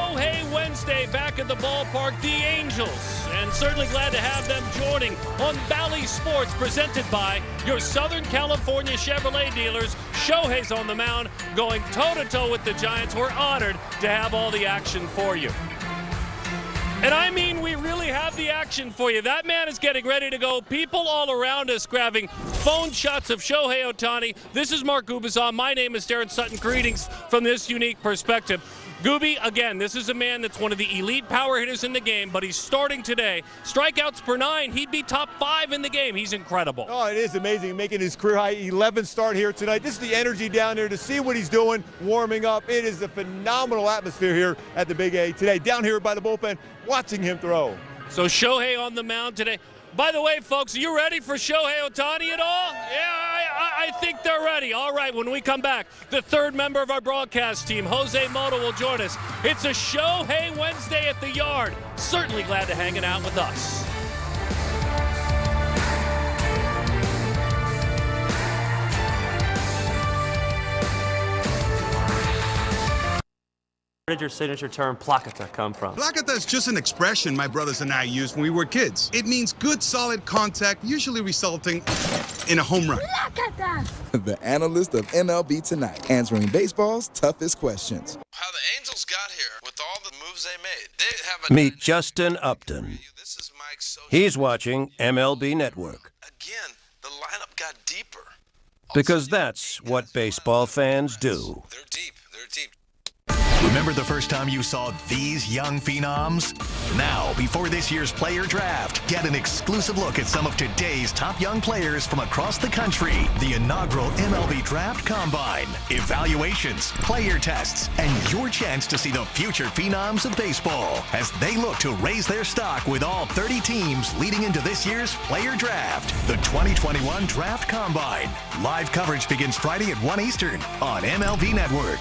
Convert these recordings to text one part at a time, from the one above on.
Shohei Wednesday back at the ballpark, the Angels. And certainly glad to have them joining on Bally Sports, presented by your Southern California Chevrolet dealers. Shohei's on the mound, going toe-to-toe with the Giants. We're honored to have all the action for you. And I mean, we really have the action for you. That man is getting ready to go. People all around us grabbing phone shots of Shohei Ohtani. This is Mark Gubazon. My name is Darren Sutton. Greetings from this unique perspective. Gooby, again, this is a man that's one of the elite power hitters in the game, but he's starting today. Strikeouts per 9, he'd be top 5 in the game. He's incredible. Oh, it is amazing, making his career-high 11th start here tonight. This is the energy down there to see what he's doing, warming up. It is a phenomenal atmosphere here at the Big A today. Down here by the bullpen, watching him throw. So Shohei on the mound today. By the way, folks, are you ready for Shohei Ohtani at all? Yeah, I think they're ready. All right, when we come back, the third member of our broadcast team, Jose Mota, will join us. It's a Shohei Wednesday at the Yard. Certainly glad to hanging out with us. Where did your signature term placata come from? Placata is just an expression my brothers and I used when we were kids. It means good, solid contact, usually resulting in a home run. Placata! The analyst of MLB Tonight, answering baseball's toughest questions. How the Angels got here with all the moves they made. They have Meet Justin Upton. He's watching MLB Network. Again, the lineup got deeper. Because that's what baseball fans do. They're deep. They're deep. Remember the first time you saw these young phenoms? Now, before this year's player draft, get an exclusive look at some of today's top young players from across the country. The inaugural MLB Draft Combine. Evaluations, player tests, and your chance to see the future phenoms of baseball as they look to raise their stock with all 30 teams leading into this year's player draft. The 2021 Draft Combine. Live coverage begins Friday at 1 Eastern on MLB Network.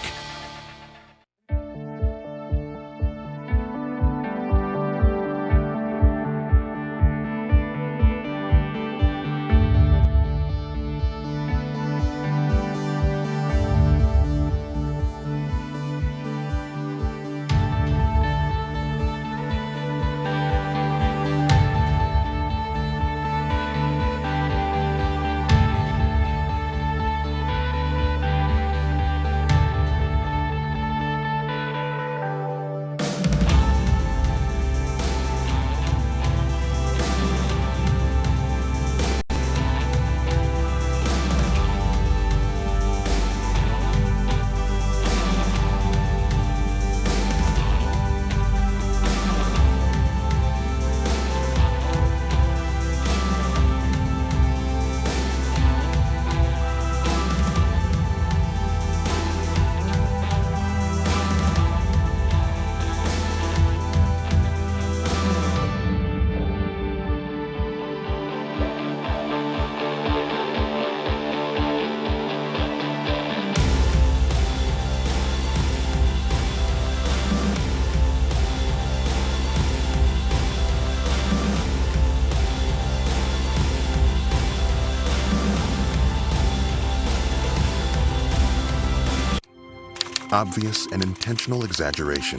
Obvious and intentional exaggeration.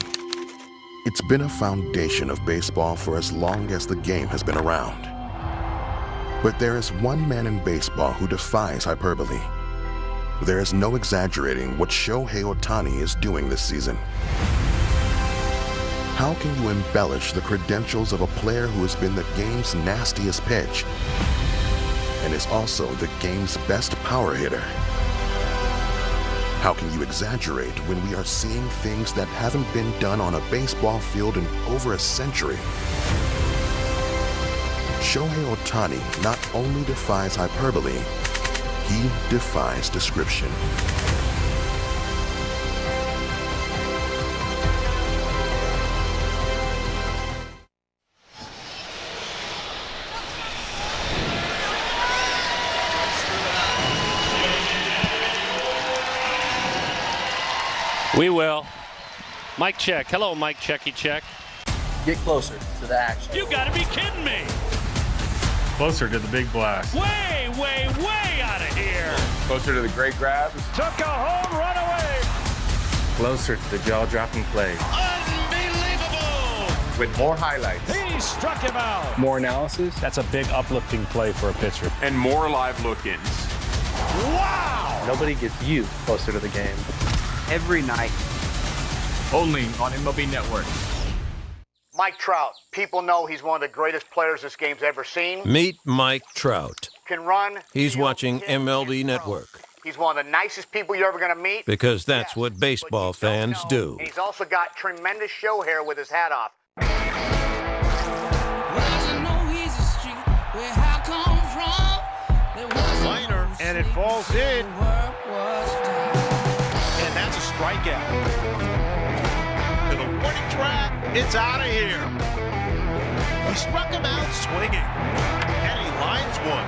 It's been a foundation of baseball for as long as the game has been around. But there is one man in baseball who defies hyperbole. There is no exaggerating what Shohei Ohtani is doing this season. How can you embellish the credentials of a player who has been the game's nastiest pitch and is also the game's best power hitter? How can you exaggerate when we are seeing things that haven't been done on a baseball field in over a century? Shohei Ohtani not only defies hyperbole, he defies description. We will. Mic check. Hello, Mike Checky Check. Get closer to the action. You gotta be kidding me. Closer to the big blast. Way out of here. Closer to the great grabs. Took a home run away. Closer to the jaw-dropping plays. Unbelievable. with more highlights. He struck him out. More analysis. That's a big uplifting play for a pitcher. And more live look-ins. Wow! Nobody gets you closer to the game. Every night. Only on MLB Network. Mike Trout. People know he's one of the greatest players this game's ever seen. Meet Mike Trout. Can run. He's watching MLB Network. He's one of the nicest people you're ever going to meet. Because that's what baseball fans do. And he's also got tremendous show hair with his hat off. Liner, and it falls in. And that's a strikeout. To the warning track, it's out of here. He struck him out swinging, and he lines one.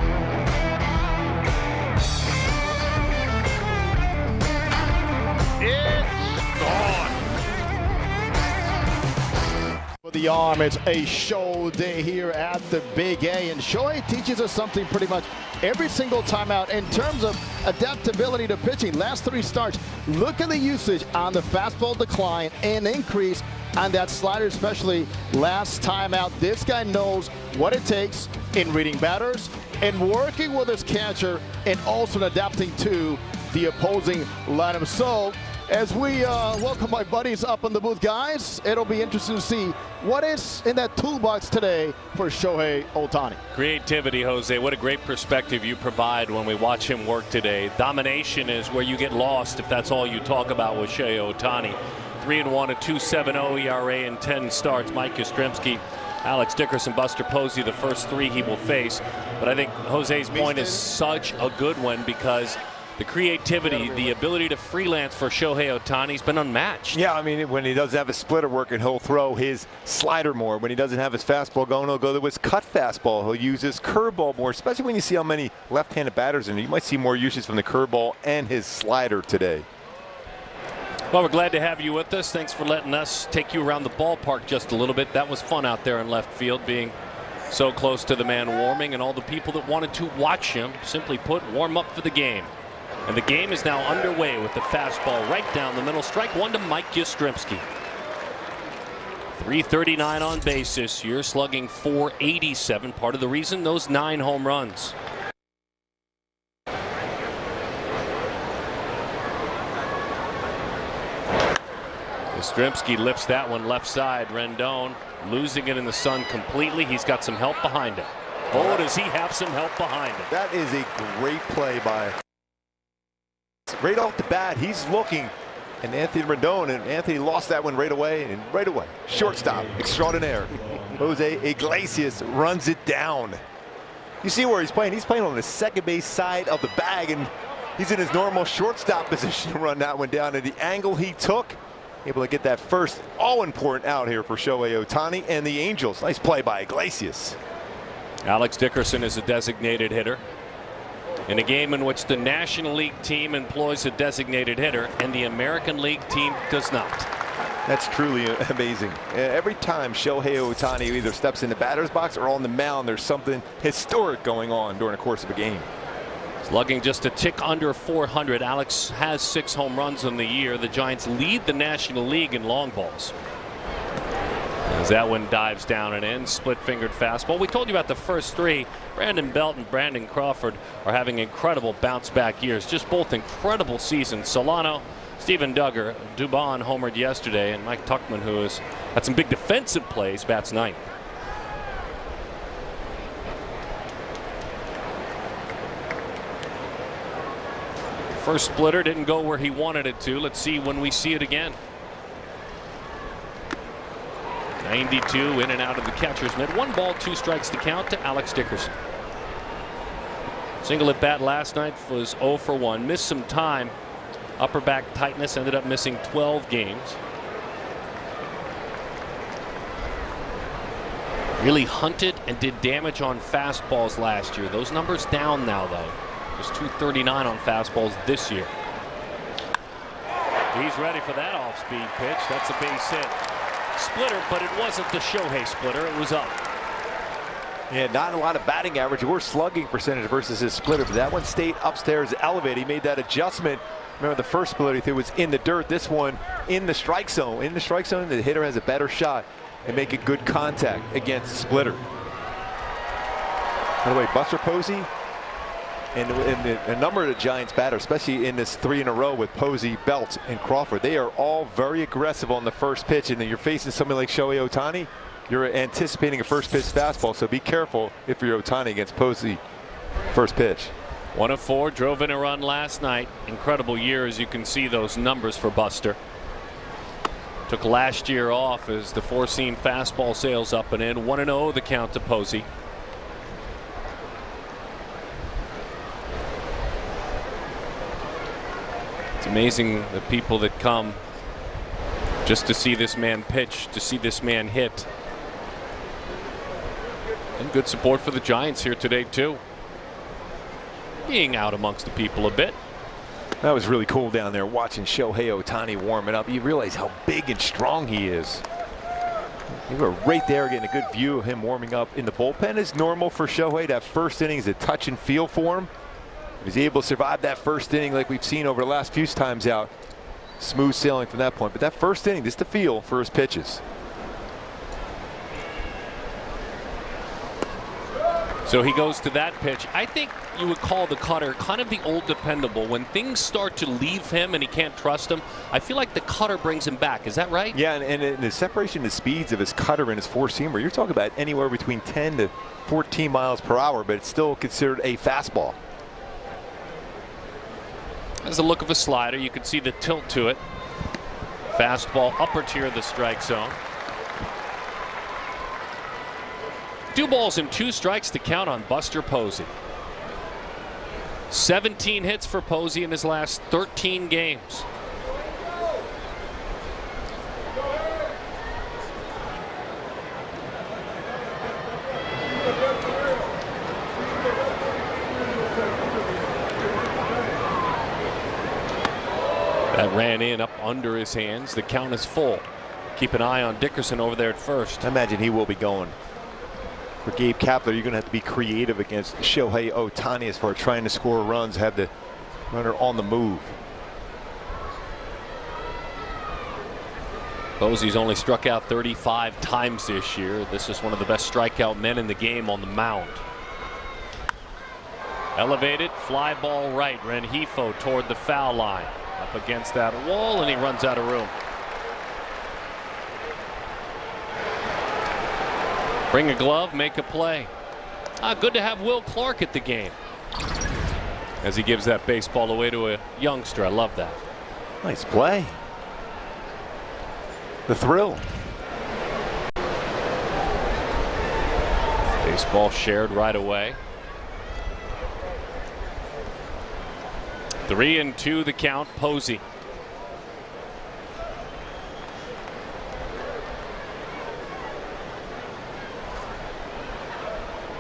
It's gone. For the arm, it's a show day here at the Big A, and Shohei teaches us something pretty much every single time out in terms of adaptability to pitching. Last 3 starts, look at the usage on the fastball decline and increase on that slider, especially last time out. This guy knows what it takes in reading batters and working with his catcher and also adapting to the opposing lineup. So as we welcome my buddies up in the booth, guys, it'll be interesting to see what is in that toolbox today for Shohei Ohtani. Creativity, Jose. What a great perspective you provide when we watch him work today. Domination is where you get lost if that's all you talk about with Shohei Ohtani. 3-1, a 2.70 ERA in 10 starts. Mike Yastrzemski, Alex Dickerson, Buster Posey, the first 3 he will face. But I think Jose's point is such a good one because the creativity, the ability to freelance for Shohei Ohtani's been unmatched. Yeah, I mean, when he doesn't have his splitter working, he'll throw his slider more. When he doesn't have his fastball going, he'll go to his cut fastball. He'll use his curveball more, especially when you see how many left-handed batters in it. You might see more uses from the curveball and his slider today. Well, we're glad to have you with us. Thanks for letting us take you around the ballpark just a little bit. That was fun out there in left field, being so close to the man warming and all the people that wanted to watch him, simply put, warm up for the game. And the game is now underway with the fastball right down the middle. Strike 1 to Mike Yastrzemski. 339 on base this year, slugging .487. Part of the reason, those 9 home runs. Yastrzemski lifts that one left side. Rendon losing it in the sun completely. He's got some help behind him. Oh, does he have some help behind him? That is a great play by. Right off the bat, he's looking, and Anthony Rendon, and Anthony lost that one right away, shortstop extraordinaire. Jose Iglesias runs it down. You see where he's playing? He's playing on the second base side of the bag, and he's in his normal shortstop position to run that one down. And the angle he took, able to get that first all-important out here for Shohei Ohtani and the Angels. Nice play by Iglesias. Alex Dickerson is a designated hitter in a game in which the National League team employs a designated hitter and the American League team does not. That's truly amazing. Every time Shohei Ohtani either steps in the batter's box or on the mound, there's something historic going on during the course of a game. Slugging just a tick under 400. Alex has 6 home runs on the year. The Giants lead the National League in long balls. As that one dives down and in, split-fingered fastball. We told you about the first 3. Brandon Belt and Brandon Crawford are having incredible bounce-back years. Just both incredible seasons. Solano, Steven Duggar, Dubon homered yesterday, and Mike Tuchman, who has had some big defensive plays, bats 9th. First splitter didn't go where he wanted it to. Let's see when we see it again. 92 in and out of the catcher's mitt. 1 ball, 2 strikes to count to Alex Dickerson. Single at bat last night was 0 for 1. Missed some time. Upper back tightness, ended up missing 12 games. Really hunted and did damage on fastballs last year. Those numbers down now, though. Just 239 on fastballs this year. He's ready for that off-speed pitch. That's a base hit. Splitter, but it wasn't the Shohei splitter. It was up. Yeah, not a lot of batting average or slugging percentage versus his splitter, but that one stayed upstairs elevated. He made that adjustment. Remember, the first splitter he threw was in the dirt. This one in the strike zone. In the strike zone, the hitter has a better shot and making good contact against the splitter. By the way, Buster Posey and a number of the Giants batters, especially in this 3 in a row with Posey, Belt, and Crawford, they are all very aggressive on the first pitch. And then you're facing somebody like Shohei Ohtani, you're anticipating a first pitch fastball. So be careful if you're Ohtani against Posey first pitch. 1 of 4, drove in a run last night. Incredible year, as you can see those numbers for Buster. Took last year off as the four-seam fastball sails up and in. 1-0 the count to Posey. It's amazing the people that come just to see this man pitch, to see this man hit. And good support for the Giants here today too. Being out amongst the people a bit. That was really cool down there watching Shohei Ohtani warming up. You realize how big and strong he is. You were right there getting a good view of him warming up in the bullpen. Is normal for Shohei. That first inning is a touch and feel for him. He's able to survive that first inning like we've seen over the last few times out. Smooth sailing from that point. But that first inning, just the feel for his pitches. So he goes to that pitch. I think you would call the cutter kind of the old dependable. When things start to leave him and he can't trust him, I feel like the cutter brings him back. Is that right? Yeah, and the separation of speeds of his cutter and his four-seamer, you're talking about anywhere between 10 to 14 miles per hour, but it's still considered a fastball. There's a look of a slider. You can see the tilt to it. Fastball, upper tier of the strike zone. 2 balls and 2 strikes to count on Buster Posey. 17 hits for Posey in his last 13 games. That ran in up under his hands. The count is full. Keep an eye on Dickerson over there at first. I imagine he will be going. For Gabe Kapler, you're going to have to be creative against Shohei Ohtani as far as trying to score runs, have the runner on the move. Posey's only struck out 35 times this year. This is one of the best strikeout men in the game on the mound. Elevated, fly ball right. Rengifo toward the foul line. Up against that wall, and he runs out of room. Bring a glove, make a play. Good to have Will Clark at the game. As he gives that baseball away to a youngster. I love that. Nice play. The thrill. Baseball shared right away. 3-2 the count. Posey.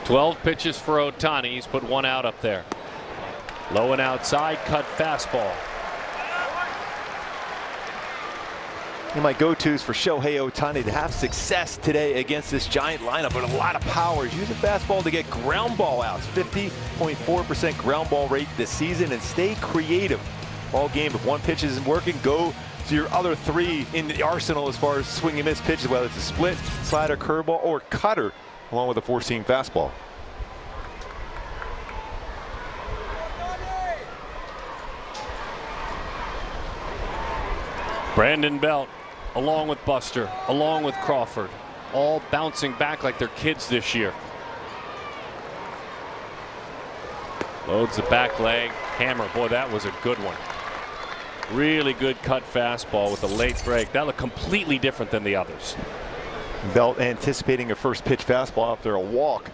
"12 pitches for Ohtani. He's put 1 out up there. Low and outside, cut fastball. My go-tos for Shohei Ohtani to have success today against this Giant lineup, but a lot of power. He's using fastball to get ground ball outs. 50.4% ground ball rate this season, and stay creative all game. If one pitch isn't working, go to your other 3 in the arsenal as far as swing and miss pitches, whether it's a split, slider, curveball, or cutter, along with a four-seam fastball. Brandon Belt, along with Buster, along with Crawford, all bouncing back like they're kids this year. Loads the back leg, hammer. Boy, that was a good one. Really good cut fastball with a late break. That looked completely different than the others. Belt anticipating a first pitch fastball after a walk.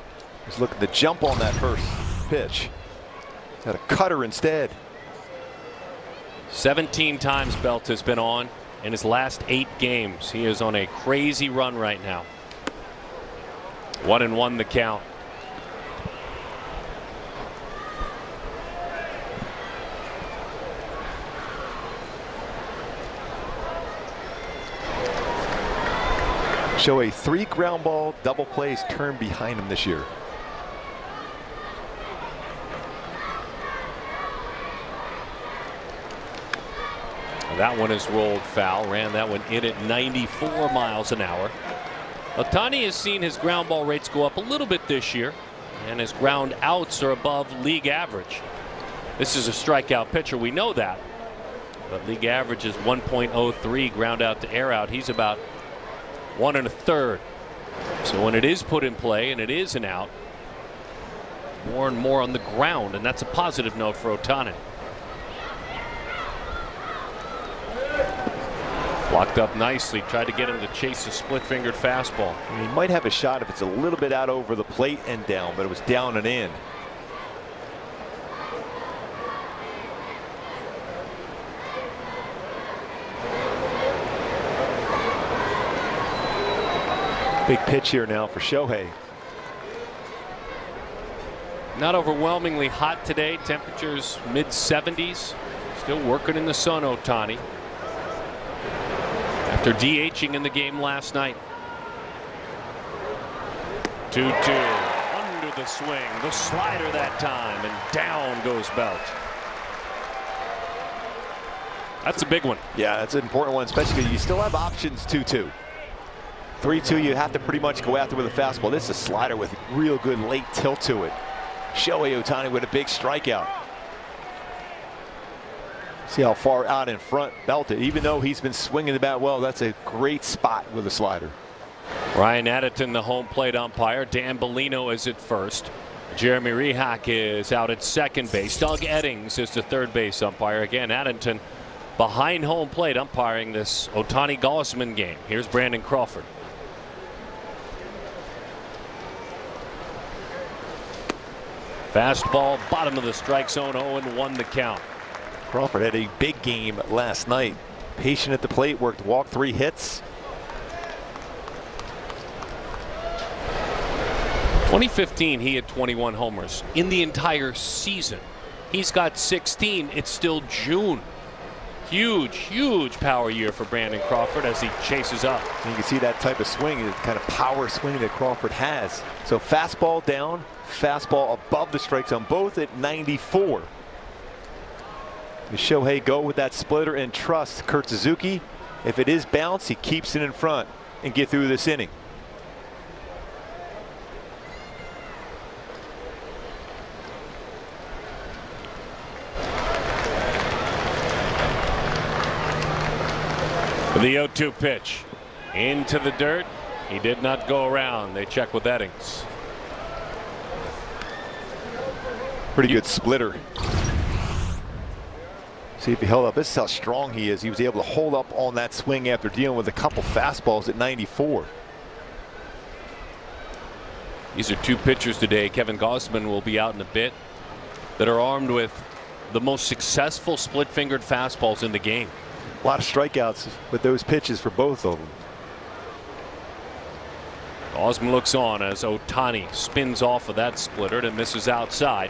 He's looking to jump on that first pitch. Got a cutter instead. 17 times Belt has been on in his last 8 games. He is on a crazy run right now. 1-1 the count. Shohei 3 ground ball double plays turned behind him this year. That one is rolled foul. Ran that one in at 94 miles an hour. Ohtani has seen his ground ball rates go up a little bit this year, and his ground outs are above league average. This is a strikeout pitcher, we know that. But league average is 1.03 ground out to air out. He's about 1 1/3. So when it is put in play and it is an out, more and more on the ground, and that's a positive note for Ohtani. Blocked up nicely, tried to get him to chase a split-fingered fastball. He might have a shot if it's a little bit out over the plate and down, but it was down and in. Big pitch here now for Shohei. Not overwhelmingly hot today. Temperatures mid-70s. Still working in the sun, Ohtani, after DHing in the game last night. 2-2. Under the swing. The slider that time. And down goes Belt. That's a big one. Yeah, that's an important one, especially because you still have options. 2-2. 3-2, you have to pretty much go after with a fastball. This is a slider with real good late tilt to it. Shohei Ohtani with a big strikeout. See how far out in front Belted. Even though he's been swinging the bat well, that's a great spot with a slider. Ryan Addington, the home plate umpire. Dan Bellino is at first. Jeremy Rehak is out at second base. Doug Eddings is the third base umpire. Again, Addington behind home plate umpiring this Ohtani Gausman game. Here's Brandon Crawford. Fastball, bottom of the strike zone, 0-1 the count. Crawford had a big game last night. Patient at the plate, worked walk 3 hits. 2015, he had 21 homers in the entire season. He's got 16. It's still June. Huge power year for Brandon Crawford as he chases up. And you can see that type of swing, the kind of power swing that Crawford has. So fastball down, fastball above the strike zone, both at 94. Does Shohei go with that splitter and trust Kurt Suzuki? If it is bounce, he keeps it in front and get through this inning. The 0-2 pitch into the dirt. He did not go around. They check with Eddings. Pretty good splitter. See if he held up. This is how strong he is. He was able to hold up on that swing after dealing with a couple fastballs at 94. These are 2 pitchers today. Kevin Gausman will be out in a bit, that are armed with the most successful split-fingered fastballs in the game. A lot of strikeouts with those pitches for both of them. Gausman looks on as Ohtani spins off of that splitter and misses outside.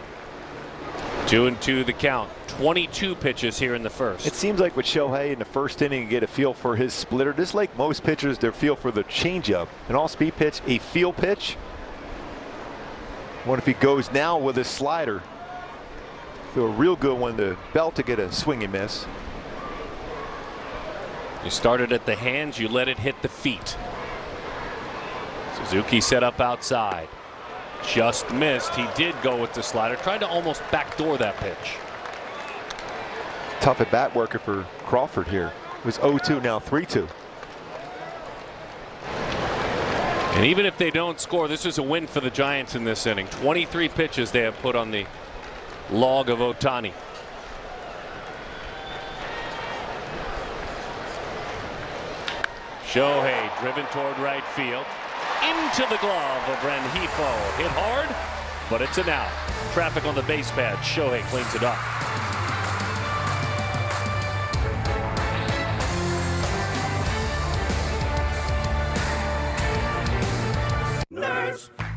2-2 the count. 22 pitches here in the first. It seems like with Shohei in the first inning, you get a feel for his splitter. Just like most pitchers, their feel for the changeup. An all-speed pitch, a feel pitch. What if he goes now with his slider? Do a real good one to Belt to get a swing and miss. You started at the hands, you let it hit the feet. Suzuki set up outside. Just missed. He did go with the slider. Tried to almost backdoor that pitch. Tough at bat worker for Crawford here. It was 0-2, now 3-2. And even if they don't score, this is a win for the Giants in this inning. 23 pitches they have put on the log of Ohtani. Shohei driven toward right field. Into the glove of Rengifo. Hit hard, but it's an out. Traffic on the base pad. Shohei cleans it up.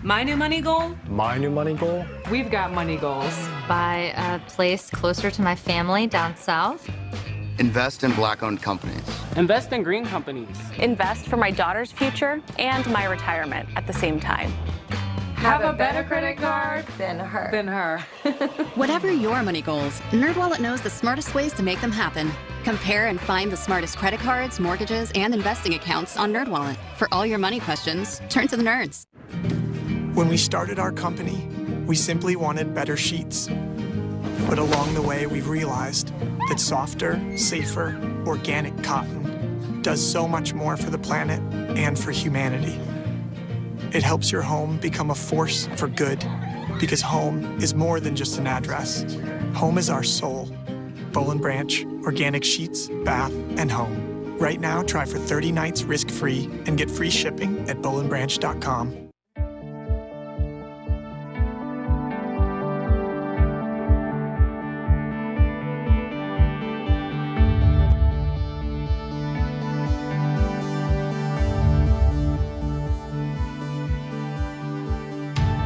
My new money goal? My new money goal? We've got money goals. Buy a place closer to my family down south. Invest in Black-owned companies. Invest in green companies. Invest for my daughter's future and my retirement at the same time. Have a better credit card Than her. than her. Whatever your money goals, NerdWallet knows the smartest ways to make them happen. Compare and find the smartest credit cards, mortgages, and investing accounts on NerdWallet. For all your money questions, turn to the nerds. When we started our company, we simply wanted better sheets. But along the way, we've realized that softer, safer, organic cotton does so much more for the planet and for humanity. It helps your home become a force for good, because home is more than just an address. Home is our soul. Boll & Branch, organic sheets, bath, and home. Right now, try for 30 nights risk-free and get free shipping at bollandbranch.com.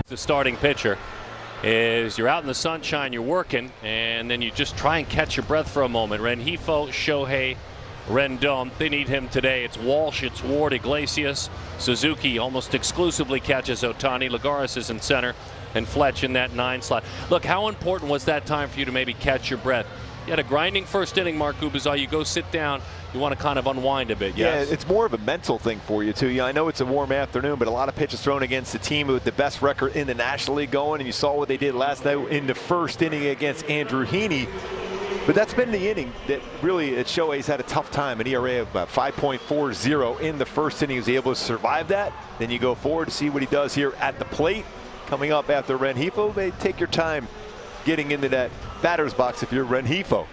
The starting pitcher is you're out in the sunshine, you're working, and then you just try and catch your breath for a moment. Rengifo, Shohei, Rendon, they need him today. It's Walsh, it's Ward, Iglesias. Suzuki almost exclusively catches Ohtani. Lagares is in center, and Fletch in that 9 slot. Look, how important was that time for you to maybe catch your breath? You had a grinding first inning, Mark Gubazar. You go sit down. You want to kind of unwind a bit, yes? Yeah, it's more of a mental thing for you, too. I know it's a warm afternoon, but a lot of pitches thrown against the team with the best record in the National League going, and you saw what they did last night in the first inning against Andrew Heaney. But that's been the inning that really at Shohei's had a tough time, an ERA of about 5.40 in the first inning. He was able to survive that. Then you go forward to see what he does here at the plate. Coming up after Rengifo, they take your time getting into that batter's box if you're Rengifo.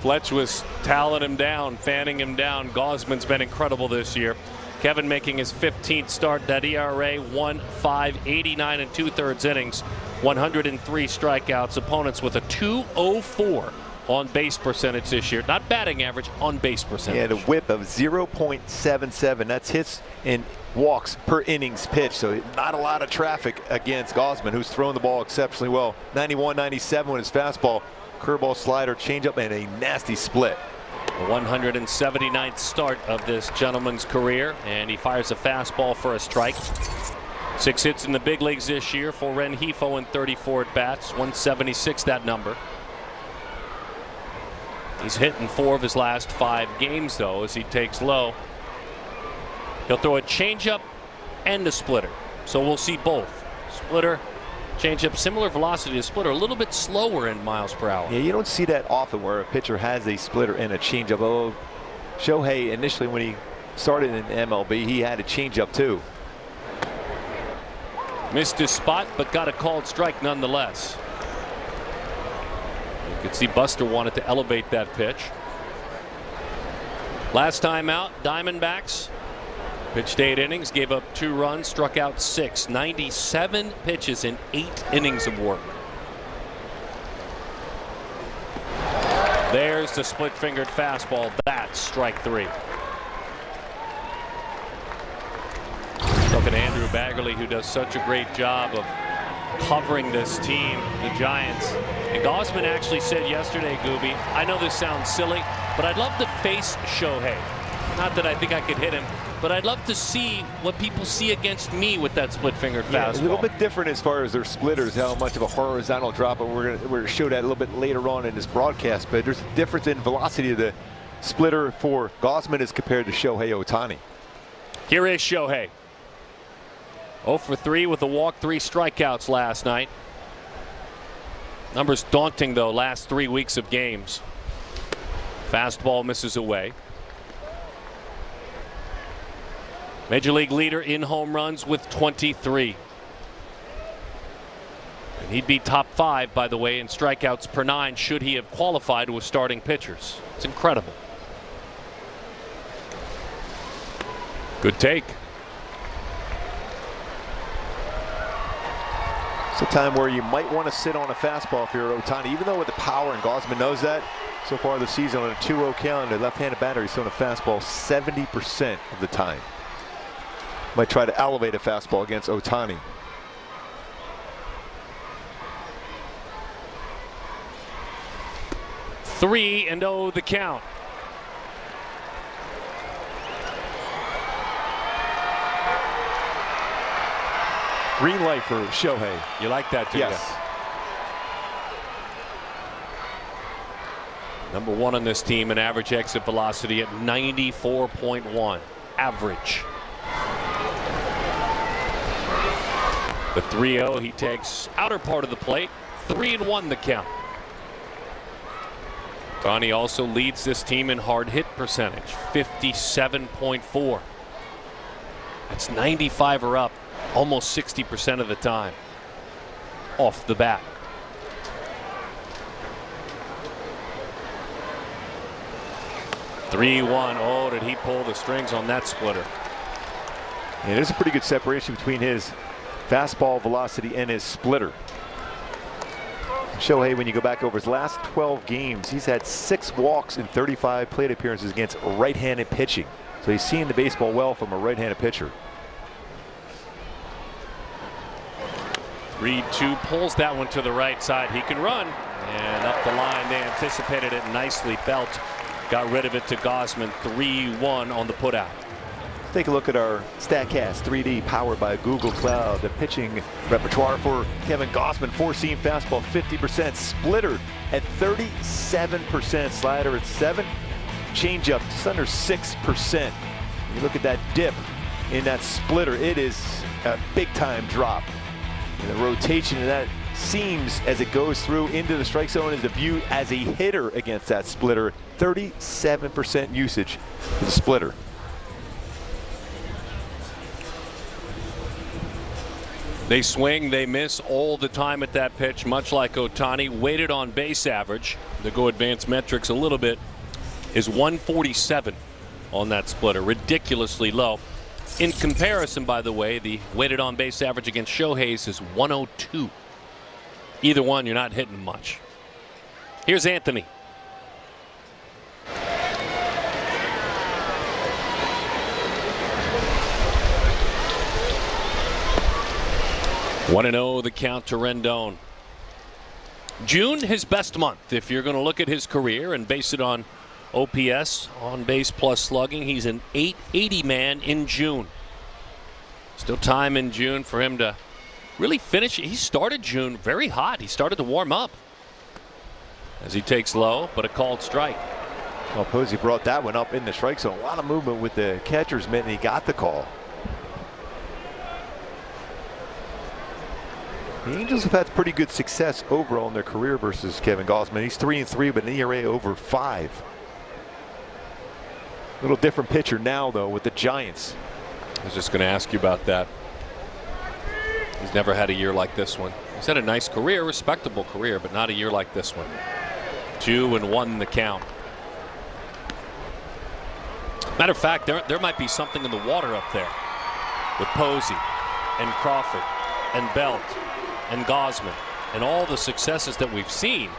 Fletch was toweling him down, fanning him down. Gausman's been incredible this year. Kevin making his 15th start. That ERA 1.5, 89 2/3 innings, 103 strikeouts. Opponents with a 2.04 on base percentage this year. Not batting average, on base percentage. Yeah, the whip of 0.77. That's hits and walks per innings pitched. So not a lot of traffic against Gausman, who's throwing the ball exceptionally well. 91, 97 with his fastball. Curveball, slider, changeup, and a nasty split. The 179th start of this gentleman's career, and he fires a fastball for a strike. 6 hits in the big leagues this year for Rengifo in 34 at bats. 176 that number. He's hit in 4 of his last 5 games, though, as he takes low. He'll throw a changeup and a splitter, so we'll see both. Splitter, changeup, similar velocity to splitter, a little bit slower in miles per hour. Yeah, you don't see that often where a pitcher has a splitter and a changeup. Although Shohei initially when he started in MLB, he had a changeup too. Missed his spot, but got a called strike nonetheless. You could see Buster wanted to elevate that pitch. Last time out, Diamondbacks pitched 8 innings, gave up 2 runs, struck out 6. 97 pitches in 8 innings of work. There's the split-fingered fastball. That's strike 3. Look at Andrew Baggerly, who does such a great job of covering this team, the Giants. And Gausman actually said yesterday, Gooby, I know this sounds silly, but I'd love to face Shohei. Not that I think I could hit him, but I'd love to see what people see against me with that split-fingered fastball. A little bit different as far as their splitters, how much of a horizontal drop, and we're going to show that a little bit later on in this broadcast. But there's a difference in velocity of the splitter for Gausman as compared to Shohei Ohtani. Here is Shohei. 0 for 3 with a walk, 3 strikeouts last night. Numbers daunting, though, last 3 weeks of games. Fastball misses away. Major League leader in home runs with 23. And he'd be top 5, by the way, in strikeouts per 9 should he have qualified with starting pitchers. It's incredible. Good take. It's a time where you might want to sit on a fastball if you're Ohtani, even though with the power, and Gausman knows that. So far this season on a 2-0 calendar, left-handed batter, he's thrown a fastball 70% of the time. Might try to elevate a fastball against Ohtani. Three and 0 the count. Green light for Shohei. You like that, too? Yes. Number one on this team in average exit velocity at 94.1. Average. The 3-0, he takes outer part of the plate. 3-1 the count. Ohtani also leads this team in hard hit percentage, 57.4. That's 95 or up, almost 60% of the time off the bat. (3-1). Oh, did he pull the strings on that splitter? And there's a pretty good separation between his fastball velocity and his splitter. Shohei, when you go back over his last 12 games, he's had 6 walks in 35 plate appearances against right-handed pitching. So he's seeing the baseball well from a right-handed pitcher. 3-2, pulls that one to the right side. He can run. And up the line, they anticipated it nicely. Belt got rid of it to Gausman. 3-1 on the putout. Let's take a look at our StatCast 3D powered by Google Cloud. The pitching repertoire for Kevin Gausman: 4-seam fastball 50%, splitter at 37%, slider at 7%, changeup just under 6%. You look at that dip in that splitter, it is a big time drop. And the rotation of that seams as it goes through into the strike zone is the view as a hitter against that splitter. 37% usage for the splitter. They swing, they miss all the time at that pitch, much like Ohtani. Weighted on base average, to go advanced metrics a little bit, is 147 on that splitter. Ridiculously low. In comparison, by the way, the weighted on base average against Shohei's is 102. Either one, you're not hitting much. Here's Anthony. One 1-0 the count to Rendon. June, his best month. If you're going to look at his career and base it on OPS, on base plus slugging, he's an .880 man in June. Still time in June for him to really finish. He started June very hot. He started to warm up as he takes low, but a called strike. Well, Posey brought that one up in the strike zone. A lot of movement with the catcher's mitt, and he got the call. The Angels have had pretty good success overall in their career versus Kevin Gausman. He's 3-3, but an ERA over 5. A little different pitcher now, though, with the Giants. I was just going to ask you about that. He's never had a year like this one. He's had a nice career, respectable career, but not a year like this one. 2-1 the count. Matter of fact, there might be something in the water up there with Posey and Crawford and Belt and Gausman and all the successes that we've seen.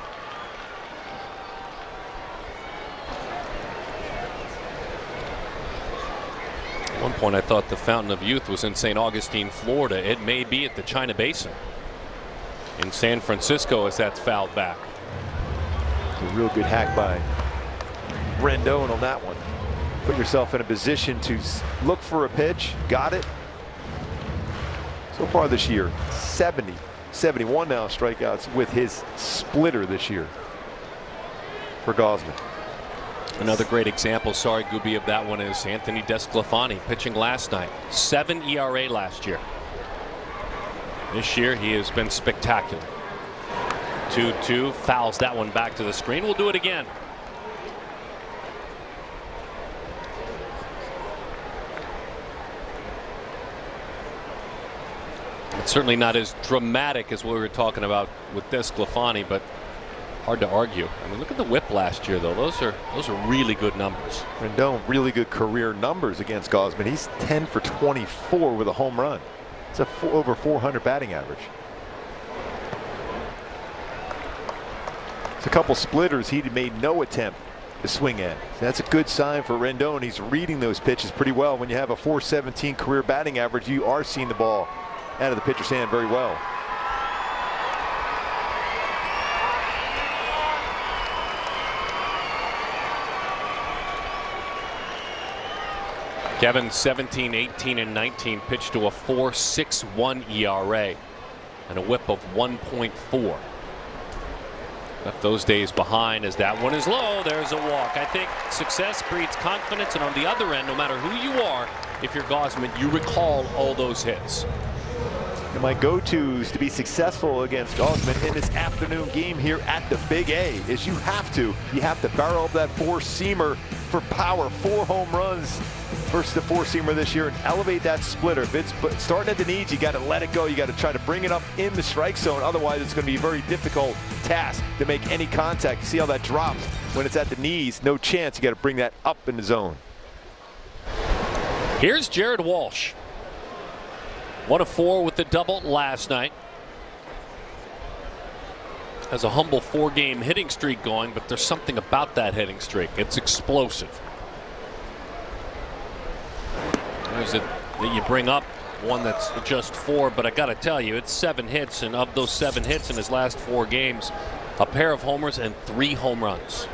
At one point I thought the Fountain of Youth was in St. Augustine, Florida. It may be at the China Basin in San Francisco as that's fouled back. A real good hack by Rendon on that one. Put yourself in a position to look for a pitch. Got it. So far this year, 71 now strikeouts with his splitter this year for Gausman. Another great example, sorry Gooby, of that one is Anthony Desclafani pitching last night. 7 ERA last year. This year he has been spectacular. 2-2, fouls that one back to the screen. We'll do it again. It's certainly not as dramatic as what we were talking about with Desclafani, but hard to argue. I mean, look at the whip last year, though. Those are really good numbers. Rendon, really good career numbers against Gausman. He's 10 for 24 with a home run. It's over 400 batting average. It's a couple splitters he made no attempt to swing at. That's a good sign for Rendon. He's reading those pitches pretty well. When you have a .417 career batting average, you are seeing the ball out of the pitcher's hand very well. Kevin 17, 18, and 19 pitched to a 4.61 ERA and a whip of 1.4. Left those days behind as that one is low. There's a walk. I think success breeds confidence, and on the other end, no matter who you are, if you're Gausman, you recall all those hits. And my go-tos to be successful against Gausman in this afternoon game here at the Big A is you have to barrel up that four-seamer for power. 4 home runs versus the four-seamer this year, and elevate that splitter. If it's starting at the knees, you got to let it go. You got to try to bring it up in the strike zone. Otherwise, it's going to be a very difficult task to make any contact. You see how that drops when it's at the knees? No chance. You got to bring that up in the zone. Here's Jared Walsh. 1 of 4 with the double last night. Has a humble 4-game hitting streak going, but there's something about that hitting streak. It's explosive. There's it that you bring up, one that's just 4, but I got to tell you, it's 7 hits, and of those 7 hits in his last 4 games, a pair of homers and 3 home runs.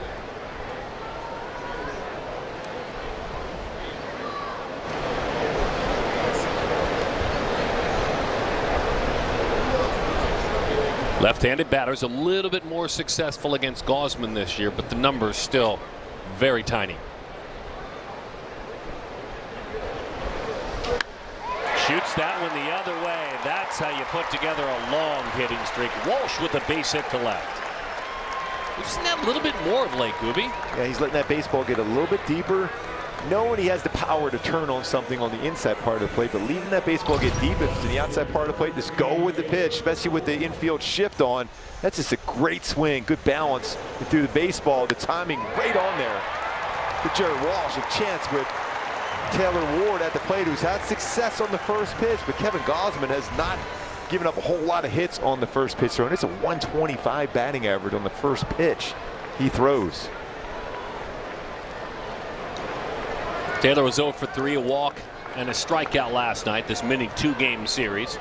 Left-handed batters a little bit more successful against Gausman this year, but the numbers still very tiny. Shoots that one the other way. That's how you put together a long hitting streak. Walsh with a base hit to left. We've seen that a little bit more of late, Gooby. Yeah, he's letting that baseball get a little bit deeper, knowing he has the power to turn on something on the inside part of the plate, but leaving that baseball get deep into the outside part of the plate, just go with the pitch, especially with the infield shift on. That's just a great swing, good balance through the baseball, the timing right on there. For Jared Walsh, a chance with Taylor Ward at the plate, who's had success on the first pitch, but Kevin Gausman has not given up a whole lot of hits on the first pitch throw, and it's a 125 batting average on the first pitch he throws. Taylor was 0 for 3, a walk and a strikeout last night, this mini 2-game series.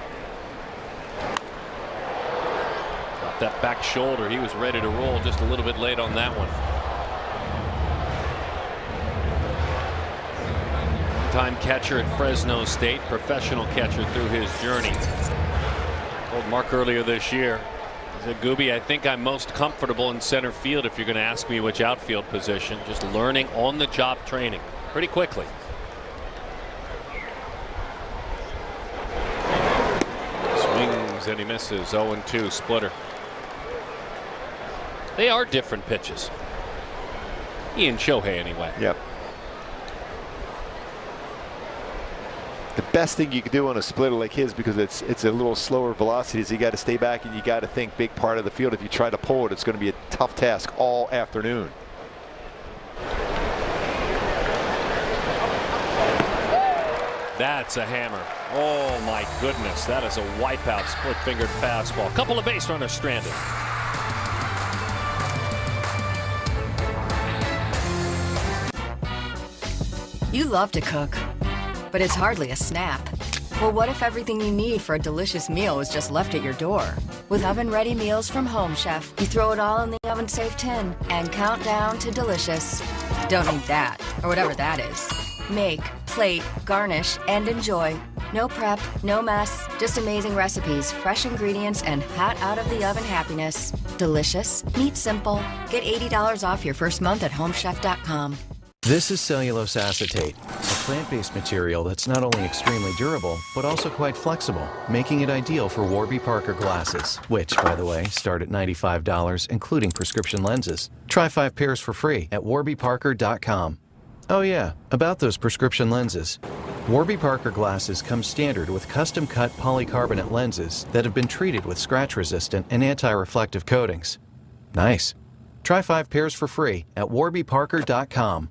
Got that back shoulder. He was ready to roll, just a little bit late on that one. Time catcher at Fresno State, professional catcher through his journey. Told Mark earlier this year, he said, Gooby, I think I'm most comfortable in center field if you're going to ask me which outfield position. Just learning on the job training pretty quickly. Swings and he misses. 0-2 splitter. They are different pitches. He and Shohei anyway. Yep. The best thing you can do on a splitter like his, because it's a little slower velocity, is you got to stay back and you got to think big part of the field. If you try to pull it, it's going to be a tough task all afternoon. That's a hammer. Oh my goodness, that is a wipeout split-fingered fastball. Couple of base runners stranded. You love to cook, but it's hardly a snap. Well, what if everything you need for a delicious meal is just left at your door? With oven-ready meals from Home Chef, you throw it all in the oven-safe tin and count down to delicious. Don't need that, or whatever that is. Make, plate, garnish, and enjoy. No prep, no mess, just amazing recipes, fresh ingredients, and hot out of the oven happiness. Delicious, neat, simple. Get $80 off your first month at homechef.com. This is cellulose acetate, a plant-based material that's not only extremely durable, but also quite flexible, making it ideal for Warby Parker glasses, which, by the way, start at $95, including prescription lenses. Try 5 pairs for free at warbyparker.com. Oh yeah, about those prescription lenses. Warby Parker glasses come standard with custom-cut polycarbonate lenses that have been treated with scratch-resistant and anti-reflective coatings. Nice. Try 5 pairs for free at warbyparker.com.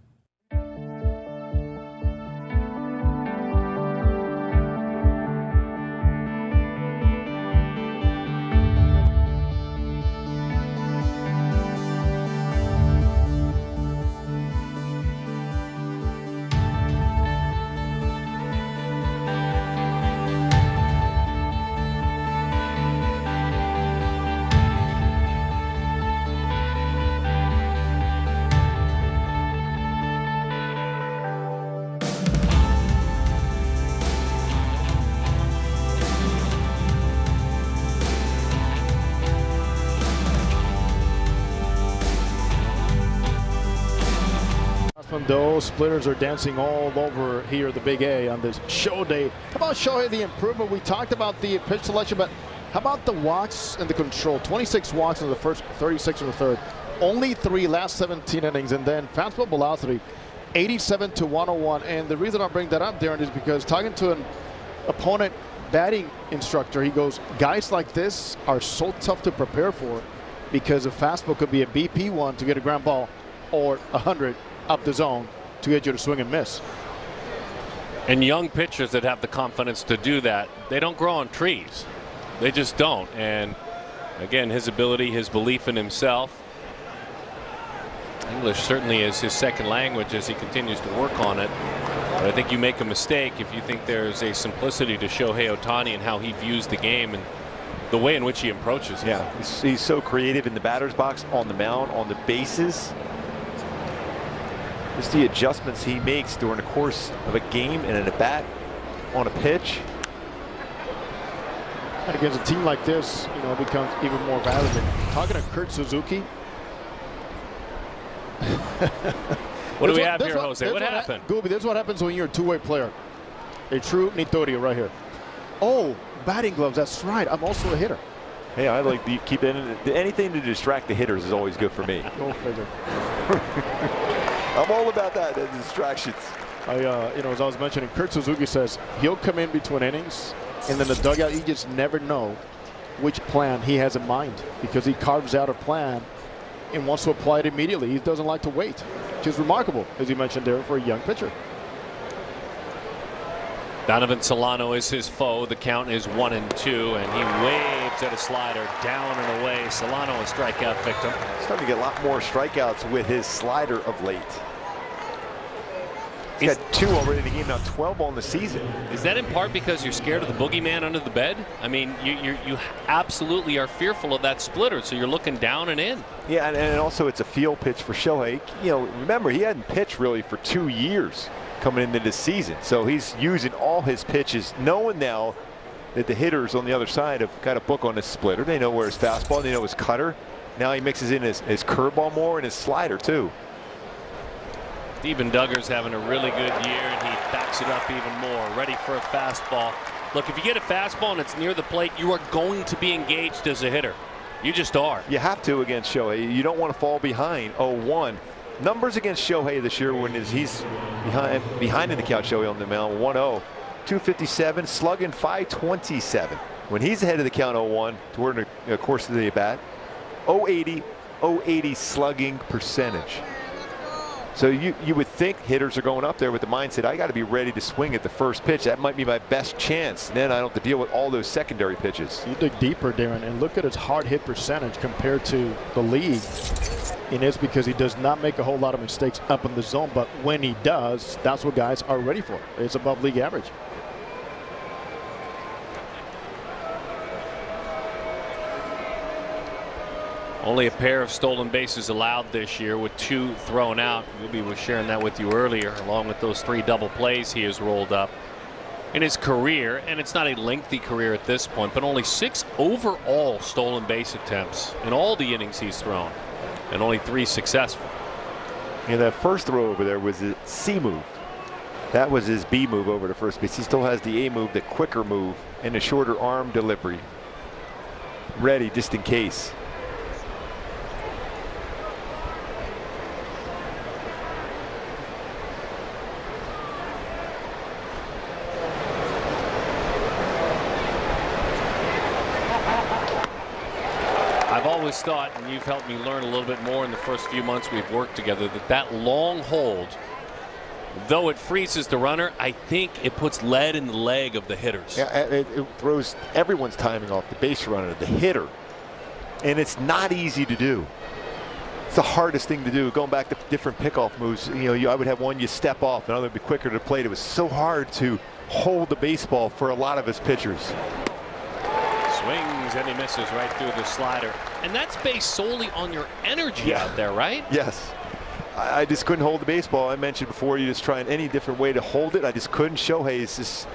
And those splitters are dancing all over here at the Big A on this show day. How about Shohei, the improvement? We talked about the pitch selection, but how about the walks and the control? 26 walks in the first, 36 in the third. Only 3 last 17 innings, and then fastball velocity 87 to 101. And the reason I bring that up, Darren, is because talking to an opponent batting instructor, he goes, guys like this are so tough to prepare for because a fastball could be a BP one to get a ground ball or 100 up the zone to get you to swing and miss. And young pitchers that have the confidence to do that, they don't grow on trees. They just don't. And again, his ability, his belief in himself. English certainly is his second language as he continues to work on it. But I think you make a mistake if you think there's a simplicity to Shohei Ohtani and how he views the game and the way in which he approaches it. Yeah, he's so creative in the batter's box, on the mound, on the bases. Just the adjustments he makes during the course of a game and in a bat on a pitch. And against a team like this, you know, it becomes even more valuable. Talking to Kurt Suzuki. What do we have here, Jose? What happened? Gooby, this is what happens when you're a two-way player. A true Nitorio right here. Oh, batting gloves. That's right. I'm also a hitter. Hey, I like to keep in anything to distract the hitters is always good for me. Go figure. I'm all about that, the distractions. You know, as I was mentioning, Kurt Suzuki says he'll come in between innings, and then the dugout, you just never know which plan he has in mind because he carves out a plan and wants to apply it immediately. He doesn't like to wait, which is remarkable, as you mentioned there, for a young pitcher. Donovan Solano is his foe. The count is 1-2, and he waves at a slider down and away. Solano a strikeout victim. He's starting to get a lot more strikeouts with his slider of late. He's got 2 already in the game, now 12 on the season. Is that in part because you're scared of the boogeyman under the bed? I mean, you absolutely are fearful of that splitter, so you're looking down and in. Yeah, and also it's a field pitch for Shohei. You know, remember, he hadn't pitched really for 2 years coming into this season. So he's using all his pitches, knowing now that the hitters on the other side have got a book on his splitter. They know where his fastball, they know his cutter. Now he mixes in his curveball more and his slider too. Steven Duggar's having a really good year, and he backs it up even more, ready for a fastball. Look, if you get a fastball and it's near the plate, you are going to be engaged as a hitter. You just are. You have to against Shohei. You don't want to fall behind 0-1. Numbers against Shohei this year when he's behind in the count, Shohei on the mound, 1-0, 257, slugging 527. When he's ahead of the count 0-1 toward the course of the at-bat, 080 slugging percentage. So you would think hitters are going up there with the mindset, I got to be ready to swing at the first pitch. That might be my best chance. Then I don't have to deal with all those secondary pitches. You dig deeper, Darren, and look at his hard hit percentage compared to the league. And it's because he does not make a whole lot of mistakes up in the zone, but when he does, that's what guys are ready for. It's above league average. Only a pair of stolen bases allowed this year with 2 thrown out. Ruby was sharing that with you earlier, along with those 3 double plays he has rolled up in his career. And it's not a lengthy career at this point, but only 6 overall stolen base attempts in all the innings he's thrown, and only 3 successful. And that first throw over there was a C move. That was his B move over to first base. He still has the A move, the quicker move, and the shorter arm delivery. Ready just in case. I've always thought, and you've helped me learn a little bit more in the first few months we've worked together, that long hold, though it freezes the runner, I think it puts lead in the leg of the hitters. Yeah, it throws everyone's timing off, the base runner, the hitter. And it's not easy to do. It's the hardest thing to do. Going back to different pickoff moves, you know, I would have one you step off, another would be quicker to plate. It was so hard to hold the baseball for a lot of his pitchers. Swings and he misses right through the slider. And that's based solely on your energy out there, right? Yes. I just couldn't hold the baseball. I mentioned before, you just trying any different way to hold it. I just couldn't. Shohei is just,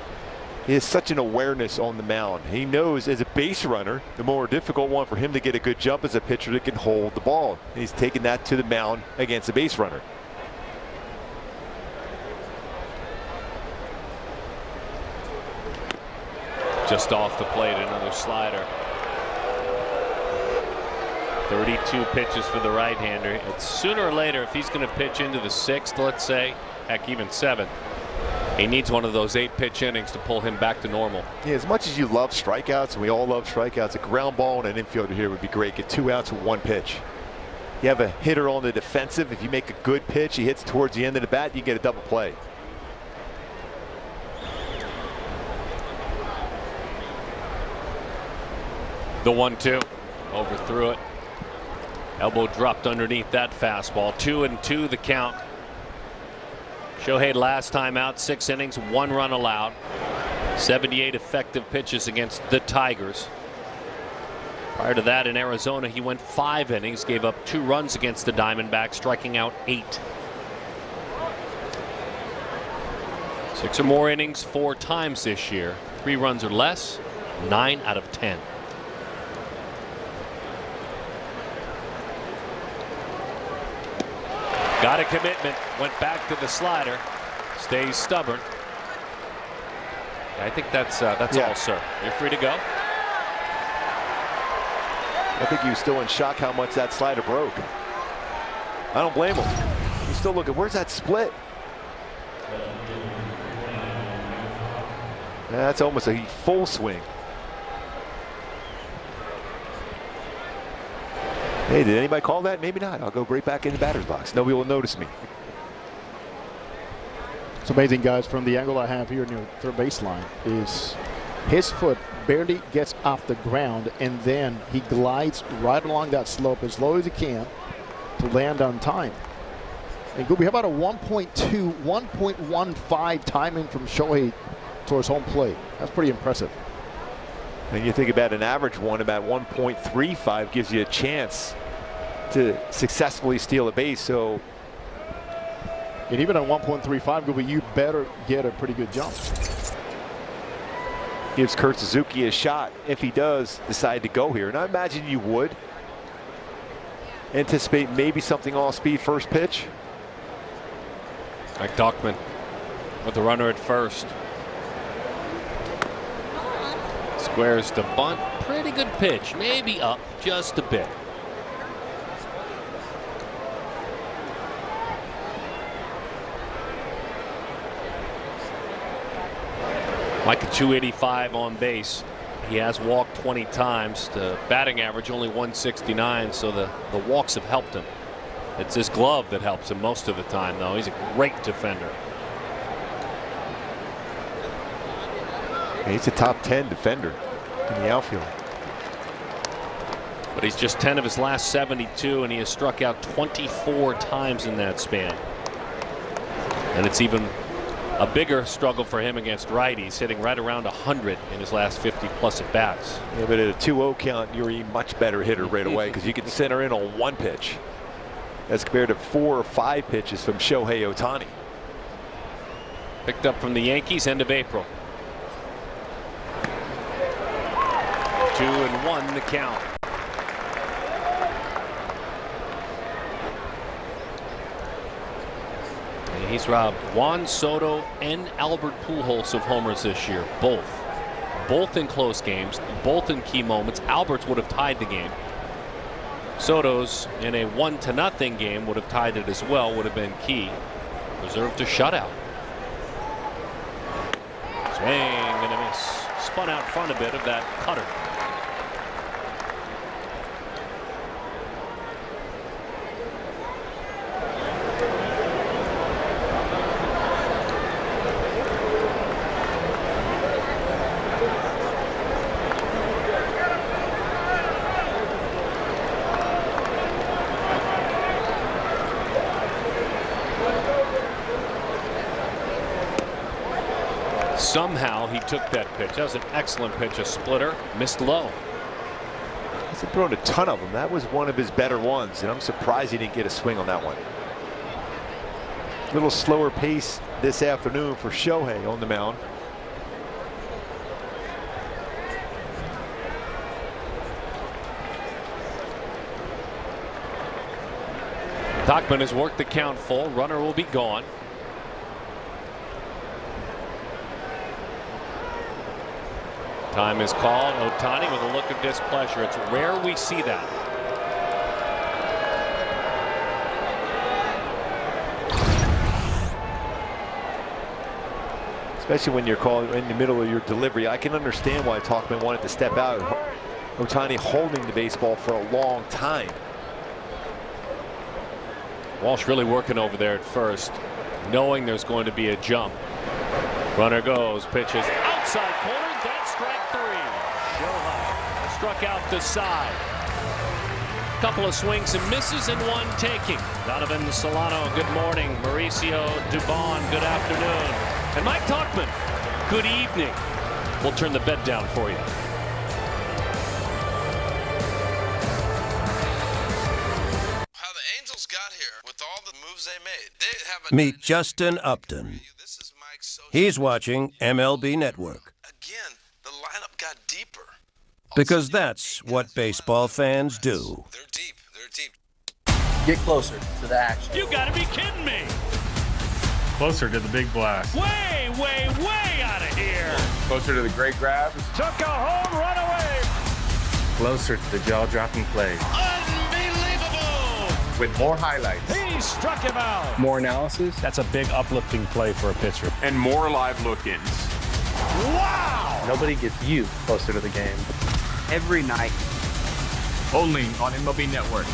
he has such an awareness on the mound. He knows as a base runner, the more difficult one for him to get a good jump as a pitcher that can hold the ball. And he's taking that to the mound against a base runner. Just off the plate, another slider. 32 pitches for the right-hander. It's sooner or later, if he's going to pitch into the 6th, let's say, heck, even 7th, he needs one of those 8-pitch innings to pull him back to normal. Yeah, as much as you love strikeouts, and we all love strikeouts, a ground ball and an infielder here would be great. Get 2 outs with 1 pitch. You have a hitter on the defensive. If you make a good pitch, he hits towards the end of the bat, you get a double play. The 1-2, overthrew it. Elbow dropped underneath that fastball. 2-2 the count. Shohei last time out, 6 innings, 1 run allowed. 78 effective pitches against the Tigers. Prior to that in Arizona, he went 5 innings, gave up 2 runs against the Diamondbacks, striking out 8. 6 or more innings 4 times this year. 3 runs or less, 9 out of 10. Got a commitment, went back to the slider, stays stubborn. I think that's all, sir. You're free to go. I think he was still in shock how much that slider broke. I don't blame him. He's still looking, where's that split? That's almost a full swing. Hey, did anybody call that? Maybe not. I'll go right back in the batter's box. Nobody will notice me. It's amazing, guys, from the angle I have here near third baseline is his foot barely gets off the ground, and then he glides right along that slope as low as he can to land on time. And Gooby, how about a 1.2, 1.15 timing from Shohei towards home plate? That's pretty impressive. And you think about an average one, about 1.35 gives you a chance to successfully steal a base. So, and even at 1.35, Gooby, you better get a pretty good jump. Gives Kurt Suzuki a shot if he does decide to go here. And I imagine you would anticipate maybe something all speed first pitch. Like Tauchman with the runner at first. Squares to bunt. Pretty good pitch. Maybe up just a bit. Like a 285 on base. He has walked 20 times. The batting average only 169, so the walks have helped him. It's his glove that helps him most of the time, though. He's a great defender. He's a top 10 defender in the outfield. But he's just 10 of his last 72, and he has struck out 24 times in that span. And it's even a bigger struggle for him against righties, hitting right around 100 in his last 50+ at bats. Yeah, but at a 2-0 count, you're a much better hitter right away because you can center in on 1 pitch as compared to 4 or 5 pitches from Shohei Ohtani. Picked up from the Yankees end of April. 2-1 the count. And he's robbed Juan Soto and Albert Pujols of homers this year. Both in close games, both in key moments. Albert's would have tied the game. Soto's in a 1-0 game would have tied it as well, would have been key. Reserved a shutout. Swing and a miss. Spun out front a bit of that cutter. Somehow he took that pitch. That was an excellent pitch, a splitter, missed low. He's thrown a ton of them. That was one of his better ones, and I'm surprised he didn't get a swing on that one. A little slower pace this afternoon for Shohei on the mound. Tauchman has worked the count full. Runner will be gone. Time is called. Ohtani with a look of displeasure. It's rare we see that. Especially when you're called in the middle of your delivery. I can understand why Tauchman wanted to step out. Ohtani holding the baseball for a long time. Walsh really working over there at first, knowing there's going to be a jump. Runner goes, pitches outside corner. That's strike 3. Shohei struck out the side. Couple of swings and misses and one taking. Donovan Solano, good morning. Mauricio Dubon, good afternoon. And Mike Tauchman, good evening. We'll turn the bed down for you. How the Angels got here with all the moves they made. They have Meet Justin Upton. He's watching MLB Network. Again, the lineup got deeper. Because that's what baseball fans do. They're deep. They're deep. Get closer to the action. You gotta be kidding me. Closer to the big blast. Way, way, way out of here. Closer to the great grabs. Took a home run away. Closer to the jaw-dropping plays. Unbelievable. With more highlights. He struck him out. More analysis. That's a big uplifting play for a pitcher. And more live look-ins. Wow. Nobody gets you closer to the game. Every night. Only on MLB Network.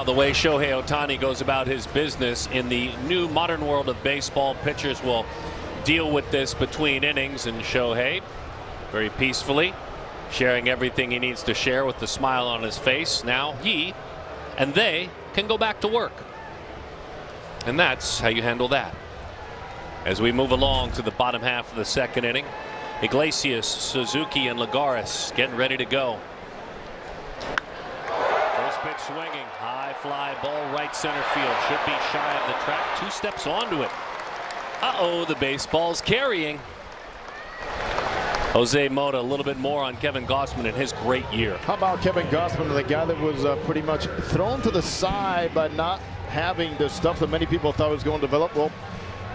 The way Shohei Ohtani goes about his business in the new modern world of baseball, pitchers will deal with this between innings, and Shohei very peacefully sharing everything he needs to share with the smile on his face. Now he and they can go back to work, and that's how you handle that. As we move along to the bottom half of the second inning, Iglesias, Suzuki, and Lagares getting ready to go. First pitch swinging, high fly ball right center field, should be shy of the track, 2 steps onto it. The baseball's carrying. Jose Mota a little bit more on Kevin Gausman in his great year. How about Kevin Gausman, the guy that was pretty much thrown to the side by not having the stuff that many people thought was going to develop? Well,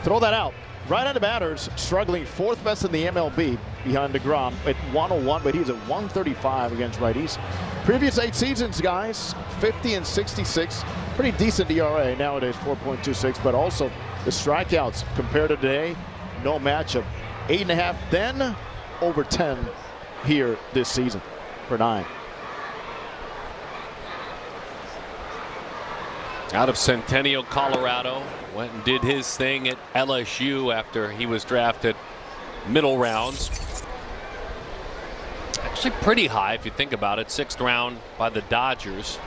throw that out. Right-handed batters struggling 4th best in the MLB behind DeGrom at 101, but he's at 135 against righties. Previous 8 seasons, guys, 50 and 66. Pretty decent ERA nowadays, 4.26, but also the strikeouts compared to today, no matchup. 8.5, then over 10 here this season for 9. Out of Centennial, Colorado, went and did his thing at LSU after he was drafted middle rounds. Actually pretty high if you think about it. 6th round by the Dodgers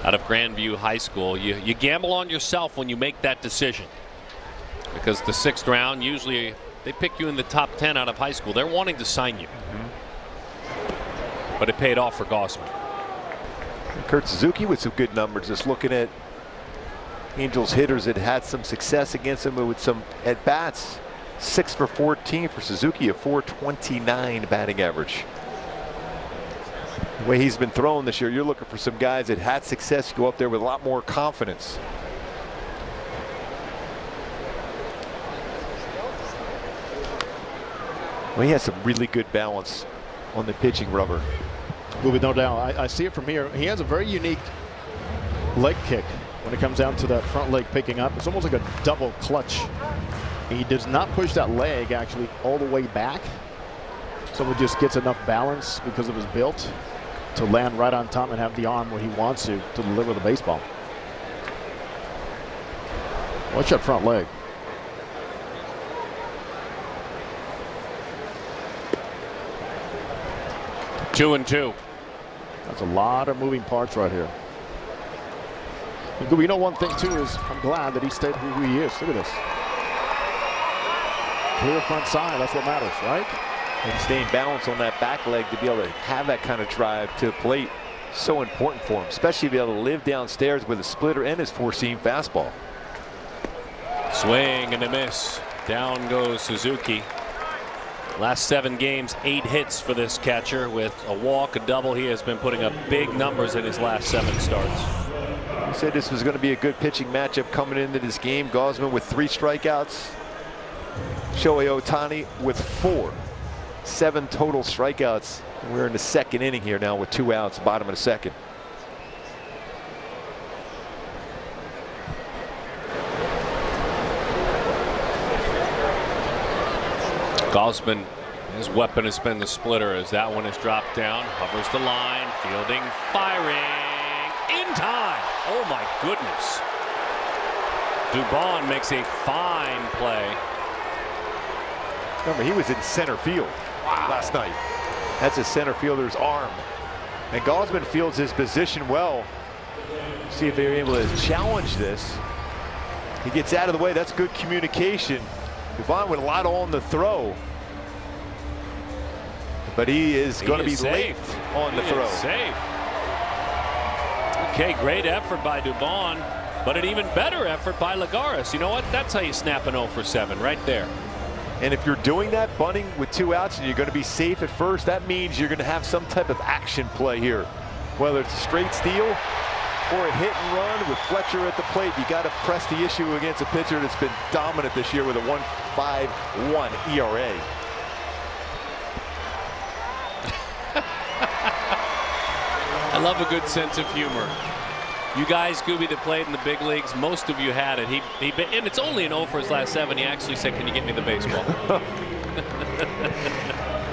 out of Grandview High School. You gamble on yourself when you make that decision, because the 6th round, usually they pick you in the top 10 out of high school. They're wanting to sign you. But it paid off for Gausman. Kurt Suzuki with some good numbers. Just looking at Angels hitters that had some success against him with some at bats. 6 for 14 for Suzuki, a .429 batting average. The way he's been thrown this year, you're looking for some guys that had success go up there with a lot more confidence. Well, he has some really good balance on the pitching rubber. Well, with no doubt, I see it from here. He has a very unique leg kick when it comes down to that front leg picking up. It's almost like a double clutch. He does not push that leg actually all the way back. Someone just gets enough balance because of his build to land right on top and have the arm where he wants to deliver the baseball. Watch that front leg. Two and two. That's a lot of moving parts right here. You know, one thing too is I'm glad that he stayed who he is. Look at this. Clear front side, that's what matters, right? And staying balanced on that back leg to be able to have that kind of drive to the plate, so important for him, especially to be able to live downstairs with a splitter and his four-seam fastball. Swing and a miss. Down goes Suzuki. Last 7 games, 8 hits for this catcher with a walk, a double. He has been putting up big numbers in his last 7 starts. You said this was going to be a good pitching matchup coming into this game. Gausman with 3 strikeouts. Shohei Ohtani with 4. 7 total strikeouts. We're in the 2nd inning here now with 2 outs, bottom of the 2nd. Gausman, his weapon has been the splitter as that one is dropped down. Hovers the line, fielding, firing, in time. Oh my goodness. Dubon makes a fine play. Remember, he was in center field last night. That's a center fielder's arm. And Gausman fields his position well. See if they're able to challenge this. He gets out of the way. That's good communication. Dubon with a lot on the throw. But he is going to be late on the throw. Safe. Okay, great effort by Dubon, but an even better effort by Lagares. You know what? That's how you snap an 0 for 7 right there. And if you're doing that, bunting with 2 outs, and you're going to be safe at first, that means you're going to have some type of action play here. Whether it's a straight steal or a hit and run with Fletcher at the plate, you got to press the issue against a pitcher that's been dominant this year with a 1.51 ERA. I love a good sense of humor. You guys, Gooby, that played in the big leagues, most of you had it. And it's only an 0 for his last 7. He actually said, "Can you get me the baseball?"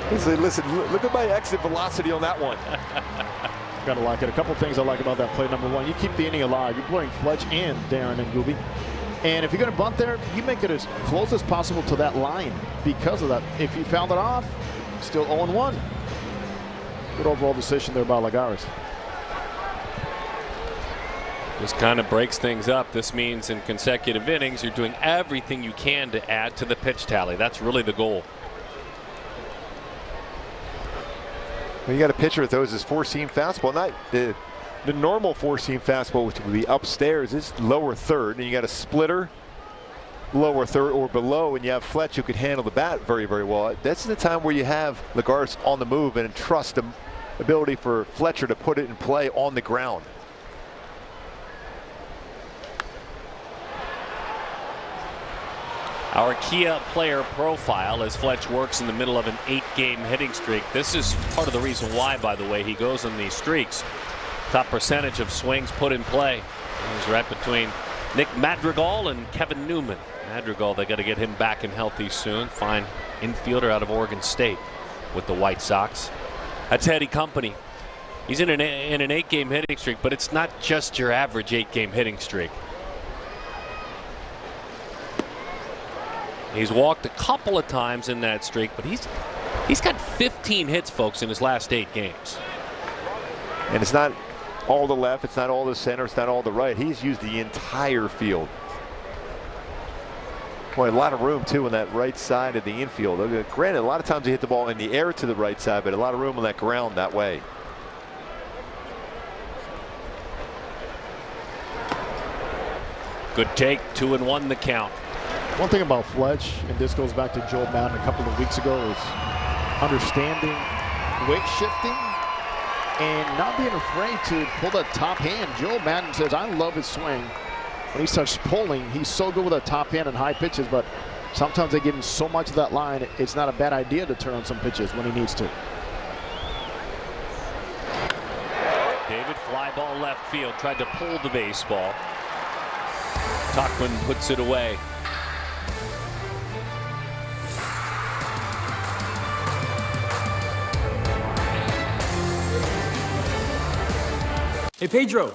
He said, "Listen, look at my exit velocity on that one." Gotta like it. A couple things I like about that play. Number one, you keep the inning alive. You're playing Fletch and Darren and Gooby. And if you're going to bunt there, you make it as close as possible to that line because of that. If you found it off, still 0-1. Good overall decision there by Lagares. This kind of breaks things up. This means in consecutive innings, you're doing everything you can to add to the pitch tally. That's really the goal. Well, you got a pitcher that throws his four-seam fastball. Not the normal four-seam fastball, which would be upstairs, is lower third. And you got a splitter, lower third or below, and you have Fletch who could handle the bat very, very well. That's the time where you have Lagares on the move and trust the ability for Fletcher to put it in play on the ground. Our Kia player profile as Fletch works in the middle of an 8-game hitting streak. This is part of the reason why, by the way, he goes on these streaks. Top percentage of swings put in play. He's right between Nick Madrigal and Kevin Newman. Madrigal, they got to get him back and healthy soon. Fine infielder out of Oregon State with the White Sox. That's Eddie Company. He's in an 8-game hitting streak, but it's not just your average 8-game hitting streak. He's walked a couple of times in that streak, but he's got 15 hits, folks, in his last 8 games. And it's not all the left, it's not all the center, it's not all the right. He's used the entire field. Boy, a lot of room, too, on that right side of the infield. Granted, a lot of times he hit the ball in the air to the right side, but a lot of room on that ground that way. Good take, 2-1 the count. One thing about Fletch, and this goes back to Joe Madden a couple of weeks ago, is understanding weight shifting and not being afraid to pull that top hand. Joe Madden says, I love his swing. When he starts pulling, he's so good with that top hand and high pitches, but sometimes they give him so much of that line, it's not a bad idea to turn on some pitches when he needs to. David, fly ball left field, tried to pull the baseball. Tuchman puts it away. Hey, Pedro,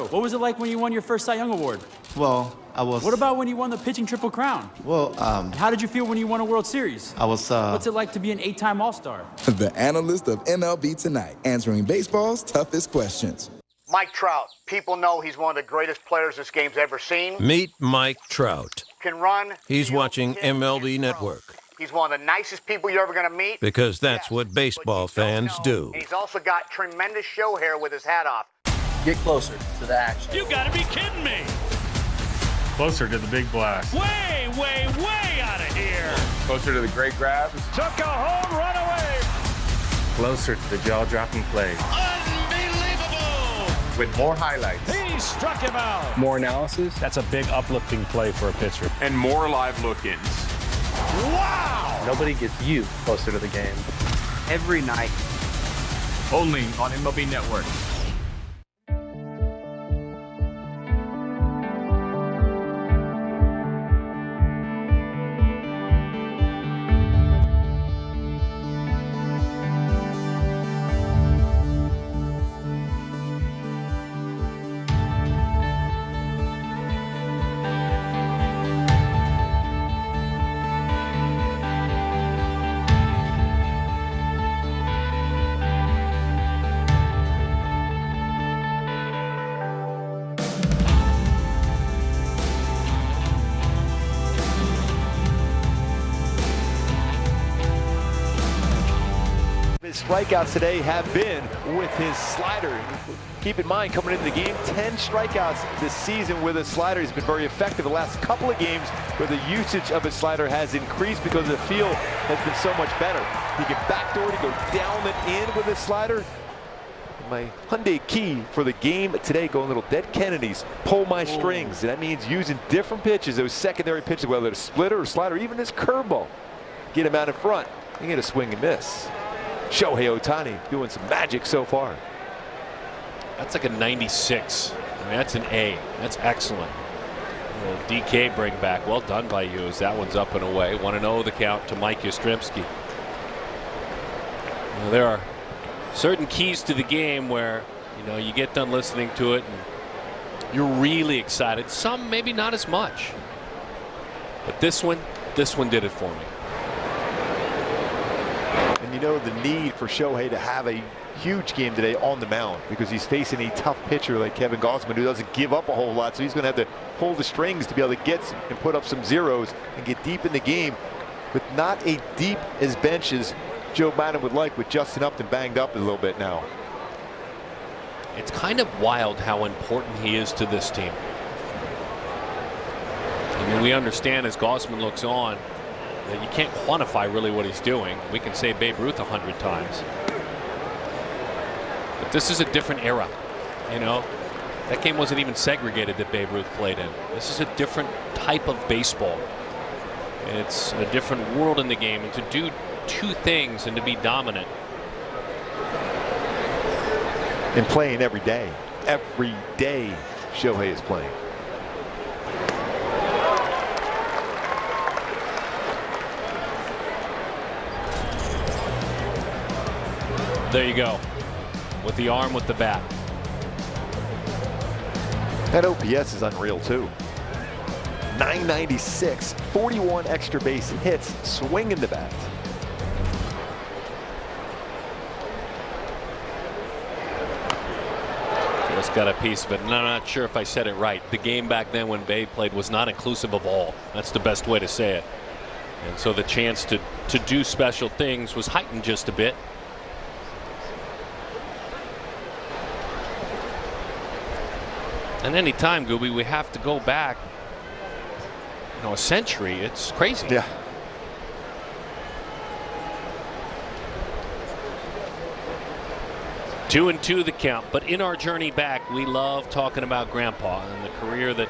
what was it like when you won your first Cy Young Award? Well, I was... What about when you won the pitching Triple Crown? Well, How did you feel when you won a World Series? I was, What's it like to be an 8-time All-Star? The analyst of MLB Tonight, answering baseball's toughest questions. Mike Trout. People know he's one of the greatest players this game's ever seen. Meet Mike Trout. Can run. He's watching MLB Network. He's one of the nicest people you're ever going to meet. Because that's what baseball fans do. And he's also got tremendous show hair with his hat off. Get closer to the action. You gotta be kidding me. Closer to the big blast. Way out of here. Closer to the great grabs. Took a home run away. Closer to the jaw-dropping plays. Unbelievable. With more highlights. He struck him out. More analysis. That's a big uplifting play for a pitcher. And more live look-ins. Wow. Nobody gets you closer to the game. Every night. Only on MLB Network. His strikeouts today have been with his slider. Keep in mind, coming into the game, 10 strikeouts this season with his slider. He's been very effective the last couple of games where the usage of his slider has increased because the field has been so much better. He can backdoor to go down and in with his slider. My Hyundai key for the game today, going a little Dead Kennedys, pull my strings. And that means using different pitches, those secondary pitches, whether it's splitter or slider, even this curveball. Get him out in front and get a swing and miss. Shohei Ohtani doing some magic so far. That's like a 96. I mean, that's an A. That's excellent. A little DK bring back. Well done by you as that one's up and away. 1-0 the count to Mike Yastrzemski. Well, there are certain keys to the game where, you know, you get done listening to it and you're really excited. Some maybe not as much. But this one did it for me. And you know the need for Shohei to have a huge game today on the mound because he's facing a tough pitcher like Kevin Gausman who doesn't give up a whole lot. So he's going to have to pull the strings to be able to get and put up some zeros and get deep in the game, but not as deep as bench as Joe Madden would like with Justin Upton banged up a little bit now. It's kind of wild how important he is to this team. I mean, we understand as Gausman looks on that you can't quantify really what he's doing. We can say Babe Ruth 100 times. But this is a different era. You know, that game wasn't even segregated that Babe Ruth played in. This is a different type of baseball. It's a different world in the game, and to do two things and to be dominant. And playing every day. Every day Shohei is playing. There you go. With the arm, with the bat. That OPS is unreal too. 996, 41 extra base hits, swinging the bat. Just got a piece of it, and I'm not sure if I said it right. The game back then when Babe played was not inclusive of all. That's the best way to say it. And so the chance to do special things was heightened just a bit. And any time, Gooby, we have to go back, you know, a century. It's crazy. Yeah. Two and two the count. But in our journey back, we love talking about Grandpa and the career that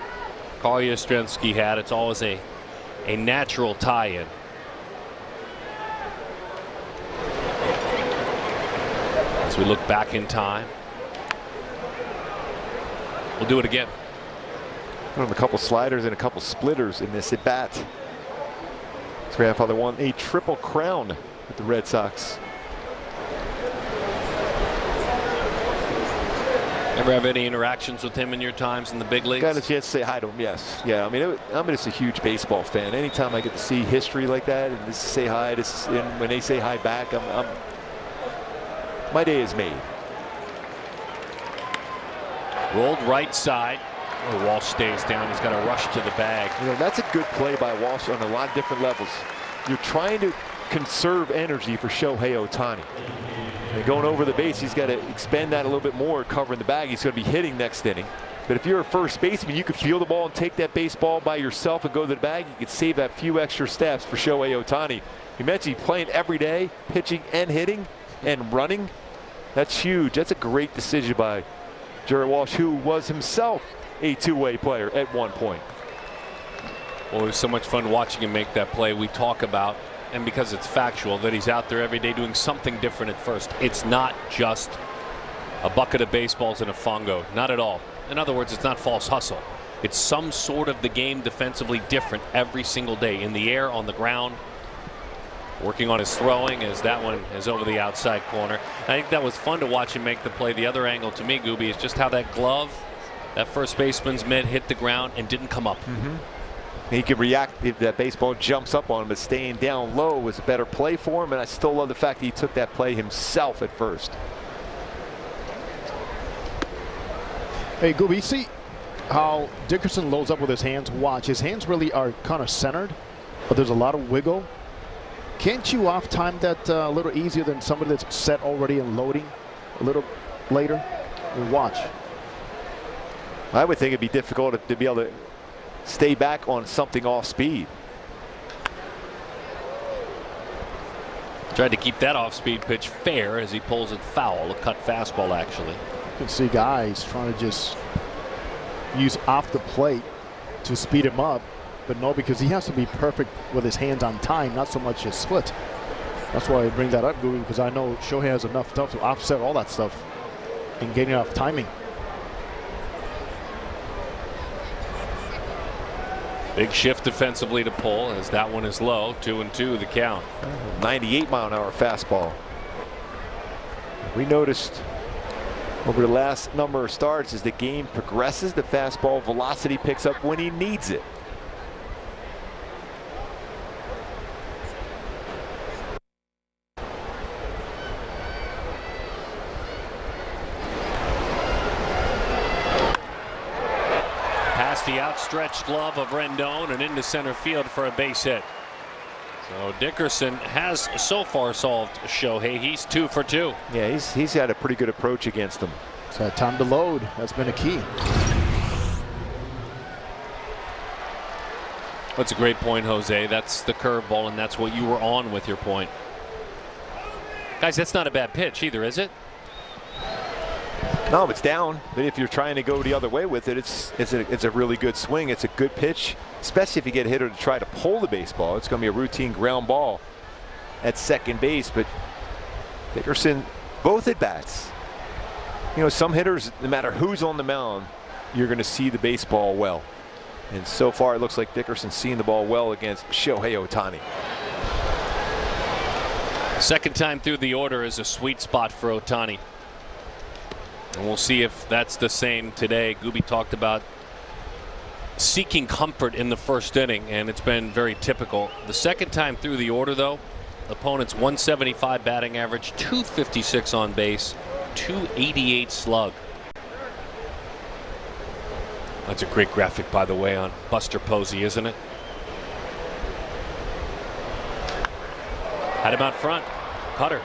Carl Yastrzemski had. It's always a natural tie-in. As we look back in time. We'll do it again. A couple sliders and a couple splitters in this at bat. His grandfather won a triple crown with the Red Sox. Ever have any interactions with him in your times in the big leagues? Got a chance to say hi to him, yes. Yeah, I mean, I'm just a huge baseball fan. Anytime I get to see history like that and just say hi, and when they say hi back, my day is made. Rolled right side. Oh, Walsh stays down. He's got to rush to the bag. You know, that's a good play by Walsh on a lot of different levels. You're trying to conserve energy for Shohei Ohtani. And going over the base, he's got to expend that a little bit more, covering the bag. He's going to be hitting next inning. But if you're a first baseman, you could field the ball and take that baseball by yourself and go to the bag. You could save that few extra steps for Shohei Ohtani. You mentioned he's playing every day, pitching and hitting and running. That's huge. That's a great decision by Jared Walsh, who was himself a two-way player at one point. Well, it was so much fun watching him make that play. We talk about, and because it's factual, that he's out there every day doing something different at first. It's not just a bucket of baseballs and a fongo. Not at all. In other words, it's not false hustle. It's some sort of the game defensively different every single day. In the air, on the ground, working on his throwing as that one is over the outside corner. I think that was fun to watch him make the play. The other angle to me, Gooby, is just how that glove, that first baseman's mitt, hit the ground and didn't come up. He could react if that baseball jumps up on him, but staying down low was a better play for him, and I still love the fact that he took that play himself at first. Hey, Gooby, you see how Dickerson loads up with his hands? Watch, his hands really are kind of centered, but there's a lot of wiggle. Can't you off-time that a little easier than somebody that's set already and loading a little later? Watch. I would think it'd be difficult to be able to stay back on something off speed. Tried to keep that off-speed pitch fair as he pulls it foul. A cut fastball, actually. You can see guys trying to just use off the plate to speed him up, but no, because he has to be perfect with his hands on time, not so much his foot. That's why I bring that up, Gooby, because I know Shohei has enough stuff to offset all that stuff and getting off timing. Big shift defensively to pull as that one is low. 2-2 the count. 98-mile-an-hour fastball. We noticed over the last number of starts as the game progresses, the fastball velocity picks up when he needs it. The outstretched glove of Rendon and into center field for a base hit. So Dickerson has so far solved Shohei. He's 2 for 2. Yeah, he's had a pretty good approach against him. So time to load. That's been a key. That's a great point, Jose. That's the curveball, and that's what you were on with your point. Guys, that's not a bad pitch either, is it? No, it's down, but if you're trying to go the other way with it, it's a really good swing. It's a good pitch, especially if you get a hitter to try to pull the baseball. It's going to be a routine ground ball at second base, but Dickerson, both at bats. You know, some hitters, no matter who's on the mound, you're going to see the baseball well. And so far, it looks like Dickerson's seeing the ball well against Shohei Ohtani. Second time through the order is a sweet spot for Ohtani. And we'll see if that's the same today. Gooby talked about seeking comfort in the first inning, and it's been very typical. The second time through the order, though, opponent's 175 batting average, 256 on base, 288 slug. That's a great graphic, by the way, on Buster Posey, isn't it? Had him out front. Cutter.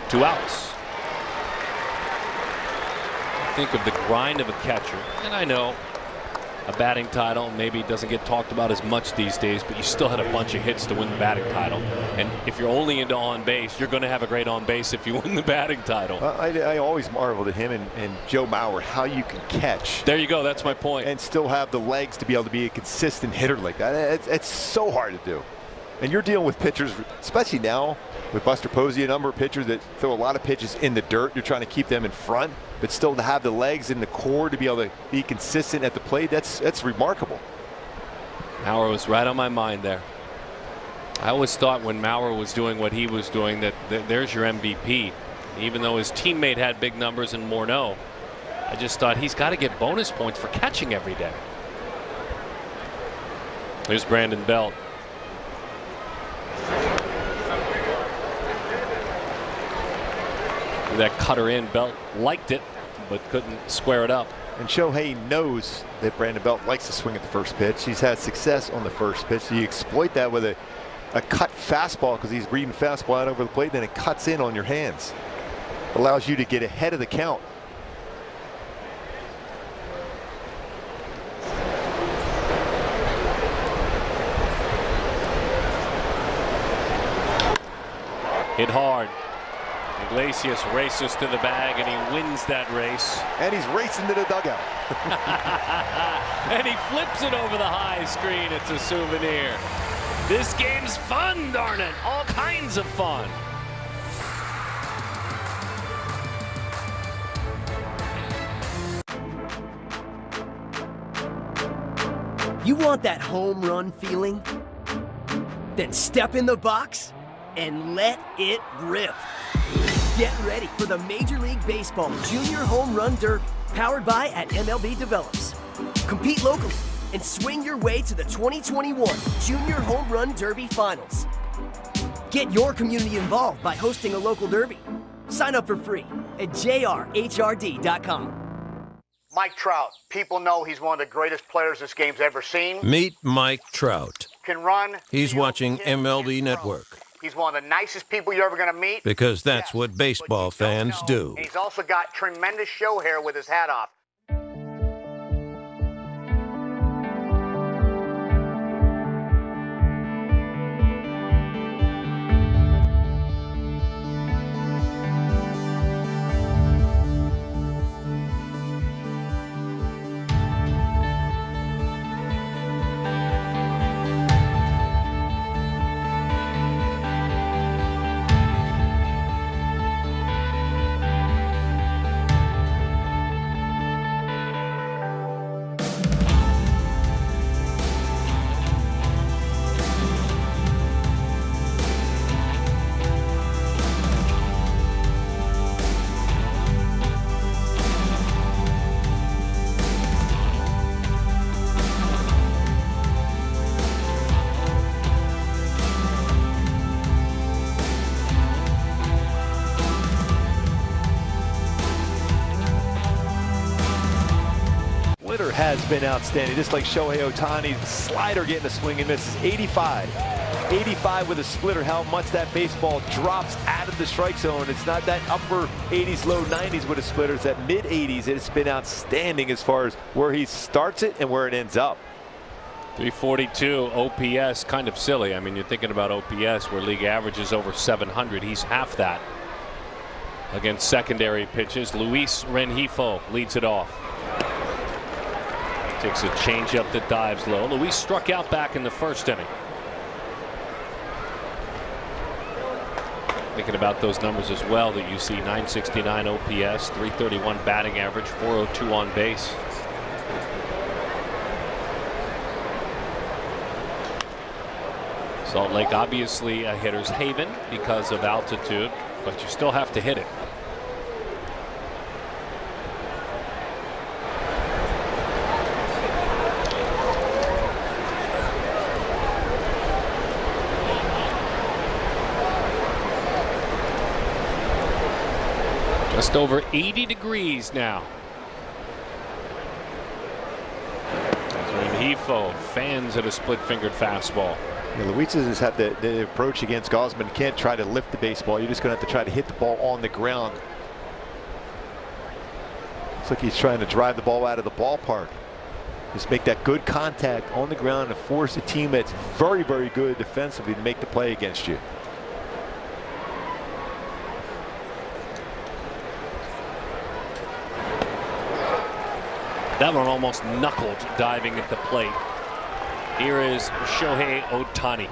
2 outs. Think of the grind of a catcher, and I know a batting title maybe doesn't get talked about as much these days, but you still had a bunch of hits to win the batting title. And if you're only into on base, you're going to have a great on base if you win the batting title. I always marveled at him and Joe Mauer, how you can catch. There you go. That's my point. And still have the legs to be able to be a consistent hitter like that. It's so hard to do. And you're dealing with pitchers, especially now with Buster Posey, a number of pitchers that throw a lot of pitches in the dirt. You're trying to keep them in front, but still to have the legs in the core to be able to be consistent at the plate, that's remarkable. Mauer was right on my mind there. I always thought when Mauer was doing what he was doing that there's your MVP. even though his teammate had big numbers and Morneau. I just thought he's got to get bonus points for catching every day. Here's Brandon Belt. That cutter in, Belt liked it, but couldn't square it up. And Shohei knows that Brandon Belt likes to swing at the first pitch. He's had success on the first pitch. So you exploit that with a cut fastball because he's reading fastball out over the plate, then it cuts in on your hands. Allows you to get ahead of the count. Hit hard. Iglesias races to the bag and he wins that race. And he's racing to the dugout. And he flips it over the high screen. It's a souvenir. This game's fun, darn it. All kinds of fun. You want that home run feeling? Then step in the box and let it rip. Get ready for the Major League Baseball Junior Home Run Derby, powered by MLB Develops. Compete locally and swing your way to the 2021 Junior Home Run Derby Finals. Get your community involved by hosting a local derby. Sign up for free at jrhrd.com. Mike Trout, people know he's one of the greatest players this game's ever seen. Meet Mike Trout. Can run. He's field, watching hit, MLB Network. He's one of the nicest people you're ever going to meet. Because that's what baseball fans do. And he's also got tremendous show hair with his hat off. Has been outstanding, just like Shohei Ohtani. Slider getting a swing and misses. 85 with a splitter. How much that baseball drops out of the strike zone. It's not that upper 80s, low 90s with a splitter. It's that mid 80s. It's been outstanding as far as where he starts it and where it ends up. 342 OPS, kind of silly. I mean, you're thinking about OPS where league average is over 700. He's half that against secondary pitches. Luis Rengifo leads it off. Takes a changeup that dives low. Luis struck out back in the first inning. Thinking about those numbers as well that you see: 969 OPS, 331 batting average, 402 on base. Salt Lake obviously a hitter's haven because of altitude, but you still have to hit it. Just over 80 degrees now. Rengifo fans at a split-fingered fastball. Yeah, Luis has had the approach against Gausman. Can't try to lift the baseball. You're just going to have to try to hit the ball on the ground. Looks like he's trying to drive the ball out of the ballpark. Just make that good contact on the ground and force a team that's very, very good defensively to make the play against you. That one almost knuckled diving at the plate. Here is Shohei Ohtani.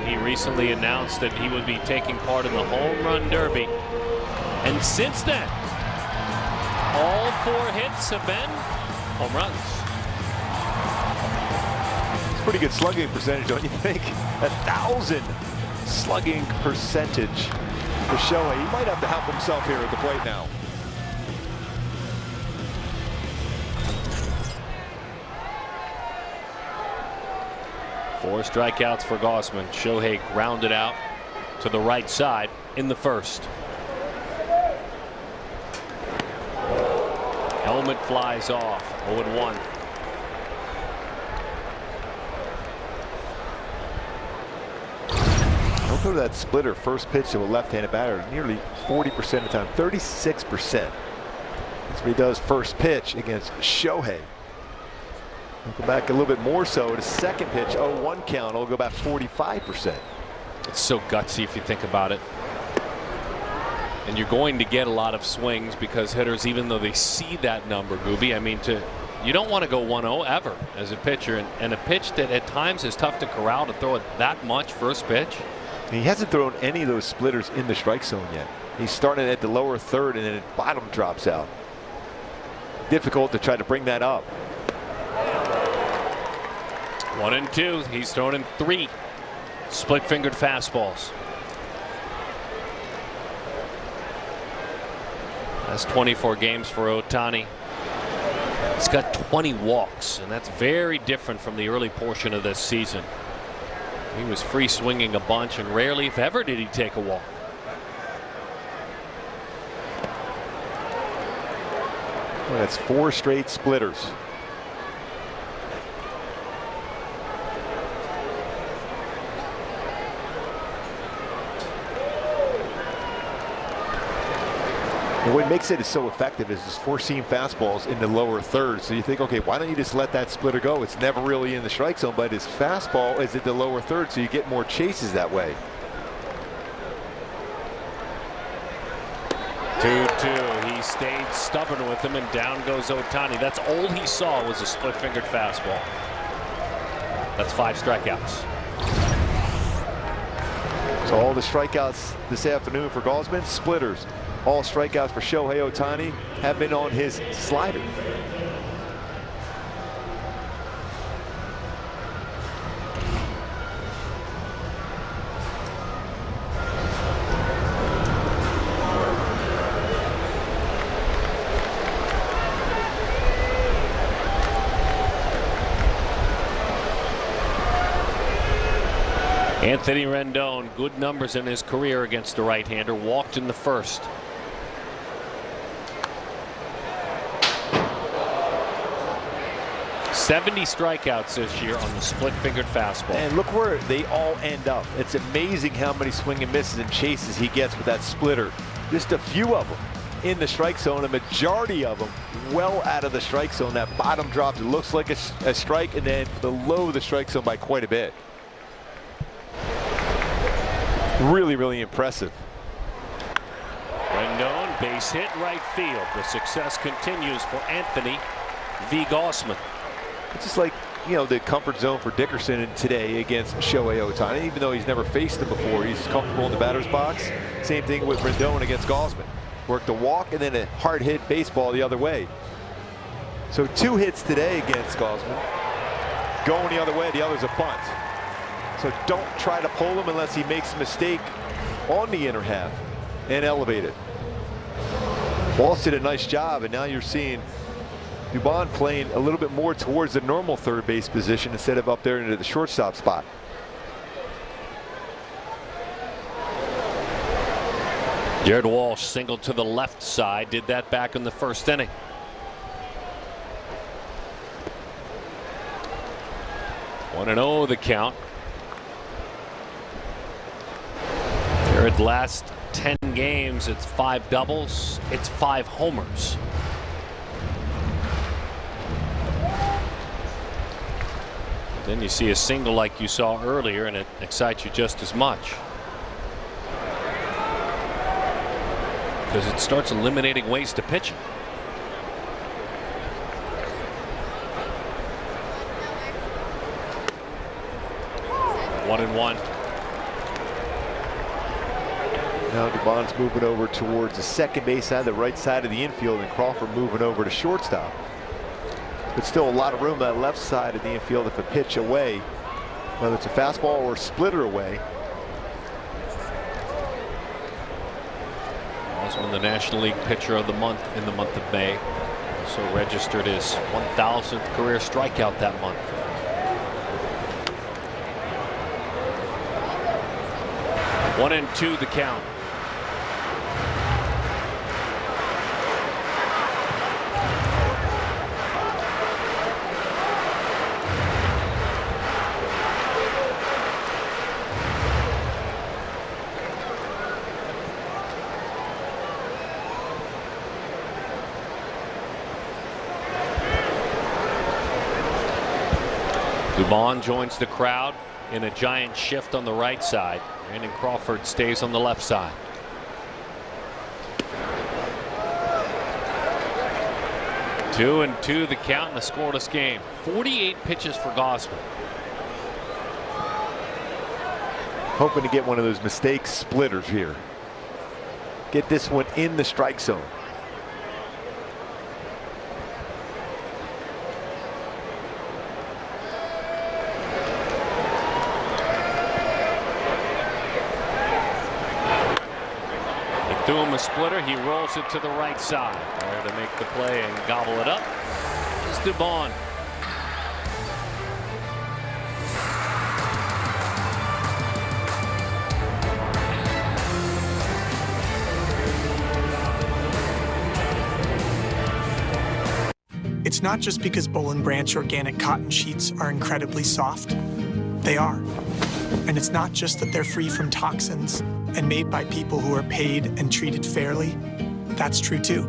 He recently announced that he would be taking part in the Home Run Derby. And since then, all 4 hits have been home runs. It's pretty good slugging percentage, don't you think? 1,000 slugging percentage for Shohei. He might have to help himself here at the plate now. Four strikeouts for Gausman. Shohei grounded out to the right side in the first. Helmet flies off. 0-1. Don't throw that splitter first pitch to a left-handed batter nearly 40% of the time, 36%. That's what he does first pitch against Shohei. We'll go back a little bit more so to second pitch, 0-1 count. It'll go back 45%. It's so gutsy if you think about it. And you're going to get a lot of swings because hitters, even though they see that number, Gooby, I mean, you don't want to go 1-0 ever as a pitcher. And a pitch that at times is tough to corral, to throw it that much first pitch. He hasn't thrown any of those splitters in the strike zone yet. He's starting at the lower third and then it bottom drops out. Difficult to try to bring that up. 1-2. He's thrown in 3 split-fingered fastballs. That's 24 games for Ohtani. He's got 20 walks, and that's very different from the early portion of this season. He was free swinging a bunch, and rarely, if ever, did he take a walk. Well, that's 4 straight splitters. And what makes it so effective is his 4-seam fastballs in the lower third. So you think, okay, why don't you just let that splitter go? It's never really in the strike zone, but his fastball is at the lower third, so you get more chases that way. 2-2. He stayed stubborn with him, and down goes Ohtani. That's all he saw was a split-fingered fastball. That's 5 strikeouts. So all the strikeouts this afternoon for Gausman, splitters. All strikeouts for Shohei Ohtani have been on his slider. Anthony Rendon, good numbers in his career against the right-hander, walked in the first. '70 strikeouts this year on the split-fingered fastball. And look where they all end up. It's amazing how many swing and misses and chases he gets with that splitter. Just a few of them in the strike zone, a majority of them well out of the strike zone. That bottom drop, it looks like a strike, and then below the strike zone by quite a bit. Really, really impressive. Rendon, base hit right field. The success continues for Anthony V. Gausman. It's just like, you know, the comfort zone for Dickerson today against Shohei Ohtani. Even though he's never faced him before, he's comfortable in the batter's box. Same thing with Rendon against Gausman. Worked a walk and then a hard hit baseball the other way. So 2 hits today against Gausman. Going the other way, the other's a bunt. So don't try to pull him unless he makes a mistake on the inner half and elevate it. Walsh did a nice job, and now you're seeing Dubon playing a little bit more towards the normal third base position instead of up there into the shortstop spot. Jared Walsh singled to the left side, did that back in the first inning. One and 0 the count. Here at the last 10 games, it's 5 doubles, it's 5 homers. Then you see a single like you saw earlier, and it excites you just as much. Because it starts eliminating ways to pitch. 1-1. Now Dubon's moving over towards the second base side, the right side of the infield, and Crawford moving over to shortstop. But still a lot of room that left side of the infield if a pitch away, whether it's a fastball or a splitter away. Gausman, the National League Pitcher of the Month in the month of May. Also registered his 1,000th career strikeout that month. One and two the count. Dubon joins the crowd in a giant shift on the right side. Brandon Crawford stays on the left side. Two and two the count in a scoreless game. 48 pitches for Gausman. Hoping to get one of those mistake splitters here. Get this one in the strike zone. Threw him a splitter. He rolls it to the right side. There to make the play and gobble it up is Dubon. It's not just because Boll & Branch organic cotton sheets are incredibly soft. They are. And it's not just that they're free from toxins and made by people who are paid and treated fairly. That's true too.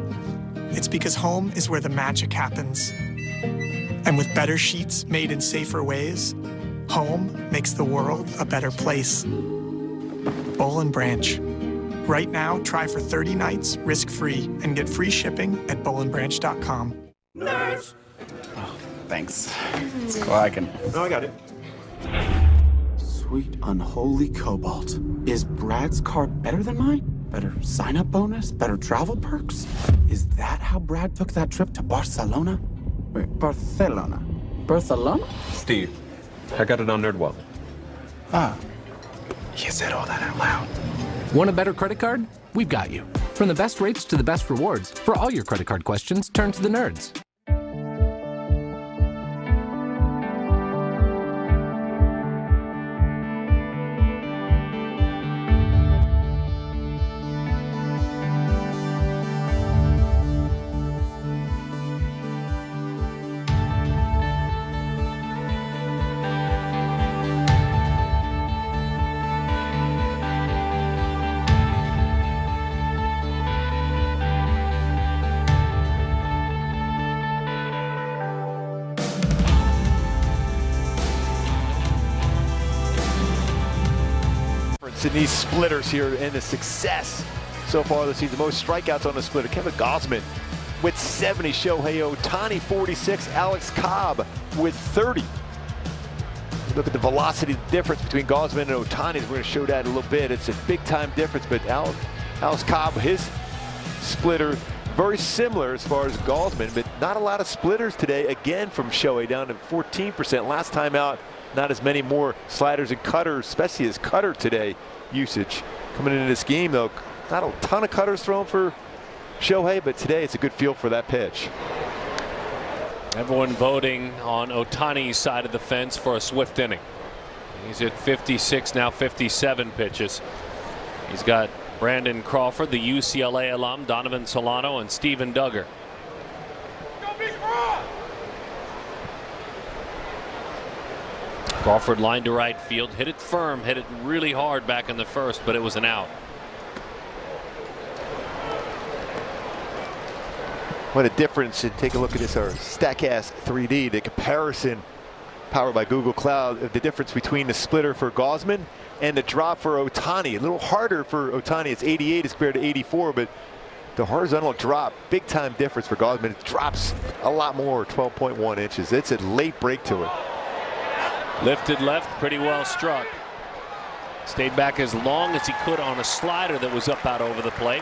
It's because home is where the magic happens. And with better sheets made in safer ways, home makes the world a better place. Boll & Branch. Right now, try for 30 nights risk-free and get free shipping at bollandbranch.com. Nerds! Oh, thanks. Let's go. I can. No, I got it. Sweet unholy cobalt. Is Brad's card better than mine? Better sign-up bonus? Better travel perks? Is that how Brad took that trip to Barcelona? Wait, Barcelona? Barcelona? Steve, I got it on NerdWallet. Ah. You said all that out loud. Want a better credit card? We've got you. From the best rates to the best rewards, for all your credit card questions, turn to the nerds. In these splitters here and the success so far this season. Most strikeouts on the splitter. Kevin Gausman with 70. Shohei Ohtani 46. Alex Cobb with 30. Look at the velocity difference between Gausman and Ohtani. We're going to show that in a little bit. It's a big time difference, but Alex Cobb, his splitter very similar as far as Gausman, but not a lot of splitters today. Again from Shohei, down to 14%. Last time out, not as many more sliders and cutters, especially his cutter today usage. Coming into this game, though, not a ton of cutters thrown for Shohei, but today it's a good feel for that pitch. Everyone voting on Ohtani's side of the fence for a swift inning. He's at 56, now 57 pitches. He's got Brandon Crawford, the UCLA alum, Donovan Solano, and Steven Duggar. Crawford line to right field, hit it firm, hit it really hard back in the first, but it was an out. What a difference. And take a look at this, our StatCast 3D, the comparison powered by Google Cloud of the difference between the splitter for Gausman and the drop for Ohtani. A little harder for Ohtani. It's 88 as compared to 84, but the horizontal drop, big time difference for Gausman. It drops a lot more, 12.1 inches. It's a late break to it. Lifted left, pretty well struck. Stayed back as long as he could on a slider that was up out over the plate.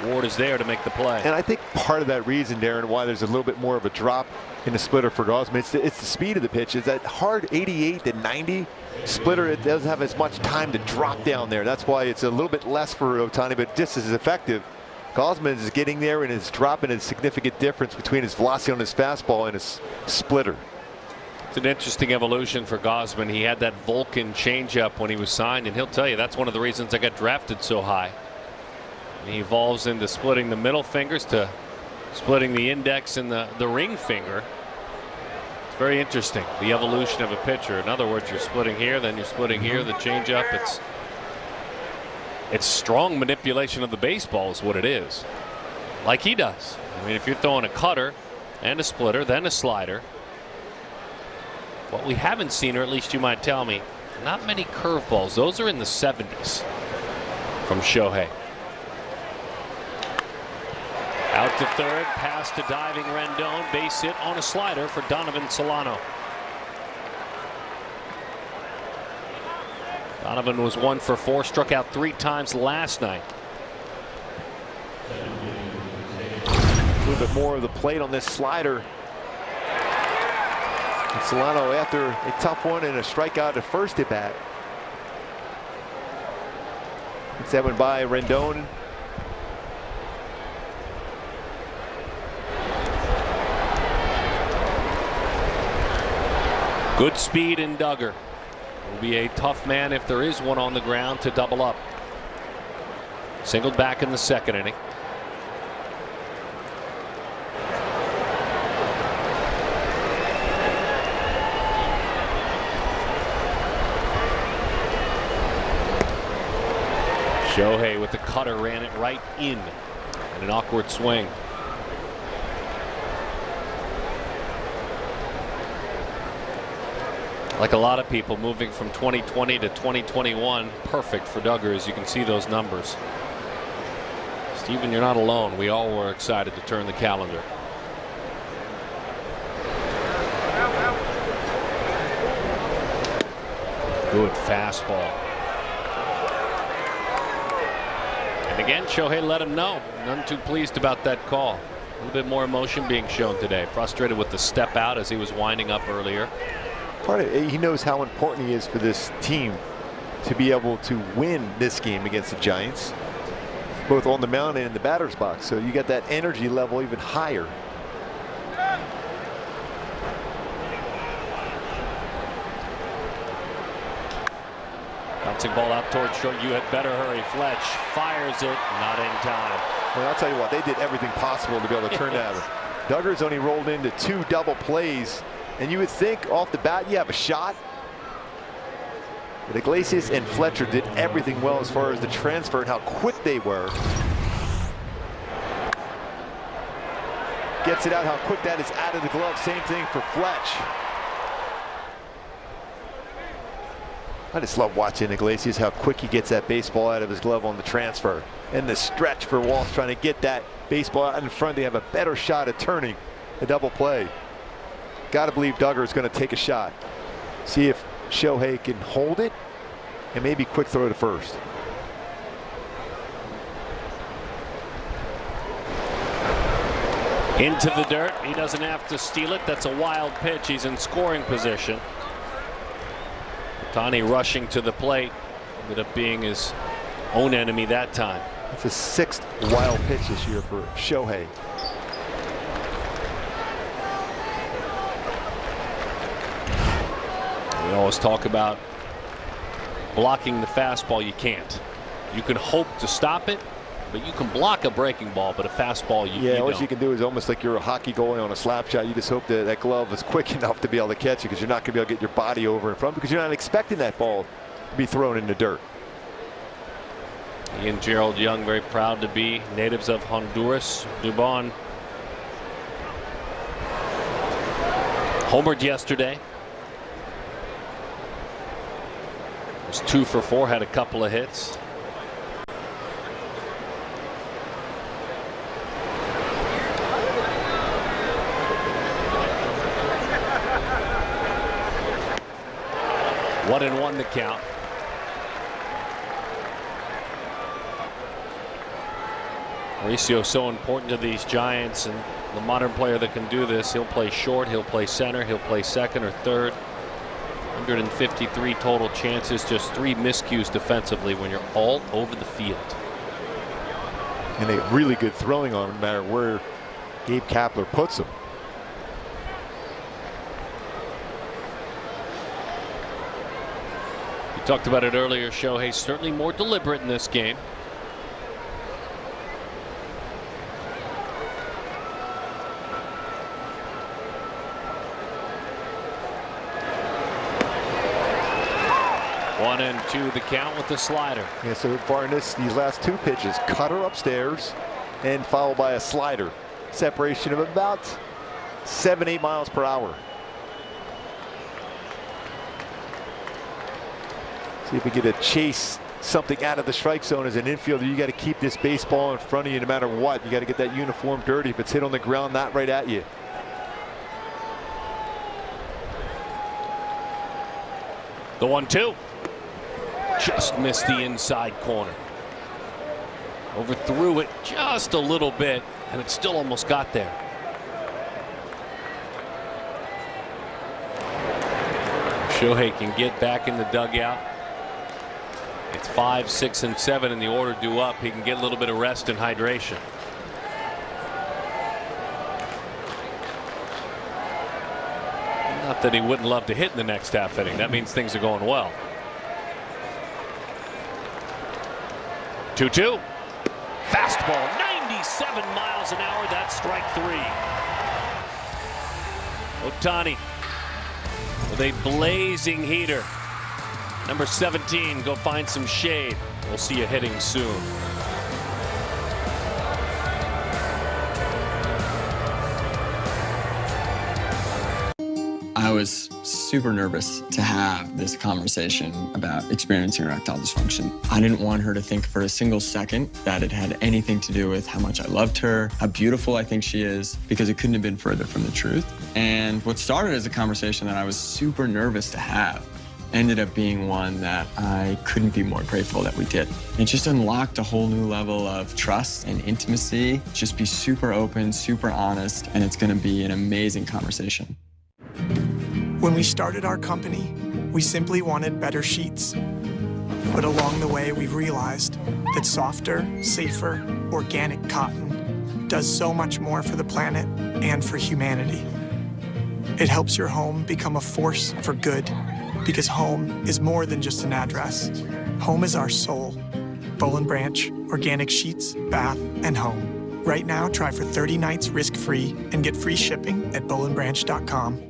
Ward is there to make the play. And I think part of that reason, Darren, why there's a little bit more of a drop in the splitter for Gausman, it's the speed of the pitch. It's that hard 88 to 90 splitter. It doesn't have as much time to drop down there. That's why it's a little bit less for Ohtani, but just as effective Gausman is getting there and is dropping a significant difference between his velocity on his fastball and his splitter. It's an interesting evolution for Gausman. He had that Vulcan changeup when he was signed, and he'll tell you that's one of the reasons I got drafted so high. And he evolves into splitting the middle fingers to splitting the index and the ring finger. It's very interesting, the evolution of a pitcher. In other words, you're splitting here, then you're splitting here, the changeup. It's strong manipulation of the baseball is what it is. Like he does. I mean, if you're throwing a cutter and a splitter, then a slider. What we haven't seen, or at least you might tell me, not many curveballs. Those are in the 70s from Shohei. Out to third, pass to diving Rendon, base hit on a slider for Donovan Solano. Donovan was 1 for 4, struck out 3 times last night. A little bit more of the plate on this slider. And Solano, after a tough one and a strikeout at first at bat. It's that one by Rendon. Good speed in Duggar. Will be a tough man if there is one on the ground to double up. Singled back in the second inning. Shohei with the cutter ran it right in and an awkward swing. Like a lot of people moving from 2020 to 2021, perfect for Duggar, as you can see those numbers. Steven, you're not alone. We all were excited to turn the calendar. Good fastball. And again, Shohei let him know. None too pleased about that call. A little bit more emotion being shown today. Frustrated with the step out as he was winding up earlier. Part of it, he knows how important he is for this team to be able to win this game against the Giants, both on the mound and in the batter's box. So you got that energy level even higher. Bouncing ball out towards short. You had better hurry. Fletch fires it, not in time. Well, I'll tell you what, they did everything possible to be able to turn that. Duggar's only rolled into 2 double plays. And you would think off the bat you have a shot. But Iglesias and Fletcher did everything well as far as the transfer and how quick they were. Gets it out, how quick that is out of the glove. Same thing for Fletch. I just love watching Iglesias, how quick he gets that baseball out of his glove on the transfer. And the stretch for Walsh trying to get that baseball out in front. They have a better shot at turning a double play. Got to believe Duggar is going to take a shot. See if Shohei can hold it and maybe quick throw to first. Into the dirt. He doesn't have to steal it. That's a wild pitch. He's in scoring position. Ohtani rushing to the plate. Ended up being his own enemy that time. It's his 6th wild pitch this year for Shohei. We always talk about blocking the fastball. You can't. You can hope to stop it, but you can block a breaking ball, but a fastball you Yeah, you what don't. you can do is almost like you're a hockey goalie on a slap shot. You just hope that that glove is quick enough to be able to catch it, because you're not going to be able to get your body over in front, because you're not expecting that ball to be thrown in the dirt. He and Gerald Young very proud to be natives of Honduras. Dubon homered yesterday. Was 2 for 4, had a couple of hits. One and one to count. Mauricio so important to these Giants, and the modern player that can do this. He'll play short, he'll play center, he'll play second or third. 153 total chances, just 3 miscues defensively when you're all over the field. And a really good throwing arm no matter where Gabe Kapler puts him. We talked about it earlier. Shohei certainly more deliberate in this game. One and two the count with the slider. Yeah, so far in these last two pitches, cutter upstairs and followed by a slider. Separation of about 7-8 miles per hour. See if we get to chase something out of the strike zone. As an infielder, you got to keep this baseball in front of you no matter what. You got to get that uniform dirty. If it's hit on the ground, not right at you. The 1-2. Just missed the inside corner. Overthrew it just a little bit, and it still almost got there. Shohei can get back in the dugout. It's 5, 6, and 7 in the order due up. He can get a little bit of rest and hydration. Not that he wouldn't love to hit in the next half inning. That means things are going well. 2-2. Fastball, 97 miles an hour. That's strike 3. Ohtani with a blazing heater. Number 17, go find some shade. We'll see you hitting soon. I was super nervous to have this conversation about experiencing erectile dysfunction. I didn't want her to think for a single second that it had anything to do with how much I loved her, how beautiful I think she is, because it couldn't have been further from the truth. And what started as a conversation that I was super nervous to have ended up being one that I couldn't be more grateful that we did. It just unlocked a whole new level of trust and intimacy. Just be super open, super honest, and it's gonna be an amazing conversation. When we started our company, we simply wanted better sheets. But along the way, we realized that softer, safer, organic cotton does so much more for the planet and for humanity. It helps your home become a force for good, because home is more than just an address. Home is our soul. Boll & Branch, organic sheets, bath, and home. Right now, try for 30 nights risk-free and get free shipping at bollandbranch.com.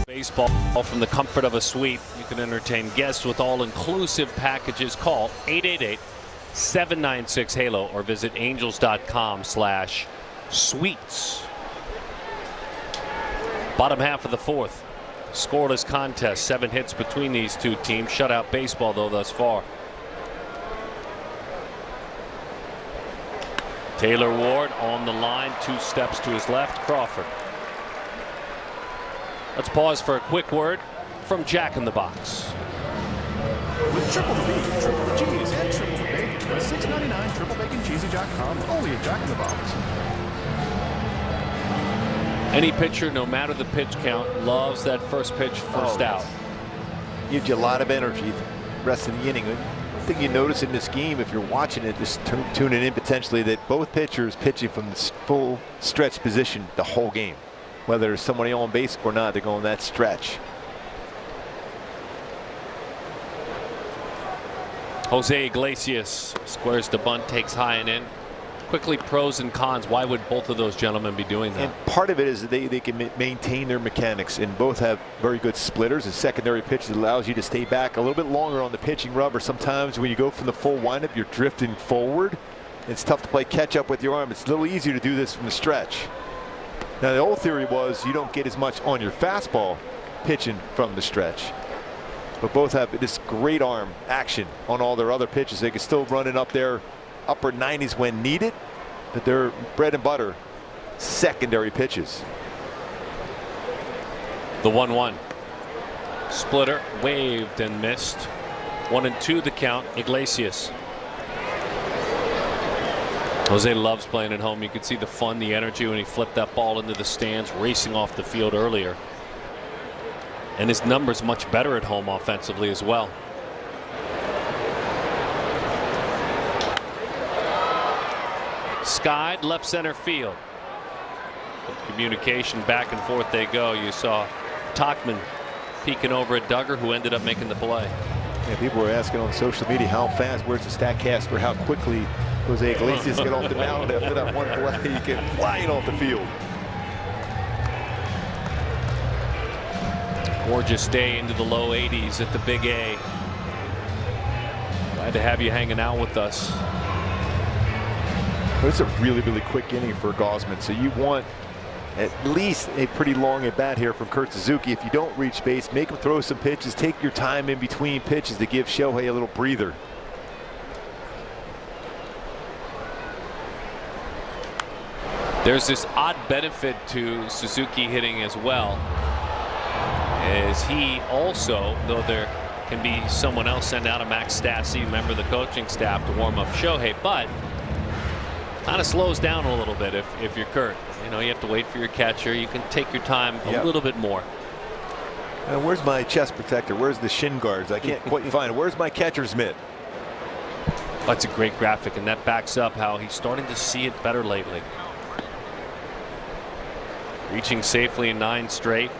Baseball from the comfort of a suite. You can entertain guests with all-inclusive packages. Call 888-796-HALO or visit angels.com/suites. Bottom half of the fourth. Scoreless contest. 7 hits between these two teams. Shutout baseball, though, thus far. Taylor Ward on the line. 2 steps to his left. Crawford. Let's pause for a quick word from Jack in the Box. With triple the beef, triple the cheese, and triple the bacon, for a $6.99 triple bacon cheesy Jack.com, only at Jack in the Box. Any pitcher, no matter the pitch count, loves that first pitch first out. Gives you a lot of energy the rest of the inning. One thing you notice in this game, if you're watching it, just tuning in potentially, that both pitchers pitching from the full stretch position the whole game. Whether there's somebody on base or not, they're going that stretch. Jose Iglesias squares the bunt, takes high and in. Quickly, pros and cons. Why would both of those gentlemen be doing that? And part of it is that they can maintain their mechanics, and both have very good splitters and secondary pitch that allows you to stay back a little bit longer on the pitching rubber. Sometimes when you go from the full windup, you're drifting forward, It's tough to play catch up with your arm. It's a little easier to do this from the stretch. Now, the old theory was you don't get as much on your fastball pitching from the stretch. But both have this great arm action on all their other pitches. They can still run it up there, upper 90s when needed, but they're bread and butter secondary pitches. The 1-1. Splitter waved and missed. 1-2 the count. Iglesias. Jose loves playing at home. You could see the fun, the energy when he flipped that ball into the stands, racing off the field earlier. And his numbers much better at home offensively as well. Skied left center field. Communication back and forth they go. You saw Tachman peeking over at Duggar, who ended up making the play. Yeah, people were asking on social media how fast, where's the StatCast for how quickly Jose Iglesias get off the mound after that one play. He came flying off the field. Gorgeous day into the low 80s at the Big A. Glad to have you hanging out with us. But it's a really, really quick inning for Gausman, so you want at least a pretty long at bat here from Kurt Suzuki. If you don't reach base, make him throw some pitches. Take your time in between pitches to give Shohei a little breather. There's this odd benefit to Suzuki hitting as well, as he also, though there can be someone else send out a Max Stassi, member of the coaching staff, to warm up Shohei, but kind of slows down a little bit if you're Kurt. You know, you have to wait for your catcher. You can take your time a little bit more. Where's my chest protector? Where's the shin guards? I can't quite find it. Where's my catcher's mitt? That's a great graphic, and that backs up how he's starting to see it better lately. Reaching safely in 9 straight.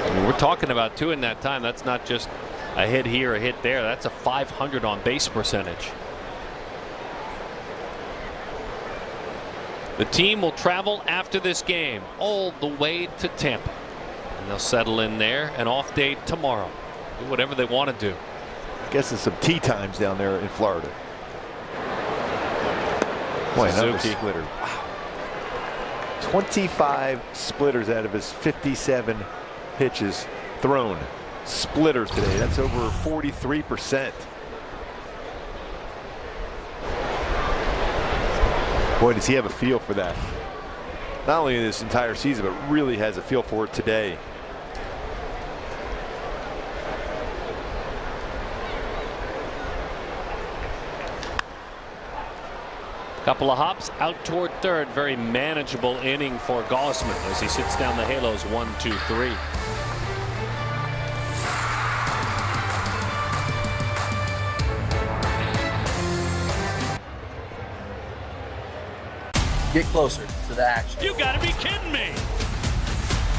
I mean, we're talking about 2 in that time. That's not just a hit here, a hit there. That's a 500 on base percentage. The team will travel after this game all the way to Tampa, and they'll settle in there. An off day tomorrow. Do whatever they want to do. I guess it's some tee times down there in Florida. Boy, another splitter. Wow. 25 splitters out of his 57 pitches thrown. Splitters today. That's over 43%. Boy, does he have a feel for that. Not only in this entire season, but really has a feel for it today. Couple of hops out toward third. Very manageable inning for Gausman as he sits down the Halos 1, 2, 3. Get closer to the action. You gotta be kidding me.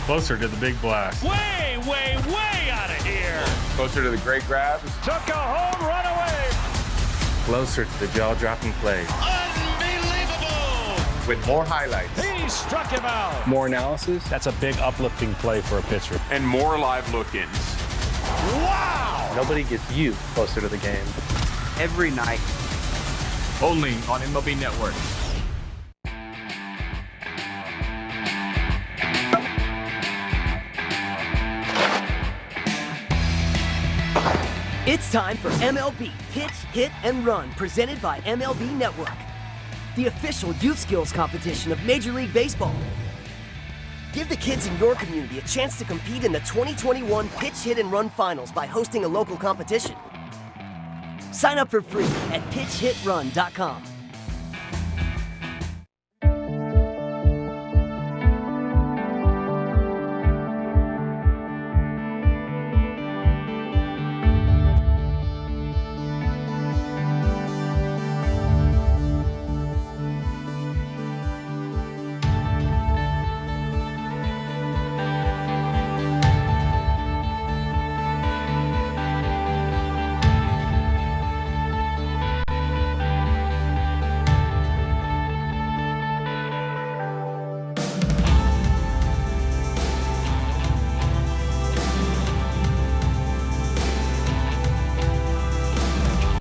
Closer to the big blast. Way, way, way out of here. Closer to the great grabs. Took a home run away. Closer to the jaw-dropping plays. Unbelievable. With more highlights. He struck him out. More analysis. That's a big uplifting play for a pitcher. And more live look-ins. Wow. Nobody gets you closer to the game. Every night. Only on MLB Network. It's time for MLB Pitch, Hit, and Run, presented by MLB Network, the official youth skills competition of Major League Baseball. Give the kids in your community a chance to compete in the 2021 Pitch, Hit, and Run Finals by hosting a local competition. Sign up for free at pitchhitrun.com.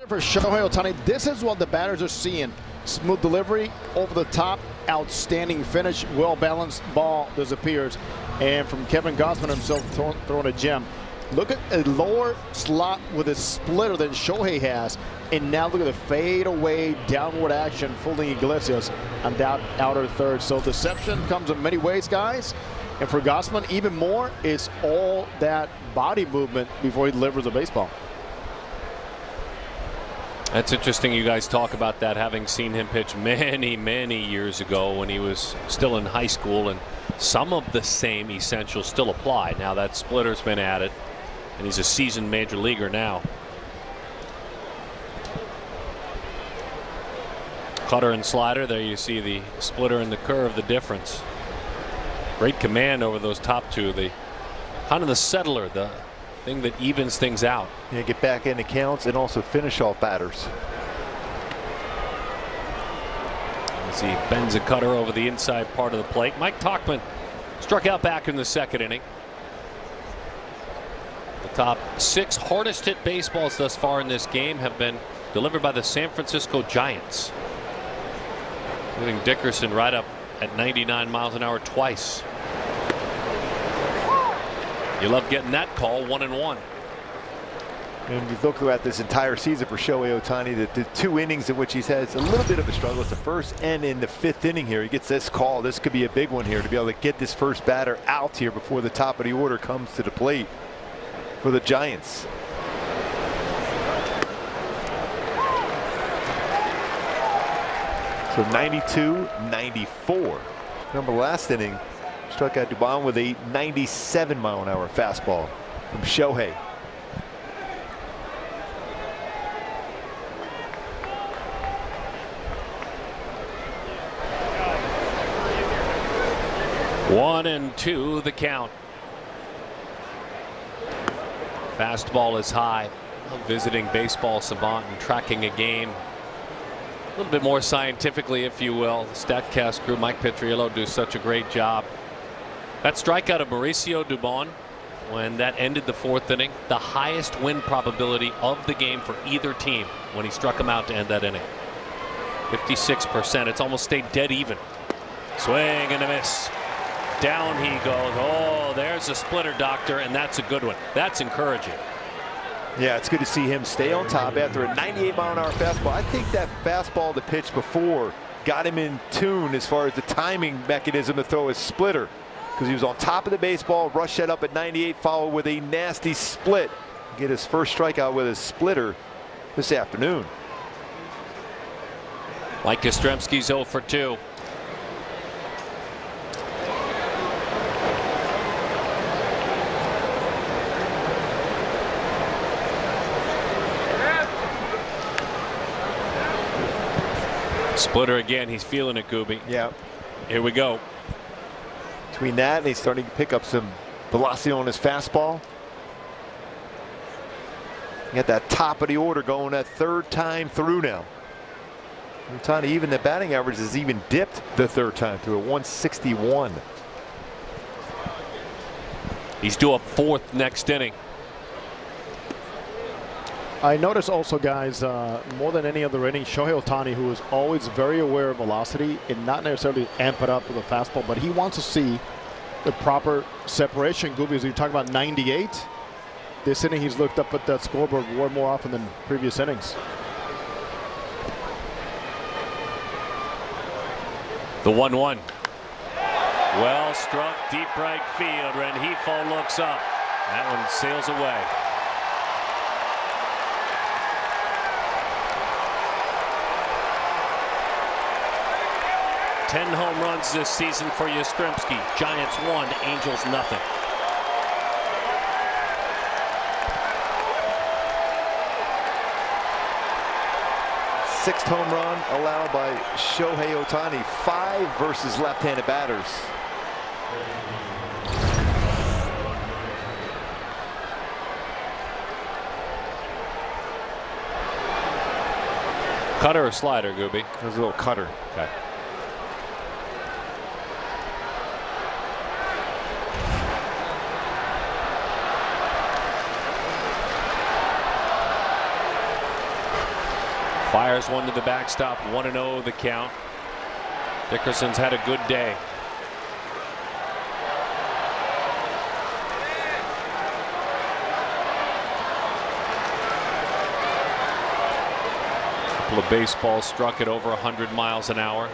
for Shohei Ohtani. This is what the batters are seeing. Smooth delivery, over the top, outstanding finish, well-balanced ball disappears. And from Kevin Gausman himself throwing a gem. Look at a lower slot with a splitter than Shohei has. And now look at the fade-away downward action, fooling Iglesias on that outer third. So deception comes in many ways, guys. And for Gausman, even more, is all that body movement before he delivers a baseball. That's interesting you guys talk about that, having seen him pitch many, many years ago when he was still in high school, and some of the same essentials still apply. Now that splitter's been added, and he's a seasoned major leaguer now. Cutter and slider, there you see the splitter and the curve, the difference. Great command over those top two. The kind of the settler, the thing that evens things out. Yeah, get back into counts and also finish off batters. As he bends a cutter over the inside part of the plate. Mike Tauchman struck out back in the second inning. The top 6 hardest hit baseballs thus far in this game have been delivered by the San Francisco Giants, including Dickerson right up at 99 miles an hour twice. You love getting that call, 1-1. And you look at this entire season for Shohei Ohtani, the 2 innings in which he's had a little bit of a struggle. It's the first and in the 5th inning here. He gets this call. This could be a big one here to be able to get this first batter out here before the top of the order comes to the plate for the Giants. So 92-94. Remember last inning, struck out Dubon with a 97-mile-an-hour fastball from Shohei. One and two, the count. Fastball is high. Visiting baseball savant and tracking a game a little bit more scientifically, if you will. The StatCast crew, Mike Petriello, do such a great job. That strikeout of Mauricio Dubon, when that ended the 4th inning, the highest win probability of the game for either team when he struck him out to end that inning. 56%. It's almost stayed dead even. Swing and a miss. Down he goes. Oh, there's a splitter, doctor, and that's a good one. That's encouraging. Yeah, it's good to see him stay on top after a 98-mile-an-hour fastball. I think that fastball to pitch before got him in tune as far as the timing mechanism to throw his splitter, because he was on top of the baseball, rushed that up at 98, followed with a nasty split. Get his first strikeout with his splitter this afternoon. Mike Yastrzemski's 0 for 2. Splitter again. He's feeling it, Gooby. Yeah. Here we go. Between that and he's starting to pick up some velocity on his fastball. You got that top of the order going that 3rd time through now. Ohtani, even the batting average has even dipped the 3rd time through a 161. He's due a 4th next inning. I notice also, guys, more than any other inning, Shohei Ohtani, who is always very aware of velocity and not necessarily amp it up with a fastball, but he wants to see the proper separation. Gooby, as you talk about 98, this inning he's looked up at that scoreboard more often than previous innings. The 1-1. Well struck, deep right field. Rengifo looks up. That one sails away. Ten home runs this season for Yastrzemski. Giants 1, Angels nothing. Sixth home run allowed by Shohei Ohtani. 5 versus left-handed batters. Cutter or slider, Gooby? There's a little cutter. Okay. Fires one to the backstop, 1-0 the count. Dickerson's had a good day. A couple of baseballs struck at over 100 miles an hour.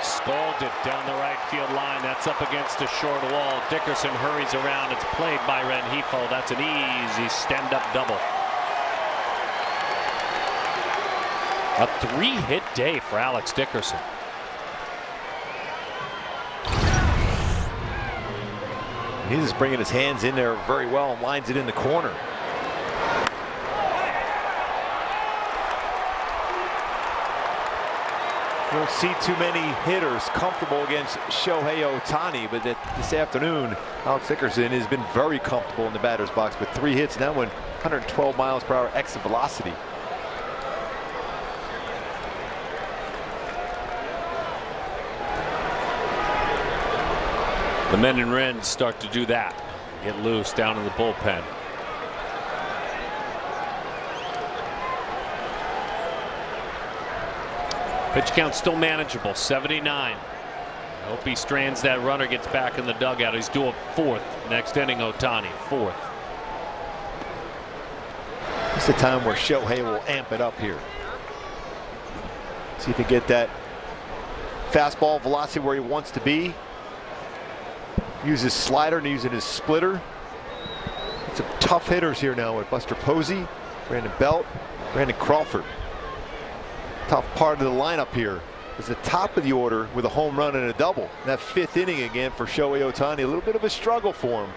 Scalded down the right field line. That's up against a short wall. Dickerson hurries around. It's played by Rengifo. That's an easy stand-up double. A 3-hit day for Alex Dickerson. He's just bringing his hands in there very well and lines it in the corner. You don't see too many hitters comfortable against Shohei Ohtani, but this afternoon, Alex Dickerson has been very comfortable in the batter's box with 3 hits, and that one 112 miles per hour exit velocity. The men in red start to do that. Get loose down in the bullpen. Pitch count still manageable, 79. Hope he strands that runner, gets back in the dugout. He's due a 4th next inning. Ohtani, 4th. It's the time where Shohei will amp it up here. See if he can get that fastball velocity where he wants to be. Use his slider and using his splitter. Some tough hitters here now with Buster Posey, Brandon Belt, Brandon Crawford. Tough part of the lineup here is the top of the order with a home run and a double. That 5th inning again for Shohei Ohtani, a little bit of a struggle for him.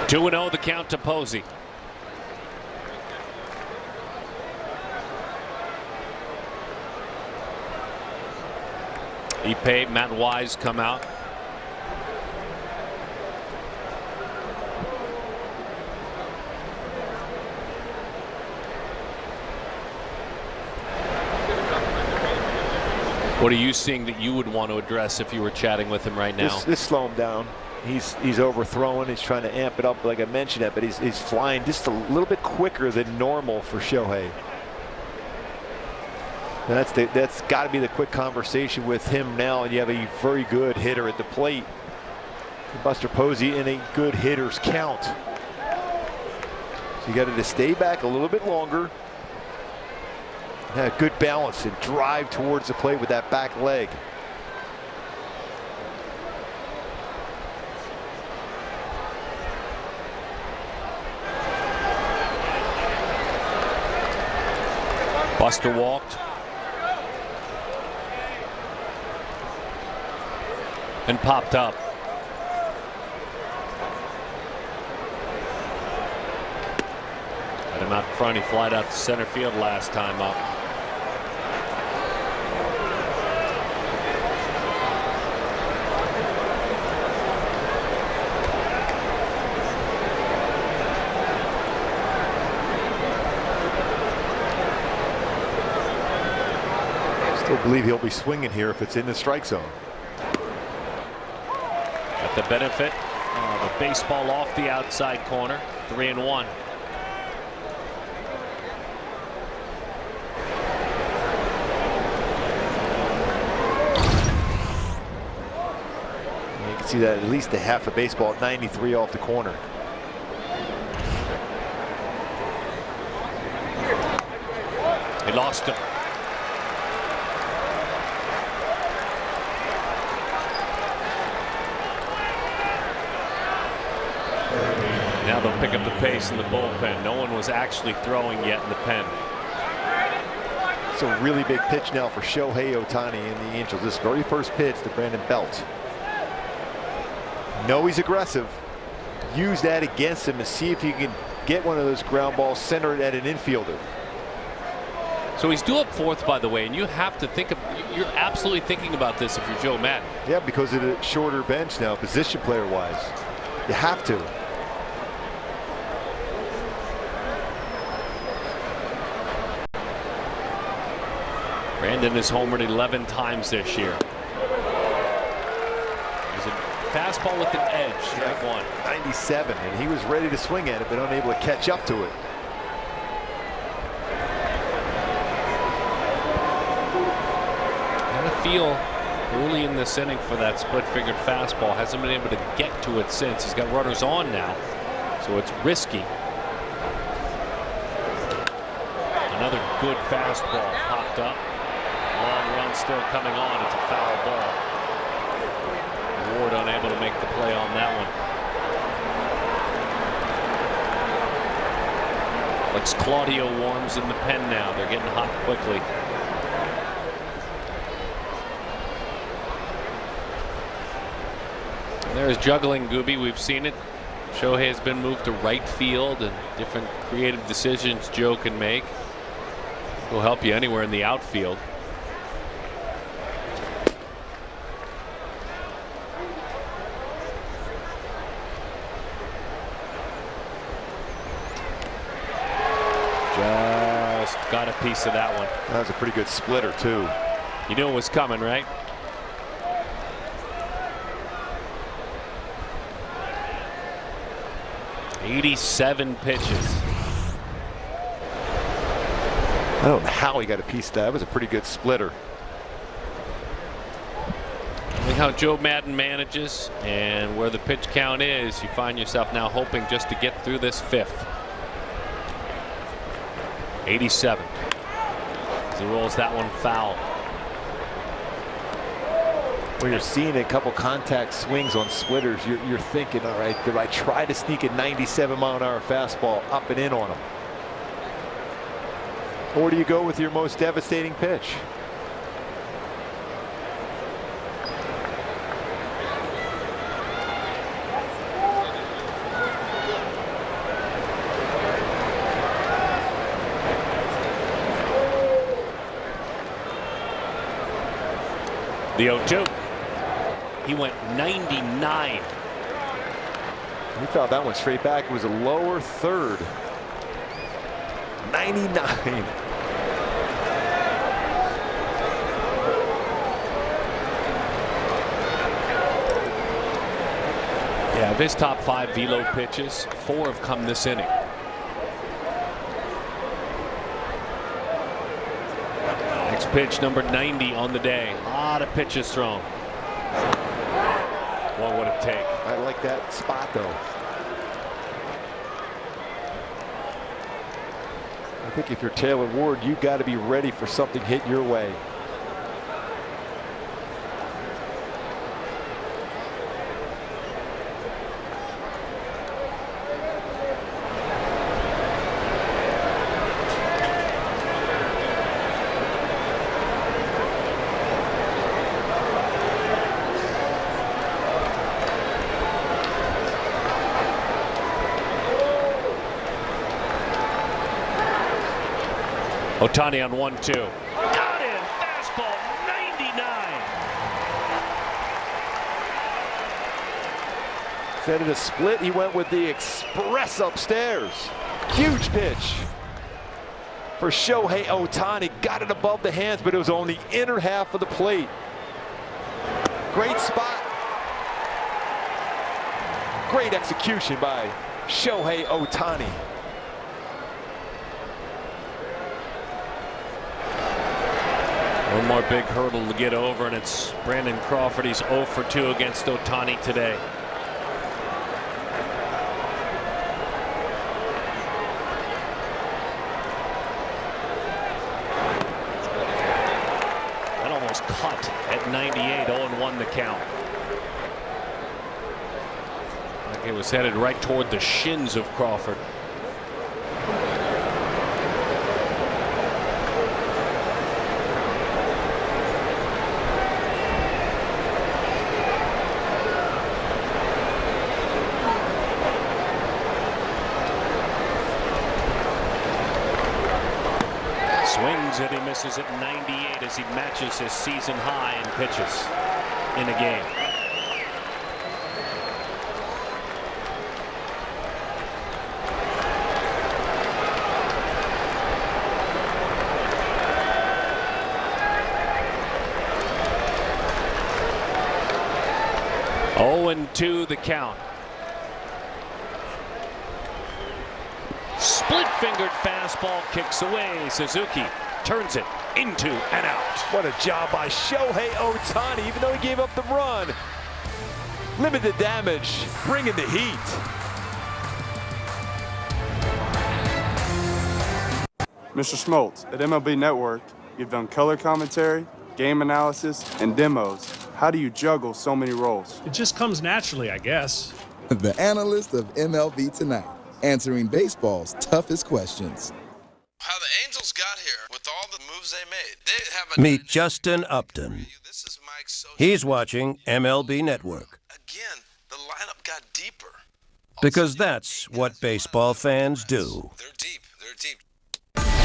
Two 2-0 the count to Posey. Ipe, Matt Wise come out. What are you seeing that you would want to address if you were chatting with him right now? Just slow him down. He's overthrowing. He's trying to amp it up, like I mentioned it, but he's flying just a little bit quicker than normal for Shohei. That's got to be the quick conversation with him now, and you have a very good hitter at the plate. Buster Posey in a good hitter's count. So you got to stay back a little bit longer. Have good balance and drive towards the plate with that back leg. Buster walked. And popped up. Had him out front. He flied out to center field last time up. Still believe he'll be swinging here if it's in the strike zone. At the benefit of a baseball off the outside corner. 3-1. You can see that at least a half a baseball at 93 off the corner. He lost him. Now they'll pick up the pace in the bullpen. No one was actually throwing yet in the pen. It's a really big pitch now for Shohei Ohtani and the Angels. This very first pitch to Brandon Belt. Know he's aggressive. Use that against him and see if you can get one of those ground balls centered at an infielder. So he's due up 4th, by the way, and you have to think of, you're absolutely thinking about this if you're Joe Madden. Yeah, because of the shorter bench now, position player wise. You have to. Brandon has homered 11 times this year. There's a fastball with an edge, strike one. 97, and he was ready to swing at it, but unable to catch up to it. Had a feel early in this inning for that split-fingered fastball. Hasn't been able to get to it since. He's got runners on now, so it's risky. Another good fastball popped up. Long run still coming on. It's a foul ball. Ward unable to make the play on that one. Looks Claudio warms in the pen now. They're getting hot quickly. And there's juggling, Gooby. We've seen it. Shohei has been moved to right field, and different creative decisions Joe can make. Will help you anywhere in the outfield. Just got a piece of that one. That was a pretty good splitter too. You knew it was coming, right? $87 pitches. I don't know how he got a piece of that. That was a pretty good splitter. Look how Joe Madden manages, and where the pitch count is, you find yourself now hoping just to get through this fifth. 87. As he rolls that one foul. When you're seeing a couple contact swings on splitters, you're thinking, all right, did I try to sneak a 97-mile-an-hour fastball up and in on him? Or do you go with your most devastating pitch? The 0-2. He went 99. He fouled that one straight back. It was a lower third. 99. Yeah, of his top 5 velo pitches, 4 have come this inning. Next pitch, number 90 on the day. A lot of pitches thrown. What would it take? I like that spot, though. I think if you're Taylor Ward, you got to be ready for something hit your way. Ohtani on 1-2. Got him. Fastball 99. Instead of a split, he went with the express upstairs. Huge pitch for Shohei Ohtani. Got it above the hands, but it was on the inner half of the plate. Great spot. Great execution by Shohei Ohtani. One more big hurdle to get over, and it's Brandon Crawford. He's 0 for 2 against Ohtani today. That almost cut at 98, 0-1 the count. Like it was headed right toward the shins of Crawford. Swings it, he misses at 98 as he matches his season high in pitches in a game. 2-2 the count. Split-fingered fastball kicks away. Suzuki turns it into and out. What a job by Shohei Ohtani, even though he gave up the run. Limited damage, bringing the heat. Mr. Schmaltz, at MLB Network, you've done color commentary, game analysis, and demos. How do you juggle so many roles? It just comes naturally, I guess. The analyst of MLB Tonight, answering baseball's toughest questions. How the Angels got here with all the moves they made. They have Meet Justin Upton. He's watching MLB Network. Again, the lineup got deeper. Because that's what baseball fans do. They're deep. They're deep.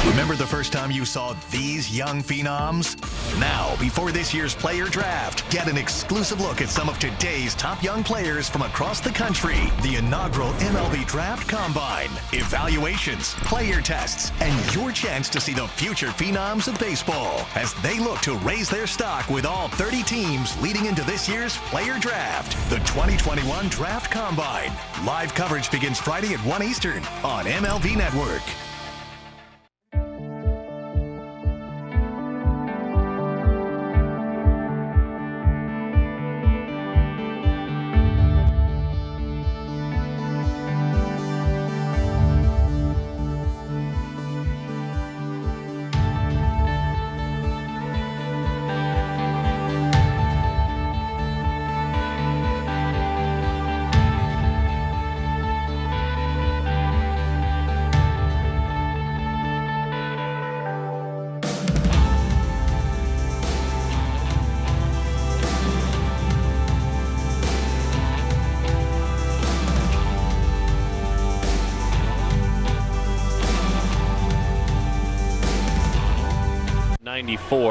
Remember the first time you saw these young phenoms? Now, before this year's player draft, get an exclusive look at some of today's top young players from across the country. The inaugural MLB Draft Combine. Evaluations, player tests, and your chance to see the future phenoms of baseball as they look to raise their stock with all 30 teams leading into this year's player draft. The 2021 Draft Combine. Live coverage begins Friday at 1 Eastern on MLB Network.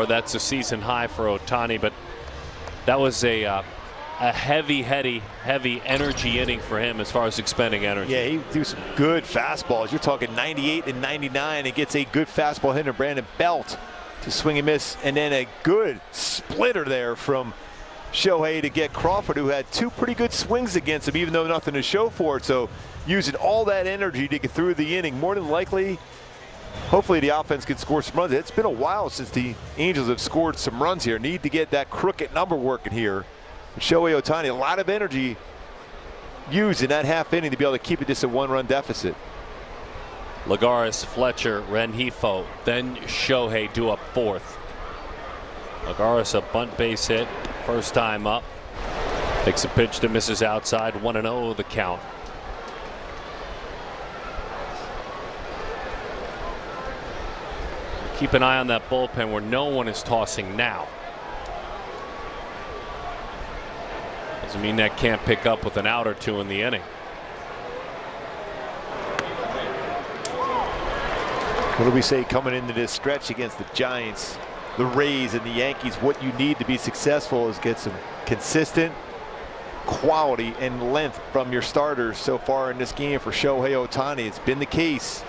That's a season high for Ohtani, but that was a heavy energy inning for him as far as expending energy. Yeah, he threw some good fastballs. You're talking 98 and 99 and gets a good fastball hitter, Brandon Belt, to swing and miss, and then a good splitter there from Shohei to get Crawford, who had two pretty good swings against him, even though nothing to show for it. So using all that energy to get through the inning, more than likely, hopefully the offense can score some runs. It's been a while since the Angels have scored some runs here. Need to get that crooked number working here. Shohei Ohtani, a lot of energy used in that half inning to be able to keep it just a one-run deficit. Lagares, Fletcher, Rengifo, then Shohei due up fourth. Lagares a bunt base hit, first time up. Takes a pitch that misses outside, 1-0 the count. Keep an eye on that bullpen where no one is tossing now. Doesn't mean that can't pick up with an out or two in the inning. What do we say coming into this stretch against the Giants, the Rays, and the Yankees? What you need to be successful is get some consistent quality and length from your starters. So far in this game for Shohei Ohtani, it's been the case.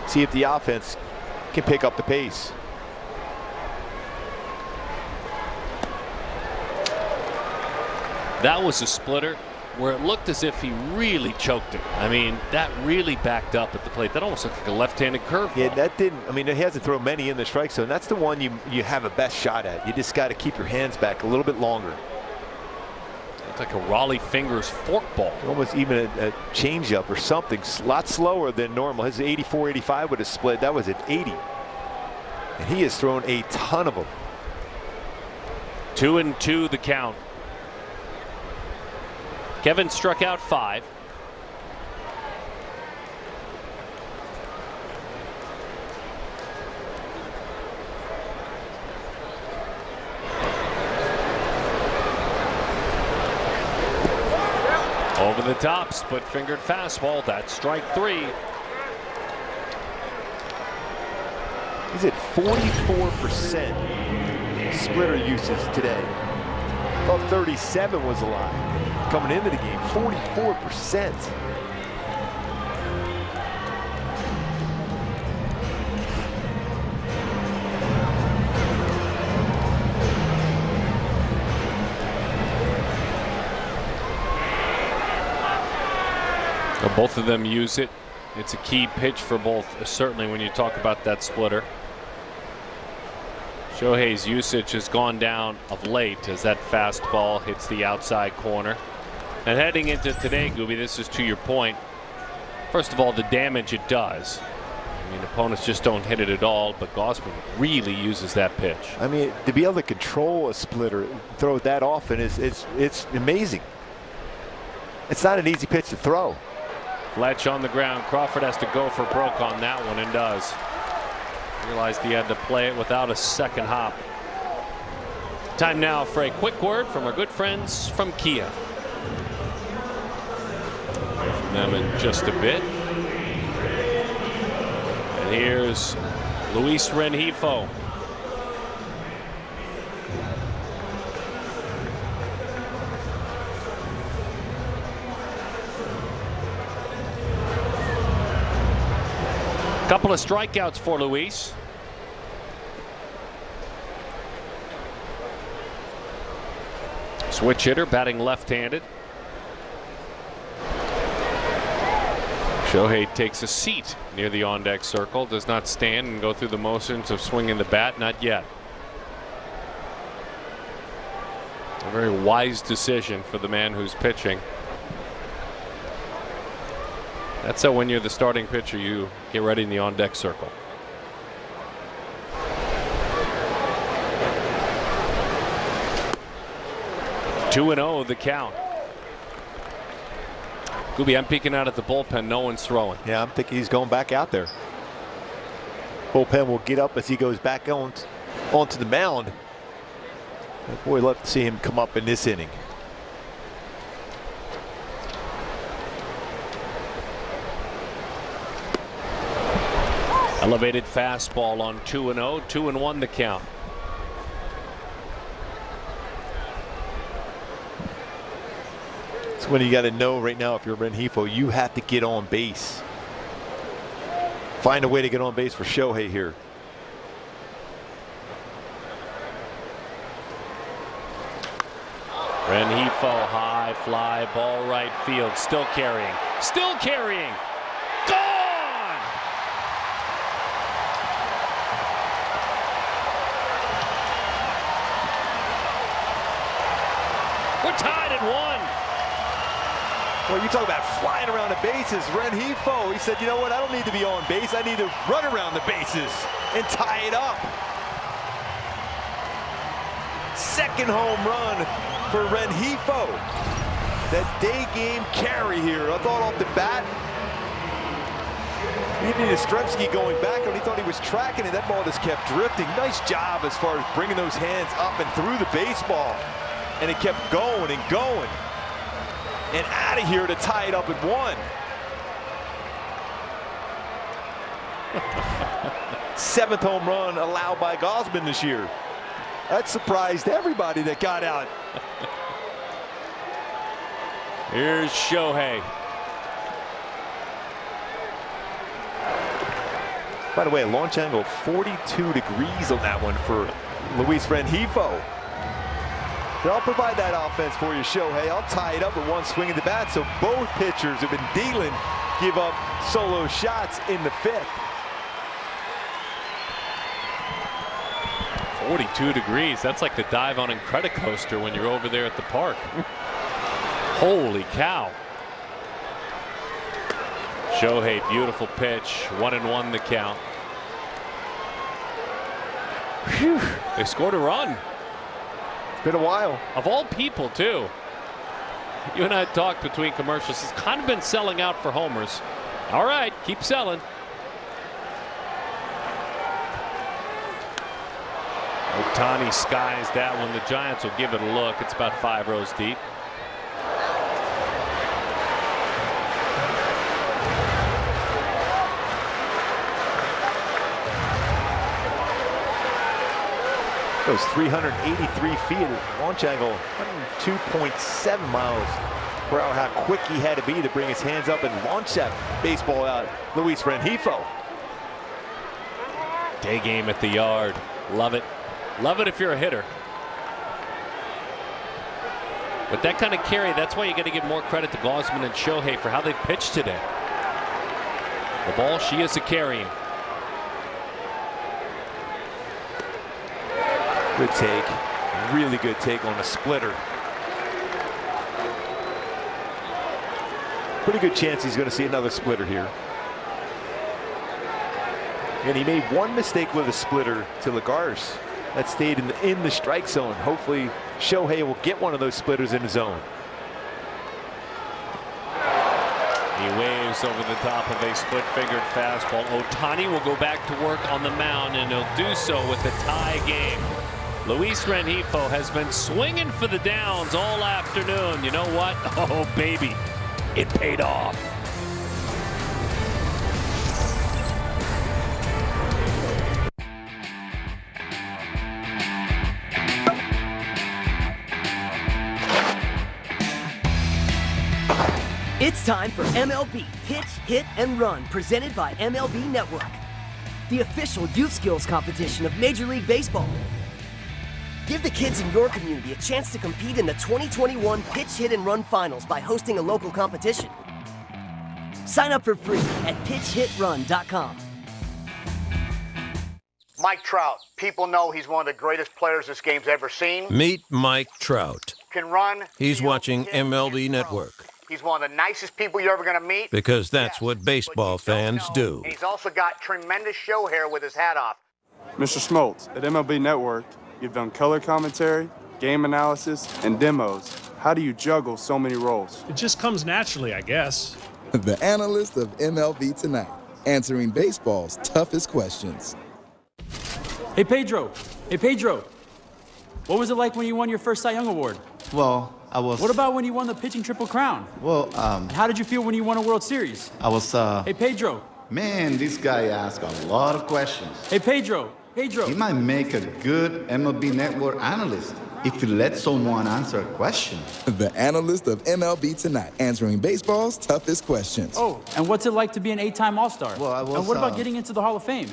See if the offense can pick up the pace. That was a splitter where it looked as if he really choked it. I mean, that really backed up at the plate. That almost looked like a left-handed curveball. Yeah, that didn't. I mean, he hasn't thrown many in the strike zone. That's the one you have a best shot at. You just got to keep your hands back a little bit longer. It's like a Raleigh Fingers forkball. Almost even a changeup or something. A lot slower than normal. His 84-85 would have split. That was at 80. And he has thrown a ton of them. 2-2 the count. Kevin struck out 5. Over the top, split-fingered fastball. That's strike 3. He's at 44% splitter usage today. About 37 was a lot. Coming into the game, 44%. Both of them use it. It's a key pitch for both, certainly when you talk about that splitter. Shohei's usage has gone down of late as that fastball hits the outside corner. And heading into today, Gooby, this is to your point. First of all, the damage it does. I mean, opponents just don't hit it at all, but Gausman really uses that pitch. I mean, to be able to control a splitter, throw it that often it's amazing. It's not an easy pitch to throw. Fletch on the ground. Crawford has to go for broke on that one and does. Realized he had to play it without a second hop. Time now for a quick word from our good friends from Kia. Hear from them in just a bit. And here's Luis Rengifo. Couple of strikeouts for Luis. Switch hitter, batting left-handed. Shohei takes a seat near the on-deck circle. Does not stand and go through the motions of swinging the bat. Not yet. A very wise decision for the man who's pitching. That's how when you're the starting pitcher, you get ready in the on-deck circle. Two and 0 the count. Gooby, I'm peeking out at the bullpen. No one's throwing. Yeah, I'm thinking he's going back out there. Bullpen will get up as he goes back onto the mound. Boy, love to see him come up in this inning. Elevated fastball on 2-0, 2-1 the count. It's when you got to know right now, if you're Rengifo, you have to get on base. Find a way to get on base for Shohei here. Rengifo, high fly ball right field, still carrying, gone! We're tied at 1. Well, you talk about flying around the bases. Rengifo, he said, you know what, I don't need to be on base, I need to run around the bases and tie it up. Second home run for Rengifo. That day game carry here. I thought off the bat, he needed Stremski going back, and he thought he was tracking it. That ball just kept drifting. Nice job as far as bringing those hands up and through the baseball. And it kept going and going. And out of here to tie it up at 1. Seventh home run allowed by Gausman this year. That surprised everybody that got out. Here's Shohei. By the way, a launch angle 42 degrees on that one for Luis Rengifo. I'll provide that offense for you, Shohei. I'll tie it up with one swing of the bat. So both pitchers have been dealing, give up solo shots in the 5th. 42 degrees. That's like the dive on Incredicoaster when you're over there at the park. Holy cow. Shohei, beautiful pitch. 1-1 the count. Whew. They scored a run. Been a while. Of all people, too. You and I talked between commercials. It's kind of been selling out for homers. All right, keep selling. Ohtani skies that one. The Giants will give it a look. It's about 5 rows deep. Goes 383 feet at launch angle, 102.7 miles per hour. How quick he had to be to bring his hands up and launch that baseball out. Luis Rengifo. Day game at the yard. Love it. Love it if you're a hitter. With that kind of carry, that's why you got to give more credit to Gausman and Shohei for how they pitched today. The ball, she is a carrying. Good take. Really good take on a splitter. Pretty good chance he's going to see another splitter here. And he made one mistake with a splitter to Lagares. That stayed in the strike zone. Hopefully Shohei will get one of those splitters in his zone. He waves over the top of a split-fingered fastball. Ohtani will go back to work on the mound, and he'll do so with the tie game. Luis Rengifo has been swinging for the downs all afternoon. You know what? Oh, baby, it paid off. It's time for MLB Pitch, Hit, and Run, presented by MLB Network, the official youth skills competition of Major League Baseball. Give the kids in your community a chance to compete in the 2021 Pitch, Hit, and Run Finals by hosting a local competition. Sign up for free at pitchhitrun.com. Mike Trout. People know he's one of the greatest players this game's ever seen. Meet Mike Trout. Can run. He's watching MLB Network. He's one of the nicest people you're ever going to meet. Because that's what baseball fans do. And he's also got tremendous show hair with his hat off. Mr. Smoltz, at MLB Network, you've done color commentary, game analysis, and demos. How do you juggle so many roles? It just comes naturally, I guess. The analyst of MLB Tonight, answering baseball's toughest questions. Hey, Pedro. Hey, Pedro. What was it like when you won your first Cy Young Award? Well, I was... What about when you won the pitching Triple Crown? Well, How did you feel when you won a World Series? I was, Hey, Pedro. Man, this guy asked a lot of questions. Hey, Pedro. Pedro. He might make a good MLB Network analyst if he lets someone answer a question. The analyst of MLB Tonight, answering baseball's toughest questions. Oh, and what's it like to be an 8-time All-Star? Well, I was... And what about getting into the Hall of Fame?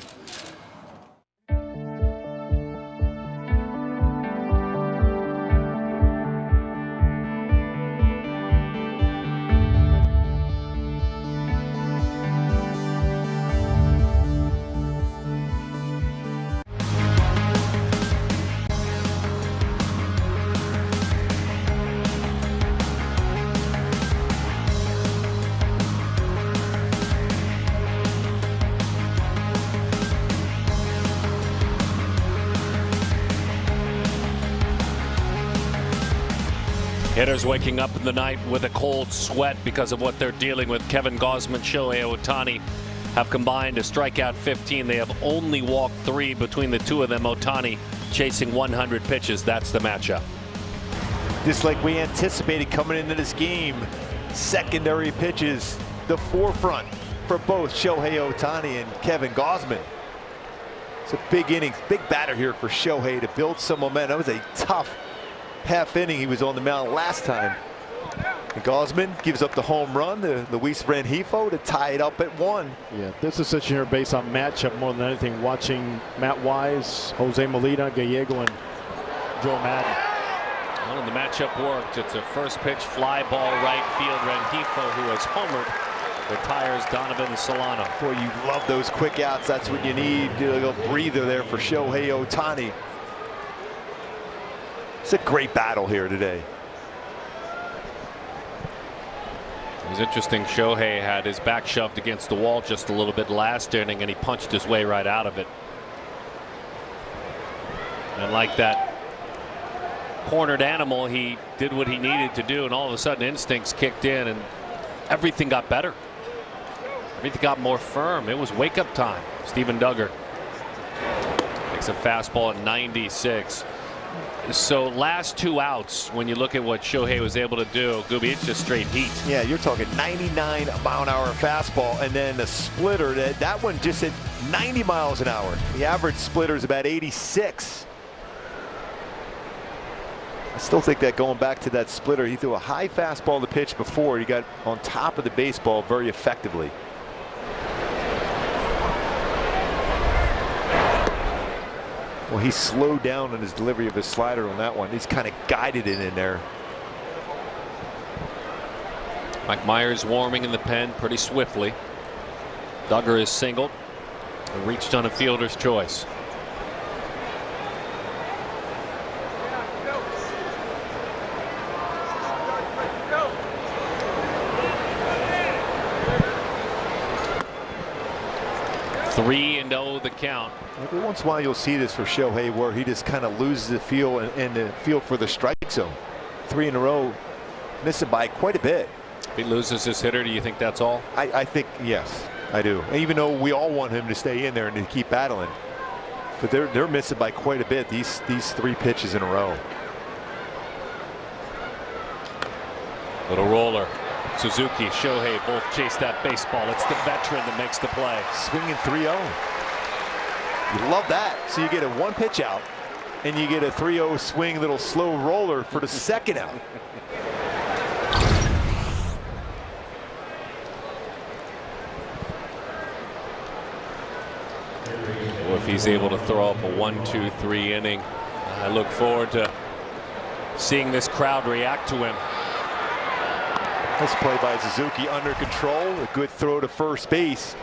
Hitters waking up in the night with a cold sweat because of what they're dealing with. Kevin Gausman, Shohei Ohtani have combined to strike out 15. They have only walked 3 between the two of them. Ohtani chasing 100 pitches. That's the matchup. Just like we anticipated coming into this game, secondary pitches, the forefront for both Shohei Ohtani and Kevin Gausman. It's a big inning, big batter here for Shohei to build some momentum. That was a tough half inning he was on the mound last time. And Gausman gives up the home run to Luis Rengifo to tie it up at 1. Yeah, this decision here based on matchup more than anything. Watching Matt Wise, Jose Molina, Gallego, and Joe Madden. Well, the matchup worked. It's a first pitch fly ball right field. Rengifo, who has homered, retires Donovan Solano. Boy, you love those quick outs. That's what you need. A little breather there for Shohei Ohtani. It's a great battle here today. It was interesting. Shohei had his back shoved against the wall just a little bit last inning, and he punched his way right out of it. And like that cornered animal, he did what he needed to do, and all of a sudden instincts kicked in, and everything got better. Everything got more firm. It was wake-up time. Steven Duggar takes a fastball at 96. So last 2 outs, when you look at what Shohei was able to do, Gooby, it's just straight heat. Yeah, you're talking 99-mile-an-hour fastball, and then the splitter, that one just hit 90 miles an hour. The average splitter is about 86. I still think that going back to that splitter, he threw a high fastball to pitch before. He got on top of the baseball very effectively. Well, he slowed down on his delivery of his slider on that one. He's kind of guided it in there. Mike Myers warming in the pen pretty swiftly. Duggar is singled and reached on a fielder's choice. Three and 0 the count. Every once in a while you'll see this for Shohei where he just kind of loses the feel and the feel for the strike zone. 3 in a row, missing by quite a bit. If he loses his hitter, do you think that's all? I think yes, I do. And even though we all want him to stay in there and to keep battling, but they're missing by quite a bit these 3 pitches in a row. Little roller. Suzuki, Shohei both chase that baseball. It's the veteran that makes the play. Swinging 3-0. You love that. So you get a 1 pitch out and you get a 3-0 swing, little slow roller for the second out. Well, if he's able to throw up a 1-2-3 inning, I look forward to seeing this crowd react to him. Nice play by Suzuki, under control. A good throw to first base.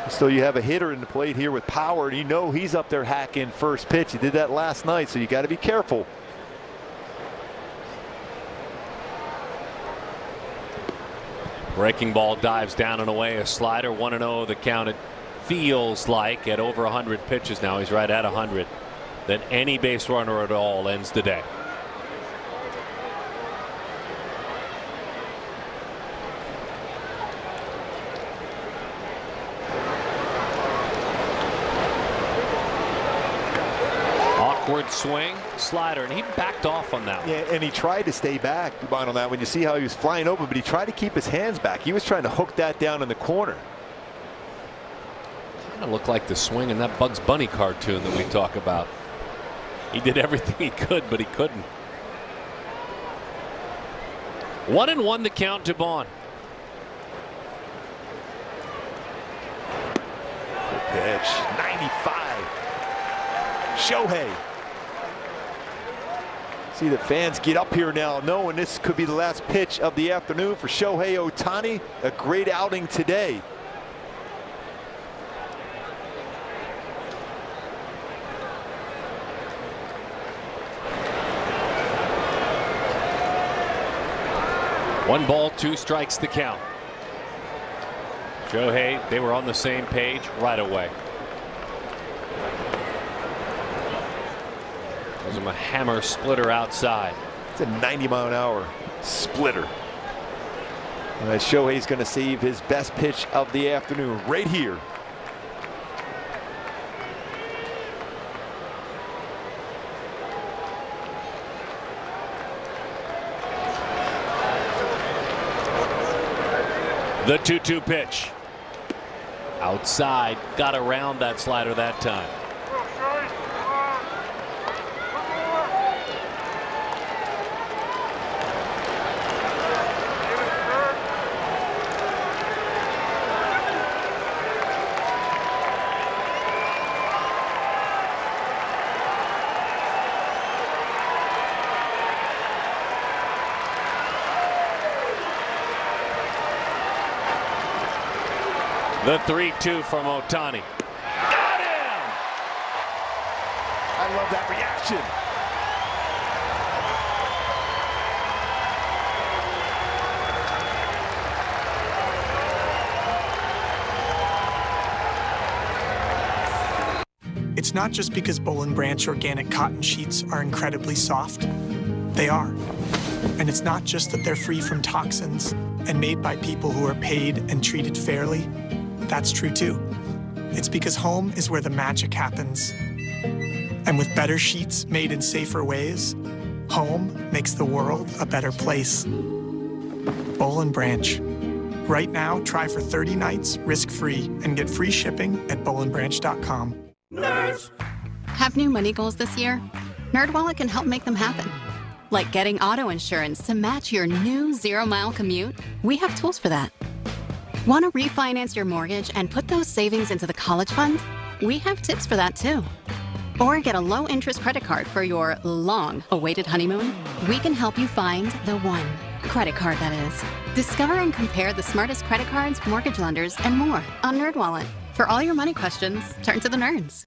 So you have a hitter in the plate here with power, and you know he's up there hacking first pitch. He did that last night, so you got to be careful. Breaking ball dives down and away. A slider, 1-0 the count. It feels like at over 100 pitches now. He's right at 100. Then any base runner at all ends the day. Awkward swing, slider, and he backed off on that one. Yeah, and he tried to stay back on that when you see how he was flying open, but he tried to keep his hands back. He was trying to hook that down in the corner. Kind of looked like the swing in that Bugs Bunny cartoon that we talk about. He did everything he could, but he couldn't. 1-1 the count to Bond. Good pitch, 95. Shohei. See the fans get up here now knowing this could be the last pitch of the afternoon for Shohei Ohtani. A great outing today. One ball, 2 strikes the count. Shohei, they were on the same page right away. Gives him a hammer splitter outside. It's a 90-mile-an-hour splitter. Shohei's going to save his best pitch of the afternoon right here. The 2-2 pitch. Outside, got around that slider that time. The 3-2 from Ohtani. Got him! I love that reaction. It's not just because Boll & Branch organic cotton sheets are incredibly soft. They are. And it's not just that they're free from toxins and made by people who are paid and treated fairly. That's true too. It's because home is where the magic happens. And with better sheets made in safer ways, home makes the world a better place. Boll & Branch. Right now, try for 30 nights risk-free and get free shipping at bollandbranch.com. Nerds! Have new money goals this year? NerdWallet can help make them happen. Like getting auto insurance to match your new 0-mile commute? We have tools for that. Want to refinance your mortgage and put those savings into the college fund? We have tips for that too. Or get a low-interest credit card for your long-awaited honeymoon? We can help you find the one. Credit card, that is. Discover and compare the smartest credit cards, mortgage lenders, and more on NerdWallet. For all your money questions, turn to the nerds.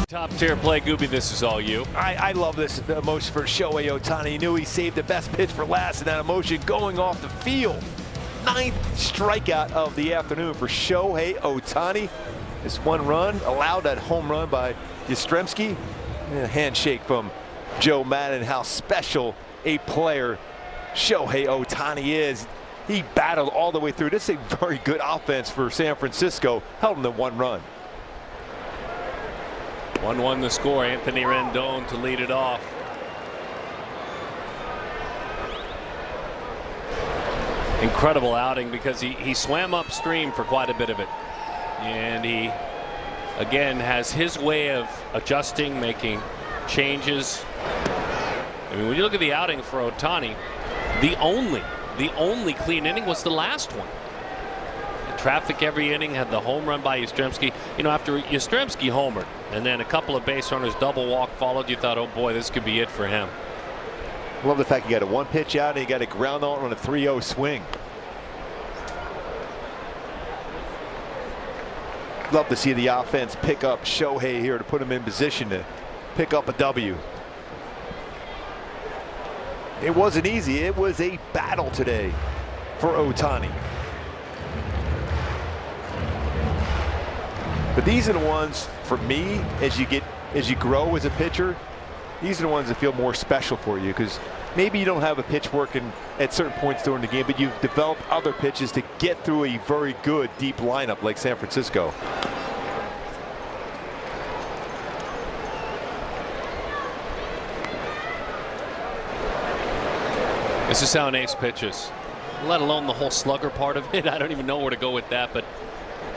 Top tier play, Gooby, this is all you. I love this emotion for Shohei Ohtani. He knew he saved the best pitch for last, and that emotion going off the field. 9th strikeout of the afternoon for Shohei Ohtani. This one run allowed that home run by Yastrzemski. And a handshake from Joe Maddon. How special a player Shohei Ohtani is. He battled all the way through. This is a very good offense for San Francisco. Held him to 1 run. 1-1 the score. Anthony Rendon to lead it off. Incredible outing because he swam upstream for quite a bit of it. And he, again, has his way of adjusting, making changes. I mean, when you look at the outing for Ohtani, the only clean inning was the last one. Traffic every inning, had the home run by Yastrzemski. You know, after Yastrzemski homered and then a couple of base runners double walk followed, you thought, oh boy, this could be it for him. Love the fact he got a 1 pitch out and he got a ground out on a 3-0 swing. Love to see the offense pick up Shohei here to put him in position to pick up a W. It wasn't easy. It was a battle today for Ohtani. But these are the ones, for me, as you grow as a pitcher, these are the ones that feel more special for you, because maybe you don't have a pitch working at certain points during the game, but you've developed other pitches to get through a very good deep lineup like San Francisco. This is how an ace pitches, let alone the whole slugger part of it. I don't even know where to go with that, but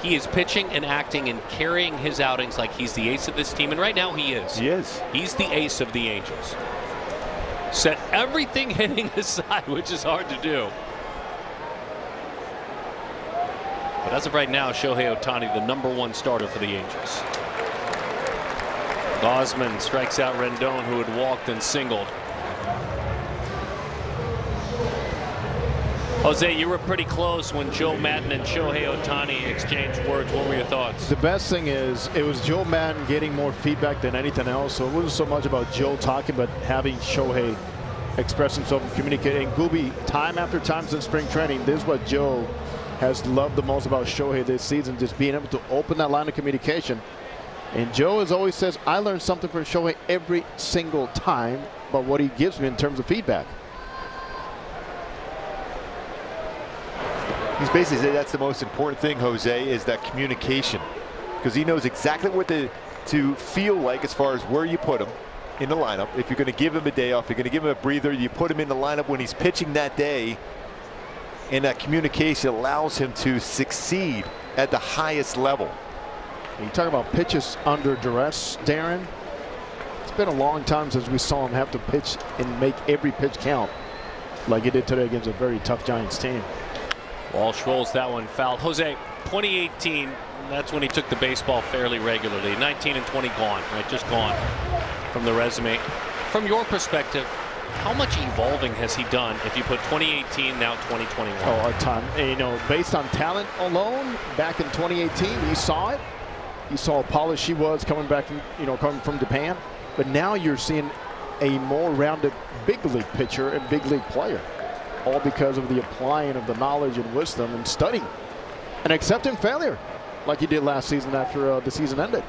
he is pitching and acting and carrying his outings like he's the ace of this team, and right now he is. He is. He's the ace of the Angels. Set everything hitting aside, which is hard to do. But as of right now, Shohei Ohtani, the #1 starter for the Angels. Gausman strikes out Rendon, who had walked and singled. Jose, you were pretty close when Joe Maddon and Shohei Ohtani exchanged words. What were your thoughts? The best thing is it was Joe Maddon getting more feedback than anything else. So it wasn't so much about Joe talking, but having Shohei express himself and communicate. And Gooby, time after time since spring training, this is what Joe has loved the most about Shohei this season, just being able to open that line of communication. And Joe has always says, I learn something from Shohei every single time about what he gives me in terms of feedback. He's basically said that's the most important thing, Jose, is that communication, because he knows exactly what to feel like as far as where you put him in the lineup. If you're going to give him a day off, you're going to give him a breather, you put him in the lineup when he's pitching that day, and that communication allows him to succeed at the highest level. You talk about pitches under duress, Darren. It's been a long time since we saw him have to pitch and make every pitch count like he did today against a very tough Giants team. Walsh rolls that one foul. Jose, 2018, that's when he took the baseball fairly regularly. 19 and 20 gone, right? Just gone from the resume. From your perspective, how much evolving has he done if you put 2018, now 2021? Oh, a ton. And, you know, based on talent alone, back in 2018, you saw it. You saw how polished he was coming back, coming from Japan. But now you're seeing a more rounded big league pitcher and big league player. All because of the applying of the knowledge and wisdom and studying and accepting failure like he did last season after the season ended.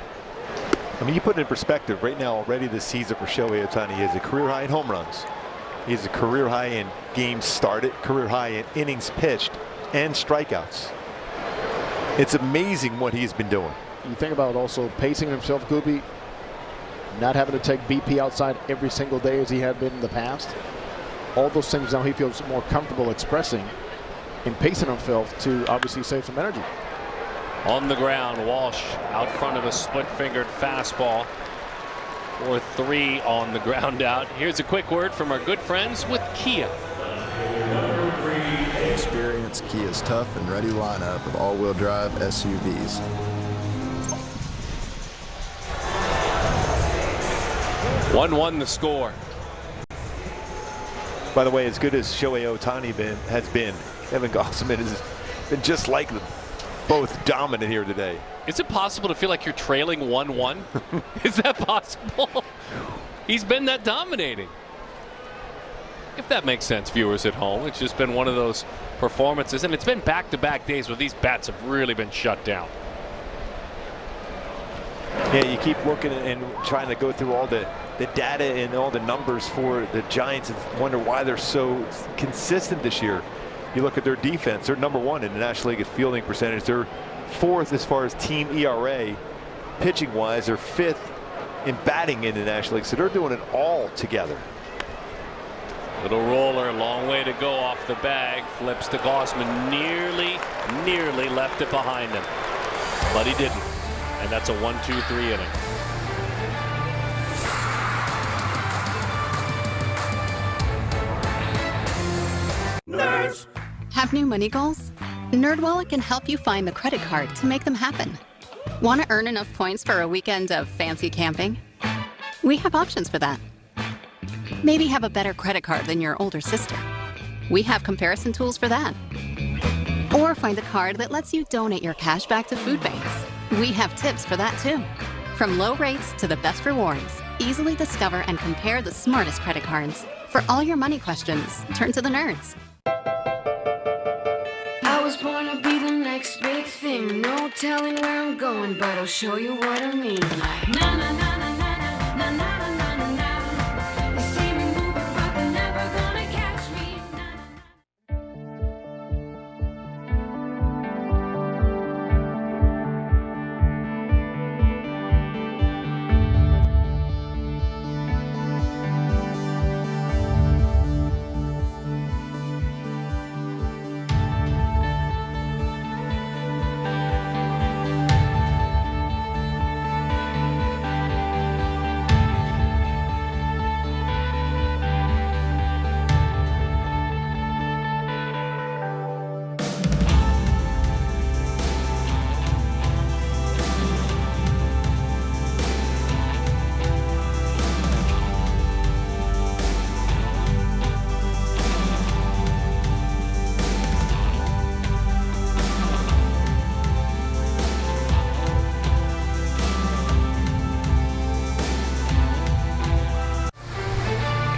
I mean, you put it in perspective right now already this season for Shohei Ohtani. He has a career high in home runs. He's a career high in games started, career high in innings pitched, and strikeouts. It's amazing what he's been doing. You think about also pacing himself, Gooby, not having to take BP outside every single day as he had been in the past. All those things now he feels more comfortable expressing and pacing himself to obviously save some energy. On the ground, Walsh out front of a split-fingered fastball. 4-3 on the ground out. Here's a quick word from our good friends with Kia. Experience Kia's tough and ready lineup of all-wheel drive SUVs. One the score. By the way, as good as Shohei Ohtani has been, Kevin Gausman has been just like them. Both dominant here today. Is it possible to feel like you're trailing 1-1? Is that possible? He's been that dominating. If that makes sense, viewers at home. It's just been one of those performances, and it's been back-to-back days where these bats have really been shut down. Yeah, you keep looking and trying to go through all the data and all the numbers for the Giants and wonder why they're so consistent this year. You look at their defense, they're #1 in the National League at fielding percentage. They're 4th as far as team ERA. Pitching wise, they're 5th in batting in the National League. So they're doing it all together. Little roller, long way to go off the bag. Flips to Gausman, nearly left it behind him. But he didn't. And that's a 1-2-3 inning. Nerds. Have new money goals? NerdWallet can help you find the credit card to make them happen. Want to earn enough points for a weekend of fancy camping? We have options for that. Maybe have a better credit card than your older sister. We have comparison tools for that. Or find a card that lets you donate your cash back to food banks. We have tips for that too. From low rates to the best rewards, easily discover and compare the smartest credit cards. For all your money questions, turn to the nerds. I was born to be the next big thing. No telling where I'm going, but I'll show you what I mean. Like, na na na na na na na na na na na. They see me moving, but they're never gonna catch me.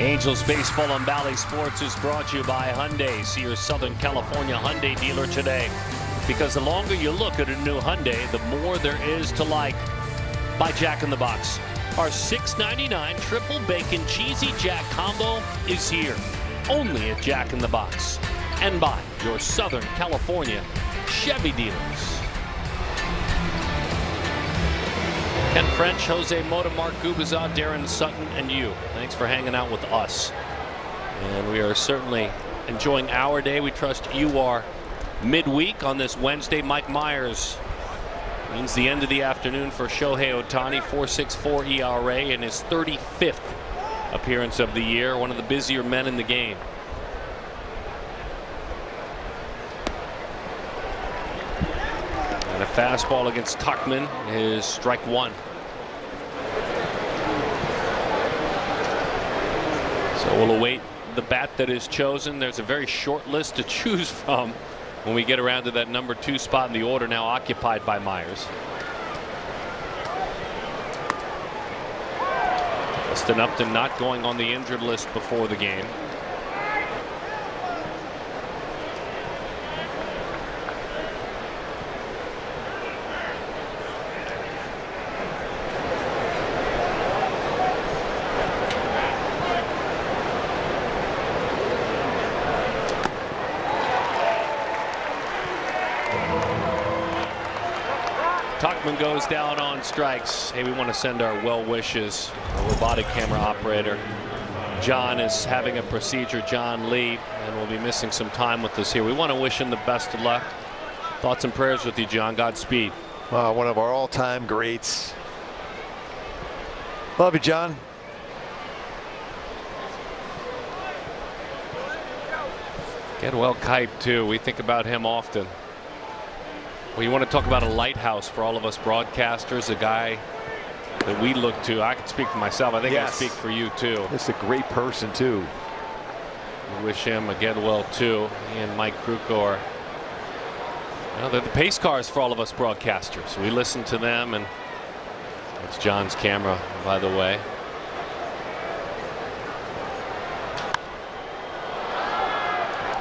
Angels baseball on Bally Sports is brought to you by Hyundai. See your Southern California Hyundai dealer today. Because the longer you look at a new Hyundai, the more there is to like. By Jack in the Box. Our $6.99 triple bacon cheesy jack combo is here. Only at Jack in the Box. And by your Southern California Chevy dealers. Ken French, Jose Mota, Mark Gubazad, Darren Sutton, and you. Thanks for hanging out with us. And we are certainly enjoying our day. We trust you are midweek on this Wednesday. Mike Myers means the end of the afternoon for Shohei Ohtani. 4.64 ERA in his 35th appearance of the year. One of the busier men in the game. And a fastball against Tuckman is strike one. So we'll await the bat that is chosen. There's a very short list to choose from when we get around to that number 2 spot in the order, now occupied by Myers. Justin Upton not going on the injured list before the game. Gausman goes down on strikes. Hey, we want to send our well wishes. Our robotic camera operator John is having a procedure, John Lee, and will be missing some time with us here. We want to wish him the best of luck. Thoughts and prayers with you, John. Godspeed. One of our all-time greats. Love you, John. Get well Kite, too. We think about him often. Well, you want to talk about a lighthouse for all of us broadcasters, a guy that we look to. I can speak for myself. I think I speak for you, too. This is a great person, too. We wish him a get well, too. He and Mike Krukor. Well, they're the pace cars for all of us broadcasters. We listen to them, and it's John's camera, by the way.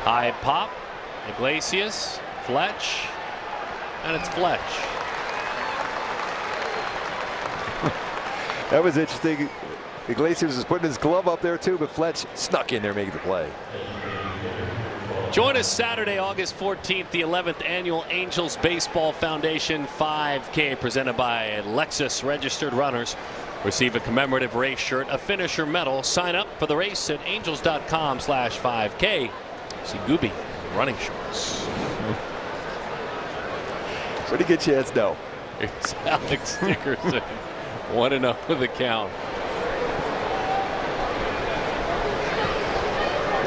High pop, Iglesias, Fletch, and it's Fletch. That was interesting. Iglesias was putting his glove up there too, but Fletch snuck in there making the play. Join us Saturday, August 14th, the 11th annual Angels Baseball Foundation 5K presented by Lexus. Registered runners receive a commemorative race shirt, a finisher medal. Sign up for the race at angels.com/5K. See Gooby running shorts. Pretty good chance, no. Here's Alex Dickerson. 1-0 with the count.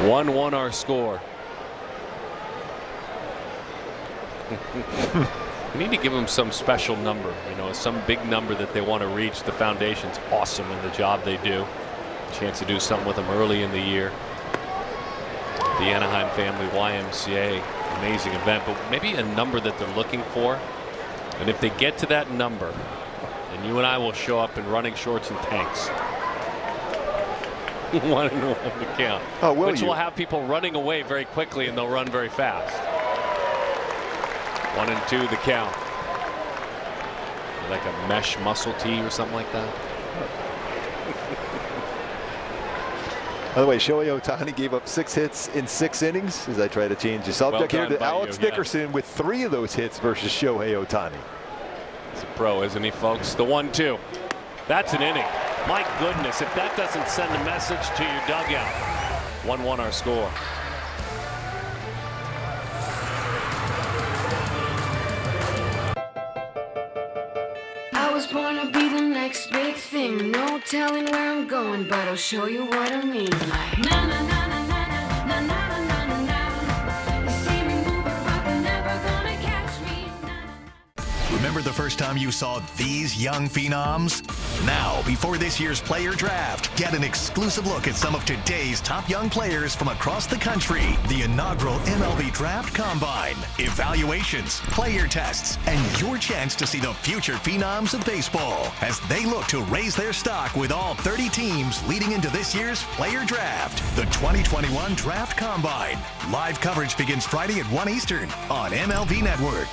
1-1 our score. We need to give them some special number, you know, some big number that they want to reach. The foundation's awesome in the job they do. Chance to do something with them early in the year. The Anaheim Family YMCA, amazing event, but maybe a number that they're looking for. And if they get to that number, then you and I will show up in running shorts and tanks. 1-1 to count. Oh, will which you? will have people running away very quickly, and they'll run very fast. 1-2 the count. Like a mesh muscle tee or something like that. By the way, Shohei Ohtani gave up 6 hits in 6 innings. As I try to change the subject here to Alex Dickerson with 3 of those hits versus Shohei Ohtani. He's a pro, isn't he, folks? The 1-2. That's an inning. My goodness, if that doesn't send a message to your dugout. 1-1 our score. I was born to be the next big thing. No telling where I'm going, but I'll show you what I mean. Like, na na na na na na na na na na na. You see me moving, but they're never gonna catch me. Remember the first time you saw these young phenoms? Now, before this year's player draft, get an exclusive look at some of today's top young players from across the country. The inaugural MLB Draft Combine. Evaluations, player tests, and your chance to see the future phenoms of baseball as they look to raise their stock with all 30 teams leading into this year's player draft. The 2021 Draft Combine. Live coverage begins Friday at 1 Eastern on MLB Network.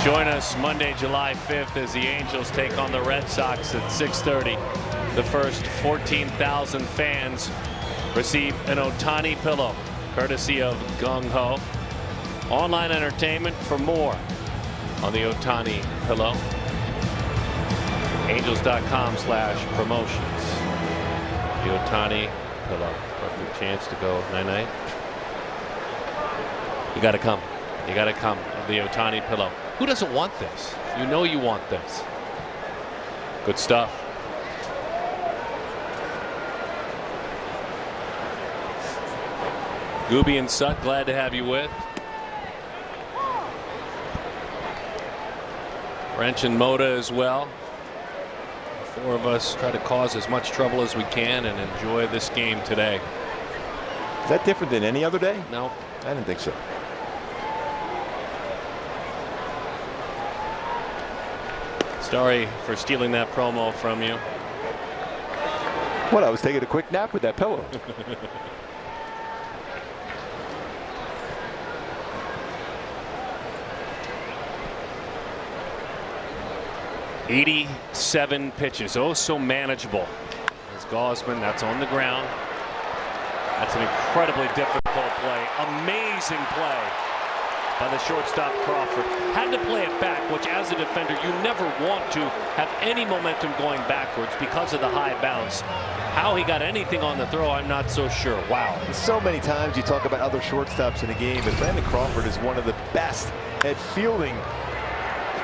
Join us Monday, July 5th as the Angels take on the Red Sox at 6:30. The first 14,000 fans receive an Ohtani pillow, courtesy of Gung Ho. Online entertainment for more on the Ohtani pillow. Angels.com/promotions. The Ohtani pillow. Perfect chance to go night-night. You got to come. You got to come. The Ohtani pillow. Who doesn't want this? You know you want this. Good stuff. Gooby and Sut, glad to have you with. French and Moda as well. The four of us try to cause as much trouble as we can and enjoy this game today. Is that different than any other day? No. I didn't think so. Sorry for stealing that promo from you. What? I was taking a quick nap with that pillow. '87 pitches, oh so manageable. As Gausman, that's on the ground. That's an incredibly difficult play. Amazing play by the shortstop Crawford. Had to play it back, which as a defender you never want to have any momentum going backwards because of the high bounce. How he got anything on the throw, I'm not so sure. Wow. So many times you talk about other shortstops in the game, but Brandon Crawford is one of the best at fielding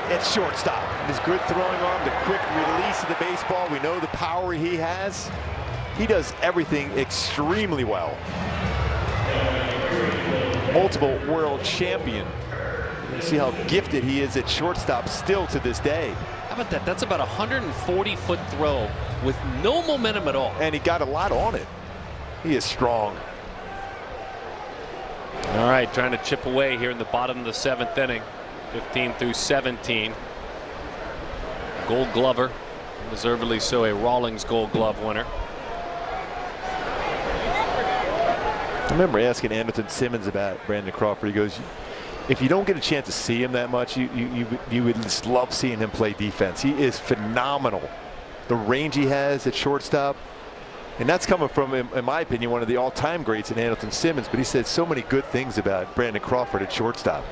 at shortstop. His good throwing arm, the quick release of the baseball. We know the power he has. He does everything extremely well. Multiple world champion. You see how gifted he is at shortstop still to this day. How about that? That's about a 140-foot throw with no momentum at all. And he got a lot on it. He is strong. All right, trying to chip away here in the bottom of the 7th inning. 15 through 17. Gold Glover, deservedly so, a Rawlings Gold Glove winner. I remember asking Anderson Simmons about Brandon Crawford. He goes, if you don't get a chance to see him that much, you would just love seeing him play defense. He is phenomenal. The range he has at shortstop. And that's coming from, in my opinion, one of the all-time greats in Anderson Simmons. But he said so many good things about Brandon Crawford at shortstop.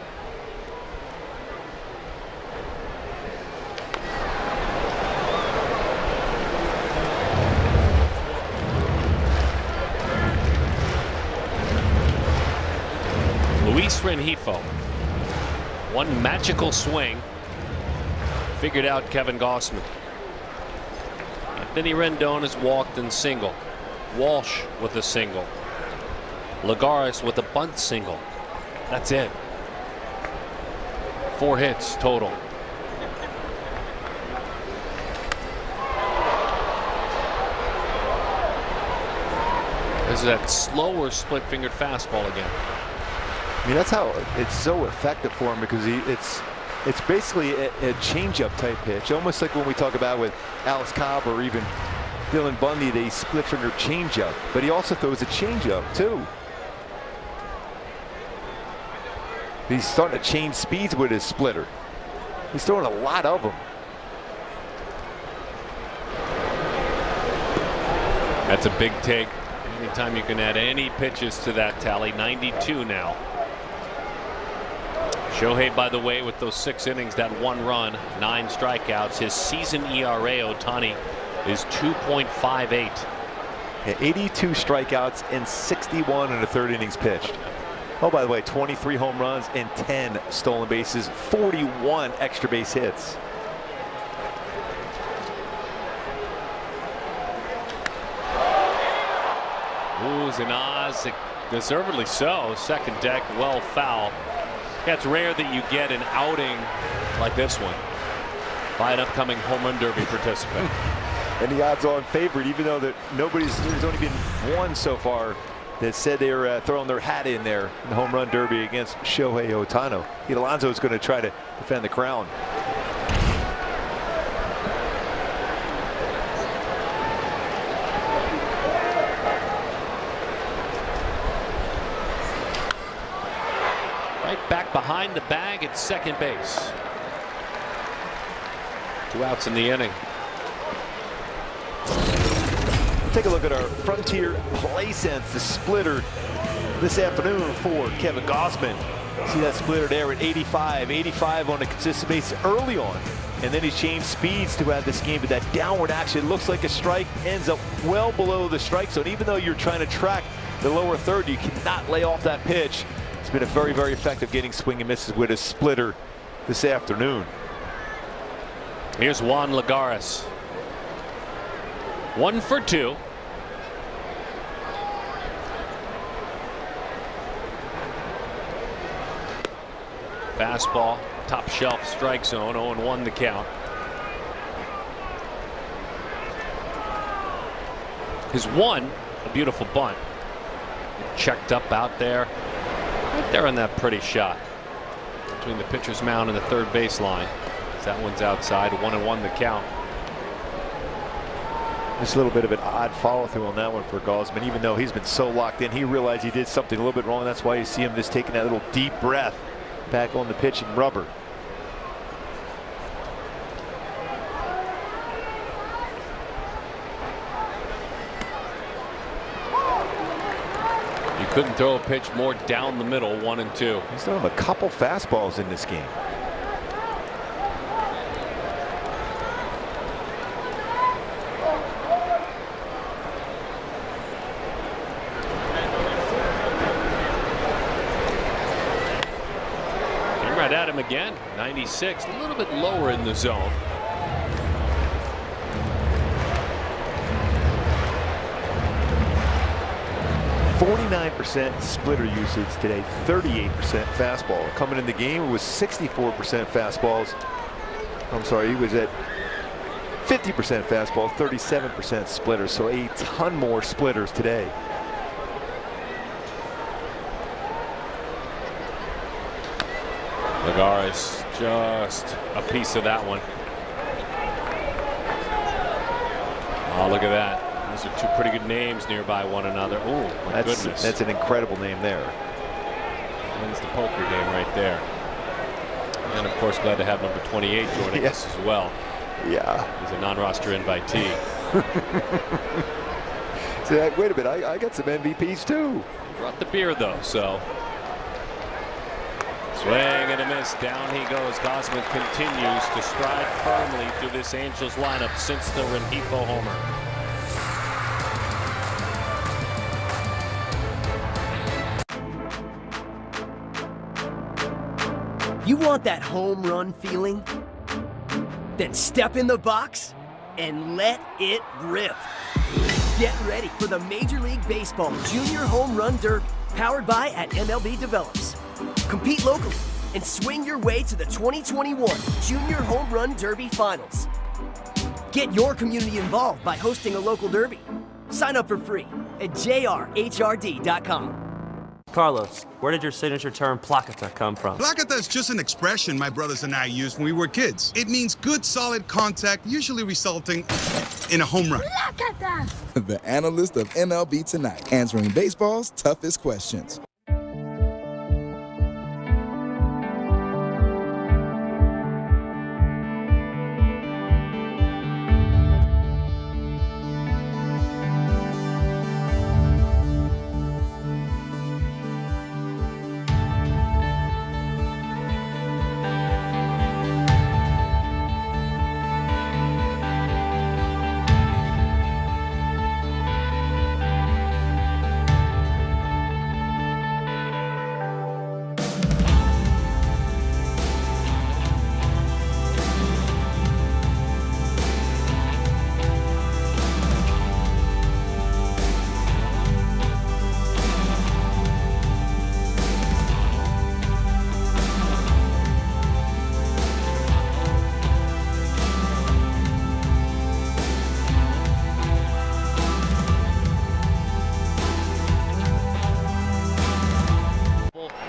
Luis Rengifo, one magical swing, figured out Kevin Gausman. Anthony Rendon has walked and single. Walsh with a single. Lagares with a bunt single. That's it. 4 hits total. This is that slower split-fingered fastball again. I mean, that's how it's so effective for him, because it's basically a changeup type pitch, almost like when we talk about with Alex Cobb or even Dylan Bundy, they split finger changeup, but he also throws a changeup too. He's starting to change speeds with his splitter. He's throwing a lot of them. That's a big take. Anytime you can add any pitches to that tally. 92 now. Shohei, by the way, with those 6 innings, that 1 run, 9 strikeouts. His season ERA, Ohtani, is 2.58. Yeah, 82 strikeouts and 61 in the 3rd innings pitched. Oh, by the way, 23 home runs and 10 stolen bases, 41 extra base hits. Oohs and ahs, deservedly so. Second deck, well foul. Yeah, it's rare that you get an outing like this one by an upcoming home run derby participant. And the odds-on favorite, even though that there's only been one so far that said they were throwing their hat in there in the home run derby against Shohei Ohtani. Alonso is going to try to defend the crown. Back behind the bag at second base. 2 outs in the inning. Take a look at our Frontier Play Sense, the splitter this afternoon for Kevin Gausman. See that splitter there at 85 on a consistent basis early on. And then he changed speeds throughout this game, but that downward action looks like a strike, ends up well below the strike zone. Even though you're trying to track the lower third, you cannot lay off that pitch. It's been a very, very effective getting swing and misses with a splitter this afternoon. Here's Juan Lagares. 1 for 2. Fastball, top shelf strike zone, 0-1 the count. His one, a beautiful bunt. Checked up out there, right there on that pretty shot. Between the pitcher's mound and the third baseline. That one's outside, 1-1 the count. Just a little bit of an odd follow through on that one for Gausman. Even though he's been so locked in, he realized he did something a little bit wrong. That's why you see him just taking that little deep breath back on the pitching rubber. You couldn't throw a pitch more down the middle, 1 and 2. He's thrown a couple fastballs in this game. Right at him again. 96, a little bit lower in the zone. %49 splitter usage today, 38% fastball. Coming in the game, it was 64% fastballs. I'm sorry, he was at 50% fastball, 37% splitters, so a ton more splitters today. Lagares just a piece of that one. Oh, look at that. Those are two pretty good names nearby one another. Oh, my goodness. That's an incredible name there. Wins the poker game right there. And, of course, glad to have number 28 joining us as well. Yeah. He's a non-roster invitee. So, wait a minute. I got some MVPs, too. He brought the beer, though, so... Swing and a miss. Down he goes. Gausman continues to stride firmly through this Angels lineup since the Rengifo homer. You want that home run feeling? Then step in the box and let it rip. Get ready for the Major League Baseball Junior Home Run Derby, powered by MLB Develops. Compete locally and swing your way to the 2021 Junior Home Run Derby Finals. Get your community involved by hosting a local derby. Sign up for free at jrhrd.com. Carlos, where did your signature term placata come from? Placata is just an expression my brothers and I used when we were kids. It means good, solid contact, usually resulting in a home run. Placata! The analyst of MLB Tonight, answering baseball's toughest questions.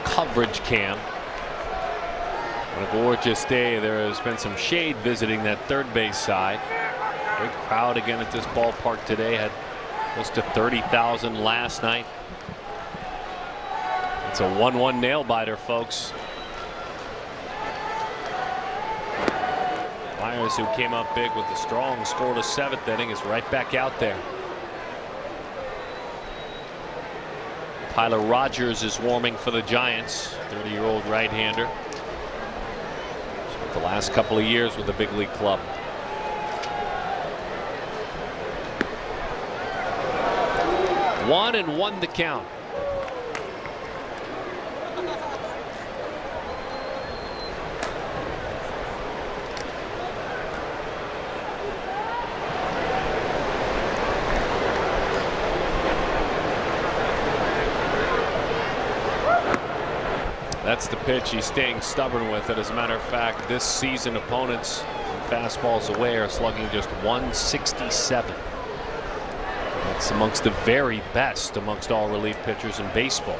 Coverage cam. What a gorgeous day. There has been some shade visiting that third base side. Big crowd again at this ballpark today. Had close to 30,000 last night. It's a 1-1 nail biter, folks. Myers, who came up big with a strong scoreless seventh inning, is right back out there. Tyler Rogers is warming for the Giants, 30-year-old right-hander. Spent the last couple of years with the big league club. One and one the count. That's the pitch he's staying stubborn with it. As a matter of fact, this season opponents fastballs away are slugging just 167. That's amongst the very best amongst all relief pitchers in baseball.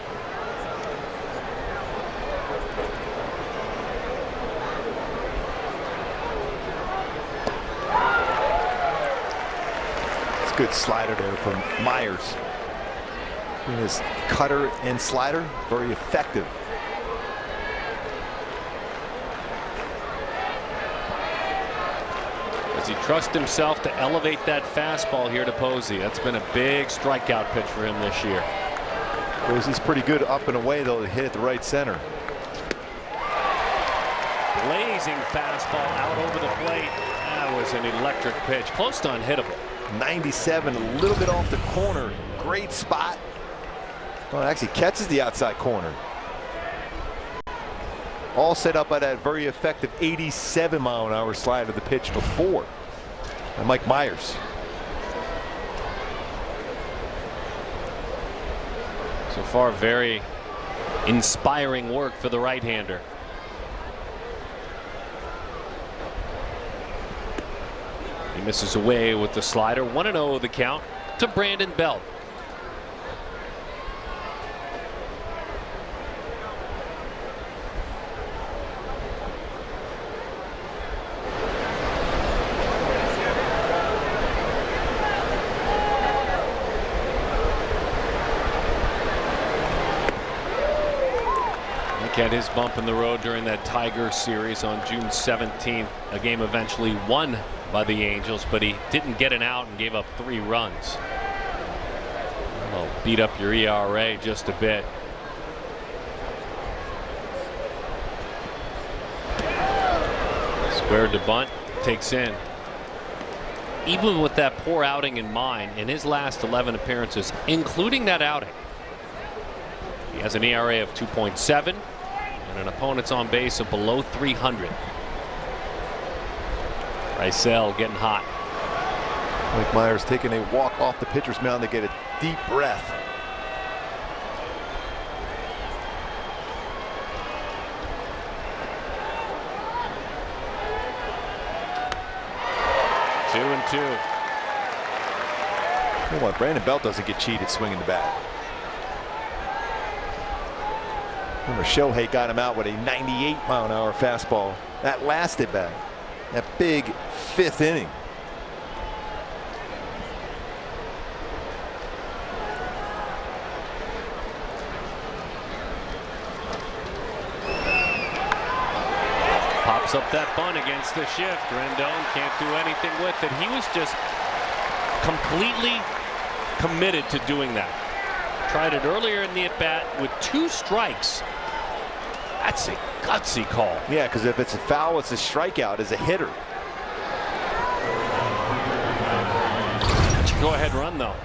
It's a good slider there from Myers. His cutter and slider, very effective. Does he trust himself to elevate that fastball here to Posey? That's been a big strikeout pitch for him this year. Posey's pretty good up and away, though, to hit at the right center. Blazing fastball out over the plate. That was an electric pitch, close to unhittable. 97, a little bit off the corner. Great spot. Well, it actually catches the outside corner. All set up by that very effective 87-mile-an-hour slide of the pitch before. And Mike Myers. So far, very inspiring work for the right-hander. He misses away with the slider. 1-0 the count to Brandon Belt. Had his bump in the road during that Tiger series on June 17th. A game eventually won by the Angels, but he didn't get an out and gave up 3 runs. That'll beat up your ERA just a bit. Squared to bunt, takes in. Even with that poor outing in mind, in his last 11 appearances, including that outing, he has an ERA of 2.7. and an opponent's on base of below 300. Rysell getting hot. Mike Myers taking a walk off the pitcher's mound to get a deep breath. Two and two. Come on, Brandon Belt doesn't get cheated swinging the bat. Remember, Shohei got him out with a 98-mile-an-hour fastball. That lasted back. That big 5th inning. Pops up that bunt against the shift. Rendon can't do anything with it. He was just completely committed to doing that. Tried it earlier in the at-bat with 2 strikes. That's a gutsy call. Yeah, because if it's a foul, it's a strikeout as a hitter. That's your go-ahead run, though.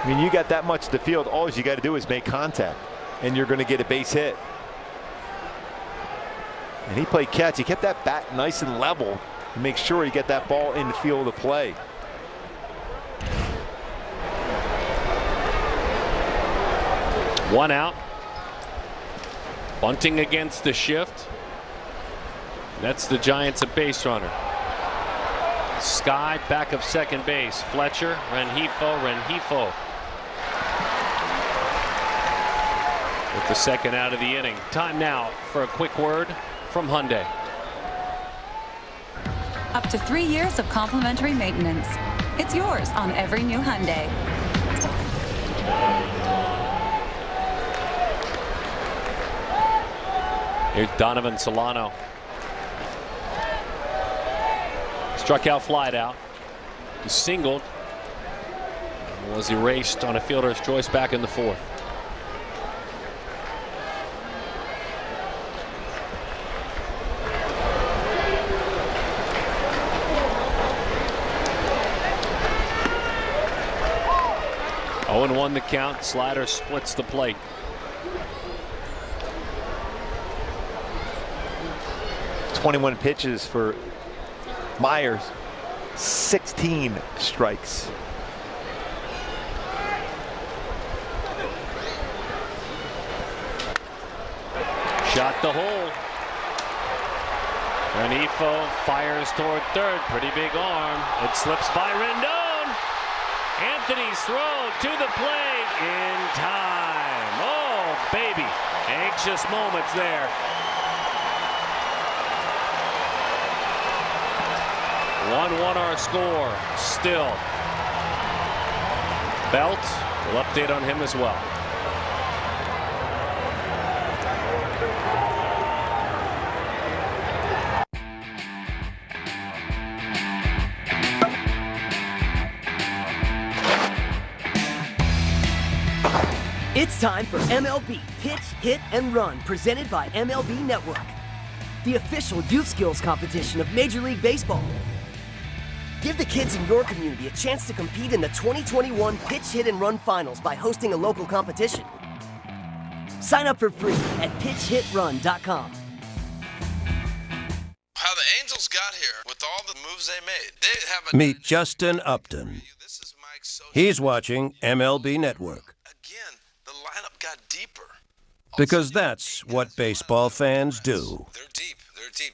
I mean, you got that much to the field. All you got to do is make contact, and you're going to get a base hit. And he played catch. He kept that bat nice and level to make sure he get that ball in the field of play. One out. Bunting against the shift. That's the Giants a base runner. Sky back of second base. Fletcher, Rengifo. With the second out of the inning. Time now for a quick word from Hyundai. Up to 3 years of complimentary maintenance. It's yours on every new Hyundai. Here's Donovan Solano. Struck out, flied out. He singled. And was erased on a fielder's choice back in the 4th. Oh, and 1 the count. Slider splits the plate. .21 pitches for Myers, 16 strikes. Shot the hole. Renifo fires toward third. Pretty big arm. It slips by Rendon. Anthony's throw to the plate in time. Oh, baby. Anxious moments there. 1-1 our score. Still. Belt, we'll update on him as well. It's time for MLB Pitch, Hit, and Run, presented by MLB Network, the official youth skills competition of Major League Baseball. Give the kids in your community a chance to compete in the 2021 Pitch, Hit, and Run Finals by hosting a local competition. Sign up for free at pitchhitrun.com. How the Angels got here with all the moves they made. They have a Meet Justin Upton. He's watching MLB Network. Again, the lineup got deeper. Because that's what baseball fans do. They're deep. They're deep.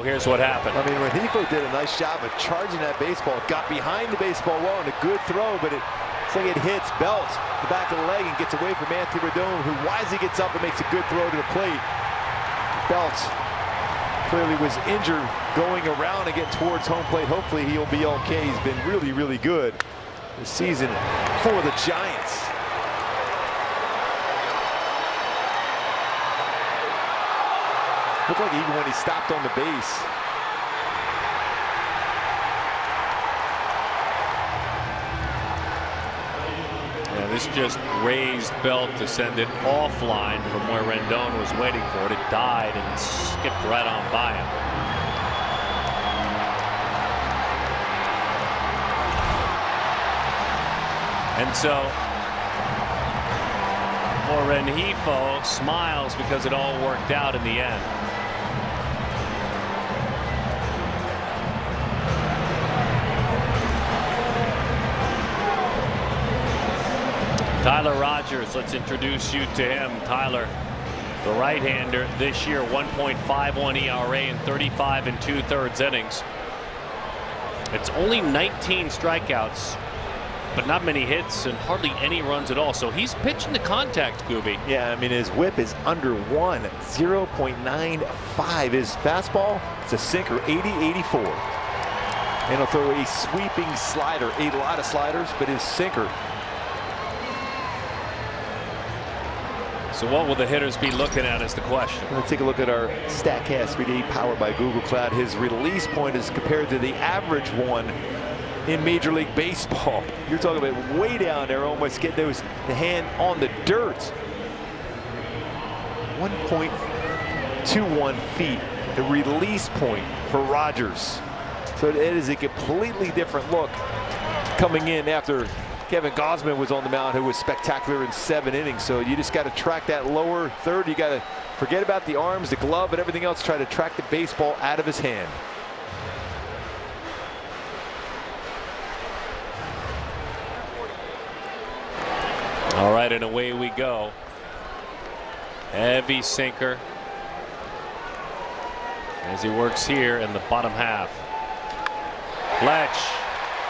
Here's what happened. I mean, Renifo did a nice job of charging that baseball. Got behind the baseball well and a good throw, but it's like it hits Belt, the back of the leg, and gets away from Anthony Rendon, who wisely gets up and makes a good throw to the plate. Belt clearly was injured going around and getting towards home plate. Hopefully he'll be okay. He's been really, really good this season for the Giants. Looked like even when he stopped on the base. Yeah, this just raised Belt to send it offline from where Rendon was waiting for it. It died and skipped right on by him. And so for Renifo, smiles because it all worked out in the end. Tyler Rogers, let's introduce you to him. Tyler, the right-hander this year, 1.51 ERA in 35 2/3 innings. It's only 19 strikeouts, but not many hits and hardly any runs at all. So he's pitching to contact, Gooby. Yeah, I mean, his whip is under 1, 0.95. His fastball, it's a sinker, 80-84. And he'll throw a sweeping slider, a lot of sliders, but his sinker. So what will the hitters be looking at is the question. Let's take a look at our StatCast 3D powered by Google Cloud. His release point is compared to the average one in Major League Baseball. You're talking about way down there, almost getting the hand on the dirt. 1.21 feet, the release point for Rogers. So it is a completely different look coming in after Kevin Gausman was on the mound, who was spectacular in 7 innings. So you just got to track that lower third. You got to forget about the arms, the glove, and everything else. Try to track the baseball out of his hand. All right, and away we go. Heavy sinker as he works here in the bottom half. Fletch.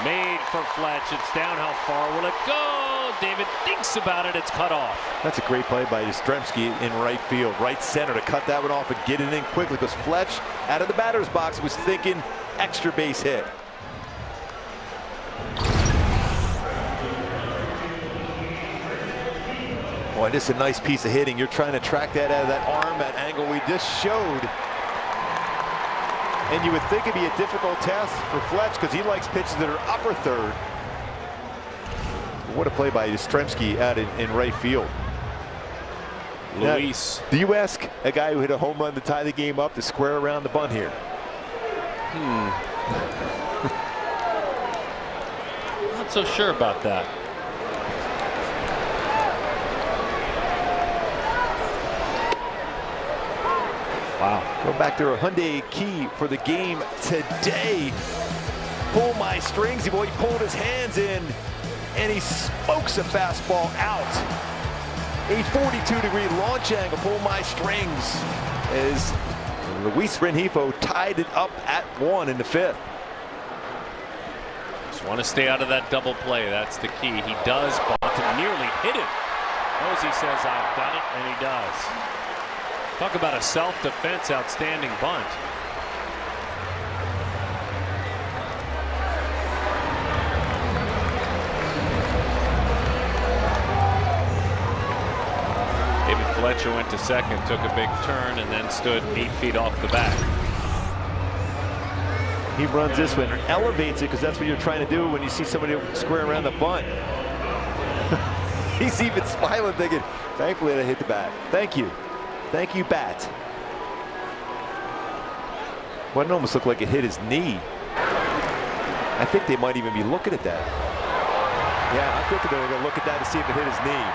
Made for Fletch. It's down. How far will it go? David thinks about it. It's cut off. That's a great play by Yastrzemski in right field, right center, to cut that one off and get it in quickly, because Fletch out of the batter's box was thinking extra base hit. Boy, this is a nice piece of hitting. You're trying to track that out of that arm, that angle we just showed. And you would think it'd be a difficult task for Fletch, because he likes pitches that are upper third. What a play by Yastrzemski out in right field. Luis. Now, do you ask a guy who hit a home run to tie the game up to square around the bunt here? Not so sure about that. Wow. Go back to a Hyundai key for the game today. Pull my strings. Boy, he pulled his hands in, and he smokes a fastball out. A 42-degree launch angle. Pull my strings as Luis Rengifo tied it up at 1 in the 5th. Just want to stay out of that double play. That's the key. He does bunt and nearly hit it. Posey says, I've got it, and he does. Talk about a self-defense outstanding bunt. David Fletcher went to second, took a big turn, and then stood 8 feet off the bat. He runs this one, elevates it, because that's what you're trying to do when you see somebody square around the bunt. He's even smiling, thinking, thankfully I hit the bat. Thank you. Thank you, bat. Well, it almost looked like it hit his knee. I think they might even be looking at that. Yeah, I think they're going to look at that to see if it hit his knee.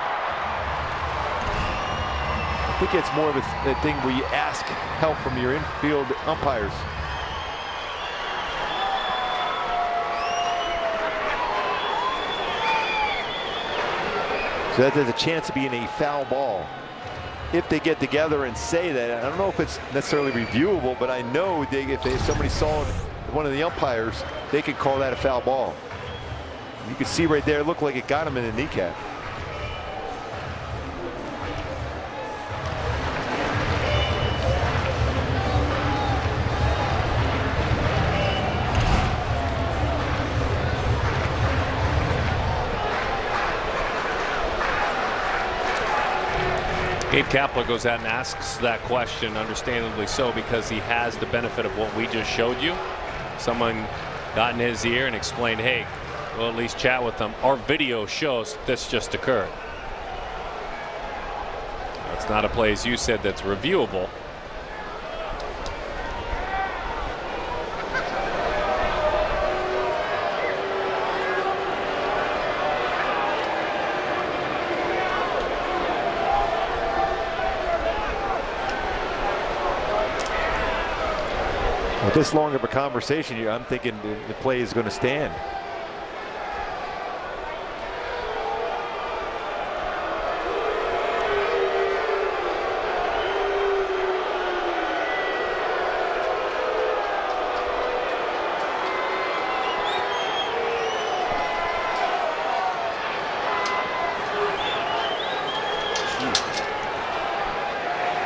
I think it's more of a thing where you ask help from your infield umpires. So that there's a chance of being a foul ball. If they get together and say that, I don't know if it's necessarily reviewable, but I know if somebody saw one of the umpires, they could call that a foul ball. You can see right there, it looked like it got him in the kneecap. Gabe Kapler goes out and asks that question, understandably so, because he has the benefit of what we just showed you. Someone got in his ear and explained, hey, we'll at least chat with them. Our video shows this just occurred. It's not a play, as you said, that's reviewable. With this long of a conversation, I'm thinking the play is going to stand.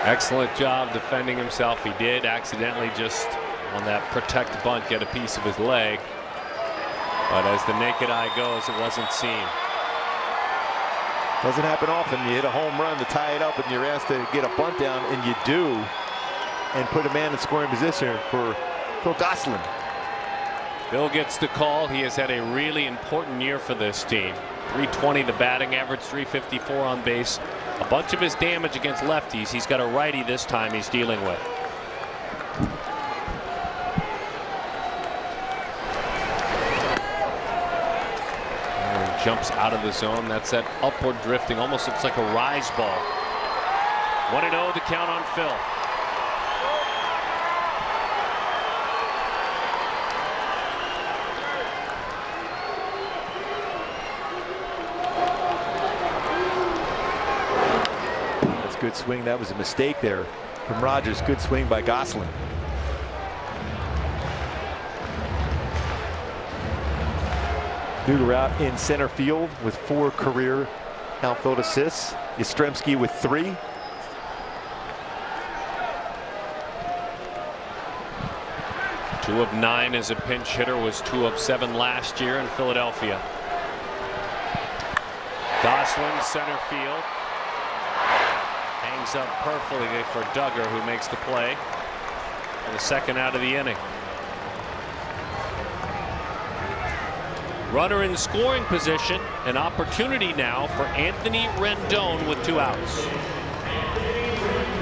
Excellent job defending himself. He did accidentally just on that protect bunt get a piece of his leg, but as the naked eye goes, it wasn't seen. Doesn't happen often. You hit a home run to tie it up and you're asked to get a bunt down, and you do, and put a man in scoring position for Phil Gausman. Phil gets the call. He has had a really important year for this team. 320 the batting average, 354 on base. A bunch of his damage against lefties. He's got a righty this time he's dealing with. Jumps out of the zone. That's that upward drifting, almost looks like a rise ball. 1-0 the count on Phil. That's a good swing. That was a mistake there from Rogers. Good swing by Gausman. Duder out in center field with 4 career outfield assists. Yastrzemski with 3. Two of 9 as a pinch hitter, was 2 of 7 last year in Philadelphia. Gausman, center field. Hangs up perfectly for Duggar, who makes the play. And the second out of the inning. Runner in scoring position. An opportunity now for Anthony Rendon with 2 outs.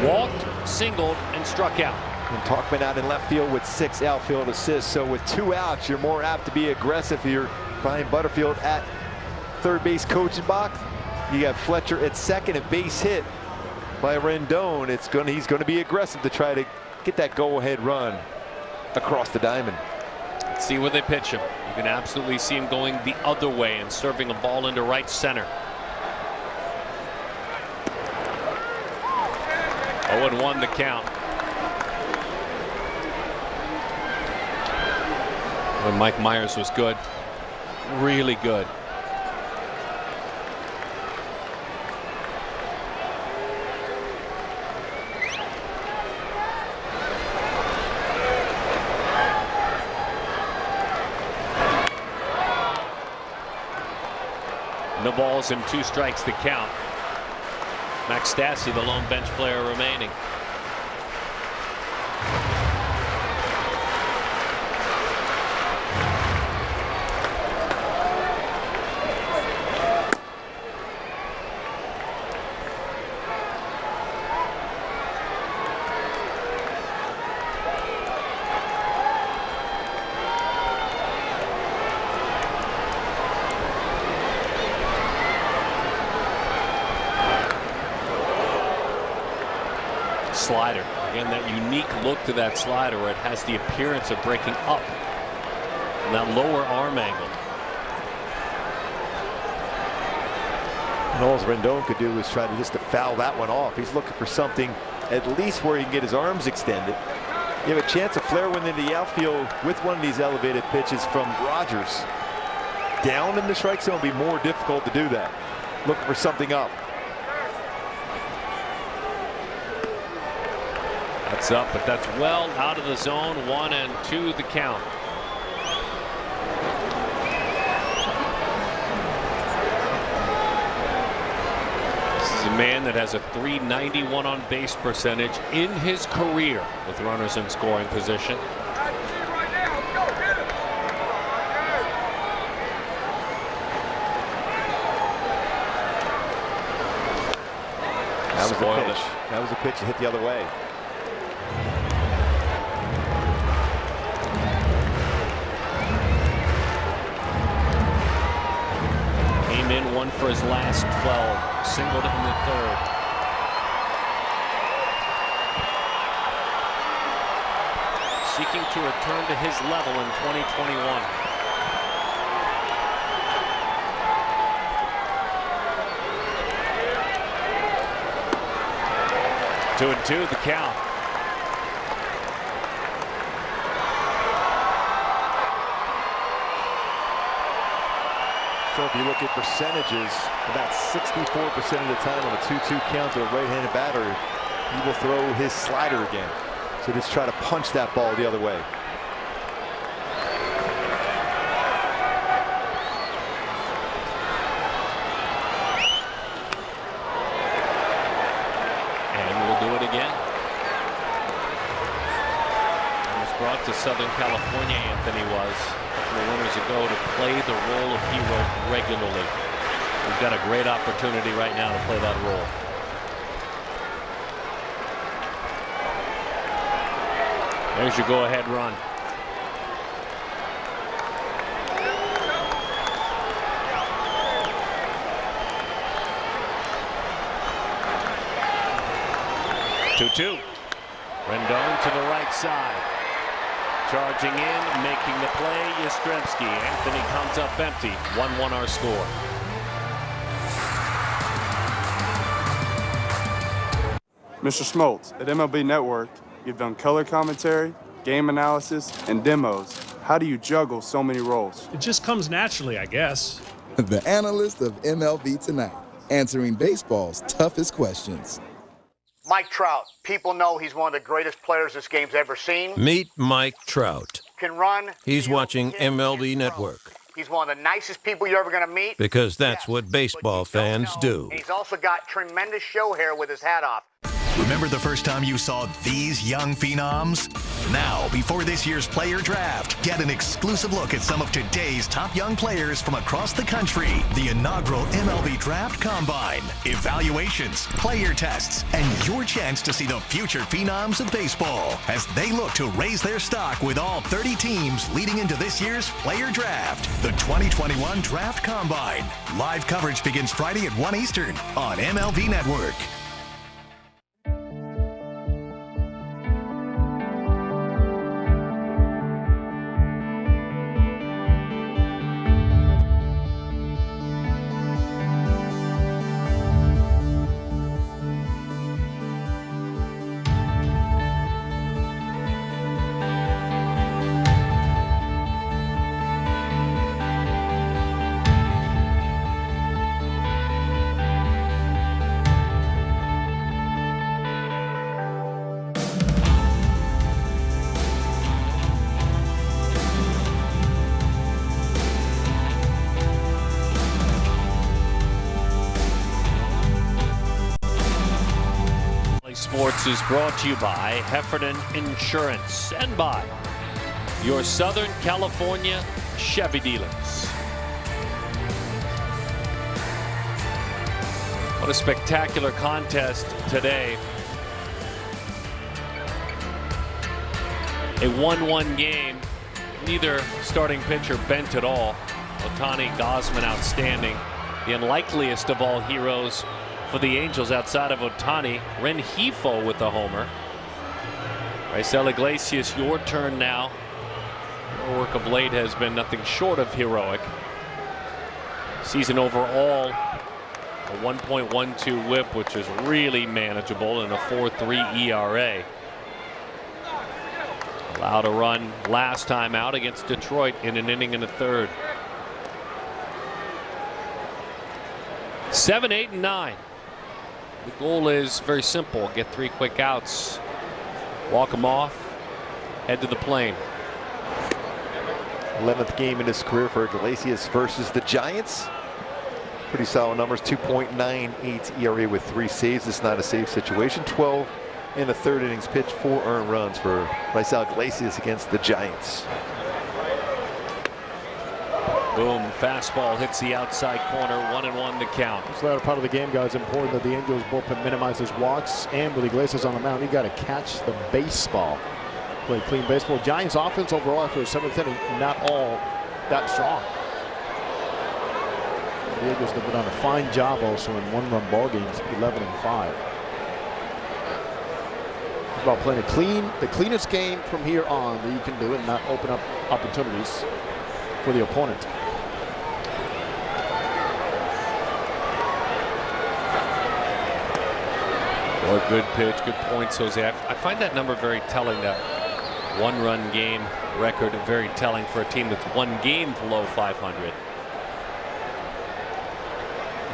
Walked, singled, and struck out. And Talkman out in left field with 6 outfield assists. So with 2 outs, you're more apt to be aggressive here. Brian Butterfield at third base coaching box. You got Fletcher at second, a base hit by Rendon. He's going to be aggressive to try to get that go-ahead run across the diamond. Let's see where they pitch him. You can absolutely see him going the other way and serving a ball into right center. 0-1 the count. When Mike Myers was good, really good. No balls and 2 strikes to count. Max Stassi, the lone bench player remaining. Slider. Again, that unique look to that slider where it has the appearance of breaking up from that lower arm angle. And all Rendon could do was try to just foul that one off. He's looking for something at least where he can get his arms extended. You have a chance of flare one into the outfield with one of these elevated pitches from Rogers. Down in the strike zone, it'll be more difficult to do that. Looking for something up. That's up, but that's well out of the zone. 1-2 the count. This is a man that has a .391 on base percentage in his career with runners in scoring position. That was the pitch. That was the pitch that hit the other way. In one for his last 12, singled in the 3rd. Seeking to return to his level in 2021. Two and 2 the count. So if you look at percentages, about 64% of the time on a 2-2 count to a right-handed batter, he will throw his slider again. So just try to punch that ball the other way. And we'll do it again. He was brought to Southern California, Anthony was. Winners ago to play the role of hero regularly. We've got a great opportunity right now to play that role. There's your go-ahead run. Two. Rendon to the right side. Charging in, making the play, Yastrzemski. Anthony comes up empty. 1-1 our score. Mr. Smoltz, at MLB Network, you've done color commentary, game analysis, and demos. How do you juggle so many roles? It just comes naturally, I guess. The analyst of MLB Tonight, answering baseball's toughest questions. Mike Trout. People know he's one of the greatest players this game's ever seen. Meet Mike Trout. Can run. He's watching MLB Network. He's one of the nicest people you're ever going to meet. Because that's what baseball fans do. And he's also got tremendous show hair with his hat off. Remember the first time you saw these young phenoms? Now, before this year's player draft, get an exclusive look at some of today's top young players from across the country. The inaugural MLB Draft Combine. Evaluations, player tests, and your chance to see the future phenoms of baseball as they look to raise their stock with all 30 teams leading into this year's player draft. The 2021 Draft Combine. Live coverage begins Friday at 1 Eastern on MLB Network. Sports is brought to you by Heffernan Insurance and by your Southern California Chevy dealers. What a spectacular contest today. A 1-1 game. Neither starting pitcher bent at all. Ohtani, Gausman outstanding. The unlikeliest of all heroes for the Angels outside of Ohtani, Rengifo with the homer. Raisel Iglesias, your turn now. Your work of late has been nothing short of heroic. Season overall, a 1.12 whip, which is really manageable, and a 4.3 ERA. Allowed a run last time out against Detroit in an inning and a third. 7, 8, and 9. The goal is very simple. Get 3 quick outs. Walk them off. Head to the plane. 11th game in his career for Iglesias versus the Giants. Pretty solid numbers. 2.98 ERA with 3 saves. It's not a save situation. 12 in the third innings pitched. 4 earned runs for Raisel Iglesias against the Giants. Boom, fastball hits the outside corner, 1-1 the count. This latter part of the game, guys, important that the Angels bullpen minimizes walks, and with Iglesias on the mound, you got to catch the baseball. Play clean baseball. Giants offense overall after the 7th inning, not all that strong. The Angels have done a fine job also in 1-run ball games, 11 and 5. It's about playing the cleanest game from here on that you can do and not open up opportunities for the opponent. Or good pitch, good points, Jose. I find that number very telling, that 1-run game record, very telling for a team that's 1 game below 500.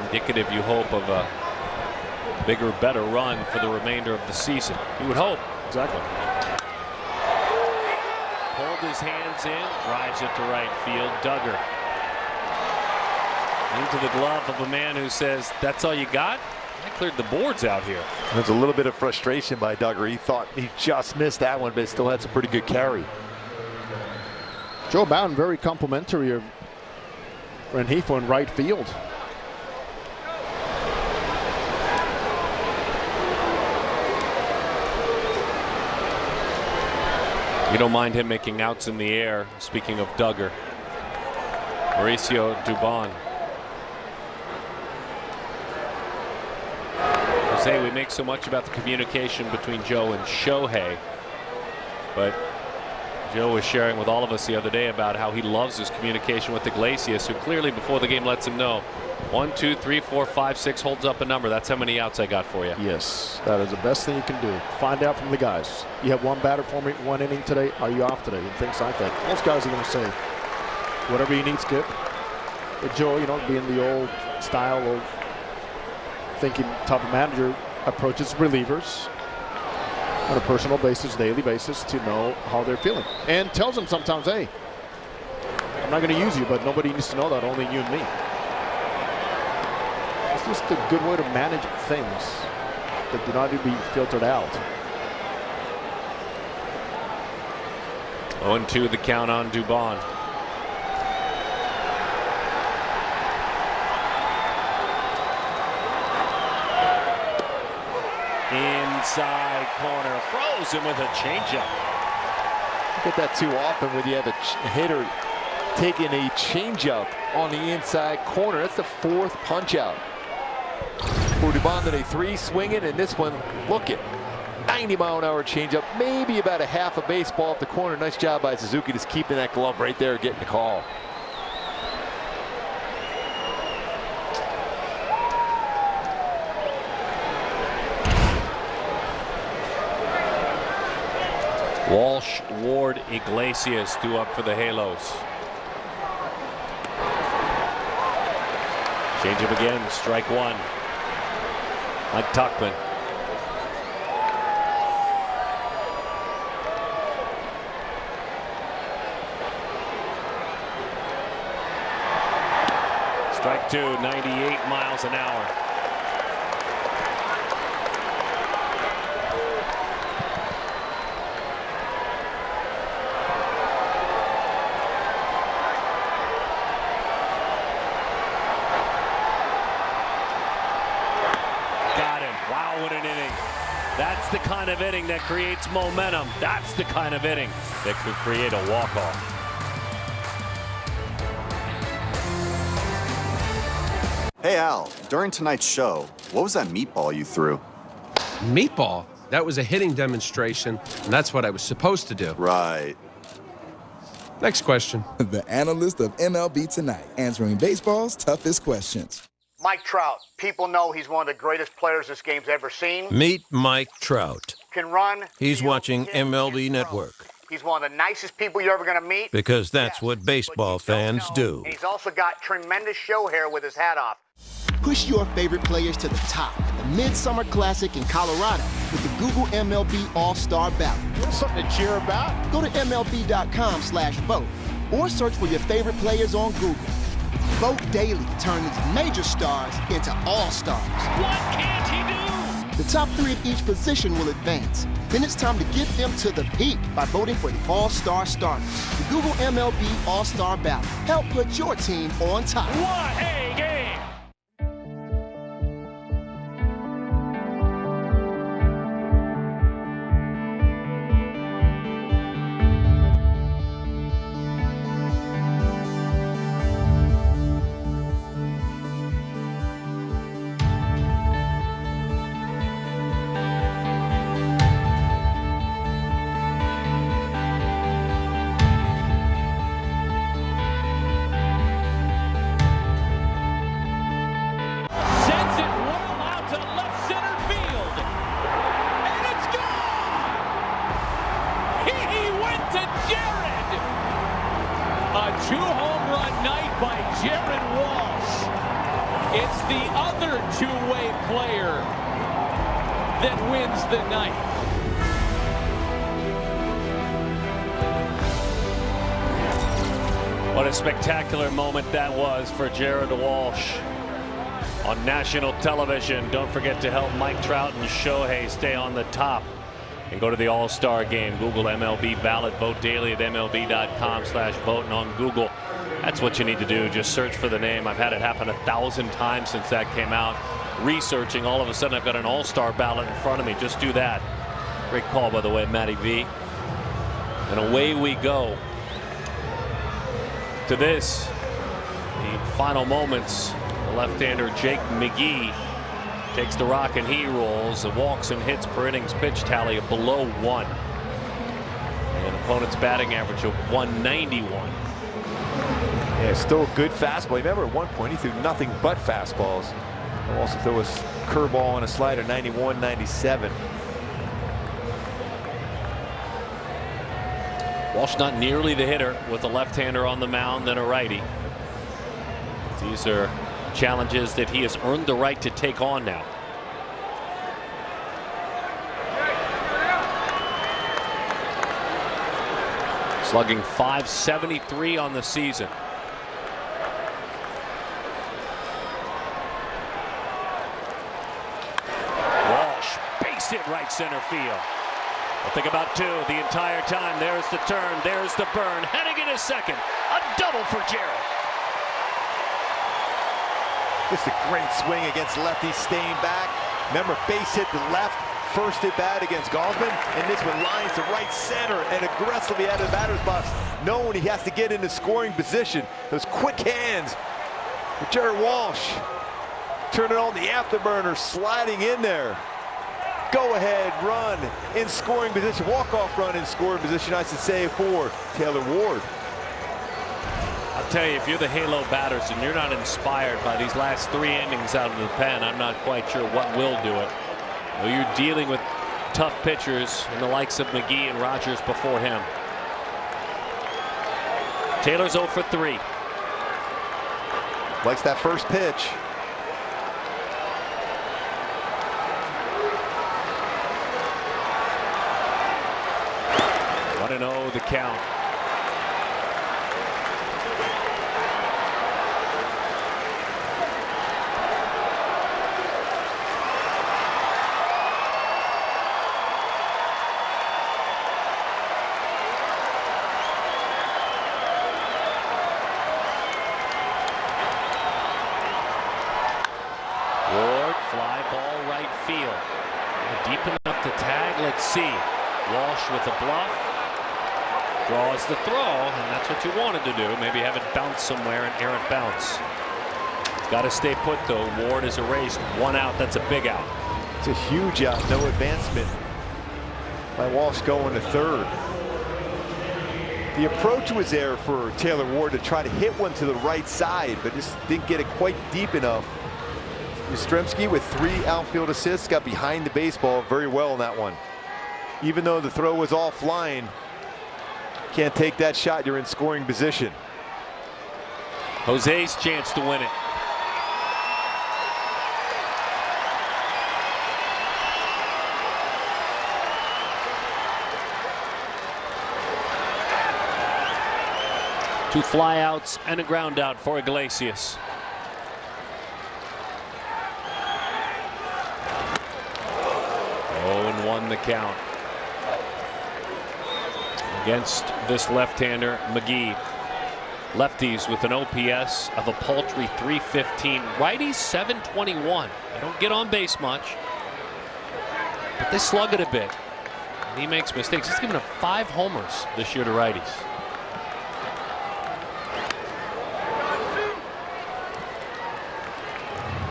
Indicative, you hope, of a bigger, better run for the remainder of the season. You would hope. Exactly. Pulled his hands in, drives it to right field. Duggar into the glove of a man who says, "That's all you got?" I cleared the boards out here. There's a little bit of frustration by Duggar. He thought he just missed that one, but still had some pretty good carry. Joe Bowden very complimentary of Rengifo in right field. You don't mind him making outs in the air. Speaking of Duggar, Mauricio Dubon. Jose, we make so much about the communication between Joe and Shohei, but Joe was sharing with all of us the other day about how he loves his communication with Iglesias, who clearly before the game lets him know 1, 2, 3, 4, 5, 6 holds up a number. That's how many outs I got for you. Yes, that is the best thing you can do. Find out from the guys. You have one batter for me, 1 inning today. Are you off today? And things like that. Most guys are going to say, whatever you need, Skip. But Joe, you know, being the old style of thinking type of manager, approaches relievers on a personal basis, daily basis, to know how they're feeling. And tells them sometimes, hey, I'm not going to use you, but nobody needs to know that, only you and me. It's just a good way to manage things that do not need to be filtered out. 0-2 the count on Dubon. Inside corner, frozen with a changeup. You get that too often when you have a hitter taking a changeup on the inside corner. That's the 4th punch out for Dubon today. 3 swinging, and this one, look at 90-mile-an-hour changeup, maybe about a half a baseball off the corner. Nice job by Suzuki, just keeping that glove right there, getting the call. Walsh, Ward, Iglesias due up for the Halos. Change up again, strike 1. Mike Tuckman. Strike 2, 98 miles an hour. That's the kind of inning that creates momentum. That's the kind of inning that could create a walk-off. Hey, Al, during tonight's show, what was that meatball you threw? Meatball? That was a hitting demonstration, and that's what I was supposed to do. Right. Next question. The analyst of MLB Tonight, answering baseball's toughest questions. Mike Trout. People know he's one of the greatest players this game's ever seen. Meet Mike Trout. Can run. He's watching MLB Network. He's one of the nicest people you're ever going to meet. Because that's what baseball fans do. And he's also got tremendous show hair with his hat off. Push your favorite players to the top. The Midsummer Classic in Colorado with the Google MLB All-Star Ballot. There's something to cheer about. Go to MLB.com/vote or search for your favorite players on Google. Vote daily to turn these major stars into all-stars. What can't he do? The top 3 of each position will advance. Then it's time to get them to the peak by voting for the all-star starters. The Google MLB All-Star Ballot. Help put your team on top. What a game! A 2-home run night by Jared Walsh. It's the other two-way player that wins the night. What a spectacular moment that was for Jared Walsh on national television. Don't forget to help Mike Trout and Shohei stay on the top and go to the All-Star game. Google MLB ballot. Vote daily at MLB.com/vote, and on Google. That's what you need to do. Just search for the name. I've had it happen 1,000 times since that came out. Researching, all of a sudden I've got an All-Star ballot in front of me. Just do that. Great call, by the way, Matty V. And away we go to this, the final moments. The left-hander Jake McGee takes the rock and he rolls. The walks and hits per innings pitch tally below 1. And opponent's batting average of 191. Yeah, still a good fastball. Remember, at one point he threw nothing but fastballs. He'll also throw a curveball and a slider, 91, 97. Walsh not nearly the hitter with a left-hander on the mound than a righty. These are challenges that he has earned the right to take on now. Slugging .573 on the season. Walsh, base hit right center field. I'll think about two the entire time. There's the turn, there's the burn. Heading in a second. A double for Gerald. Just a great swing against lefty, staying back. Remember, base hit to left, first at bat against Gausman, and this one lines to right center and aggressively out of the batter's box, knowing he has to get into scoring position. Those quick hands for Jared Walsh. Turning on the afterburner, sliding in there. Go-ahead run in scoring position, walk-off run in scoring position, I should say, for Taylor Ward. I'll tell you, if you're the Halo batters and you're not inspired by these last 3 innings out of the pen, I'm not quite sure what will do it. Well, you're dealing with tough pitchers and the likes of McGee and Rogers before him. Taylor's 0 for 3. Likes that first pitch. One and 0 the count. Fly ball right field. Deep enough to tag. Let's see. Walsh with a bluff. Draws the throw, and that's what you wanted to do. Maybe have it bounce somewhere, an errant bounce. Got to stay put, though. Ward is erased. 1 out. That's a big out. It's a huge out. No advancement by Walsh going to third. The approach was there for Taylor Ward to try to hit one to the right side, but just didn't get it quite deep enough. Yastrzemski with 3 outfield assists got behind the baseball very well in that one. Even though the throw was offline, can't take that shot. You're in scoring position. Jose's chance to win it. Two flyouts and a ground out for Iglesias. Won the count against this left-hander McGee. Lefties with an OPS of a paltry 315. Righties 721. They don't get on base much, but they slug it a bit. And he makes mistakes. He's given up 5 homers this year to righties.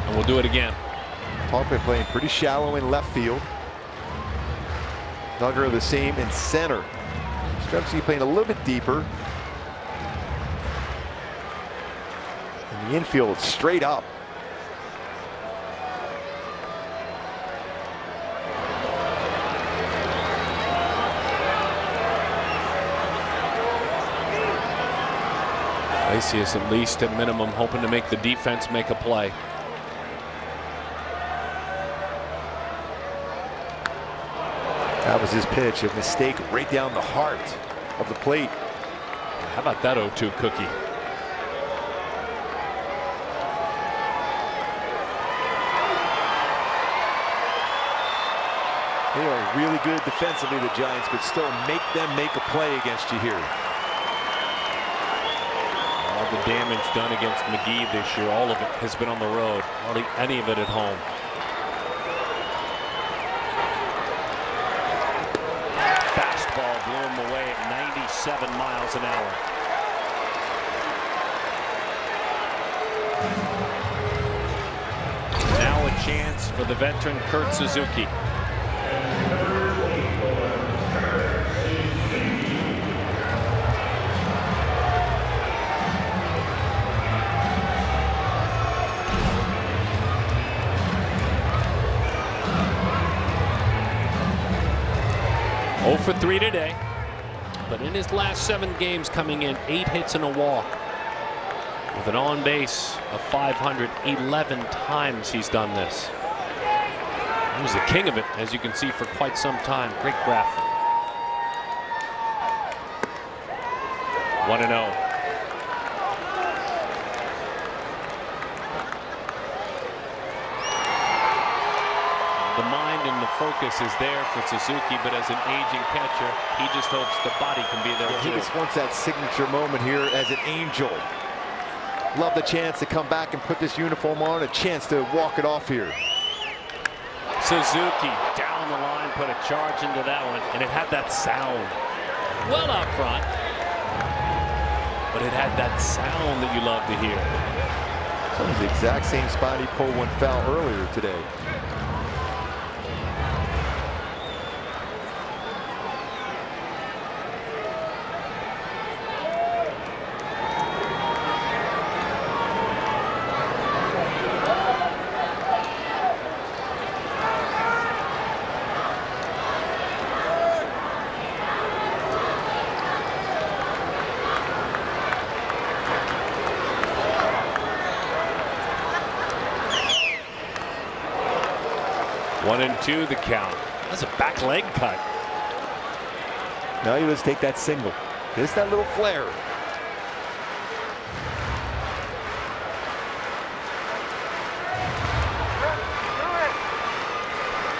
And we'll do it again. Talkman playing pretty shallow in left field. Duggar the same in center. Yastrzemski playing a little bit deeper. In the infield, straight up. Iglesias at least at minimum hoping to make the defense make a play. That was his pitch, a mistake right down the heart of the plate. How about that 0-2 cookie? They are really good defensively, the Giants, but still make them make a play against you here. All the damage done against McGee this year, all of it has been on the road, hardly any of it at home. Blew him away at 97 miles an hour. Now a chance for the veteran Kurt Suzuki. 0 for 3 today. But in his last 7 games coming in, 8 hits and a walk. With an on base of 511 times he's done this. He was the king of it, as you can see, for quite some time. Great graphic. 1-0. The mind and the focus is there for Suzuki, but as an aging catcher, he just hopes the body can be there too. He just wants that signature moment here as an angel. Love the chance to come back and put this uniform on, a chance to walk it off here. Suzuki down the line, put a charge into that one, and it had that sound. Well out front, but it had that sound that you love to hear. So it was the exact same spot he pulled one foul earlier today. One and two the count. That's a back leg cut. Now you just take that single. Just that little flare.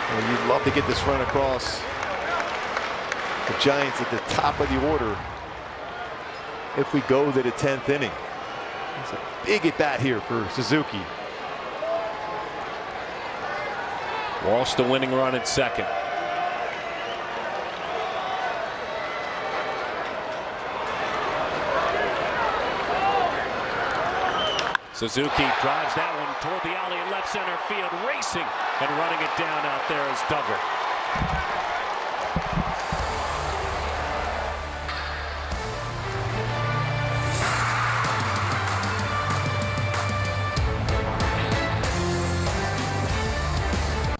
Well, you'd love to get this run across. The Giants at the top of the order if we go to the 10th inning. It's a big at bat here for Suzuki. Walsh the winning run at second. Suzuki drives that one toward the alley in left center field, racing and running it down out there is Duggar.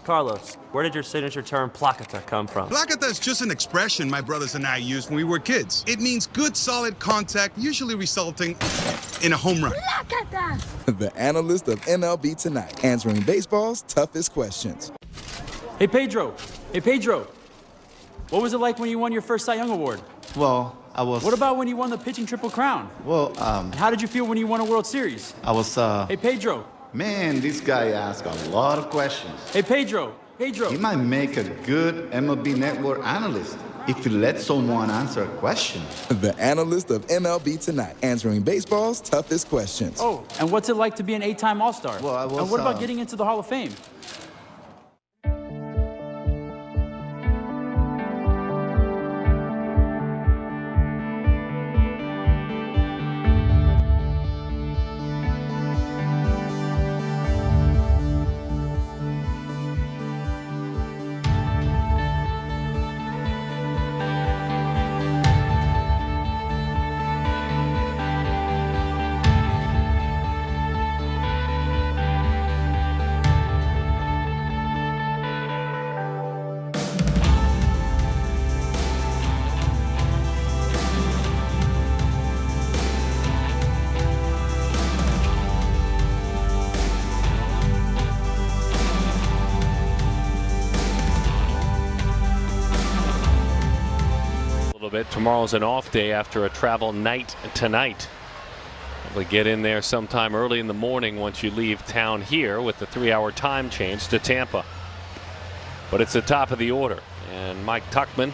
Carlos, where did your signature term placata come from? Placata is just an expression my brothers and I used when we were kids. It means good, solid contact, usually resulting in a home run. Placata! The analyst of MLB Tonight, answering baseball's toughest questions. Hey, Pedro. Hey, Pedro. What was it like when you won your first Cy Young Award? Well, I was... What about when you won the pitching Triple Crown? Well, How did you feel when you won a World Series? I was, Hey, Pedro. Man, this guy asks a lot of questions. Hey, Pedro. Pedro. He might make a good MLB Network analyst if he lets someone answer a question. The analyst of MLB Tonight, answering baseball's toughest questions. Oh, and what's it like to be an 8-time All-Star? Well, I was... And what about getting into the Hall of Fame? Tomorrow's an off day after a travel night tonight. Probably get in there sometime early in the morning once you leave town here with the 3-hour time change to Tampa. But it's the top of the order, and Mike Tuchman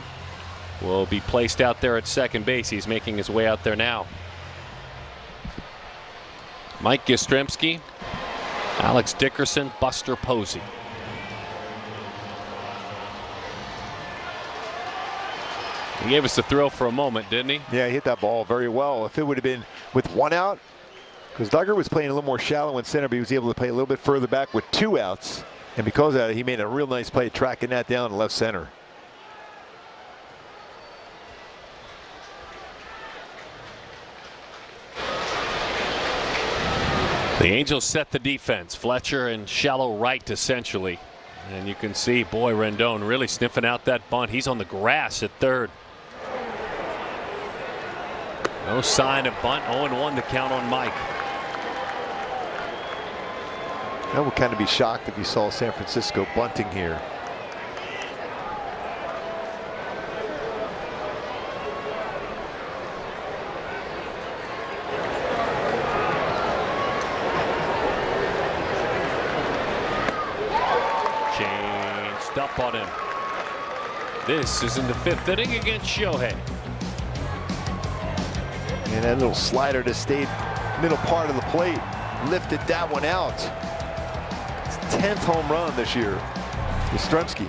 will be placed out there at second base. He's making his way out there now. Mike Yastrzemski, Alex Dickerson, Buster Posey. He gave us a thrill for a moment, didn't he? Yeah, he hit that ball very well. If it would have been with one out, because Duggar was playing a little more shallow in center, but he was able to play a little bit further back with 2 outs. And because of that, he made a real nice play tracking that down to left center. The Angels set the defense. Fletcher in shallow right, essentially. And you can see, boy, Rendon really sniffing out that bunt. He's on the grass at third. No sign of bunt. 0-1 the count on Mike. I would kind of be shocked if you saw San Francisco bunting here. Changed up on him. This is in the 5th inning against Shohei. And that little slider just stayed middle part of the plate. Lifted that one out. It's 10th home run this year. Yastrzemski.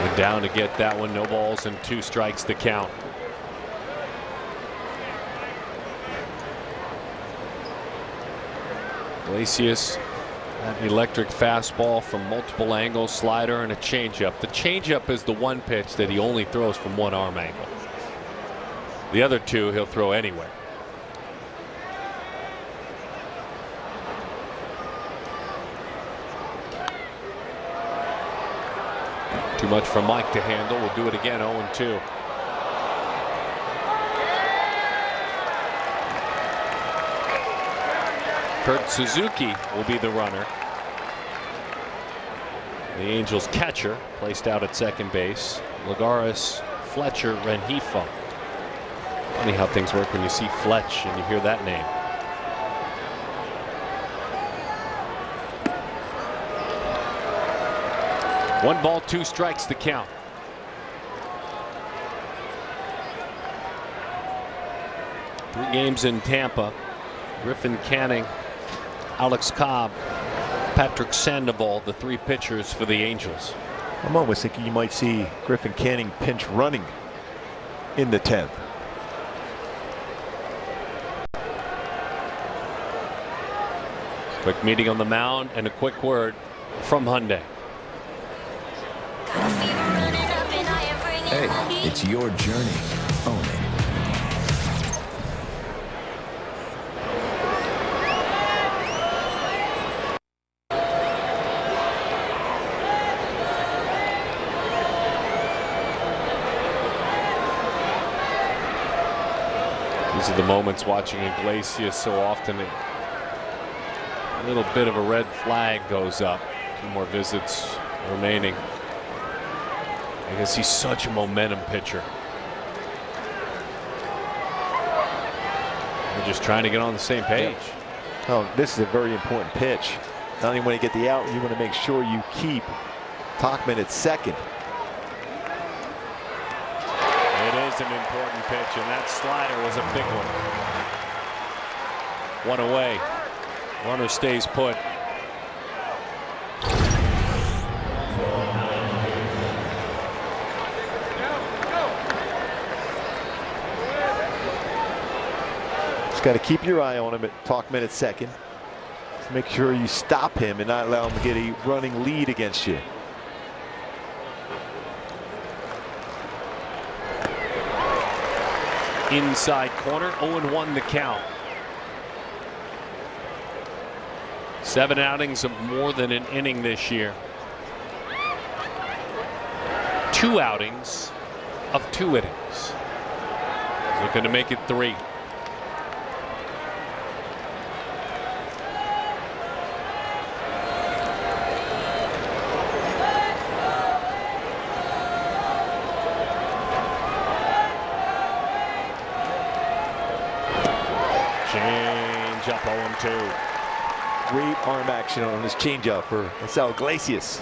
Went down to get that one. No balls and 2 strikes to count. Iglesias, that electric fastball from multiple angles, slider and a changeup. The changeup is the one pitch that he only throws from one arm angle. The other 2 he'll throw anywhere. Too much for Mike to handle. We'll do it again. 0-2. Kurt Suzuki will be the runner. The Angels catcher placed out at second base. Lagares, Fletcher, Rengifo. Funny how things work when you see Fletch and you hear that name. One ball, 2 strikes to count. Three games in Tampa. Griffin Canning, Alex Cobb, Patrick Sandoval, the 3 pitchers for the Angels. I'm almost thinking you might see Griffin Canning pinch running in the 10th. Quick meeting on the mound and a quick word from Hyundai. Hey, it's your journey. Own it. These are the moments watching Iglesias so often. A little bit of a red flag goes up. 2 more visits remaining. Because he's such a momentum pitcher. We're just trying to get on the same page. Oh, this is a very important pitch. Not only when you get the out, you want to make sure you keep Tauchman at second. It is an important pitch, and that slider was a big one. 1 away. Runner stays put. Just got to keep your eye on him at Tauchman at second. Just make sure you stop him and not allow him to get a running lead against you. Inside corner, 0-1 the count. 7 outings of more than an inning this year. 2 outings of 2 innings. He's looking to make it 3. Change up 0-2. Great arm action on his changeup for Sal Iglesias.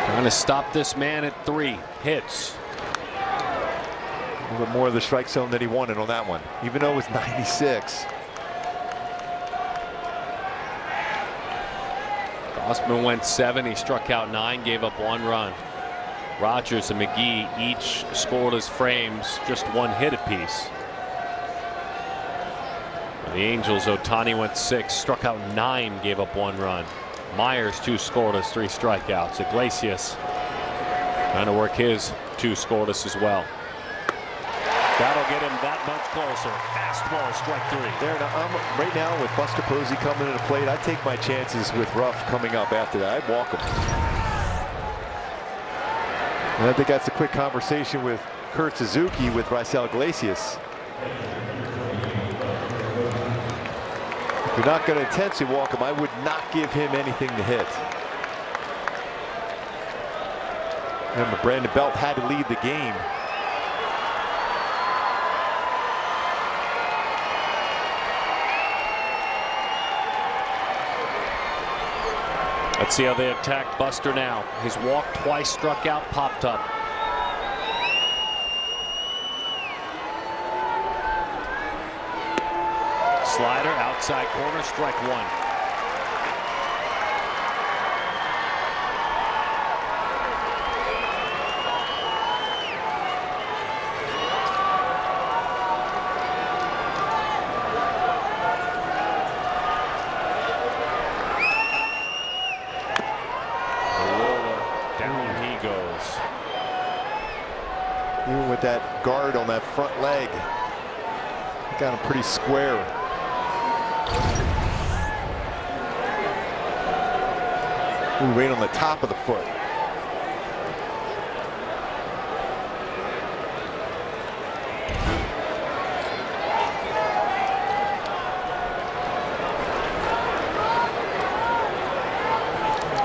Trying to stop this man at 3 hits. A little bit more of the strike zone that he wanted on that one, even though it was 96. Gausman went 7. He struck out 9, gave up 1 run. Rogers and McGee each scored as frames, just 1 hit apiece. The Angels, Ohtani went 6, struck out 9, gave up 1 run. Myers 2 scoreless, 3 strikeouts. Iglesias trying to work his 2 scoreless as well. That'll get him that much closer. Fastball, strike 3. There, right now with Buster Posey coming to the plate, I take my chances with Ruff coming up after that. I'd walk him. And I think that's a quick conversation with Kurt Suzuki with Raisel Iglesias. If you're not going to intensely walk him, I would not give him anything to hit. Remember, Brandon Belt had to lead the game. Let's see how they attack Buster now. His walk twice, struck out, popped up. Slider, outside corner, strike 1. Even with that guard on that front leg, got him pretty square. Ooh, right on the top of the foot.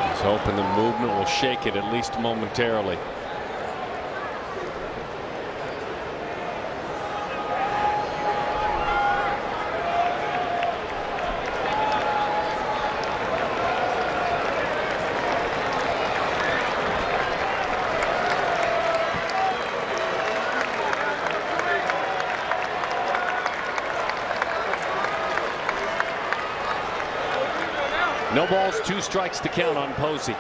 He's hoping the movement will shake it at least momentarily. No balls, 2 strikes to count on Posey.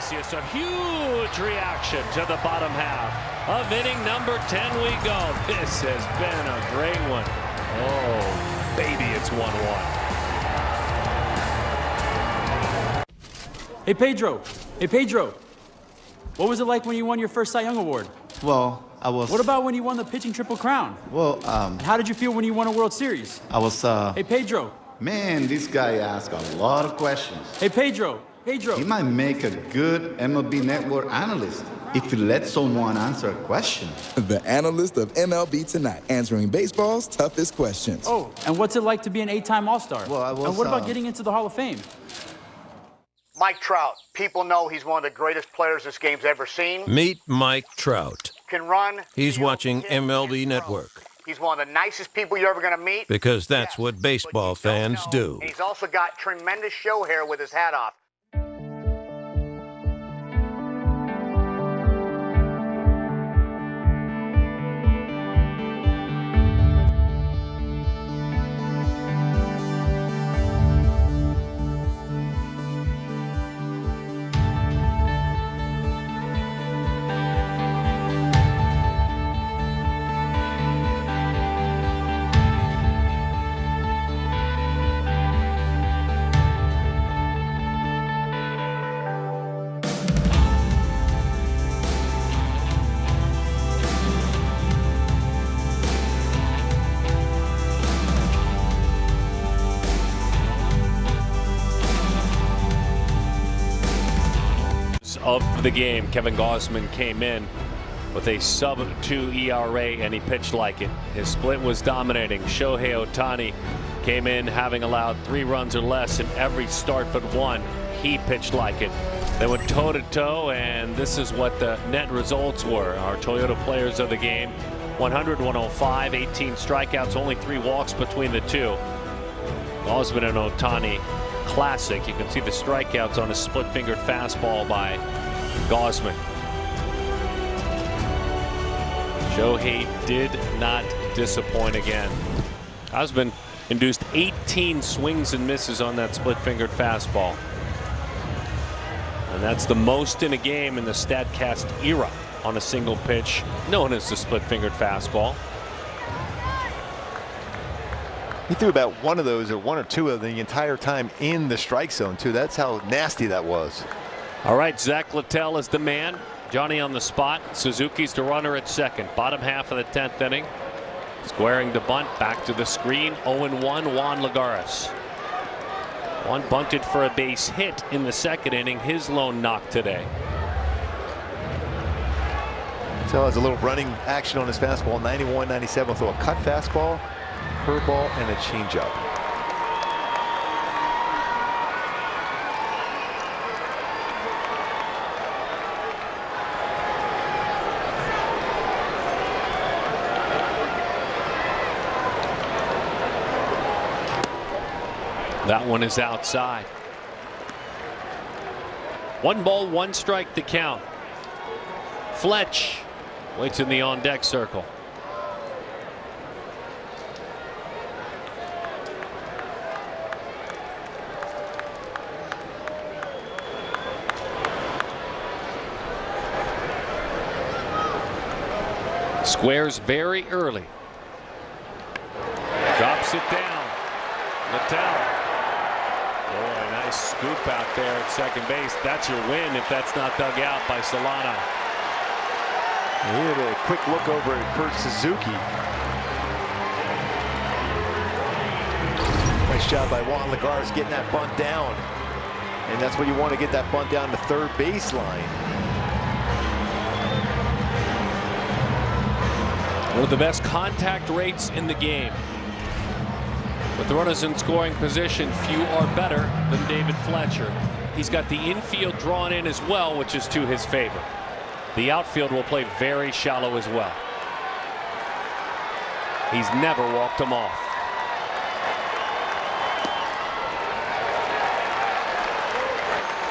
Iglesias, a huge reaction to the bottom half of inning number 10 we go. This has been a great one. Oh, baby, it's 1-1. Hey, Pedro. Hey, Pedro. What was it like when you won your first Cy Young Award? Well, I was... What about when you won the pitching Triple Crown? Well, How did you feel when you won a World Series? I was, Hey, Pedro. Man, this guy asks a lot of questions. Hey, Pedro. Pedro. He might make a good MLB Network analyst if you let someone answer a question. The analyst of MLB Tonight, answering baseball's toughest questions. Oh, and what's it like to be an 8-time All-Star? Well, I was, and what about getting into the Hall of Fame? Mike Trout. People know he's one of the greatest players this game's ever seen. Meet Mike Trout. Can run. He's watching MLB Network. He's one of the nicest people you're ever going to meet. Because that's what baseball fans do. And he's also got tremendous show hair with his hat off. Of the game, Kevin Gausman came in with a sub-2 ERA and he pitched like it. His split was dominating. Shohei Ohtani came in having allowed 3 runs or less in every start but one. He pitched like it. They went toe-to-toe, and this is what the net results were. Our Toyota players of the game, 100, 105, 18 strikeouts, only 3 walks between the two. Gausman and Ohtani, classic. You can see the strikeouts on a split-fingered fastball by Gausman. Shohei did not disappoint again. Gausman induced 18 swings and misses on that split-fingered fastball. And that's the most in a game in the StatCast era on a single pitch, known as the split-fingered fastball. He threw about one of those, or one or two of them, the entire time in the strike zone, too. That's how nasty that was. All right, Zach Littell is the man. Johnny on the spot. Suzuki's the runner at second. Bottom half of the 10th inning. Squaring to bunt, back to the screen. 0-1, Juan Lagares. Juan bunted for a base hit in the second inning, his lone knock today. So has a little running action on his fastball. 91, 97. Throw a cut fastball, curveball, and a changeup. That one is outside. 1 ball, 1 strike to count. Fletch waits in the on-deck circle. Squares very early. Drops it down. Littell. Boy, nice scoop out there at second base. That's your win if that's not dug out by Solano. We had a quick look over at Kurt Suzuki. Nice job by Juan Lagares getting that bunt down. And that's what you want to get that bunt down to third baseline. One of the best contact rates in the game. With the runners in scoring position, few are better than David Fletcher. He's got the infield drawn in as well, which is to his favor. The outfield will play very shallow as well. He's never walked them off.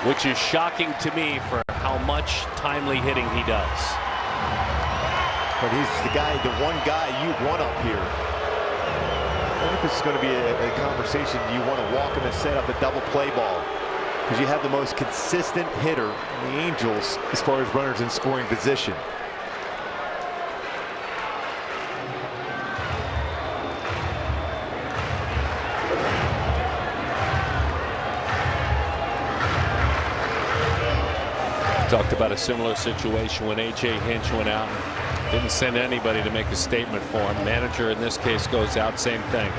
Which is shocking to me for how much timely hitting he does. But he's the guy, the one guy you want up here. I think this is going to be a conversation. You want to walk him and set up a double play ball, because you have the most consistent hitter in the Angels as far as runners in scoring position. Talked about a similar situation when A.J. Hinch went out. Didn't send anybody to make a statement for him. Manager in this case goes out, same thing.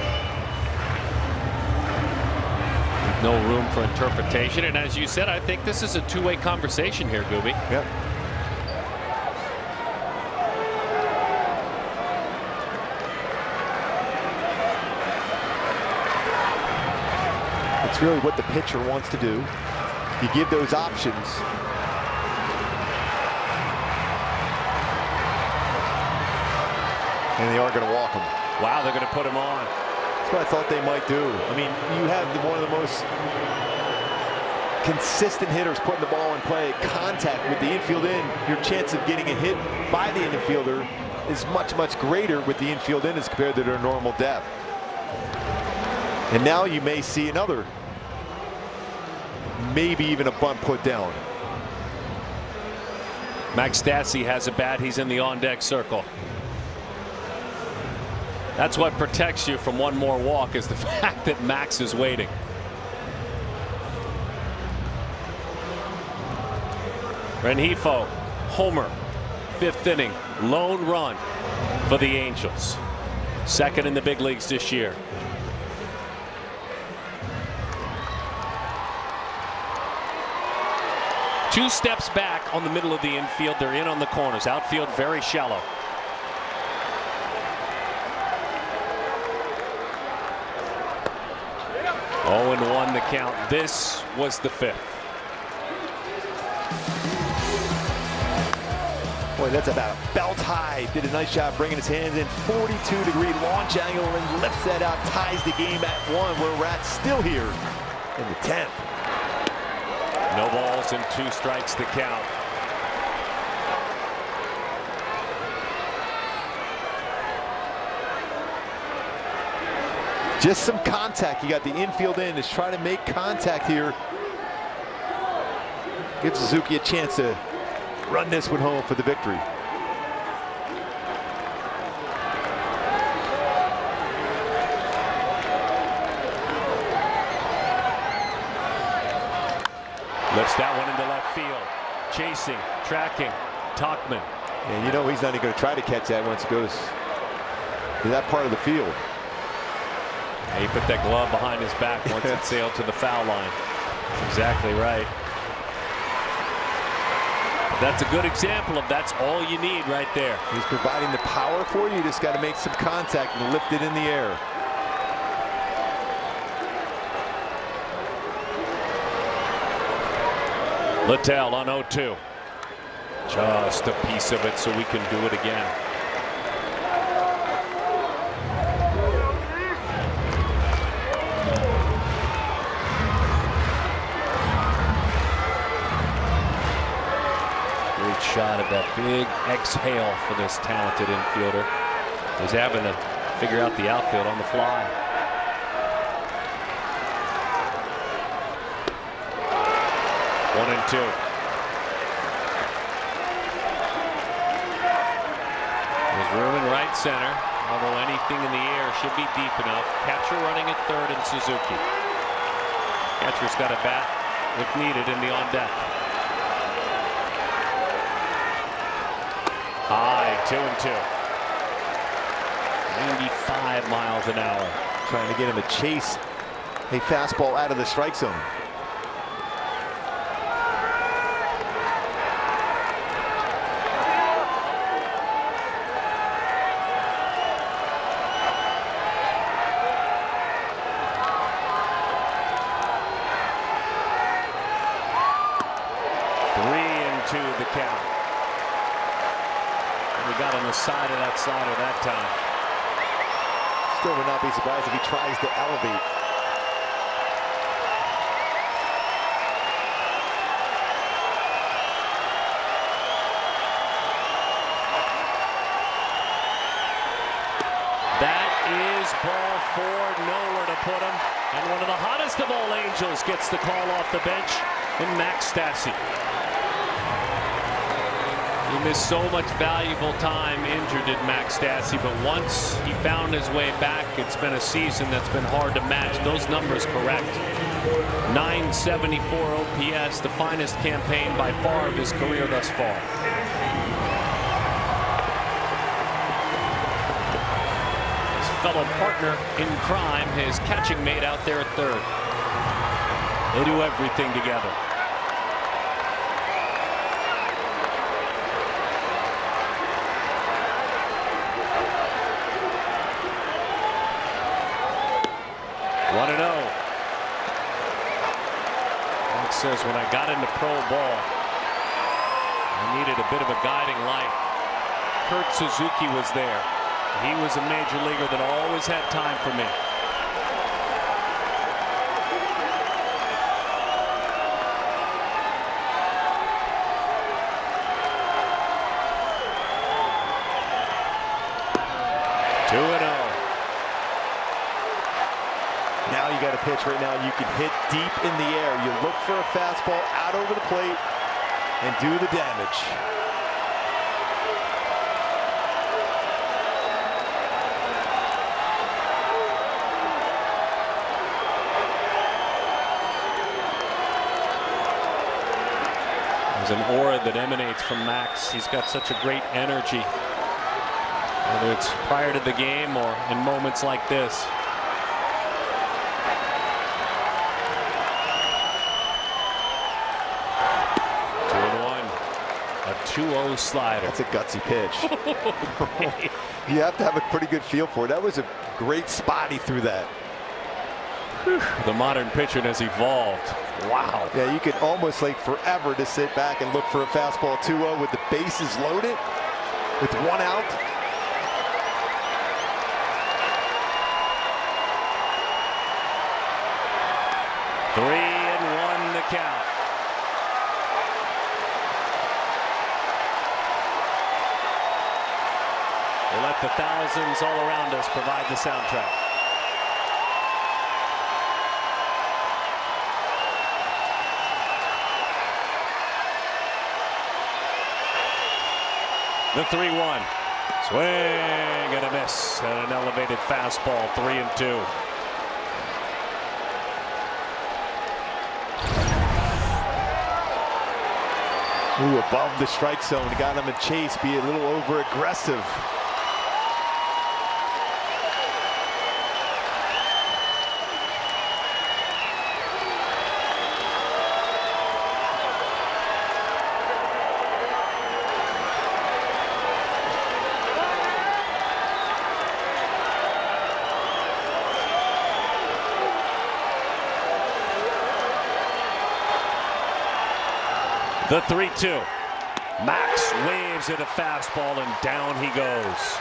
No room for interpretation. And as you said, I think this is a two-way conversation here, Gooby. Yep. It's really what the pitcher wants to do. You give those options. And they are going to walk him. Wow, they're going to put him on. That's what I thought they might do. I mean, you have one of the most consistent hitters putting the ball in play. Contact with the infield in. Your chance of getting a hit by the infielder is much, much greater with the infield in as compared to their normal depth. And now you may see another, maybe even a bunt put down. Max Stassi has a bat. He's in the on-deck circle. That's what protects you from one more walk, is the fact that Max is waiting. Rengifo, homer, 5th inning, lone run for the Angels. 2nd in the big leagues this year. Two steps back on the middle of the infield. They're in on the corners. Outfield very shallow. Oh, and 1 the count. This was the 5th. Boy, that's about belt high. Did a nice job bringing his hands in. 42-degree launch angle and lifts that out. Ties the game at 1. Where we're at still here in the 10th. No balls and 2 strikes to count. Just some contact. You got the infield in. Is trying to make contact here. Gives Suzuki a chance to run this one home for the victory. Lifts that one into left field. Chasing, tracking, Tauchman. And you know he's not even going to try to catch that once it goes to that part of the field. Yeah, he put that glove behind his back once it sailed to the foul line. Exactly right. That's a good example of that's all you need right there. He's providing the power for you. You just got to make some contact and lift it in the air. Littell on 0-2. Just a piece of it so we can do it again. Great shot of that big exhale for this talented infielder. He's having to figure out the outfield on the fly. One and two. There's room in right center, although anything in the air should be deep enough. Catcher running at third and Suzuki. Catcher's got a bat, if needed, in the on deck. High, 2-2. 95 miles an hour. Trying to get him to chase a fastball out of the strike zone. The count. We got on the side of that slider that time. Still would not be surprised if he tries to elevate. That is ball four, nowhere to put him. And one of the hottest of all Angels gets the call off the bench in Max Stassi. He missed so much valuable time injured, did Max Stassi, but once he found his way back, it's been a season that's been hard to match. Those numbers correct. 974 OPS, the finest campaign by far of his career thus far. His fellow partner in crime, his catching mate out there at third. They do everything together. Says when I got into pro ball, I needed a bit of a guiding light. Kurt Suzuki was there. He was a major leaguer that always had time for me. Now you got a pitch right now you can hit deep in the air. You look for a fastball out over the plate and do the damage. There's an aura that emanates from Max. He's got such a great energy, whether it's prior to the game or in moments like this. A 2-0 slider. That's a gutsy pitch. You have to have a pretty good feel for it. That was a great spot he threw that. The modern pitcher has evolved. Wow. Yeah, you could almost like forever to sit back and look for a fastball 2-0 with the bases loaded, with one out. Three and one the count. We'll let the thousands all around us provide the soundtrack. The 3-1. Swing and a miss. And an elevated fastball, 3-2. Ooh, above the strike zone. Got him a chase, be a little over aggressive. The 3-2. Max waves at a fastball and down he goes.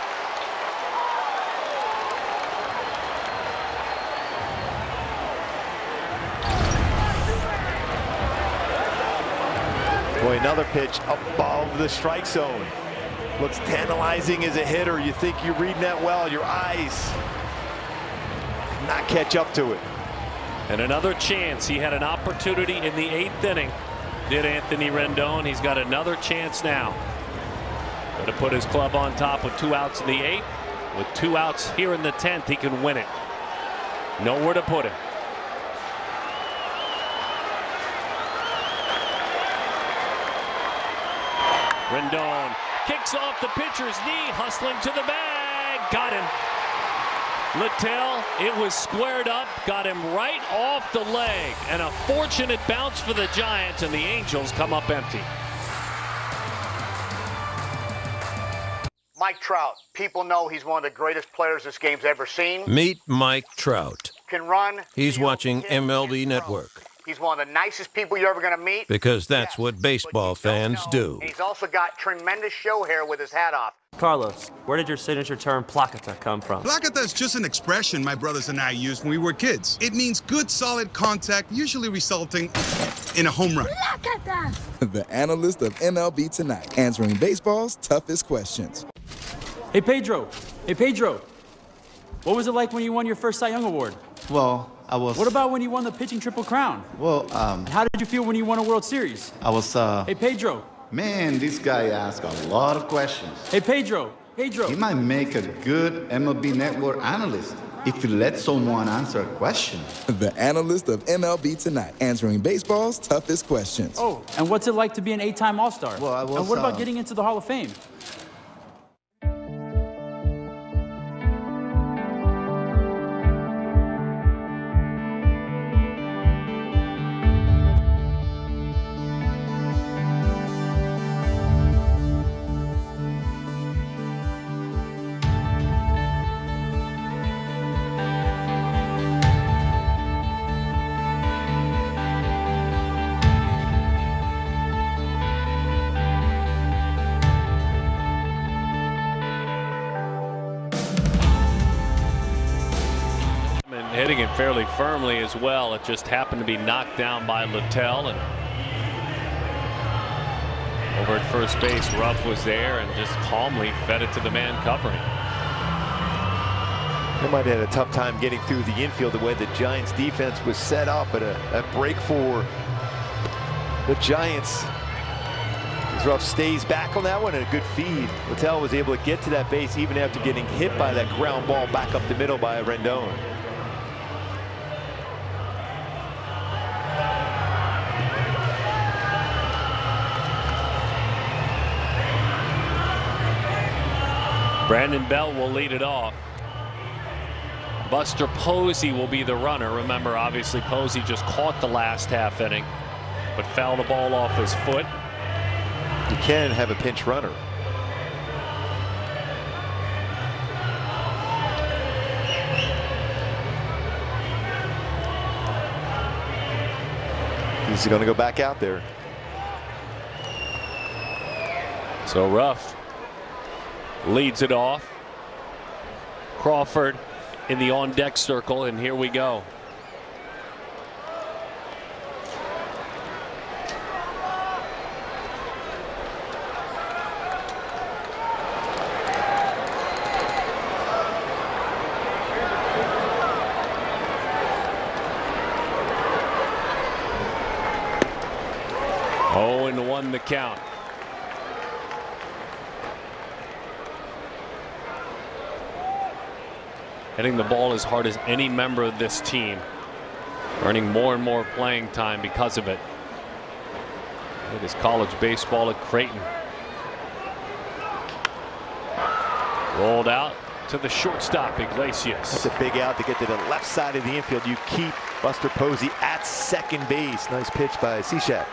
Boy, another pitch above the strike zone. Looks tantalizing as a hitter. You think you're reading that well. Your eyes not catch up to it. And another chance. He had an opportunity in the 8th inning. Did Anthony Rendon. He's got another chance now. Going to put his club on top with 2 outs in the 8th. With 2 outs here in the 10th, he can win it. Nowhere to put him. Rendon kicks off the pitcher's knee, hustling to the bag. Got him. Littell, it was squared up, got him right off the leg, and a fortunate bounce for the Giants, and the Angels come up empty. Mike Trout, people know he's one of the greatest players this game's ever seen. Meet Mike Trout. Can run. He's watching MLB Network. He's one of the nicest people you're ever going to meet. Because that's what baseball fans do. And he's also got tremendous show hair with his hat off. Carlos, where did your signature term placata come from? Placata is just an expression my brothers and I used when we were kids. It means good, solid contact, usually resulting in a home run. The analyst of MLB Tonight, answering baseball's toughest questions. Hey, Pedro. Hey, Pedro. What was it like when you won your first Cy Young Award? Well, I was... What about when you won the pitching Triple Crown? Well, How did you feel when you won a World Series? I was, Hey, Pedro. Man, this guy asks a lot of questions. Hey, Pedro. Pedro. He might make a good MLB Network analyst if you let someone answer a question. The analyst of MLB Tonight, answering baseball's toughest questions. Oh, and what's it like to be an 8-time All-Star? Well, I was... And what about getting into the Hall of Fame? Hitting it fairly firmly as well. It just happened to be knocked down by Littell, and over at first base, Ruff was there and just calmly fed it to the man covering. They might have had a tough time getting through the infield the way the Giants defense was set up, but a break for the Giants. As Ruff stays back on that one, and a good feed. Littell was able to get to that base even after getting hit by that ground ball back up the middle by Rendon. Brandon Bell will lead it off. Buster Posey will be the runner. Remember, obviously, Posey just caught the last half inning, but fouled the ball off his foot. You can have a pinch runner. He's going to go back out there. So Ruff leads it off. Crawford in the on-deck circle, and here we go. Oh, and 1 the count. hitting the ball as hard as any member of this team, earning more and more playing time because of it. It is college baseball at Creighton. Rolled out to the shortstop, Iglesias. That's a big out to get to the left side of the infield. You keep Buster Posey at second base. Nice pitch by Cishek.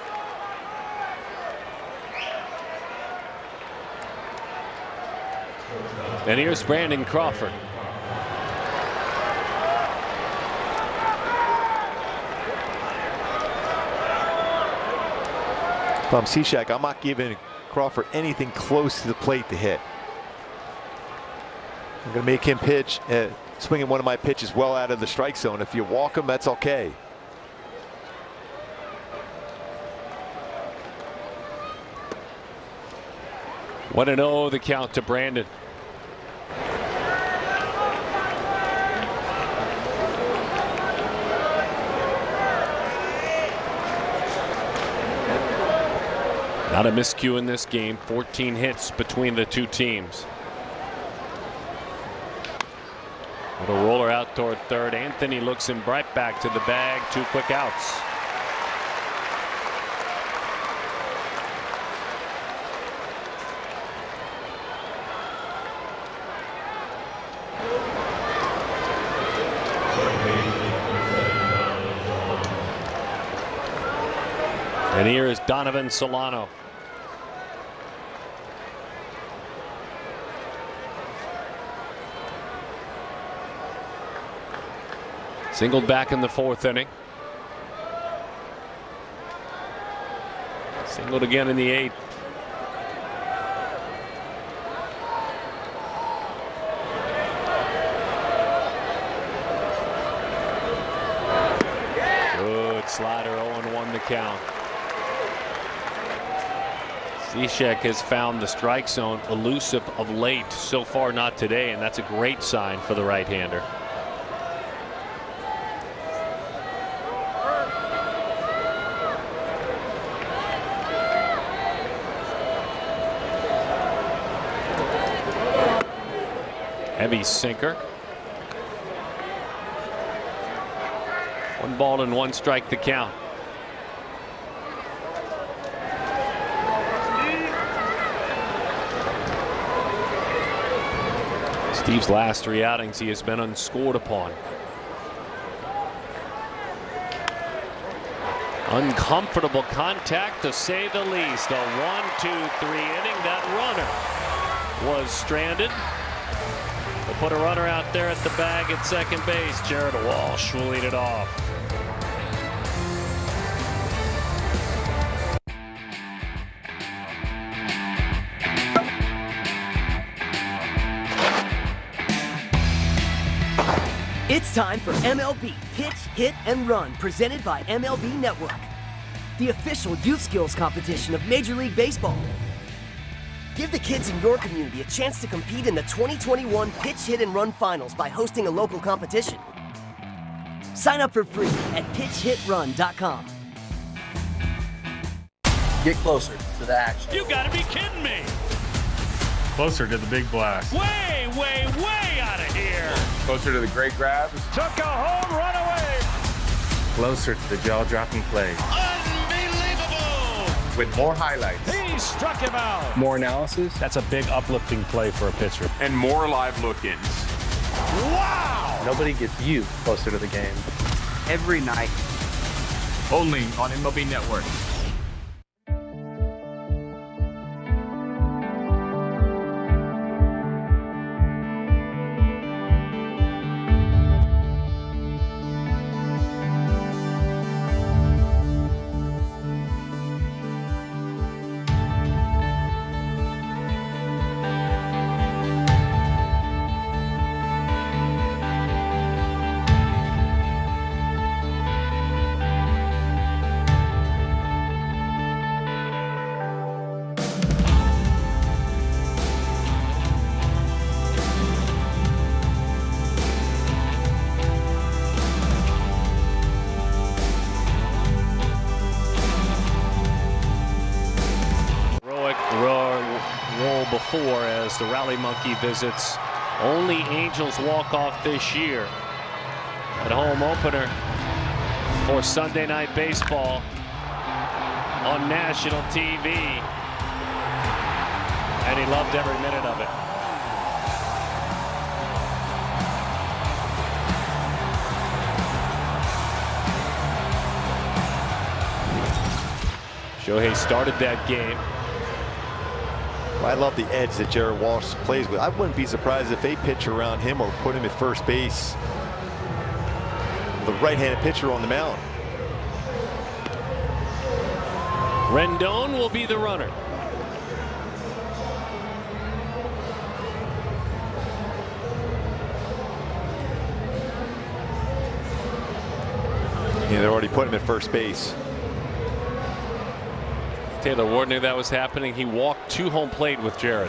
And here's Brandon Crawford. If I'm Cishek, I'm not giving Crawford anything close to the plate to hit. I'm going to make him pitch, swinging one of my pitches well out of the strike zone. If you walk him, that's okay. 1-0 the count to Brandon. Not a miscue in this game. 14 hits between the two teams. With a roller out toward third, Anthony looks him right back to the bag. 2 quick outs. And here is Donovan Solano. Singled back in the 4th inning. Singled again in the 8th. Good slider, 0-1 the count. Cishek has found the strike zone elusive of late. So far not today, and that's a great sign for the right-hander. Heavy sinker. 1 ball and 1 strike to count. Steve's last 3 outings, he has been unscored upon. Uncomfortable contact, to say the least. A 1-2-3 inning. That runner was stranded. We'll put a runner out there at the bag at second base. Jared Walsh will lead it off. It's time for MLB Pitch, Hit, and Run, presented by MLB Network, the official youth skills competition of Major League Baseball. Give the kids in your community a chance to compete in the 2021 Pitch, Hit, and Run Finals by hosting a local competition. Sign up for free at pitchhitrun.com. Get closer to the action. You gotta be kidding me! Closer to the big blast. Way, way, way out of here! Closer to the great grabs. Took a home run away! Closer to the jaw-dropping plays. Unbelievable! With more highlights. He struck him out! More analysis. That's a big uplifting play for a pitcher. And more live look-ins. Wow! Nobody gets you closer to the game. Every night. Only on MLB Network. Before, as the rally monkey visits Only Angels walk-off this year at home opener for Sunday Night Baseball on national TV. And he loved every minute of it. Shohei started that game. Well, I love the edge that Jared Walsh plays with. I wouldn't be surprised if they pitch around him or put him at first base. The right-handed pitcher on the mound. Rendon will be the runner. Yeah, they already put him at first base. Taylor Ward knew that was happening. He walked to home plate with Jared.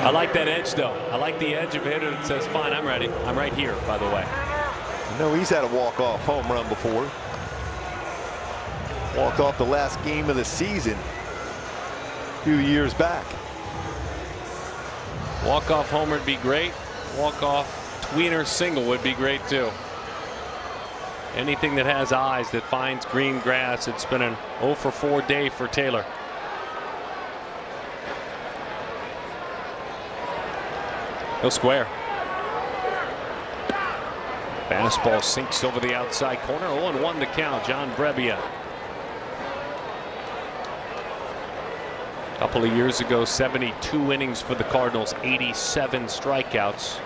I like that edge, though. I like the edge of a hitter that says, fine, I'm ready. I'm right here, by the way. No, he's had a walk-off home run before. Walked off the last game of the season a few years back. Walk-off homer would be great. Walk-off tweener single would be great, too. Anything that has eyes, that finds green grass. It's been an 0 for 4 day for Taylor. He'll square. Fastball sinks over the outside corner. 0-1 to count. John Brebbia. A couple of years ago, 72 innings for the Cardinals, 87 strikeouts.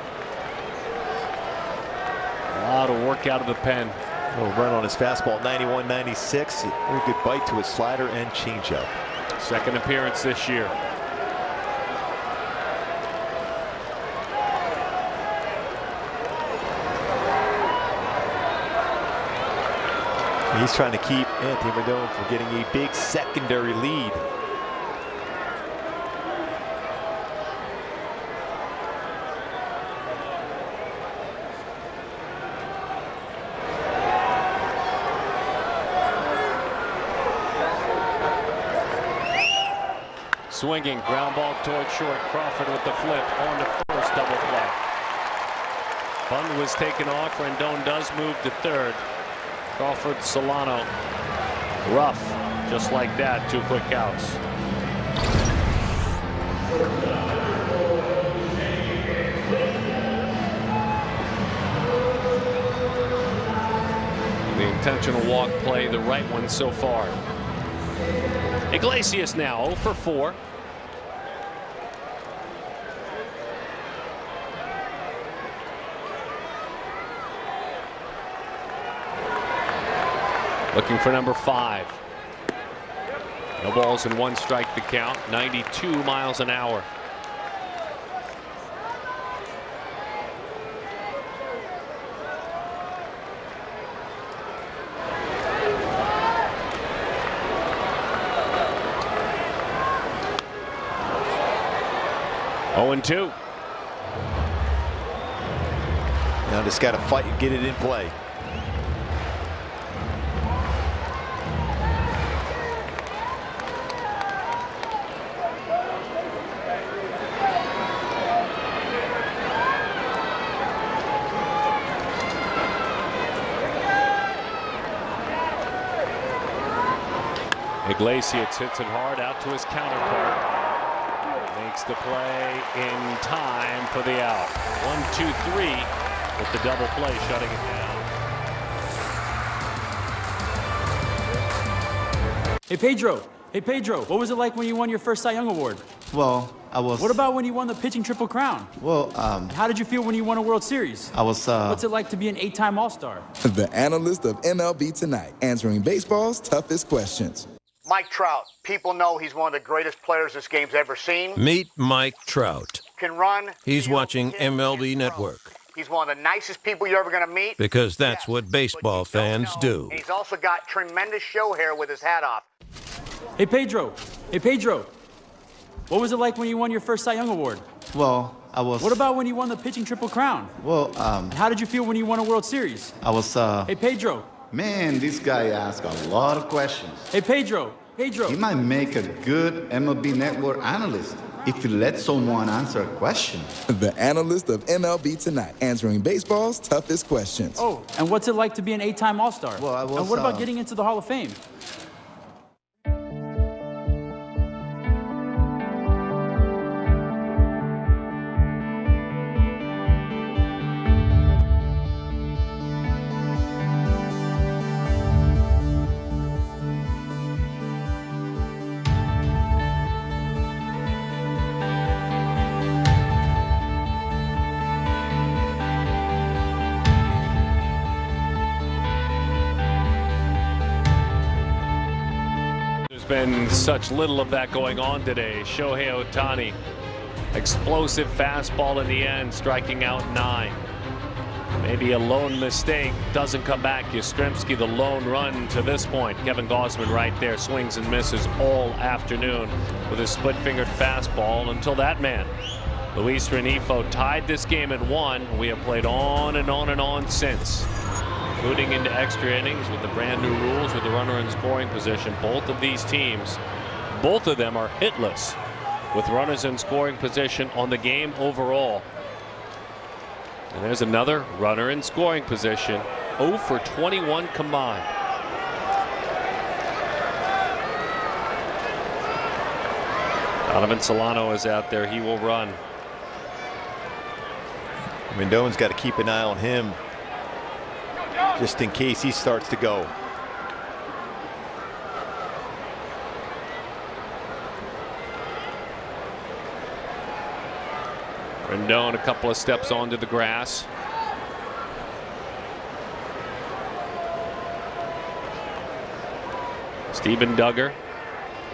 A lot of work out of the pen. A little run on his fastball, 91-96. Very good bite to his slider and changeup. Second appearance this year. He's trying to keep Anthony Rendon from getting a big secondary lead. Swinging, ground ball toward short. Crawford with the flip on the first, double play. Bunt was taken off. Rendon does move to third. Crawford, Solano, rough, just like that. 2 quick outs. The intentional walk play, the right one so far. Iglesias now 0 for 4. Looking for number 5. No balls and 1 strike the count. 92 miles an hour. Oh, and 2. Now just got to fight and get it in play. Iglesias hits it hard out to his counterpart. Makes the play in time for the out. 1-2-3 with the double play shutting it down. Hey Pedro, what was it like when you won your first Cy Young Award? Well, I was... What about when you won the pitching Triple Crown? Well, How did you feel when you won a World Series? I was, What's it like to be an 8-time All-Star? The analyst of MLB Tonight, answering baseball's toughest questions. Mike Trout, people know he's one of the greatest players this game's ever seen. Meet Mike Trout. Can run. He's watching MLB Network. He's one of the nicest people you're ever going to meet. Because that's what baseball fans do. And he's also got tremendous show hair with his hat off. Hey Pedro, what was it like when you won your first Cy Young Award? well, I was... What about when you won the pitching Triple Crown? Well, How did you feel when you won a World Series? I was, Hey Pedro. Man, this guy asked a lot of questions. Hey Pedro, Pedro. He might make a good MLB Network analyst if you let someone answer a question. The analyst of MLB Tonight, answering baseball's toughest questions. Oh, and what's it like to be an 8-time All-Star? Well, I was, and what about getting into the Hall of Fame? Been such little of that going on today. Shohei Ohtani, explosive fastball in the end, striking out 9. Maybe a lone mistake, doesn't come back. Yastrzemski, the lone run to this point. Kevin Gausman right there, swings and misses all afternoon with his split-fingered fastball until that man, Luis Rengifo, tied this game at 1. We have played on and on and on since. Moving into extra innings with the brand new rules with the runner in scoring position. Both of these teams, both of them are hitless with runners in scoring position on the game overall. And there's another runner in scoring position. 0 for 21 combined. Donovan Solano is out there. He will run. Rendon's got to keep an eye on him, just in case he starts to go. Rendon a couple of steps onto the grass. Steven Duggar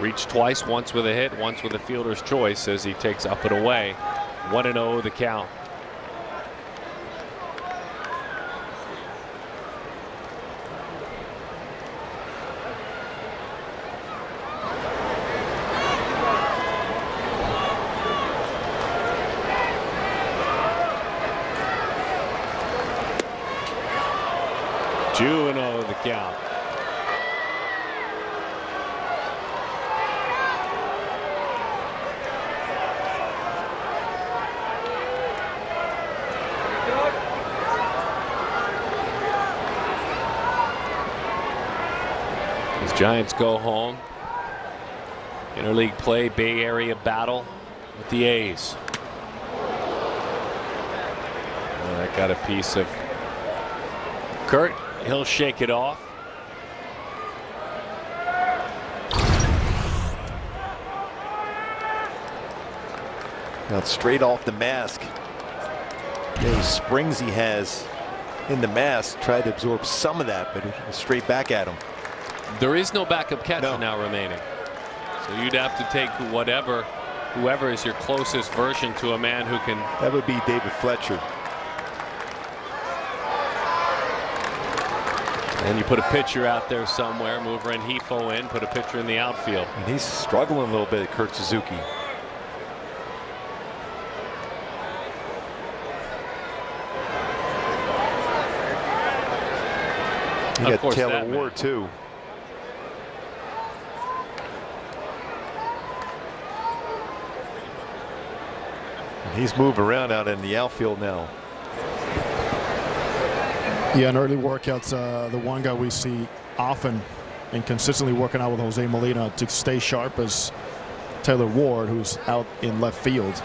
reached twice, once with a hit, once with a fielder's choice as he takes up and away. 1-0 the count. The count. As Giants go home, interleague play, Bay Area battle with the A's. Well, that got a piece of Kurt. He'll shake it off. Now straight off the mask. Those springs he has in the mask, tried to absorb some of that, but it was straight back at him. There is no backup catcher now remaining. So you'd have to take whoever is your closest version to a man who can. That would be David Fletcher. And you put a pitcher out there somewhere, move Rengifo in, put a pitcher in the outfield. And he's struggling a little bit, Kurt Suzuki. You got Taylor Ward too. And he's moving around out in the outfield now. Yeah, in early workouts, the one guy we see often and consistently working out with Jose Molina to stay sharp is Taylor Ward, who's out in left field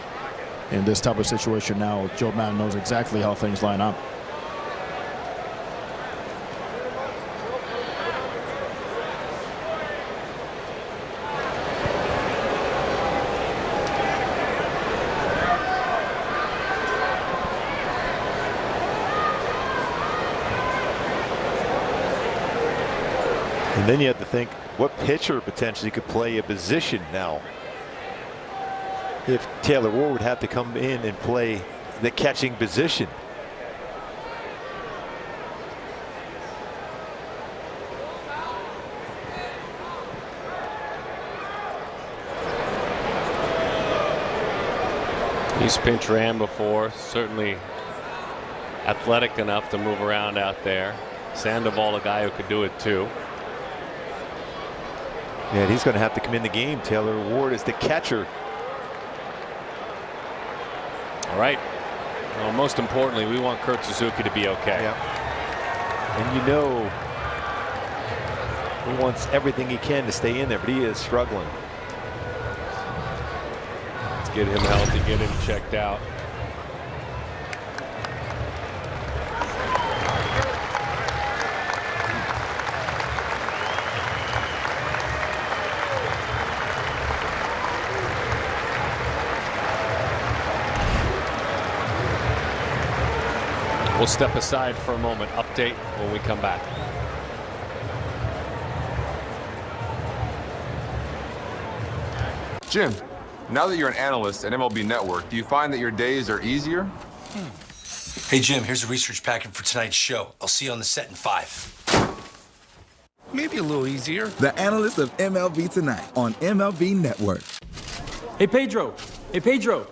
in this type of situation now. Joe Madden knows exactly how things line up. And then you have to think, what pitcher potentially could play a position now? If Taylor Ward would have to come in and play the catching position. He's pinch ran before, certainly athletic enough to move around out there. Sandoval, a guy who could do it too. Yeah, he's going to have to come in the game. Taylor Ward is the catcher. All right. Well, most importantly, we want Kurt Suzuki to be okay. Yeah. And you know, he wants everything he can to stay in there, but he is struggling. Let's get him healthy, get him checked out. We'll step aside for a moment. Update when we come back. Jim, now that you're an analyst at MLB Network, do you find that your days are easier? Hey, Jim, here's a research packet for tonight's show. I'll see you on the set in 5. Maybe a little easier. The Analyst of MLB Tonight on MLB Network. Hey, Pedro. Hey, Pedro.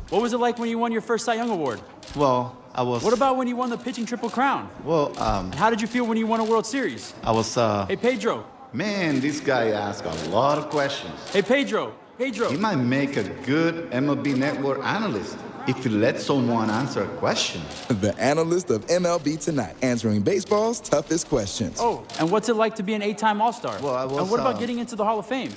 What was it like when you won your first Cy Young Award? Well, I was... What about when you won the pitching Triple Crown? Well, And how did you feel when you won a World Series? I was, Hey, Pedro. Man, this guy asked a lot of questions. Hey, Pedro. Pedro. He might make a good MLB Network analyst if you let someone answer a question. The Analyst of MLB Tonight, answering baseball's toughest questions. Oh, and what's it like to be an 8-time All-Star? Well, I was... And what about getting into the Hall of Fame?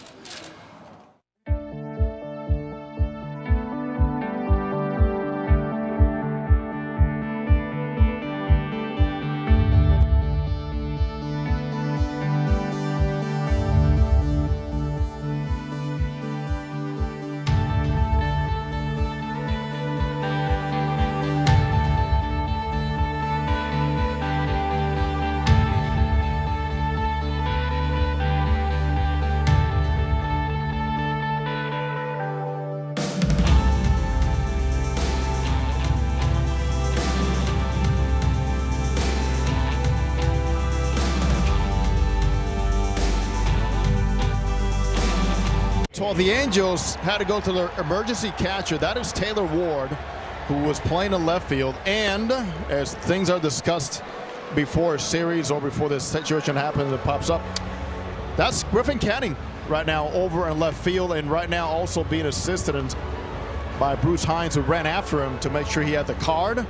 So the Angels had to go to their emergency catcher. That is Taylor Ward, who was playing in left field. And as things are discussed before a series or before this situation happens and pops up, that's Griffin Canning right now over in left field, and right now also being assisted by Bruce Hines, who ran after him to make sure he had the card,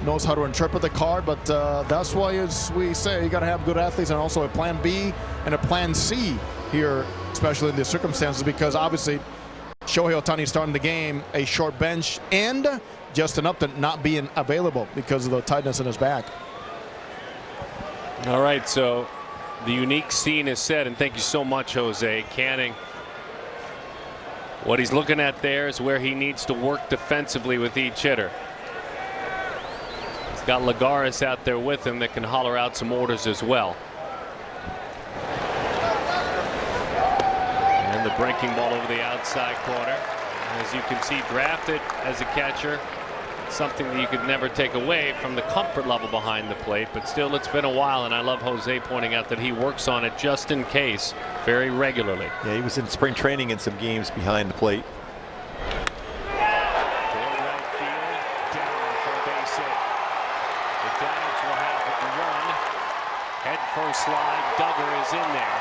knows how to interpret the card. But that's why, as we say, you got to have good athletes and also a plan B and a plan C here, especially in these circumstances, because obviously Shohei Ohtani starting the game, a short bench, and Justin Upton not being available because of the tightness in his back. All right, so the unique scene is set, and thank you so much, Jose. Canning, what he's looking at there is where he needs to work defensively with each hitter. He's got Lagares out there with him that can holler out some orders as well. And the breaking ball over the outside corner. As you can see, drafted as a catcher, something that you could never take away from the comfort level behind the plate, but still it's been a while, and I love Jose pointing out that he works on it just in case very regularly. Yeah, he was in spring training in some games behind the plate. Toward right field, down for a base hit. The Giants will have one. Head first slide, Duggar is in there.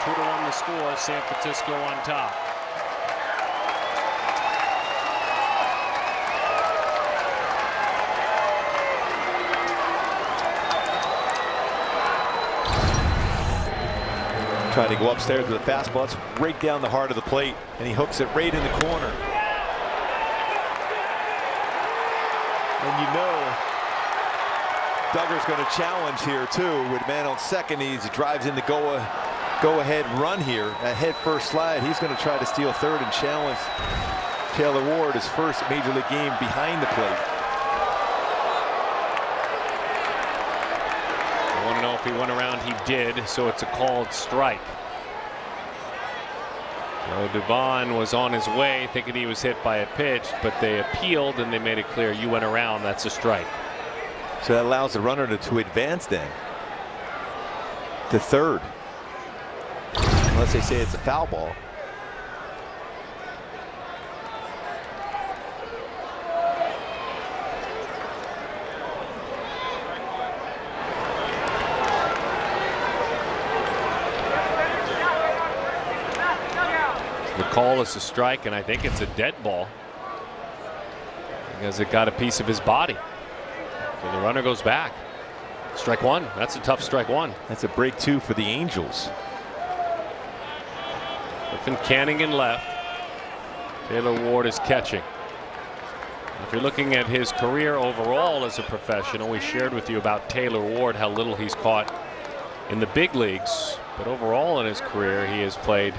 2-1 the score, San Francisco on top. Trying to go upstairs with a fastball. It's right down the heart of the plate, and he hooks it right in the corner. And you know Duggar's going to challenge here too. With man on second, he drives in the go-ahead run here. A head first slide. He's going to try to steal third and challenge Taylor Ward, his first major league game behind the plate. I want to know if he went around. He did, so it's a called strike. So Dubon was on his way thinking he was hit by a pitch, but they appealed and they made it clear you went around, that's a strike. So that allows the runner to advance then to third, unless they say it's a foul ball. The call is a strike, and I think it's a dead ball because it got a piece of his body. So the runner goes back. Strike one. That's a tough strike one. That's a break two for the Angels. Griffin Canning in left. Taylor Ward is catching. If you're looking at his career overall as a professional, we shared with you about Taylor Ward, how little he's caught in the big leagues. But overall in his career, he has played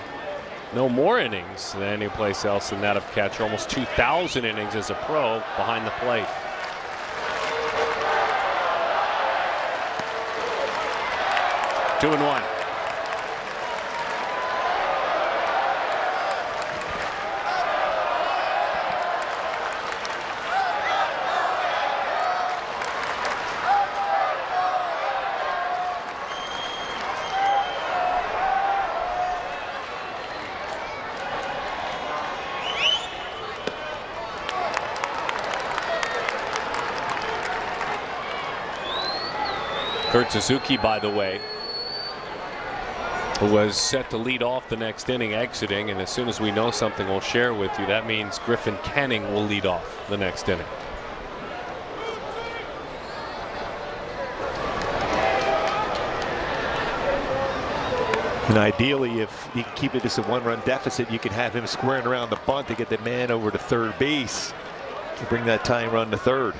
no more innings than any place else than that of catcher. Almost 2,000 innings as a pro behind the plate. Two and one. Kurt Suzuki, by the way, who was set to lead off the next inning, exiting, and as soon as we know something we'll share with you. That means Griffin Canning will lead off the next inning. And ideally, if you keep it just a one-run deficit, you can have him squaring around the bunt to get the man over to third base to bring that tying run to third.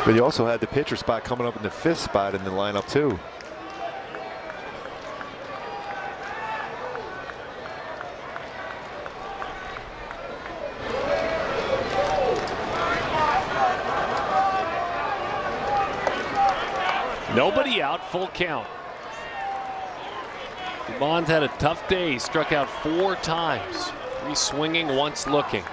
But you also had the pitcher spot coming up in the fifth spot in the lineup too. Nobody out, full count. Bond had a tough day. He struck out 4 times. 3 swinging, once looking.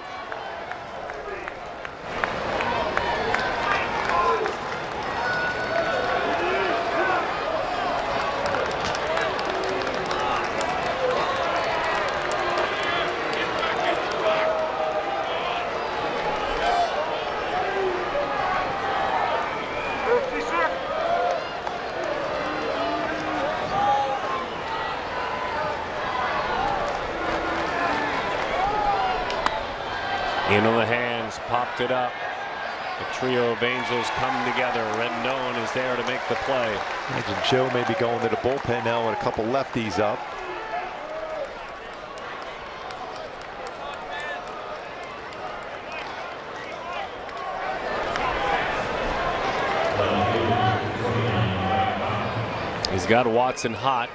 Into the hands, popped it up. The trio of Angels come together. Rendon is there to make the play. Imagine Joe may be going to the bullpen now with a couple lefties up. He's got Watson hot.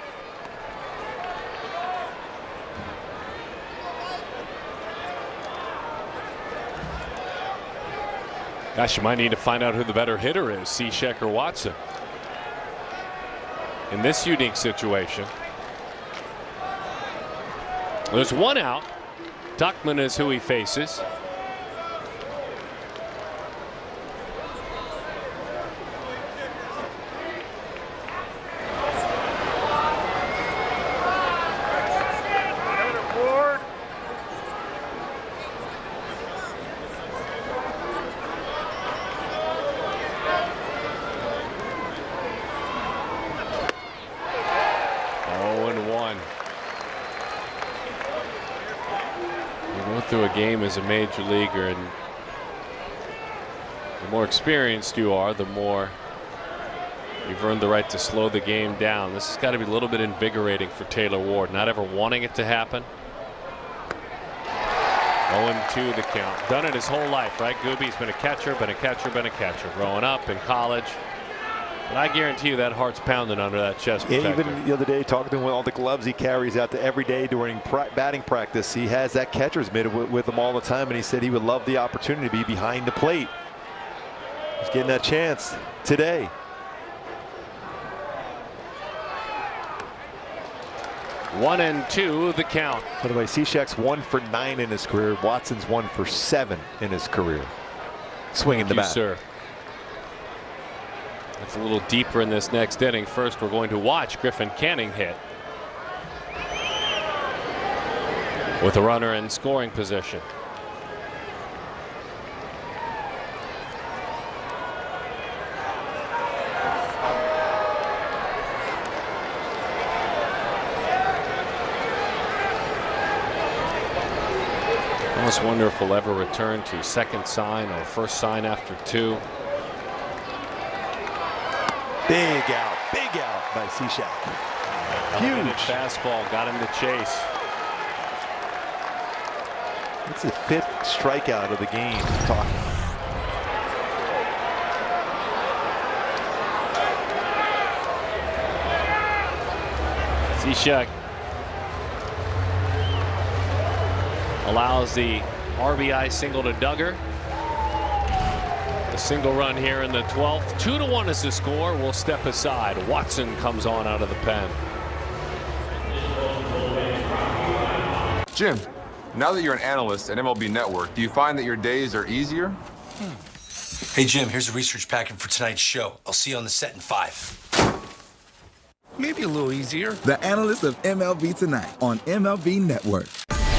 Gosh, you might need to find out who the better hitter is, Cishek or Watson, in this unique situation. There's one out. Tuckman is who he faces. Through a game as a major leaguer, and the more experienced you are, the more you've earned the right to slow the game down. This has got to be a little bit invigorating for Taylor Ward, not ever wanting it to happen. 0-2 the count. Done it his whole life, right, Gooby? He's been a catcher, been a catcher, been a catcher. Growing up in college. But I guarantee you that heart's pounding under that chest protector. Even the other day, talking to him with all the gloves he carries out to every day during batting practice, he has that catcher's mitt with him all the time, and he said he would love the opportunity to be behind the plate. He's getting that chance today. One and two the count. By the way, Cishek's 1 for 9 in his career. Watson's 1 for 7 in his career. Swinging the bat. Sir. It's a little deeper in this next inning. First, we're going to watch Griffin Canning hit with a runner in scoring position. Almost wonder if we'll ever return to second sign or first sign after 2. Big out by Cishek. Huge fastball got him to chase. It's the 5th strikeout of the game. Talking. Cishek allows the RBI single to Duggar. A single run here in the 12th. 2-1 is the score. We'll step aside. Watson comes on out of the pen. Jim, now that you're an analyst at MLB Network, do you find that your days are easier? Hey, Jim, here's a research packet for tonight's show. I'll see you on the set in 5. Maybe a little easier. The Analyst of MLB Tonight on MLB Network.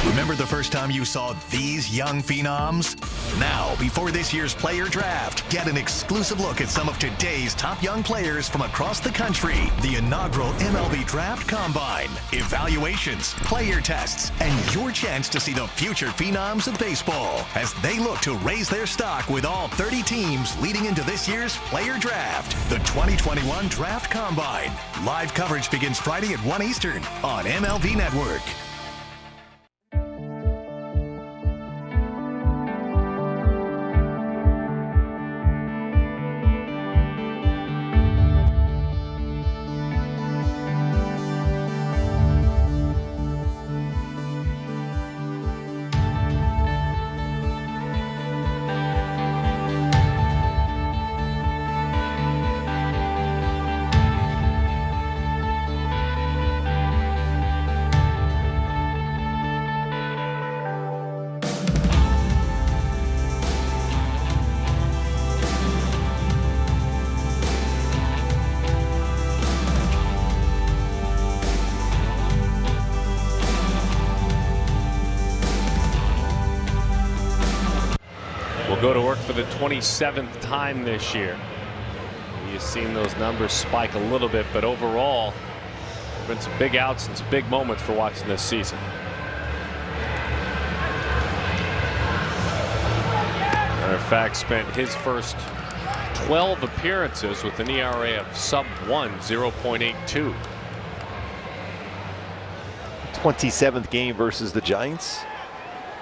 Remember the first time you saw these young phenoms? Now, before this year's player draft, get an exclusive look at some of today's top young players from across the country. The inaugural MLB Draft Combine. Evaluations, player tests, and your chance to see the future phenoms of baseball as they look to raise their stock with all 30 teams leading into this year's player draft. The 2021 Draft Combine. Live coverage begins Friday at 1 Eastern on MLB Network. Go to work for the 27th time this year. You've seen those numbers spike a little bit, but overall, there have been some big outs and some big moments for Watson this season. Matter of fact, spent his first 12 appearances with an ERA of sub-1, 0.82. 27th game versus the Giants.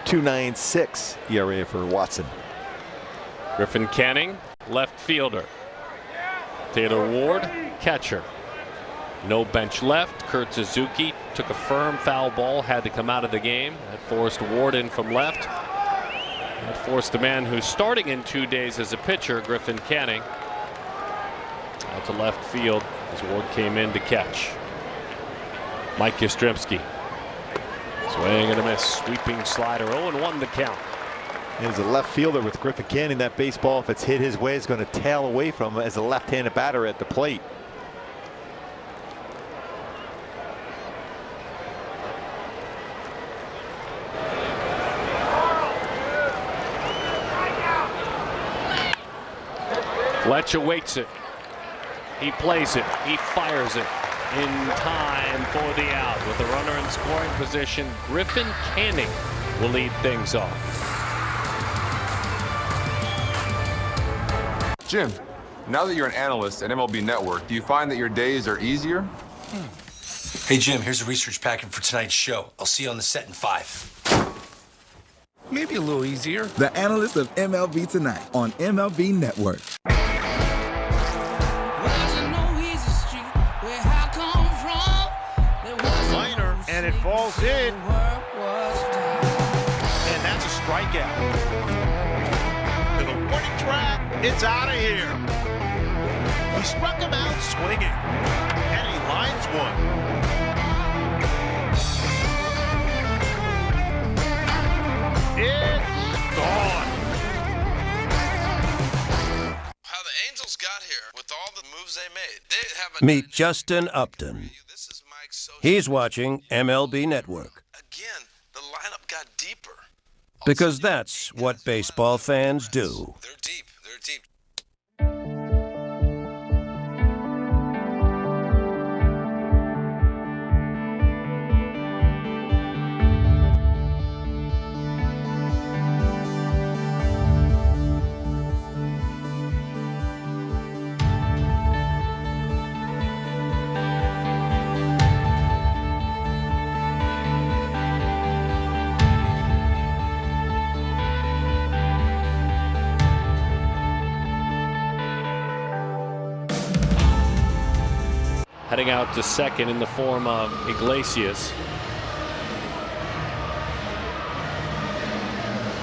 2.96 ERA for Watson. Griffin Canning, left fielder. Taylor Ward, catcher. No bench left. Kurt Suzuki took a firm foul ball, had to come out of the game. That forced Ward in from left. That forced the man who's starting in 2 days as a pitcher, Griffin Canning, out to left field as Ward came in to catch. Mike Yastrzemski. Swing and a miss. Sweeping slider. 0-1 the count. As a left fielder with Griffin Canning, that baseball, if it's hit his way, is going to tail away from him as a left-handed batter at the plate. Fletcher waits it. He plays it. He fires it. In time for the out. With a runner in scoring position, Griffin Canning will lead things off. Jim, now that you're an analyst at MLB Network, do you find that your days are easier? Hey, Jim, here's a research packet for tonight's show. I'll see you on the set in 5. Maybe a little easier. The Analyst of MLB Tonight on MLB Network. And it falls in. And that's a strikeout. To the warning track, it's out of here. He struck him out swinging. And he lines one. It's gone. How the Angels got here with all the moves they made. They have Meet Justin Upton. He's watching MLB Network. Again, the lineup got deeper. Because that's what baseball fans do. They're deep. They're deep. heading out to second in the form of Iglesias.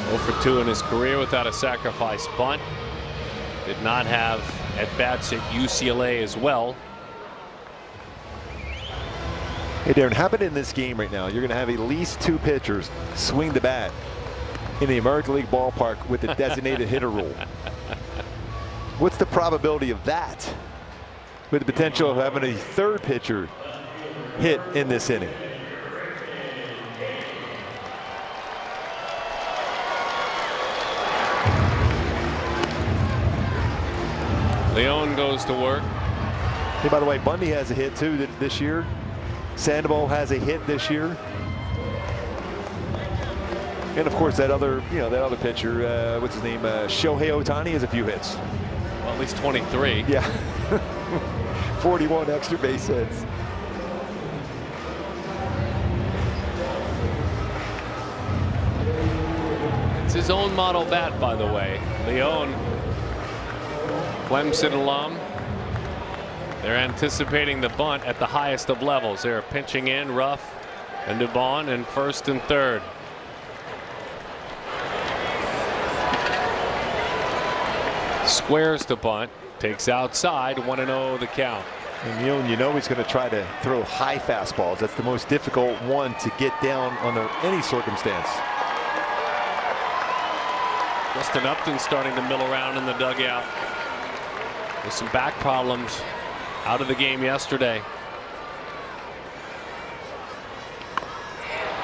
0 for 2 in his career without a sacrifice bunt. Did not have at-bats at UCLA as well. Hey Darren, how about in this game right now, you're going to have at least 2 pitchers swing the bat in the American League ballpark with the designated hitter rule. What's the probability of that with the potential of having a 3rd pitcher hit in this inning? Leon goes to work. Hey, by the way, Bundy has a hit too this year. Sandoval has a hit this year. And of course that other, that other pitcher, what's his name? Shohei Ohtani has a few hits. Well, at least 23. Yeah. 41 extra base hits. It's his own model bat, by the way. Leon, Clemson alum. They're anticipating the bunt at the highest of levels. They're pitching in Ruff and Dubon in first and third. Squares to bunt, takes outside, 1-0 the count. And he's going to try to throw high fastballs. That's the most difficult one to get down under any circumstance. Justin Upton starting to mill around in the dugout with some back problems. Out of the game yesterday.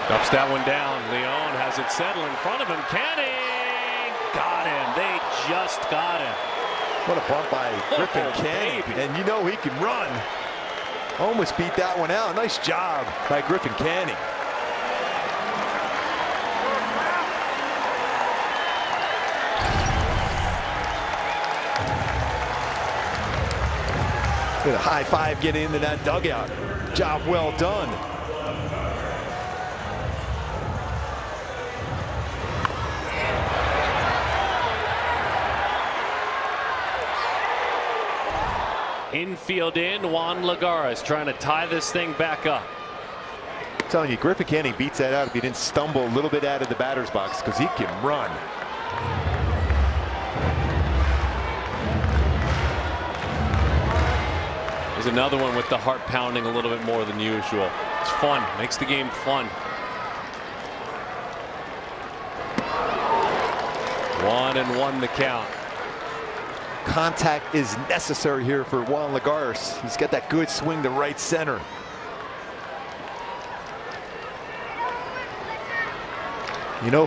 Drops that one down. Leon has it settled in front of him. Canning got him. They just got him. What a bump by Griffin Canning. And he can run. Almost beat that one out. Nice job by Griffin Canning. With a high five getting into that dugout. Job well done. Infield in, Juan Lagares trying to tie this thing back up. I'm telling you, Griffin Canning beats that out if he didn't stumble a little bit out of the batter's box, because he can run. There's another one with the heart pounding a little bit more than usual. It's fun, makes the game fun. 1-1 the count. Contact is necessary here for Juan Lagares. He's got that good swing to right center.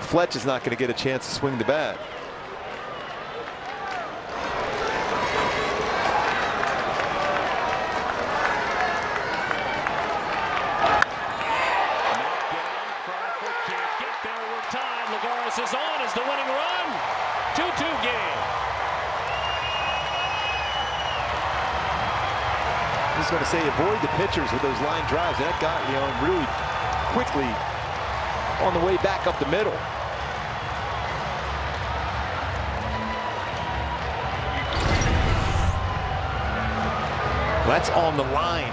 Fletch is not going to get a chance to swing the bat. Is on as the winning run. 2-2 game. I was going to say, avoid the pitchers with those line drives. That got Leon really quickly on the way back up the middle. That's on the line.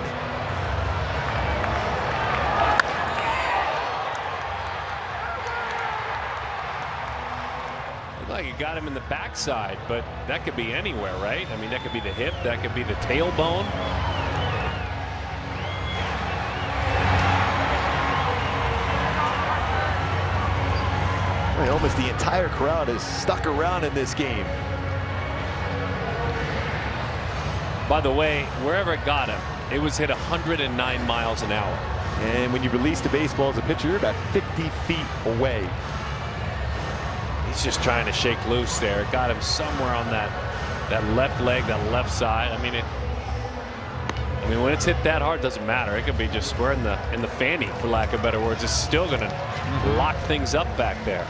Like it got him in the backside, but that could be anywhere, right? I mean, that could be the hip, that could be the tailbone. Almost the entire crowd is stuck around in this game. By the way, wherever it got him, it was hit 109 miles an hour. And when you release the baseball as a pitcher, you're about 50 feet away. He's just trying to shake loose there. It got him somewhere on that left leg, that left side. I mean, when it's hit that hard, it doesn't matter. It could be just square in the fanny, for lack of better words. It's still going to lock things up back there.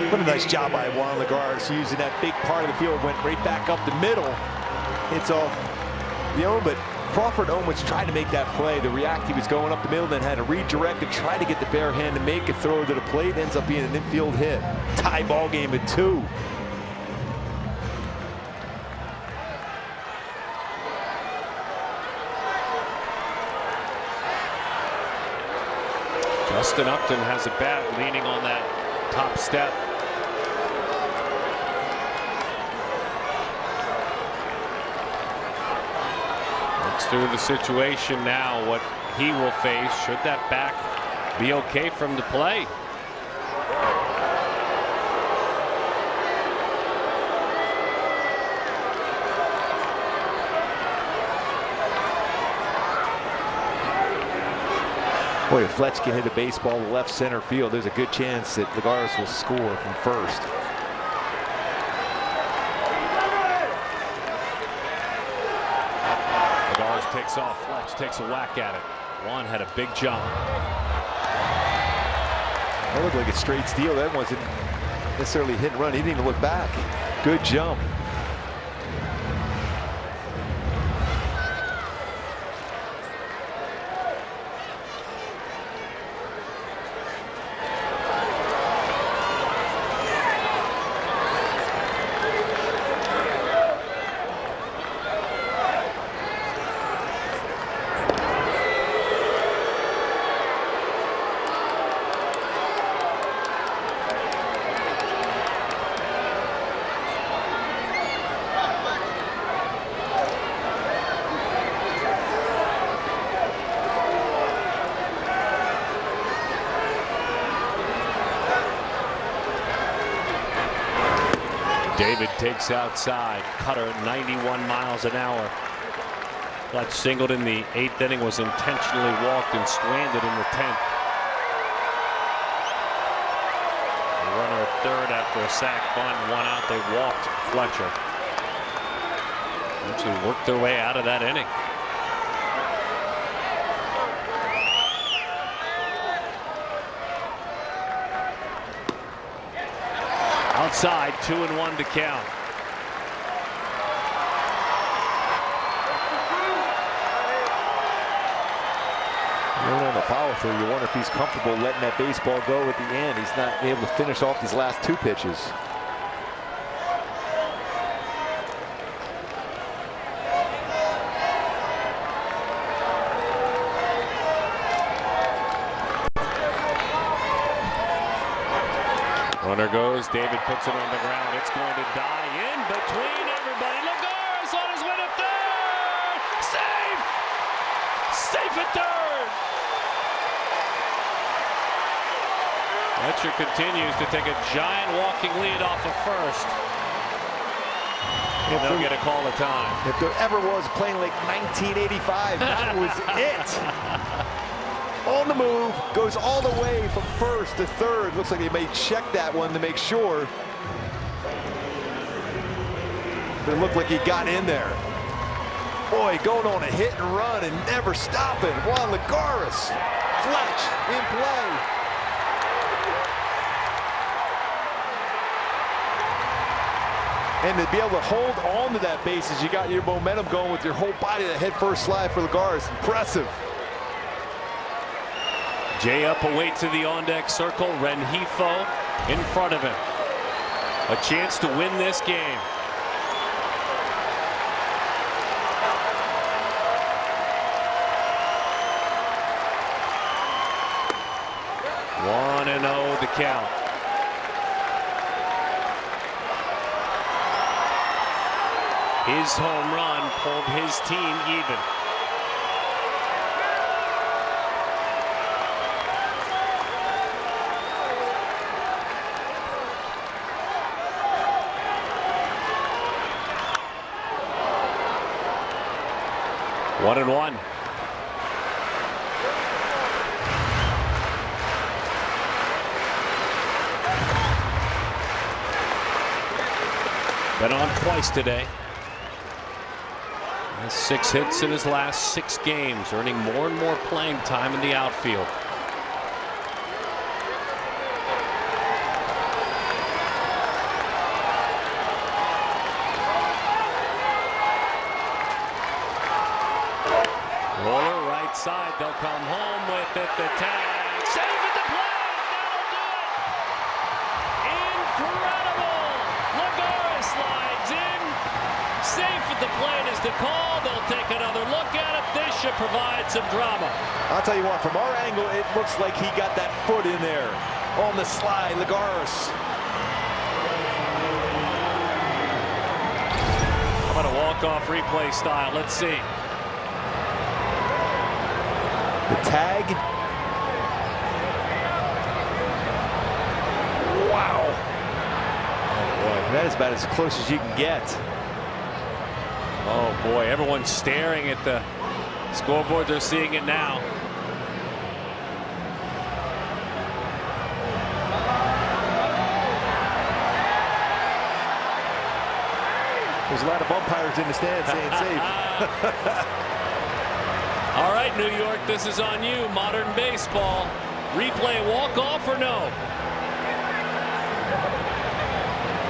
What a nice job by Juan Lagares, using that big part of the field. Went right back up the middle. It's off Leon, but Crawford almost tried to make that play. The react, he was going up the middle, then had to redirect and try to get the bare hand to make a throw to the plate. Ends up being an infield hit. Tie ball game at 2. Austin Upton has a bat leaning on that top step. Looks through the situation now, what he will face should that back be okay for him to play. Boy, if Fletch can hit a baseball to left center field, there's a good chance that Lagares will score from first. Lagares takes off. Fletch takes a whack at it. Juan had a big jump. That looked like a straight steal. That wasn't necessarily hit and run. He didn't even look back. Good jump. David takes outside. Cutter 91 miles an hour. Fletch singled in the 8th inning, was intentionally walked and stranded in the 10th. The runner at third after a sac bunt, 1 out. They walked Fletcher. Actually worked their way out of that inning. Outside, 2-1 to count. On the follow through, you wonder if he's comfortable letting that baseball go at the end. He's not able to finish off these last 2 pitches. Runner goes. David puts it on the ground. It's going to die in between everybody. Lagares on his way to third. Safe! Safe at third. Fletcher continues to take a giant walking lead off of first. And they'll get a call of time. If there ever was playing like 1985, that was it. On the move, goes all the way from first to third. Looks like they may check that one to make sure. But it looked like he got in there. Boy, going on a hit and run and never stopping. Juan Lagares. Fletch in play. And to be able to hold on to that base as you got your momentum going with your whole body, the head first slide for Lagares. Impressive. Jay up away to the on-deck circle. Rengifo in front of him. A chance to win this game. One and 0 the count. His home run pulled his team even. One and 1. Been on twice today. Has 6 hits in his last 6 games, earning more and more playing time in the outfield. Roller right side, they'll come home with it. The tag, save at the plate. That'll do it. Incredible! Lagares slides in, safe at the plate is the call. They'll take another look at it. This should provide some drama. I'll tell you what, from our angle, it looks like he got that foot in there on the slide. Lagares. How about a walk-off replay style? Let's see. The tag. Wow. Oh boy, that is about as close as you can get. Oh boy, everyone's staring at the scoreboard. They're seeing it now. There's a lot of umpires in the stands saying safe. All right, New York, this is on you. Modern baseball. Replay walk-off or no?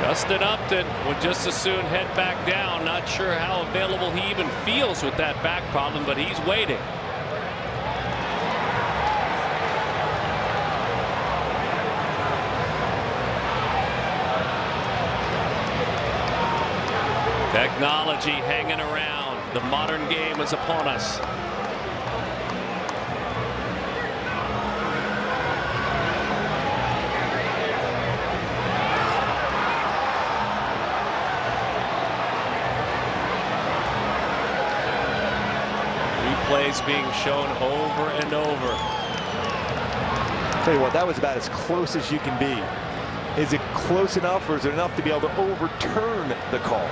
Justin Upton would just as soon head back down. Not sure how available he even feels with that back problem, but he's waiting. Technology hanging around. The modern game is upon us. Replays being shown over and over. Tell you what, that was about as close as you can be. Is it close enough, or is it enough to be able to overturn the call?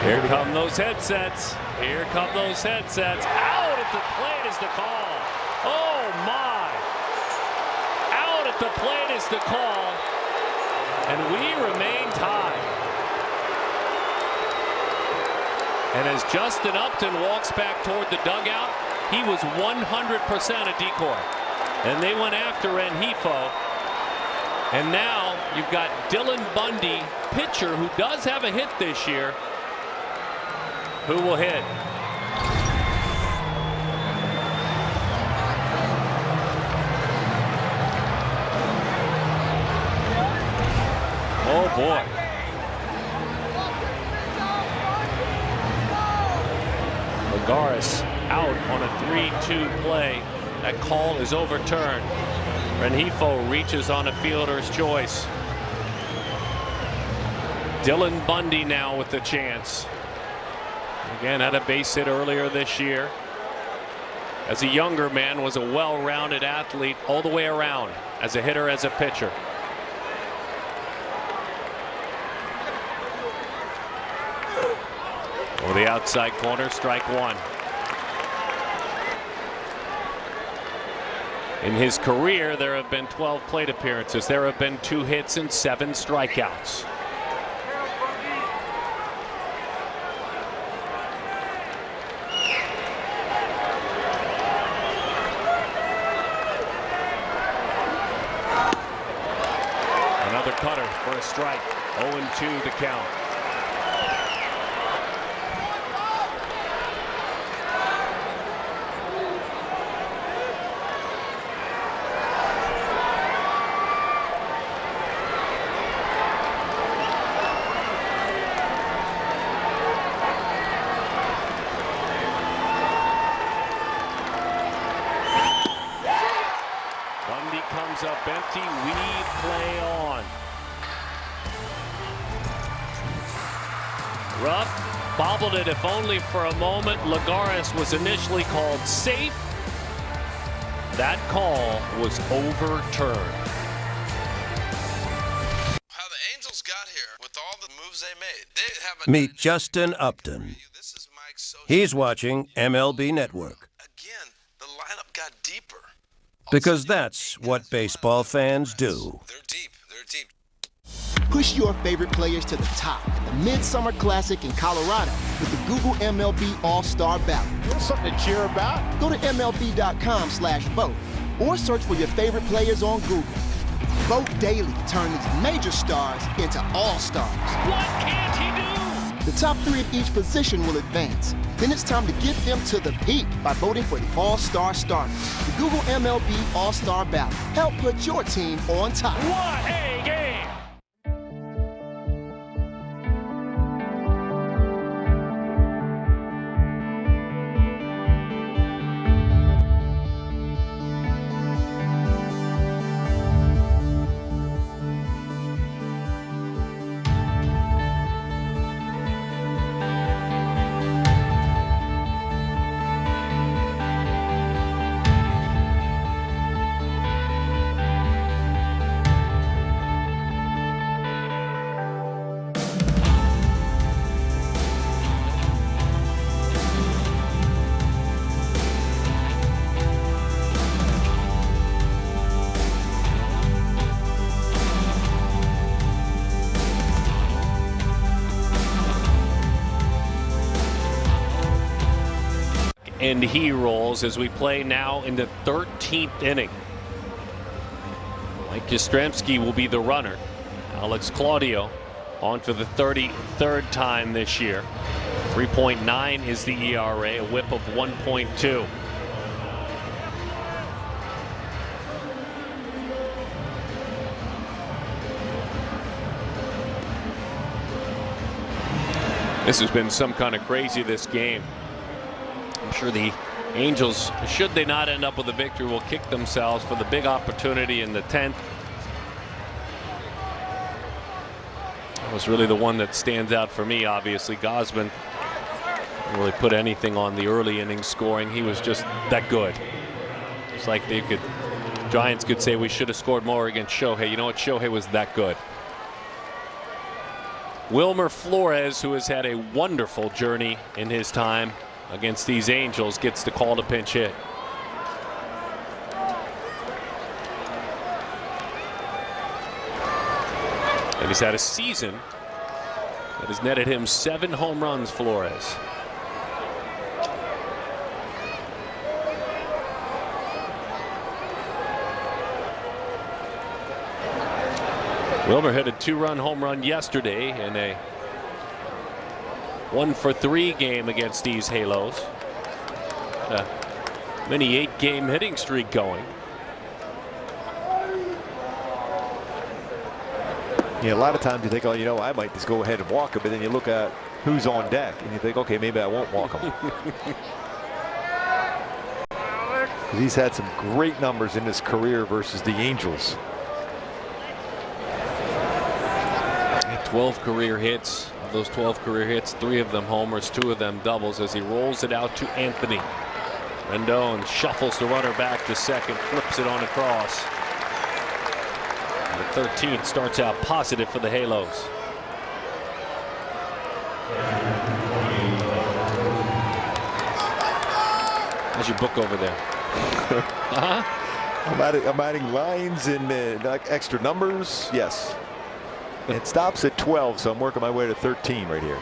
Here come those headsets. Here come those headsets. Out at the plate is the call. Oh my. Out at the plate is the call. And we remain tied. And as Justin Upton walks back toward the dugout, he was 100% a decoy. And they went after Rengifo. And now you've got Dylan Bundy, pitcher who does have a hit this year. Who will hit? Oh boy. Lagares out on a 3-2 play. That call is overturned. Rengifo reaches on a fielder's choice. Dylan Bundy now with the chance. Again, had a base hit earlier this year. As a younger man, was a well-rounded athlete all the way around, as a hitter, as a pitcher. Over the outside corner, strike one. In his career, there have been 12 plate appearances. There have been 2 hits and 7 strikeouts. Another cutter for a strike. 0-2 the count. Bundy comes up empty. We play on. Ruff bobbled it, if only for a moment. Lagares was initially called safe. That call was overturned. How the Angels got here with all the moves they made. They have Meet Justin Upton. He's watching MLB Network. Again, the lineup got deeper. Because that's what baseball fans do. They're deep. They're deep. Push your favorite players to the top in the Midsummer Classic in Colorado with the Google MLB All-Star Ballot. Something to cheer about? Go to MLB.com/vote or search for your favorite players on Google. Vote daily to turn these major stars into all-stars. What can't he do? The top 3 of each position will advance. Then it's time to get them to the peak by voting for the All-Star starters. The Google MLB All-Star Ballot. Help put your team on top. What a game! And he rolls as we play now in the 13th inning. Mike Yastrzemski will be the runner. Alex Claudio on for the 33rd time this year. 3.9 is the ERA, a whip of 1.2. This has been some kind of crazy, this game. I'm sure the Angels, should they not end up with a victory, will kick themselves for the big opportunity in the 10th. That was really the one that stands out for me, obviously. Gausman didn't really put anything on the early innings scoring. He was just that good. It's like Giants could say we should have scored more against Shohei. You know what? Shohei was that good. Wilmer Flores, who has had a wonderful journey in his time against these Angels, gets the call to pinch hit. And he's had a season that has netted him 7 home runs, Flores. Wilmer hit a 2-run home run yesterday in a 1-for-3 game against these Halos. Mini 8-game hitting streak going. Yeah, a lot of times you think, oh, you know, I might just go ahead and walk him, but then you look at who's on deck and you think, okay, maybe I won't walk him. He's had some great numbers in his career versus the Angels. 12 career hits. Of those 12 career hits, 3 of them homers, 2 of them doubles, as he rolls it out to Anthony. Rendon shuffles the runner back to second, flips it on across. And the 13th starts out positive for the Halos. How's your book over there? I'm adding lines and extra numbers. Yes. It stops at 12, so I'm working my way to 13 right here.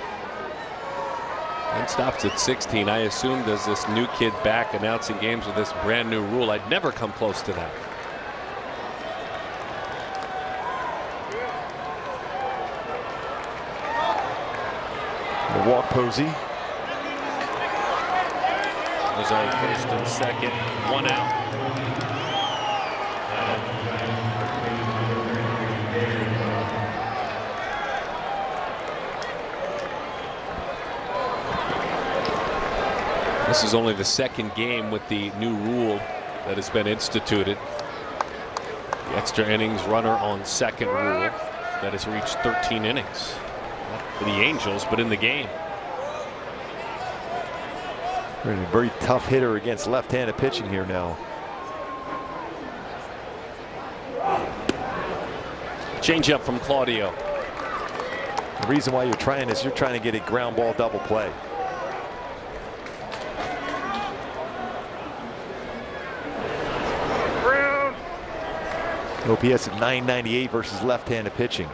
And stops at 16. I assumed as this new kid back announcing games with this brand new rule, I'd never come close to that. The walk Posey. Was on first and second, 1 out. This is only the second game with the new rule that has been instituted. The extra innings runner on second rule that has reached 13 innings. Not for the Angels, but in the game. A very tough hitter against left-handed pitching here now. Change up from Claudio. The reason why you're trying is you're trying to get a ground ball double play. OPS at 998 versus left-handed pitching.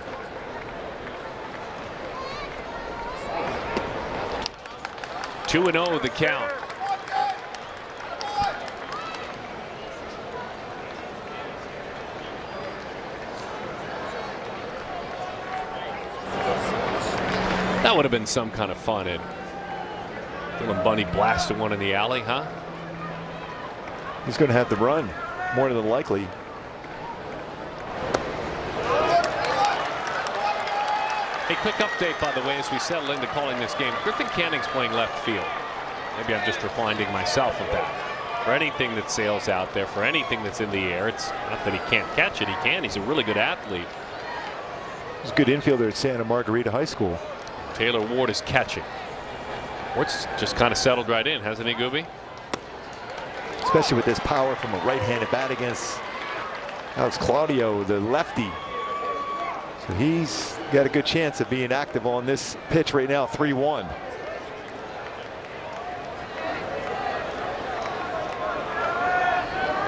Two and 0 the count. That would have been some kind of fun. And Dylan Bunny blasted one in the alley, huh? He's going to have to run, more than likely. A quick update, by the way, as we settle into calling this game. Griffin Canning's playing left field. Maybe I'm just reminding myself of that. For anything that sails out there, for anything that's in the air, it's not that he can't catch it. He can. He's a really good athlete. He's a good infielder at Santa Margarita High School. Taylor Ward is catching. Ward's just kind of settled right in, hasn't he, Gooby? Especially with this power from a right-handed bat against Alex Claudio, the lefty. So he's got a good chance of being active on this pitch right now, 3-1.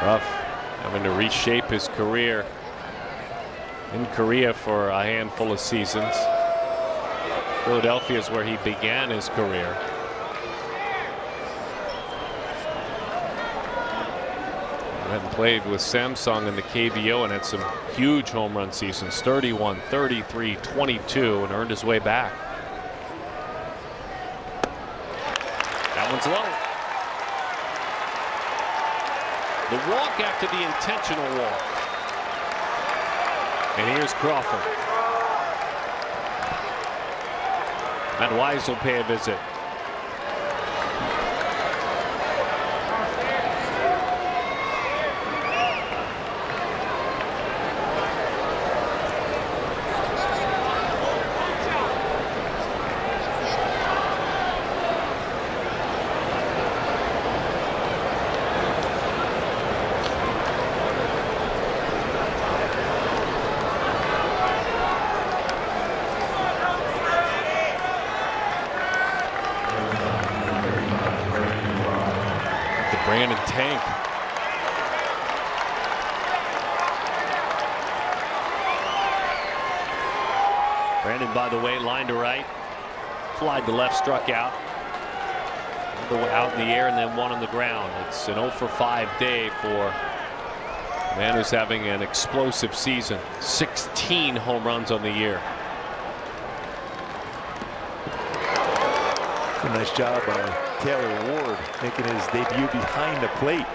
Rough, having to reshape his career in Korea for a handful of seasons. Philadelphia is where he began his career. Hadn't played with Samsung in the KBO and had some huge home run seasons, 31, 33, 22, and earned his way back. That one's low. The walk after the intentional walk. And here's Crawford. Matt Wise will pay a visit. Tank. Brandon, by the way, line to right, flied to left, struck out. Out in the air and then one on the ground. It's an 0 for 5 day for a man who's having an explosive season. 16 home runs on the year. A nice job by Taylor Ward making his debut behind the plate.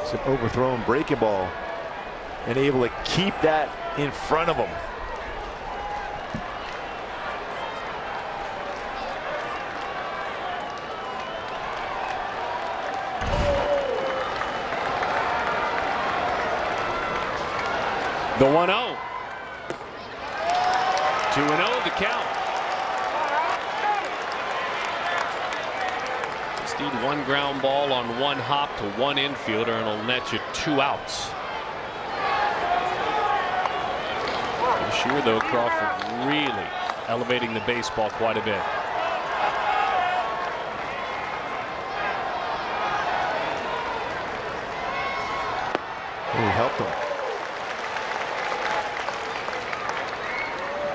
It's an overthrown breaking ball and able to keep that in front of him. The 1-0. 2-0 the count. Just need one ground ball on one hop to one infielder and it'll net you 2 outs. This year though, Crawford really elevating the baseball quite a bit. He helped him.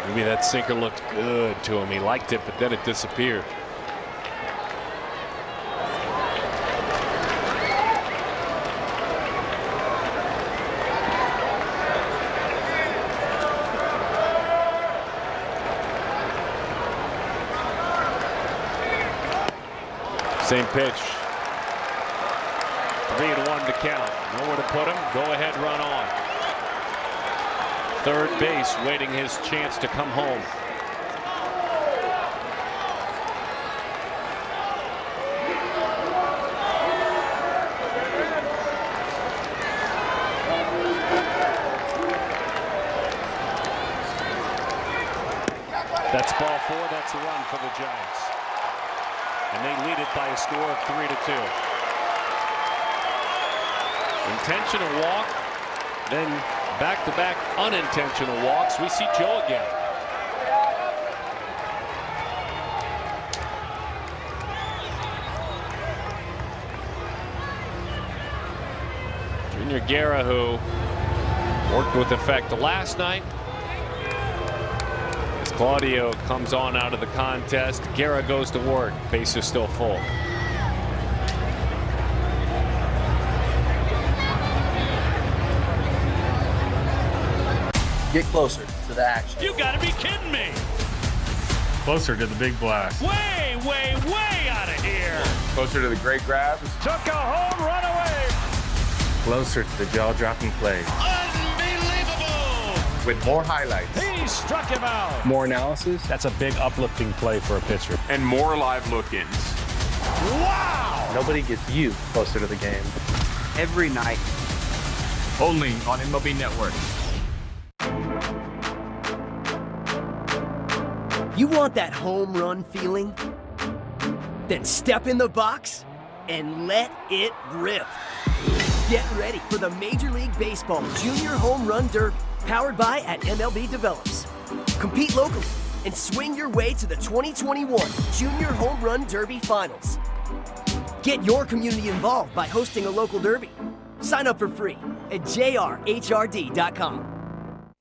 Maybe that sinker looked good to him. He liked it, but then it disappeared. Same pitch. 3-1 to count. Nowhere to put him. Go ahead, run on. Third base waiting his chance to come home. That's ball 4. That's a run for the Giants. And they lead it by a score of 3-2. Intentional walk, then back-to-back unintentional walks. We see Joe again. Junior Guerra, who worked with effect last night. As Claudio comes on out of the contest, Guerra goes to work. Base is still full. Get closer to the action. You gotta be kidding me. Closer to the big blast. Way, way, way out of here. Closer to the great grabs. Took a home run away. Closer to the jaw-dropping plays. Unbelievable. With more highlights. He struck him out. More analysis. That's a big uplifting play for a pitcher. And more live look-ins. Wow. Nobody gets you closer to the game. Every night. Only on MLB Network. You want that home run feeling? Then step in the box and let it rip. Get ready for the Major League Baseball Junior Home Run Derby, powered by MLB Develops. Compete locally and swing your way to the 2021 Junior Home Run Derby Finals. Get your community involved by hosting a local derby. Sign up for free at jrhrd.com.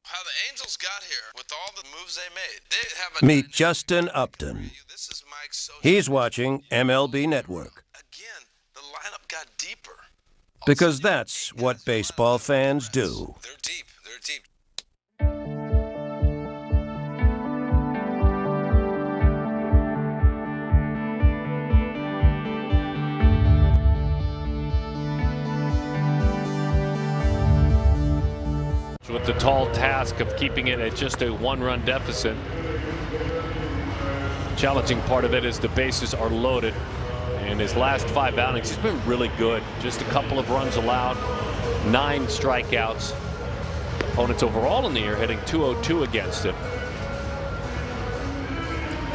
How the Angels got here with all the moves they made. They have Meet Justin Upton. He's watching MLB Network. Again, the lineup got deeper. Because that's what baseball fans do. They're deep. They're deep. With the tall task of keeping it at just a one-run deficit. Challenging part of it is the bases are loaded. In his last 5 outings, he's been really good. Just a couple of runs allowed, 9 strikeouts. Opponents overall in the year hitting .202 against him.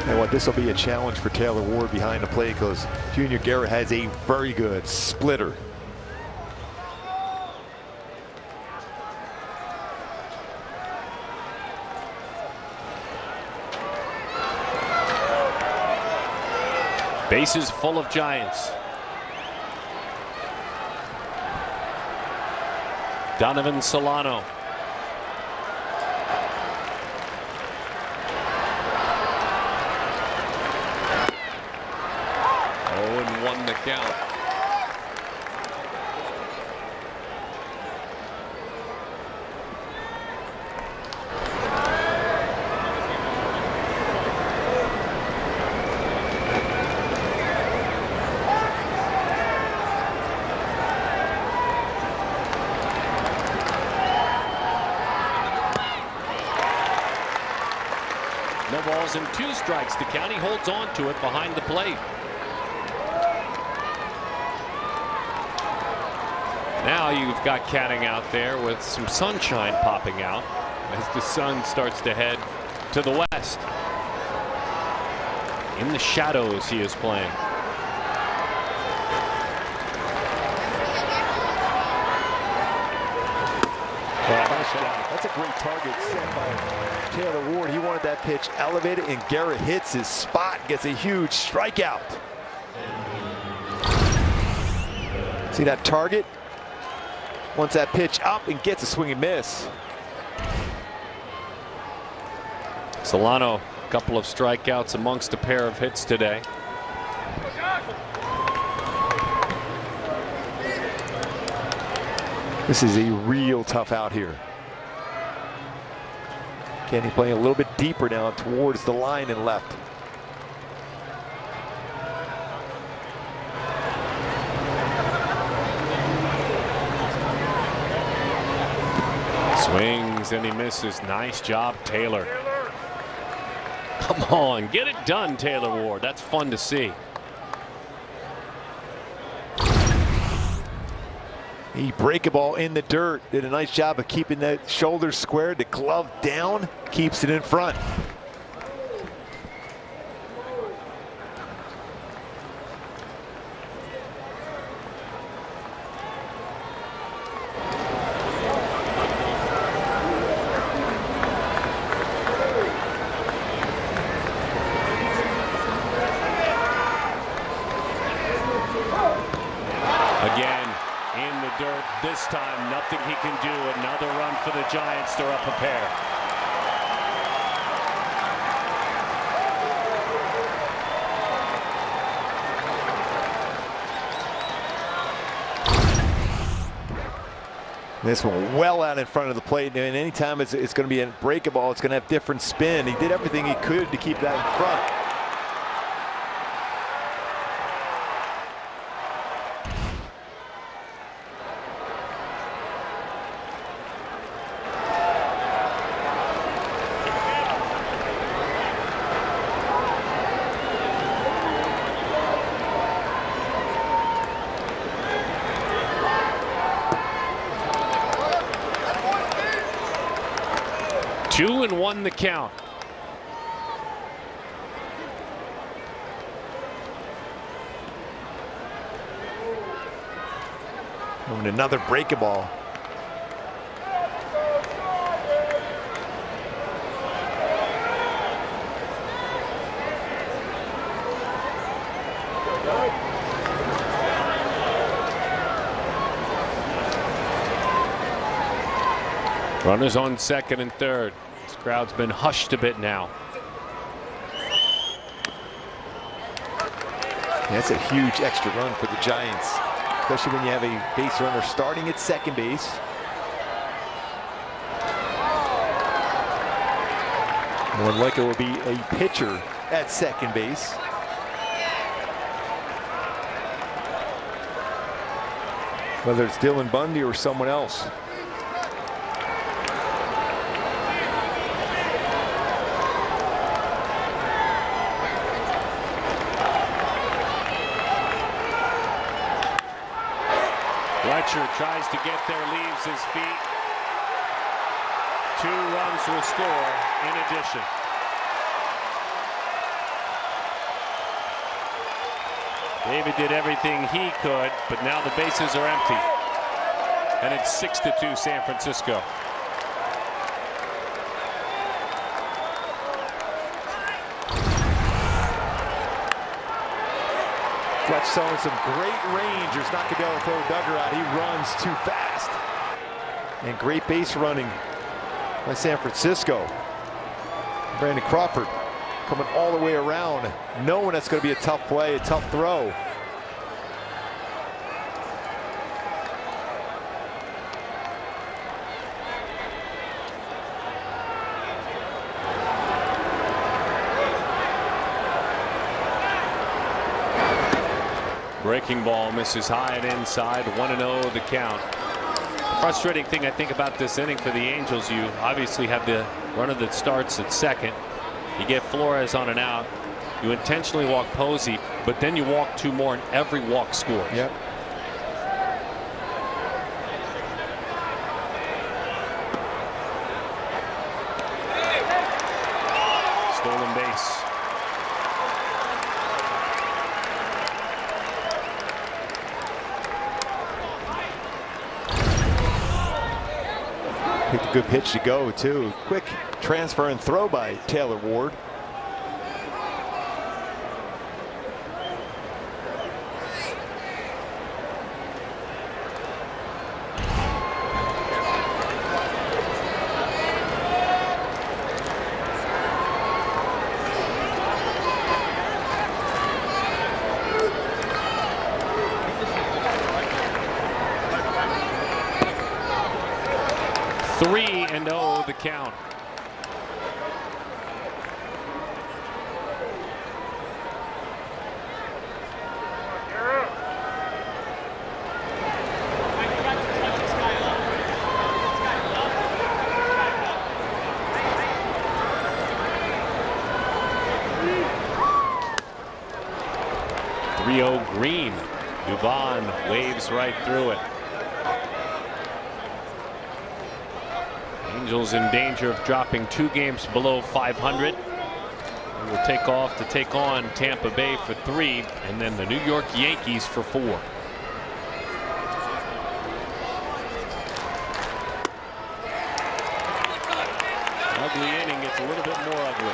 And what this will be a challenge for Taylor Ward behind the plate because Junior Guerra has a very good splitter. Bases full of Giants. Donovan Solano. Oh, and 1 the count. No balls and 2 strikes to count. He holds on to it behind the plate. Now you've got Canning out there with some sunshine popping out as the sun starts to head to the west. In the shadows he is playing. That's a great target set by Taylor Ward. He wanted that pitch elevated, and Guerra hits his spot, gets a huge strikeout. See that target? Wants that pitch up and gets a swing and miss. Solano, a couple of strikeouts amongst a pair of hits today. This is a real tough out here. Kenny playing a little bit deeper now towards the line and left. Swings and he misses. Nice job, Taylor. Come on, get it done, Taylor Ward. That's fun to see. He break a ball in the dirt. Did a nice job of keeping that shoulder squared. The glove down, keeps it in front. Again, in the dirt. This time, nothing he can do. Another run for the Giants. They're up a pair. This one well out in front of the plate, and anytime it's going to be a break ball, it's going to have different spin. He did everything he could to keep that in front. Two and one the count. And another breaking ball. Runners on second and third. This crowd's been hushed a bit now. That's a huge extra run for the Giants, especially when you have a base runner starting at second base. More likely it will be a pitcher at second base. Whether it's Dylan Bundy or someone else. Fletcher tries to get there, leaves his feet. 2 runs will score in addition. David did everything he could, but now the bases are empty. And it's 6-2 San Francisco. Fletch showing some great range. He's not going to be able to throw Duggar out. He runs too fast. And great base running by San Francisco. Brandon Crawford coming all the way around, knowing that's going to be a tough play, a tough throw. Breaking ball misses high and inside. 1-0 the count. Frustrating thing I think about this inning for the Angels, you obviously have the runner that starts at second. You get Flores on an out. You intentionally walk Posey, but then you walk 2 more and every walk scores. Yep. Stolen base. Picked a good pitch to go, too. Quick transfer and throw by Taylor Ward. The count. Green. Dubon waves right through it. Angels in danger of dropping 2 games below 500. They will take off to take on Tampa Bay for 3, and then the New York Yankees for 4. Ugly inning. It's a little bit more ugly.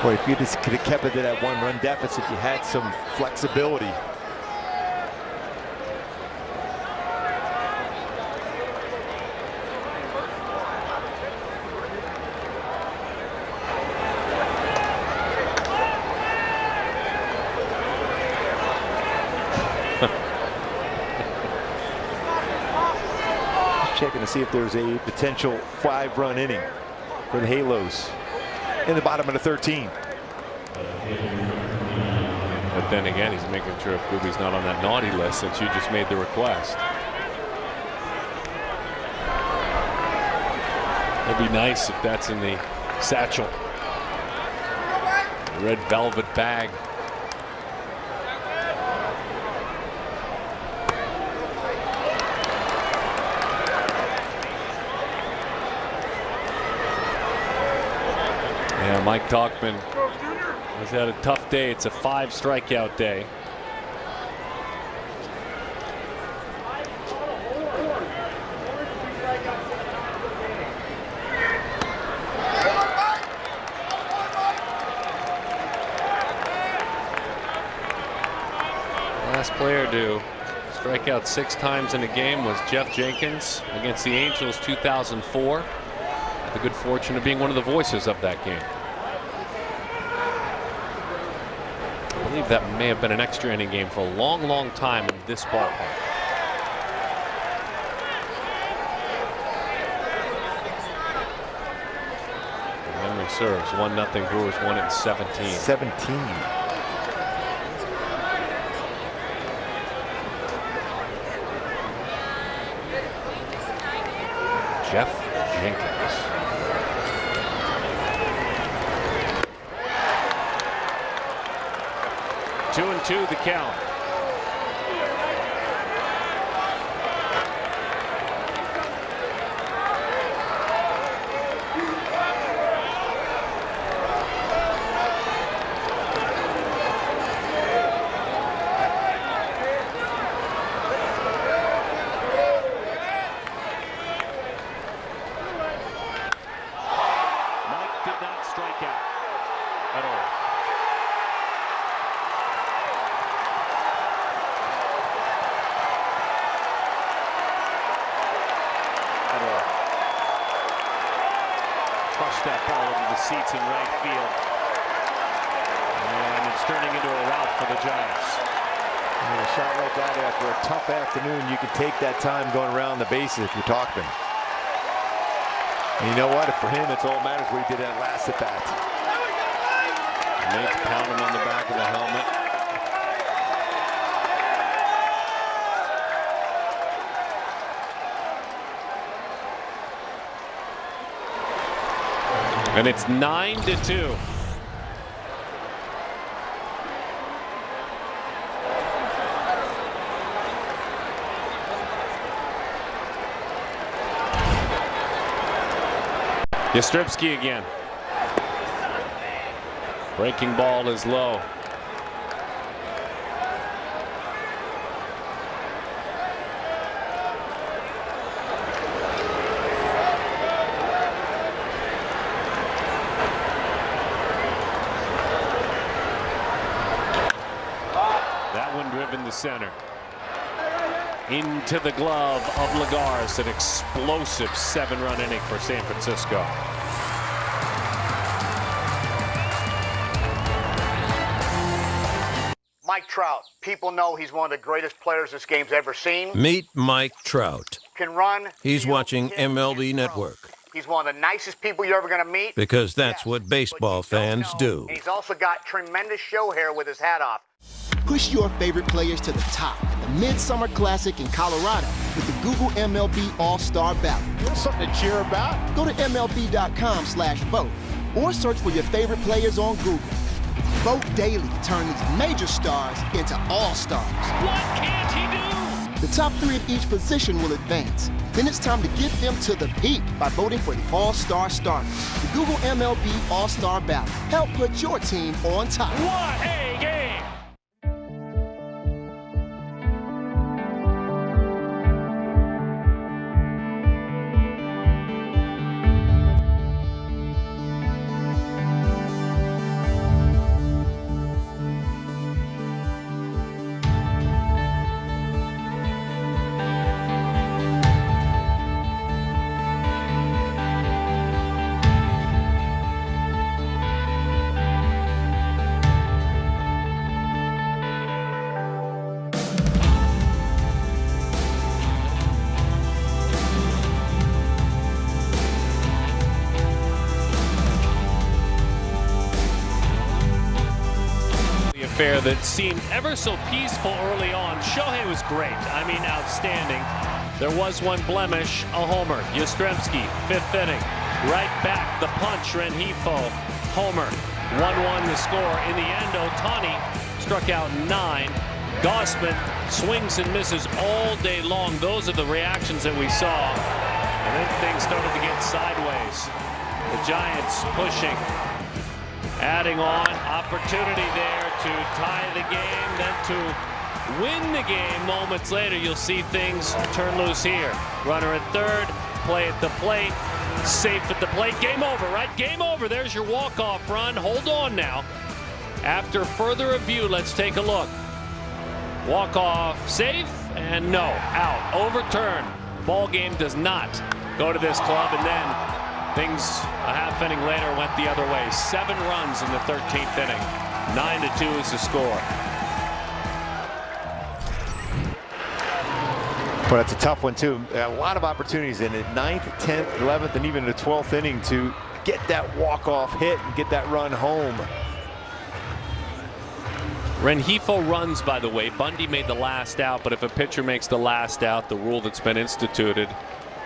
Boy, if you just could have kept it at that 1-run deficit, you had some flexibility. checking to see if there's a potential 5-run inning for the Halos in the bottom of the 13. But then again, he's making sure if Gooby's not on that naughty list since you just made the request. It'd be nice if that's in the satchel. The red velvet bag. Yeah, Mike Talkman has had a tough day. It's a 5-strikeout day. Last player to strike out 6 times in a game was Jeff Jenkins against the Angels 2004. Had the good fortune of being one of the voices of that game. I believe that may have been an extra inning game for a long, long time in this ballpark. If memory serves, 1-0 Brewers won it in 17. Jeff Jenkins. Two and two the count. That ball into the seats in right field, and it's turning into a rout for the Giants. And a shot like that after a tough afternoon, you can take that time going around the bases if you're talking. And you know what? For him, it's all matters what he did that last at bat. Nate's pounding on the back of the helmet. And it's 9-2. Yastrzemski again. Breaking ball is low. Driven to center. Into the glove of Lagares. An explosive 7-run inning for San Francisco. Mike Trout. People know he's one of the greatest players this game's ever seen. Meet Mike Trout. Can run. He's watching MLB Network. He's one of the nicest people you're ever going to meet. Because that's what baseball fans do. And he's also got tremendous show hair with his hat off. Push your favorite players to the top at the Midsummer Classic in Colorado with the Google MLB All-Star Ballot. There's something to cheer about. Go to MLB.com/vote or search for your favorite players on Google. Vote daily to turn these major stars into all-stars. What can't he do? The top 3 of each position will advance. Then it's time to get them to the peak by voting for the All-Star starters. The Google MLB All-Star Ballot. Help put your team on top. What a game! affair that seemed ever so peaceful early on. Shohei was great. I mean, outstanding. There was one blemish, a homer. Yastrzemski, 5th inning. Right back, the punch, Rengifo, homer. 1-1 the score. In the end, Ohtani struck out 9. Gausman swings and misses all day long. Those are the reactions that we saw. And then things started to get sideways. The Giants pushing, adding on, opportunity there to tie the game, then to win the game. Moments later, you'll see things turn loose here. Runner at third, play at the plate, safe at the plate. Game over, right? Game over. There's your walk-off run. Hold on now. After further review, let's take a look. Walk-off safe, and no, out, overturned. Ball game does not go to this club, and then things a half inning later went the other way. 7 runs in the 13th inning. 9-2 is the score. But it's a tough one too. A lot of opportunities in it. 9th, 10th, 11th, and even the 12th inning to get that walk-off hit and get that run home. Rengifo runs, by the way. Bundy made the last out, but if a pitcher makes the last out, the rule that's been instituted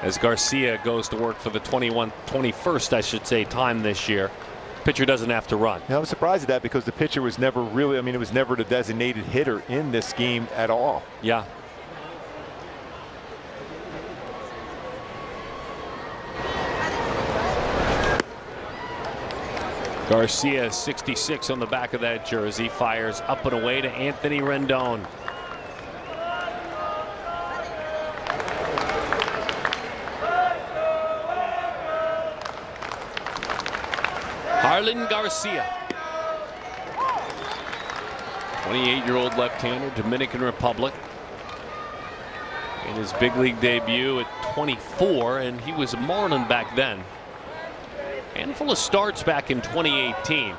as Garcia goes to work for the 21st, I should say, time this year, pitcher doesn't have to run. Yeah, I was surprised at that because the pitcher was never really, I mean, it was never the designated hitter in this game at all. Yeah. Garcia, 66 on the back of that jersey, fires up and away to Anthony Rendon. Harlan Garcia, 28-year-old left-hander, Dominican Republic. In his big league debut at 24, and he was a Marlin back then. Handful of starts back in 2018.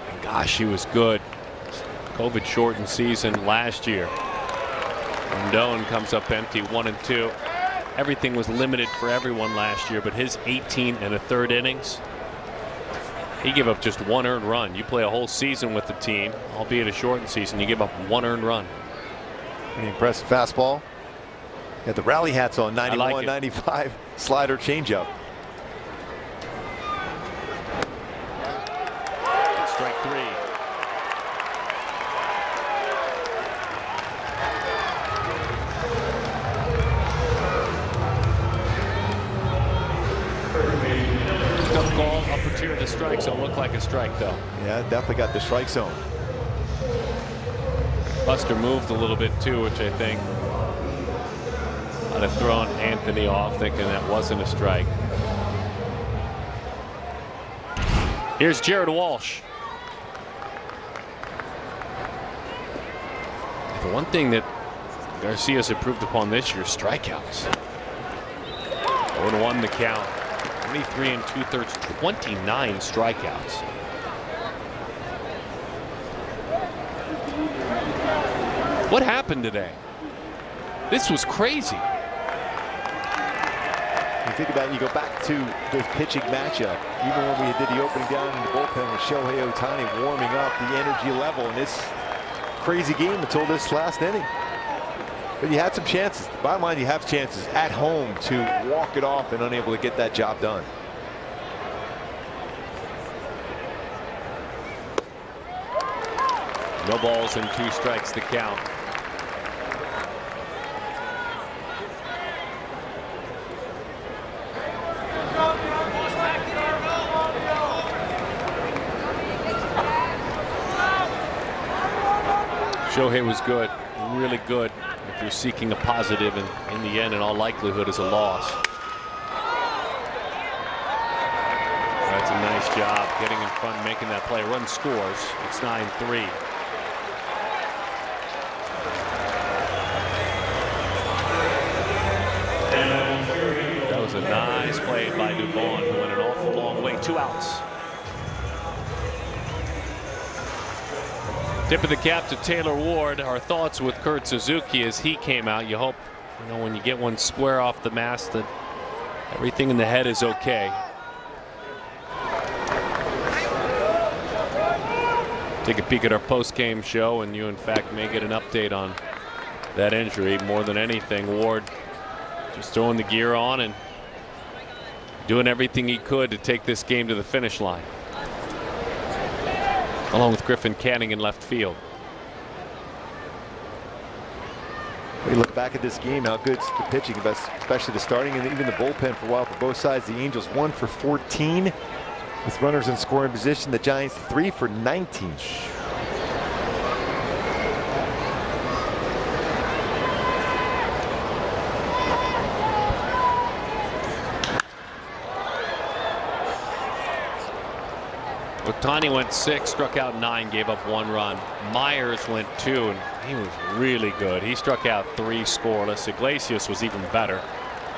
And gosh, he was good. COVID shortened season last year. Rendon comes up empty, 1-2. Everything was limited for everyone last year, but his 18 1/3 innings, he gave up just 1 earned run. You play a whole season with the team, albeit a shortened season, you give up 1 earned run. Pretty impressive fastball. Got the rally hats on, 91, like 95, slider changeup. Strike 3. Tough call, upper tier of the strike zone, looked like a strike though. Yeah, definitely got the strike zone. Buster moved a little bit too, which I think might have thrown Anthony off, thinking that wasn't a strike. Here's Jared Walsh. The one thing that Garcia's improved upon this year, strikeouts. 0-1 the count. 23 2/3, 29 strikeouts. What happened today? This was crazy. You think about it, you go back to the pitching matchup. Even when we did the opening down in the bullpen with Shohei Ohtani warming up, the energy level in this crazy game until this last inning. But you had some chances. Bottom line, you have chances at home to walk it off and unable to get that job done. No balls and 2 strikes to count. Shohei was good, really good. If you're seeking a positive, and in the end, in all likelihood, is a loss. That's a nice job getting in front, making that play. Run scores. It's 9-3. That was a nice play by Duvall, who went an awful long way. 2 outs. Tip of the cap to Taylor Ward. Our thoughts with Kurt Suzuki as he came out. You hope, you know, when you get one square off the mask, that everything in the head is okay. Take a peek at our post-game show, and you, in fact, may get an update on that injury. More than anything, Ward just throwing the gear on and doing everything he could to take this game to the finish line, along with Griffin Canning in left field. We look back at this game, how good the pitching, especially the starting and even the bullpen for a while for both sides. The Angels 1 for 14 with runners in scoring position. The Giants 3 for 19. Ohtani went 6, struck out 9, gave up 1 run. Myers went 2, and he was really good. He struck out 3 scoreless. Iglesias was even better.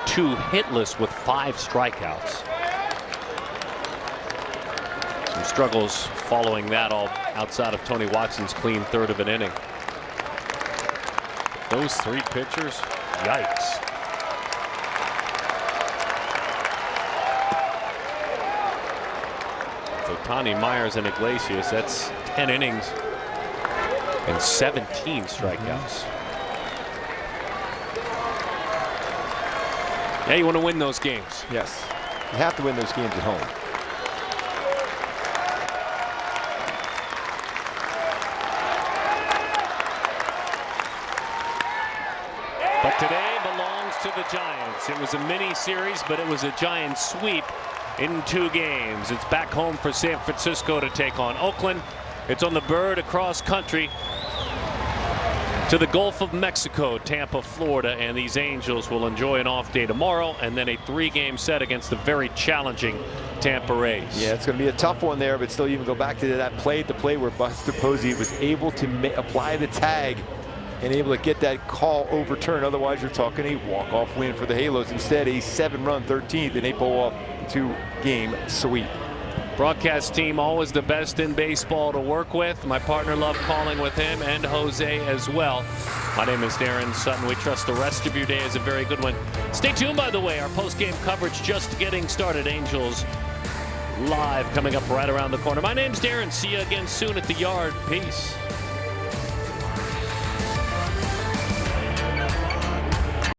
2 hitless with 5 strikeouts. Some struggles following that, all outside of Tony Watson's clean 3rd of an inning. Those 3 pitchers, yikes. Ohtani, Myers, and Iglesias, that's 10 innings and 17 strikeouts. Yeah, you want to win those games. Yes, you have to win those games at home. But today belongs to the Giants. It was a mini series, but it was a Giant sweep in 2 games. It's back home for San Francisco to take on Oakland. It's on the bird across country to the Gulf of Mexico, Tampa, Florida, and these Angels will enjoy an off day tomorrow and then a 3-game set against the very challenging Tampa Rays. Yeah, it's going to be a tough one there, but still even go back to that play where Buster Posey was able to apply the tag and able to get that call overturned. Otherwise, you're talking a walk-off win for the Halos. Instead, a 7-run 13th and 8-ball 2-game sweep. Broadcast team always the best in baseball to work with. My partner loved calling with him, and Jose as well. My name is Darren Sutton. We trust the rest of your day is a very good one. Stay tuned, by the way. Our post-game coverage just getting started. Angels live coming up right around the corner. My name's Darren. See you again soon at the Yard. Peace.